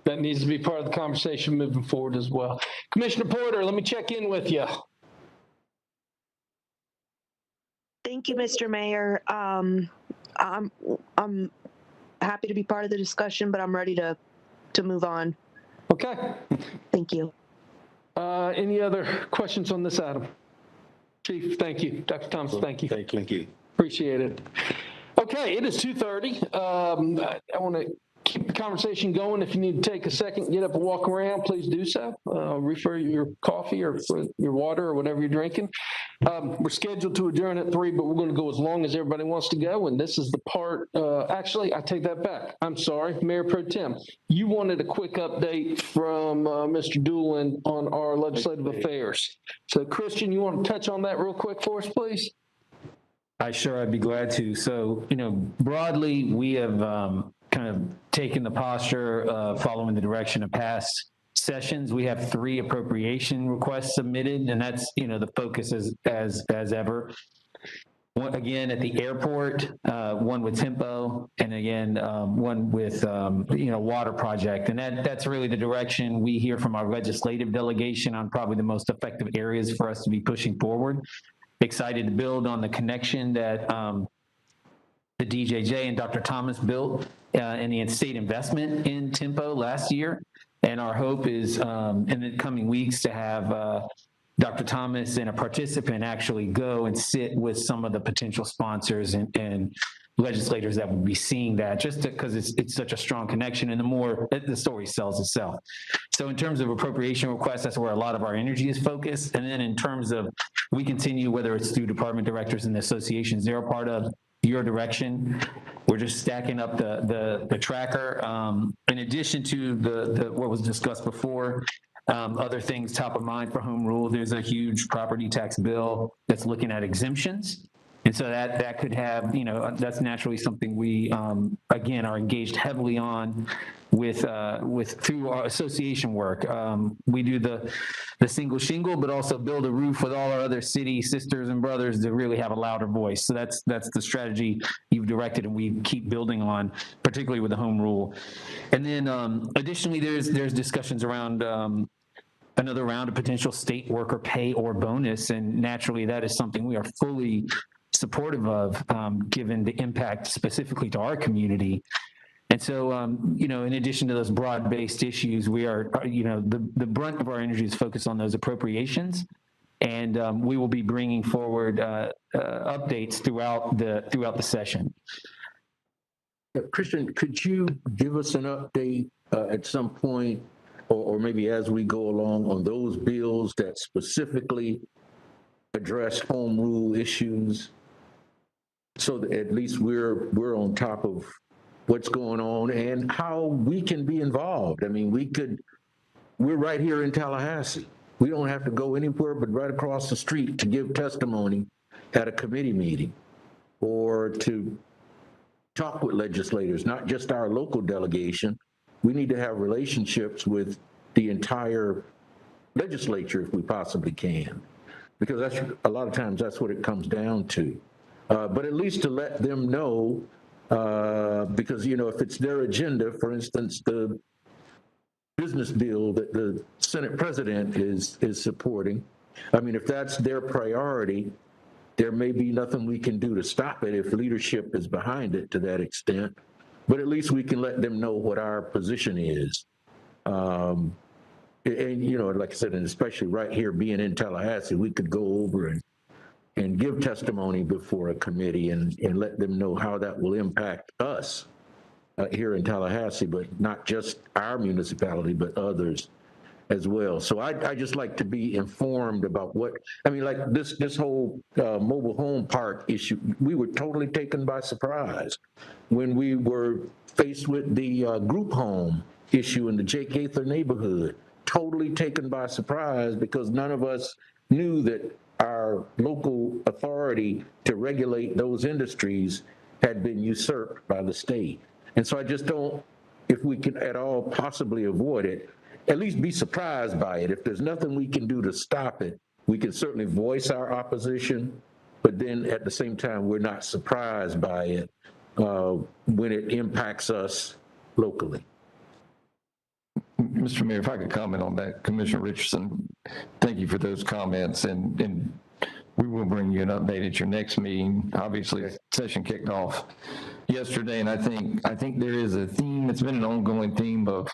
That needs to be part of the conversation moving forward as well. Commissioner Porter, let me check in with you. Thank you, Mr. Mayor. I'm happy to be part of the discussion, but I'm ready to move on. Okay. Thank you. Any other questions on this item? Chief, thank you. Dr. Thomas, thank you. Thank you. Appreciate it. Okay, it is 2:30. I want to keep the conversation going. If you need to take a second, get up and walk around, please do so. Refill your coffee or your water or whatever you're drinking. We're scheduled to adjourn at 3, but we're going to go as long as everybody wants to go. And this is the part, actually, I take that back. I'm sorry, Mayor Pro Tem. You wanted a quick update from Mr. Doolin on our legislative affairs. So Christian, you want to touch on that real quick for us, please? I'd be glad to. So, broadly, we have kind of taken the posture following the direction of past sessions. We have 3 appropriation requests submitted, and that's, the focus as ever. One, again, at the airport, one with Tempo, and again, one with, water project. And that's really the direction we hear from our legislative delegation on probably the most effective areas for us to be pushing forward. Excited to build on the connection that the DJJ and Dr. Thomas built in the state investment in Tempo last year. And our hope is in the coming weeks to have Dr. Thomas and a participant actually go and sit with some of the potential sponsors and legislators that would be seeing that, just because it's such a strong connection, and the more the story sells itself. So in terms of appropriation requests, that's where a lot of our energy is focused. And then in terms of, we continue, whether it's through department directors and the associations, they're a part of your direction. We're just stacking up the tracker. In addition to the what was discussed before, other things top of mind for home rule, there's a huge property tax bill that's looking at exemptions. And so that could have, that's naturally something we, again, are engaged heavily on with through our association work. We do the single shingle, but also build a roof with all our other city sisters and brothers to really have a louder voice. So that's the strategy you've directed, and we keep building on, particularly with the home rule. And then additionally, there's discussions around another round of potential state worker pay or bonus, and naturally that is something we are fully supportive of, given the impact specifically to our community. And so, in addition to those broad-based issues, we are, the brunt of our energy is focused on those appropriations, and we will be bringing forward updates throughout the session. Christian, could you give us an update at some point, or maybe as we go along, on those bills that specifically address home rule issues, so that at least we're on top of what's going on and how we can be involved? I mean, we're right here in Tallahassee. We don't have to go anywhere but right across the street to give testimony at a committee meeting or to talk with legislators, not just our local delegation. We need to have relationships with the entire legislature if we possibly can, because that's, a lot of times that's what it comes down to. But at least to let them know, because, you know, if it's their agenda, for instance, the business bill that the Senate president is supporting, I mean, if that's their priority, there may be nothing we can do to stop it if leadership is behind it to that extent, but at least we can let them know what our position is. And, you know, like I said, and especially right here being in Tallahassee, we could go over and give testimony before a committee and let them know how that will impact us here in Tallahassee, but not just our municipality, but others as well. So I just like to be informed about what, I mean, like this whole mobile home park issue, we were totally taken by surprise when we were faced with the group home issue in the Jake Gaither neighborhood. Totally taken by surprise because none of us knew that our local authority to regulate those industries had been usurped by the state. And so I just don't, if we can at all possibly avoid it, at least be surprised by it. If there's nothing we can do to stop it, we can certainly voice our opposition, but then at the same time, we're not surprised by it when it impacts us locally. Mr. Mayor, if I could comment on that, Commissioner Richardson, thank you for those comments, and we will bring you an update at your next meeting. Obviously, the session kicked off yesterday, and I think there is a theme. It's been an ongoing theme of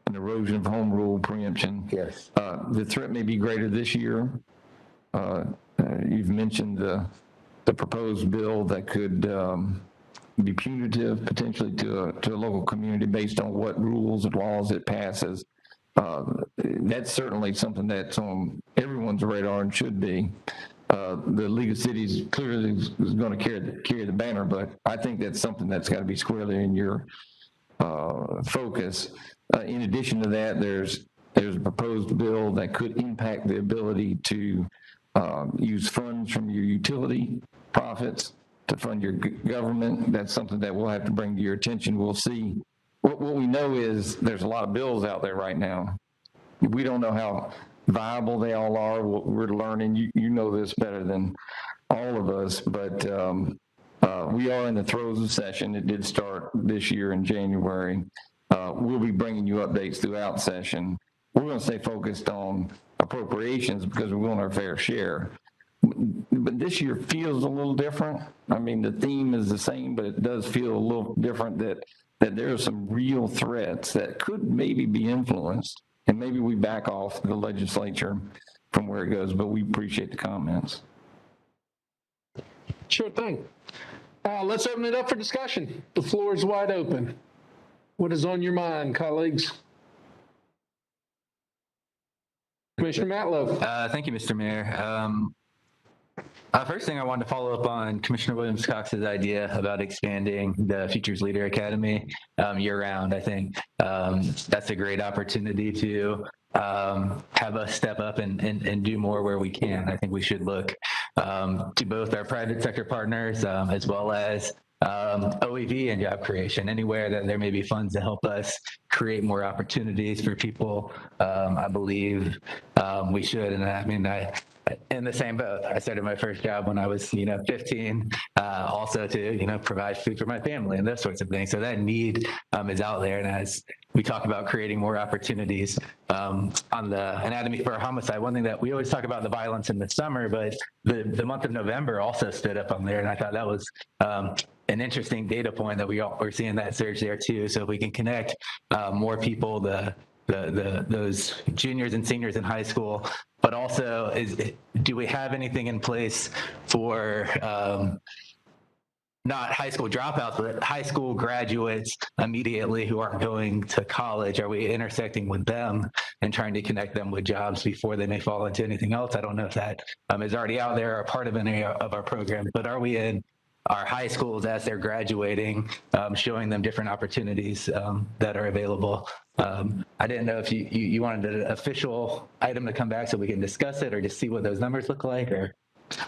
an erosion of home rule preemption. Yes. The threat may be greater this year. You've mentioned the proposed bill that could be punitive potentially to a local community based on what rules and laws it passes. That's certainly something that's on everyone's radar and should be. The League of Cities clearly is going to carry the banner, but I think that's something that's got to be squarely in your focus. In addition to that, there's a proposed bill that could impact the ability to use funds from your utility profits to fund your government. That's something that we'll have to bring to your attention. We'll see. What we know is there's a lot of bills out there right now. We don't know how viable they all are. We're learning. You know this better than all of us, but we are in the throes of session. It did start this year in January. We'll be bringing you updates throughout session. We're going to stay focused on appropriations because we want our fair share. But this year feels a little different. I mean, the theme is the same, but it does feel a little different that there are some real threats that could maybe be influenced, and maybe we back off the legislature from where it goes, but we appreciate the comments. Sure thing. Let's open it up for discussion. The floor is wide open. What is on your mind, colleagues? Commissioner Matlow. Thank you, Mr. Mayor. First thing I wanted to follow up on Commissioner Williams-Cox's idea about expanding the Futures Leader Academy year-round. I think that's a great opportunity to have us step up and do more where we can. I think we should look to both our private sector partners as well as OEV and job creation, anywhere that there may be funds to help us create more opportunities for people. I believe we should, and I mean, in the same boat. I started my first job when I was, 15, also to, provide food for my family and those sorts of things. So that need is out there. And as we talk about creating more opportunities on the Anatomy for Homicide, one thing that we always talk about the violence in the summer, but the month of November also stood up on there. And I thought that was an interesting data point that we're seeing that surge there too. So if we can connect more people, those juniors and seniors in high school, but also do we have anything in place for not high school dropouts, but high school graduates immediately who aren't going to college? Are we intersecting with them and trying to connect them with jobs before they may fall into anything else? I don't know if that is already out there or part of any of our programs, but are we in our high schools as they're graduating, showing them different opportunities that are available? I didn't know if you wanted an official item to come back so we can discuss it, or just see what those numbers look like, or.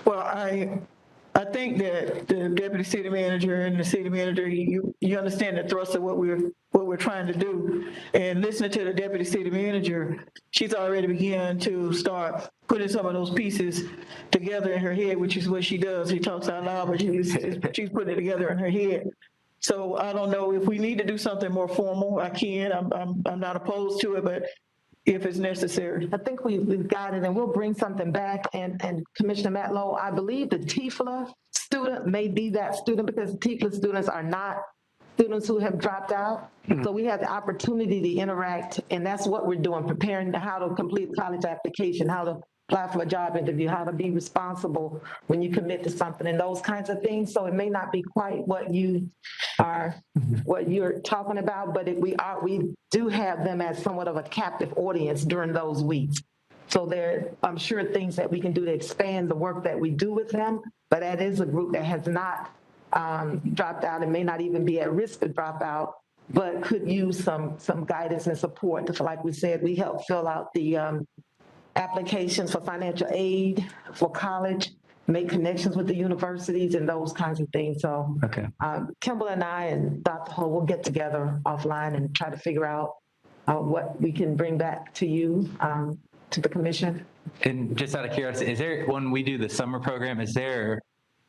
Well, I I think that the deputy city manager and the city manager, you understand the thrust of what we're trying to do. And listening to the deputy city manager, she's already began to start putting some of those pieces together in her head, which is what she does. She talks out loud, but she's putting it together in her head. So I don't know if we need to do something more formal. I can. I'm not opposed to it, but if it's necessary. I think we've got it, and we'll bring something back. And Commissioner Matlow, I believe the TIFLA student may be that student because TIFLA students are not students who have dropped out. So we have the opportunity to interact, and that's what we're doing, preparing how to complete college application, how to apply for a job interview, how to be responsible when you commit to something, and those kinds of things. So it may not be quite what you're talking about, but we do have them as somewhat of a captive audience during those weeks. So I'm sure things that we can do to expand the work that we do with them, but that is a group that has not dropped out and may not even be at risk of dropout, but could use some guidance and support. Just like we said, we help fill out the applications for financial aid for college, make connections with the universities and those kinds of things. So Kimball and I and Dr. Hull will get together offline and try to figure out what we can bring back to you, to the commission. And just out of curiosity, is there, when we do the summer program, is there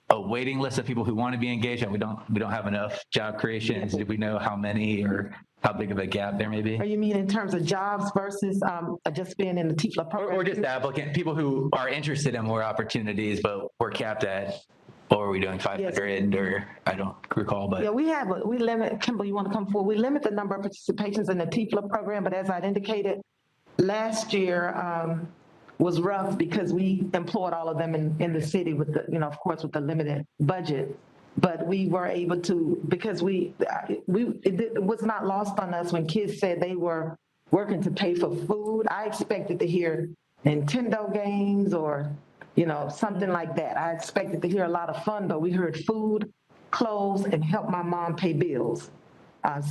a waiting list of people who want to be engaged and we don't have enough job creations? Do we know how many or how big of a gap there may be? Or you mean in terms of jobs versus just being in the TIFLA program? Or just people who are interested in more opportunities, but we're capped at, or are we doing 500 or I don't recall, but. Yeah, we limit, Kimball, you want to come forward? We limit the number of participations in the TIFLA program, but as I'd indicated, last year was rough because we employed all of them in the city with the, of course, with the limited budget. But we were able to, because it was not lost on us when kids said they were working to pay for food. I expected to hear Nintendo games or, something like that. I expected to hear a lot of fun, but we heard food, clothes, and help my mom pay bills.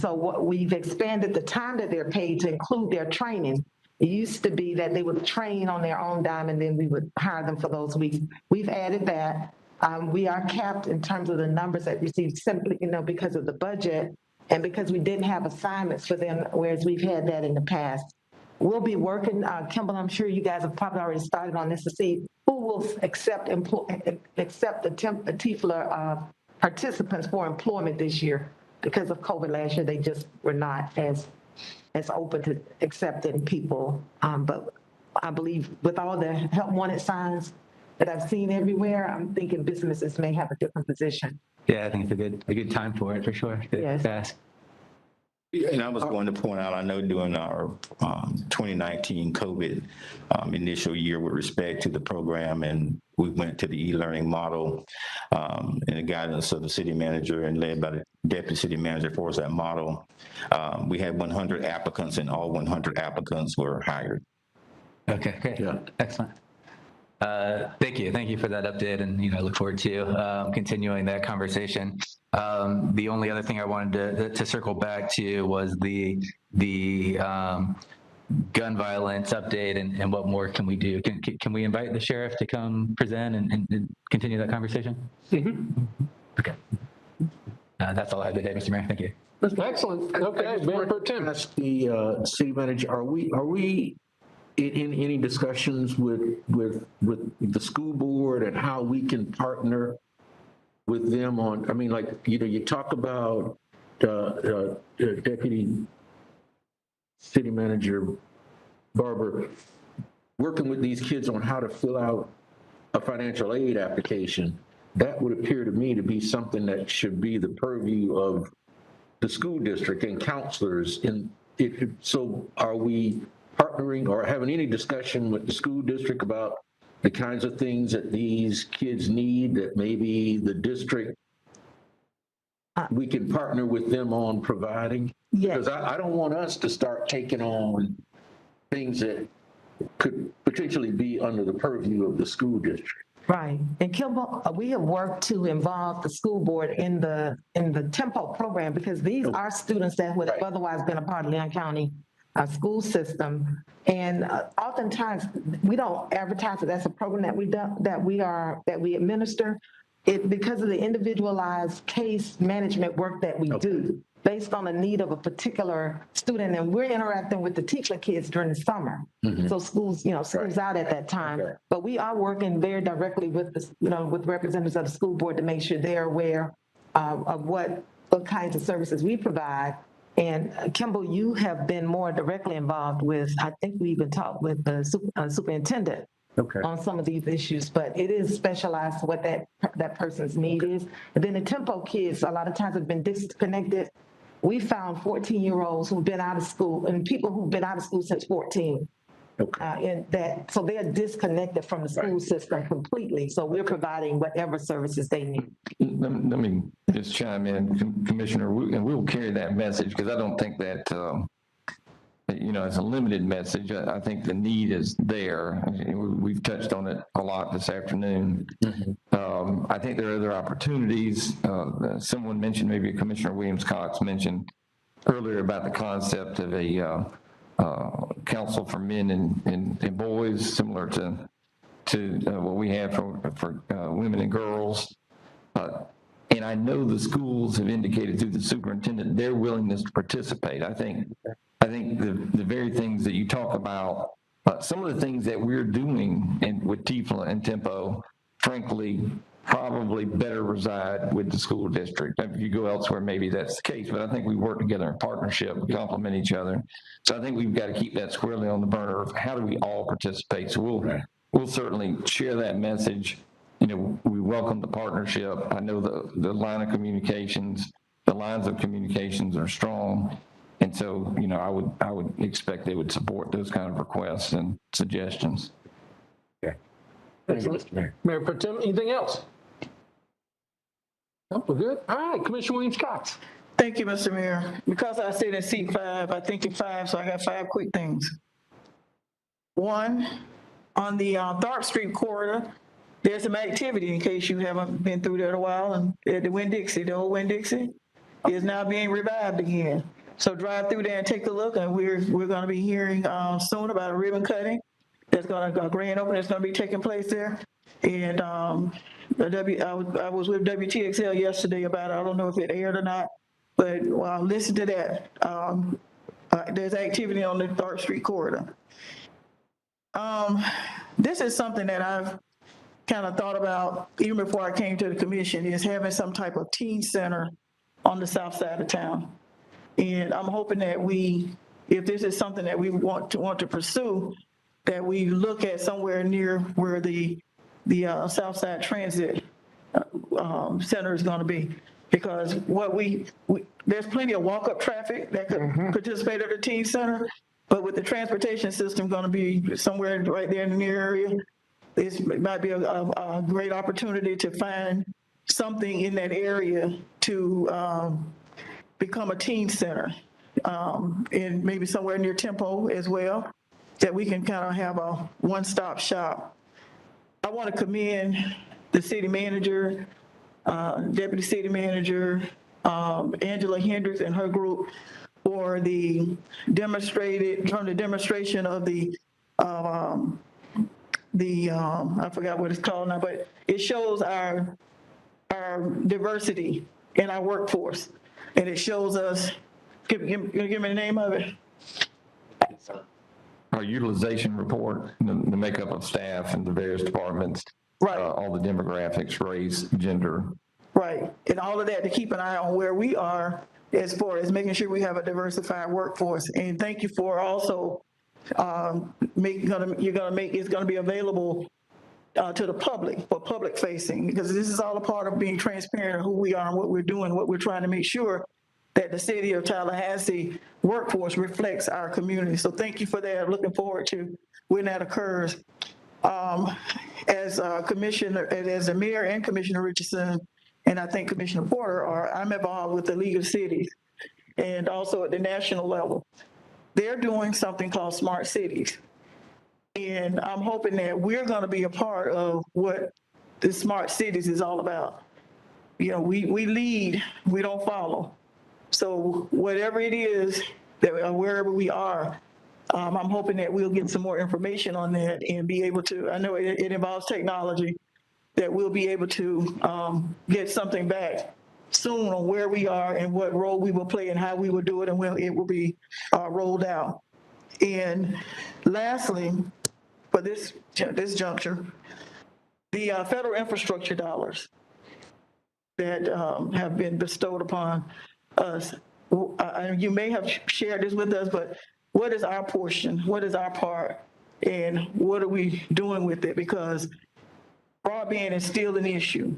So what we've expanded the time that they're paid to include their training. It used to be that they would train on their own dime and then we would hire them for those weeks. We've added that. We are capped in terms of the numbers that received simply, because of the budget and because we didn't have assignments for them, whereas we've had that in the past. We'll be working, Kimball, I'm sure you guys have probably already started on this to see who will accept the TIFLA participants for employment this year. Because of COVID last year, they just were not as open to accepting people. But I believe with all the help wanted signs that I've seen everywhere, I'm thinking businesses may have a different position. Yeah, I think it's a good time for it, for sure. Yes. Fast. And I was going to point out, I know during our 2019 COVID initial year with respect to the program, and we went to the e-learning model and the guidance of the city manager and led by the deputy city manager for that model. We had 100 applicants and all 100 applicants were hired. Okay, great. Yeah. Excellent. Thank you for that update, and I look forward to continuing that conversation. The only other thing I wanted to circle back to was the gun violence update and what more can we do? Can we invite the sheriff to come present and continue that conversation? Mm-hmm. Okay. That's all I have today, Mr. Mayor. Thank you. Excellent. Okay, Mayor Pro Tem. Ask the city manager, are we in any discussions with the school board and how we can partner with them on, you talk about Deputy City Manager Barber working with these kids on how to fill out a financial aid application. That would appear to me to be something that should be the purview of the school district and counselors. So are we partnering or having any discussion with the school district about the kinds of things that these kids need that maybe the district, we can partner with them on providing? Yes. Because I don't want us to start taking on things that could potentially be under the purview of the school district. Right. And Kimball, we have worked to involve the school board in the Tempo program because these are students that would have otherwise been a part of Leon County school system. And oftentimes we don't advertise that that's a program that we administer, because of the individualized case management work that we do, based on the need of a particular student, and we're interacting with the teacher kids during the summer. So schools, schools out at that time. But we are working very directly with with representatives of the school board to make sure they're aware of what kinds of services we provide. And Kimball, you have been more directly involved with, I think we even talked with the superintendent on some of these issues, but it is specialized to what that person's need is. And then the tempo kids, a lot of times have been disconnected. We found 14-year-olds who've been out of school and people who've been out of school since 14. So they're disconnected from the school system completely. So we're providing whatever services they need. Let me just chime in, Commissioner, and we'll carry that message because I don't think that, it's a limited message. I think the need is there. We've touched on it a lot this afternoon. I think there are other opportunities. Someone mentioned, maybe Commissioner Williams-Cox mentioned earlier about the concept of a council for men and boys, similar to what we have for women and girls. And I know the schools have indicated through the superintendent their willingness to participate. I think the very things that you talk about, some of the things that we're doing with TIFLA and Tempo, frankly, probably better reside with the school district. If you go elsewhere, maybe that's the case, but I think we work together in partnership, we complement each other. So I think we've got to keep that squarely on the burner of how do we all participate. So we'll certainly share that message. We welcome the partnership. I know the lines of communications are strong. And so, I would expect they would support those kind of requests and suggestions. Okay. Excellent. Mayor Pro Tem, anything else? No, we're good. All right, Commissioner Williams-Cox. Thank you, Mr. Mayor. Because I sit in seat 5, I think in 5, so I got 5 quick things. One, on the Tharp Street corridor, there's some activity in case you haven't been through there in a while. And at the Winn-Dixie, the old Winn-Dixie is now being revived again. So drive through there and take a look. And we're going to be hearing soon about a ribbon cutting that's going to, a grand opening that's going to be taking place there. And I was with WTXL yesterday about it. I don't know if it aired or not, but listen to that. There's activity on the Tharp Street corridor. This is something that I've kind of thought about even before I came to the commission, is having some type of teen center on the south side of town. And I'm hoping that if this is something that we want to pursue, that we look at somewhere near where the South Side Transit Center is going to be, because there's plenty of walk-up traffic that could participate at the teen center, but with the transportation system going to be somewhere right there in the near area, it might be a great opportunity to find something in that area to become a teen center, and maybe somewhere near Tempo as well, that we can kind of have a one-stop shop. I want to commend the city manager, deputy city manager, Angela Hendricks and her group for the demonstration of I forgot what it's called now, but it shows our diversity in our workforce. And it shows us, give me the name of it. Our utilization report, the makeup of staff and the various departments, right? All the demographics, race, gender. Right, and all of that to keep an eye on where we are as far as making sure we have a diversified workforce. And thank you for also it's going to be available to the public, for public facing, because this is all a part of being transparent of who we are and what we're doing, what we're trying to make sure that the City of Tallahassee workforce reflects our community. So thank you for that. Looking forward to when that occurs. As the mayor and Commissioner Richardson, and I think Commissioner Porter I'm involved with the League of Cities, and also at the national level. They're doing something called Smart Cities. And I'm hoping that we're going to be a part of what the Smart Cities is all about. We lead, we don't follow. So whatever it is, that wherever we are, I'm hoping that we'll get some more information on that and be able to, I know it involves technology, that we'll be able to get something back soon on where we are and what role we will play and how we will do it and when it will be rolled out. And lastly, for this juncture, the federal infrastructure dollars that have been bestowed upon us. You may have shared this with us, but what is our portion? What is our part? And what are we doing with it? Because broadband is still an issue.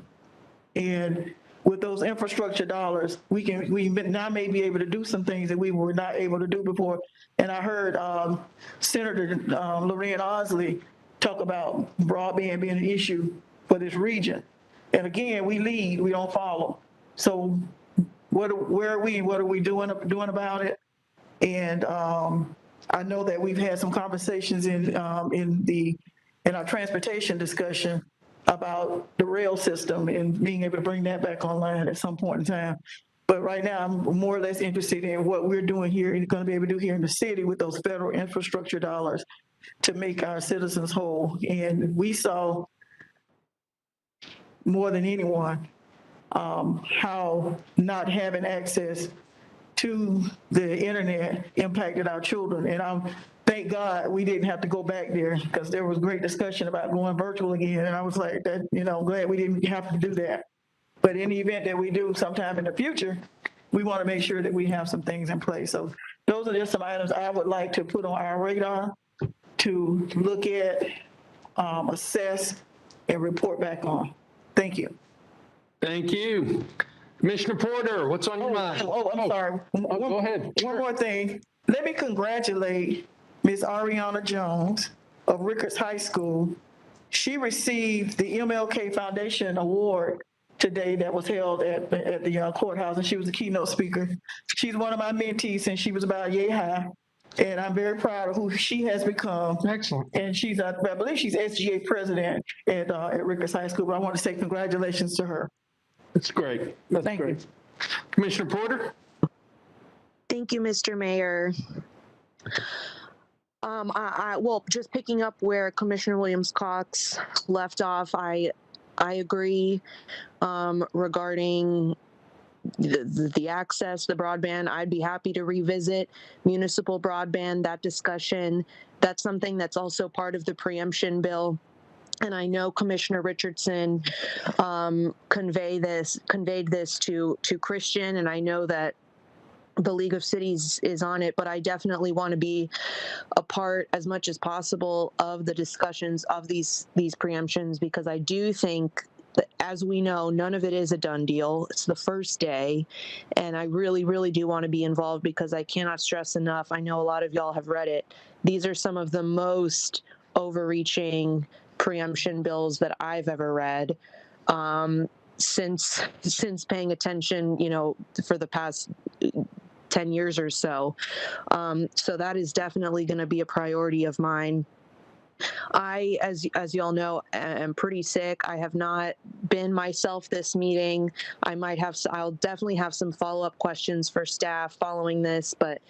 And with those infrastructure dollars, we now may be able to do some things that we were not able to do before. And I heard Senator Lorraine Osley talk about broadband being an issue for this region. And again, we lead, we don't follow. So where are we? What are we doing about it? And I know that we've had some conversations in our transportation discussion about the rail system and being able to bring that back online at some point in time. But right now, I'm more or less interested in what we're doing here and going to be able to do here in the city with those federal infrastructure dollars to make our citizens whole. And we saw more than anyone how not having access to the internet impacted our children. And thank God we didn't have to go back there, because there was great discussion about going virtual again. And I was like, that, glad we didn't have to do that. But in the event that we do sometime in the future, we want to make sure that we have some things in place. So those are just some items I would like to put on our radar to look at, assess, and report back on. Thank you. Thank you. Commissioner Porter, what's on your mind? I'm sorry. Go ahead. One more thing. Let me congratulate Ms. Ariana Jones of Rickards High School. She received the MLK Foundation Award today that was held at the courthouse, and she was a keynote speaker. She's one of my mentees since she was about yay high, and I'm very proud of who she has become. Excellent. And she's, I believe she's SGA president at Rickards High School, but I want to say congratulations to her. That's great. That's Thank great. you. Commissioner Porter? Thank you, Mr. Mayor. Well, just picking up where Commissioner Williams-Cox left off, I agree regarding the access, the broadband. I'd be happy to revisit municipal broadband, that discussion. That's something that's also part of the preemption bill. And I know Commissioner Richardson conveyed this to Christian, and I know that the League of Cities is on it, but I definitely want to be a part as much as possible of the discussions of these preemptions, because I do think that, as we know, none of it is a done deal. It's the first day, and I really, really do want to be involved, because I cannot stress enough. I know a lot of y'all have read it. These are some of the most overreaching preemption bills that I've ever read since paying attention, for the past 10 years or so. So that is definitely going to be a priority of mine. I, as y'all know, am pretty sick. I have not been myself this meeting. I'll definitely have some follow-up questions for staff following this, but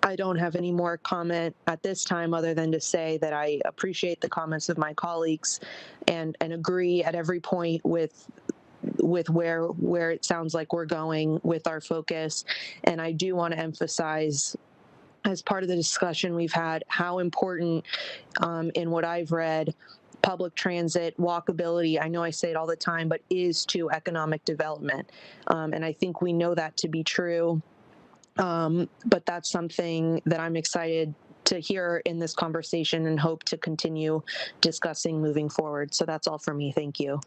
I don't have any more comment at this time, other than to say that I appreciate the comments of my colleagues and agree at every point with where it sounds like we're going with our focus. And I do want to emphasize, as part of the discussion we've had, how important, in what I've read, public transit, walkability, I know I say it all the time, but is to economic development. And I think we know that to be true. But that's something that I'm excited to hear in this conversation and hope to continue discussing moving forward. So that's all for me. Thank you.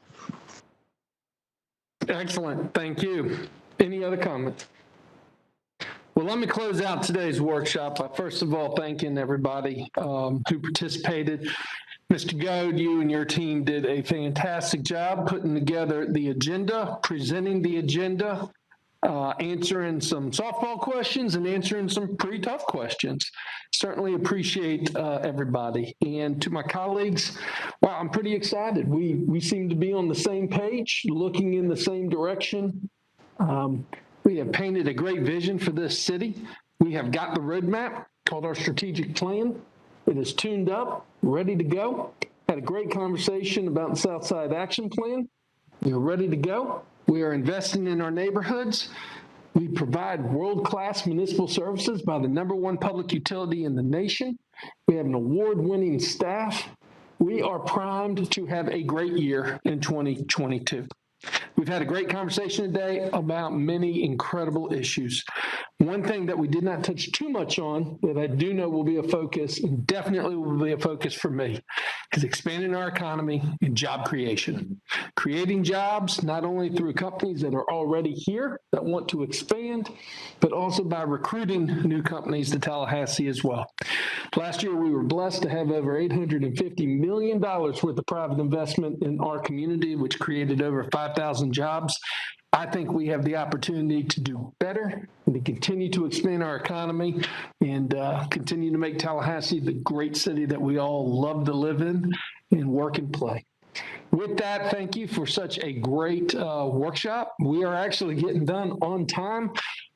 Excellent. Thank you. Any other comments? Well, let me close out today's workshop by, first of all, thanking everybody who participated. Mr. Goad, you and your team did a fantastic job putting together the agenda, presenting the agenda, answering some softball questions and answering some pretty tough questions. Certainly appreciate everybody. And to my colleagues, wow, I'm pretty excited. We seem to be on the same page, looking in the same direction. We have painted a great vision for this city. We have got the roadmap called our strategic plan. It is tuned up, ready to go. Had a great conversation about the Southside Action Plan. We're ready to go. We are investing in our neighborhoods. We provide world-class municipal services by the #1 public utility in the nation. We have an award-winning staff. We are primed to have a great year in 2022. We've had a great conversation today about many incredible issues. One thing that we did not touch too much on that I do know will be a focus, and definitely will be a focus for me, is expanding our economy and job creation. Creating jobs not only through companies that are already here that want to expand, but also by recruiting new companies to Tallahassee as well. Last year, we were blessed to have over $850 million worth of private investment in our community, which created over 5,000 jobs. I think we have the opportunity to do better and to continue to expand our economy and continue to make Tallahassee the great city that we all love to live in and work and play. With that, thank you for such a great workshop. We are actually getting done on time.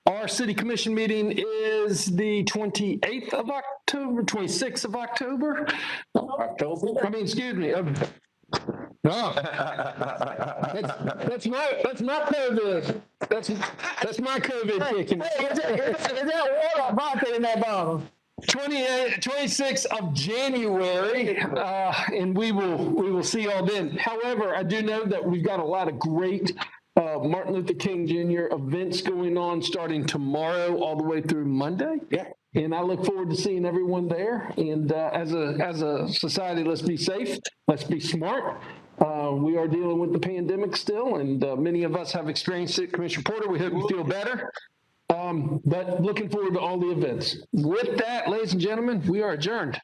Our city commission meeting is the 28th of October, 26th of October. Excuse me. No, that's my COVID. That's my COVID kicking. Is that water or vodka in that bottle? 26th of January, and we will see y'all then. However, I do know that we've got a lot of great Martin Luther King Jr. events going on starting tomorrow all the way through Monday. Yeah. And I look forward to seeing everyone there. And as a society, let's be safe. Let's be smart. We are dealing with the pandemic still, and many of us have experienced it. Commissioner Porter, we hope you feel better. But looking forward to all the events. With that, ladies and gentlemen, we are adjourned.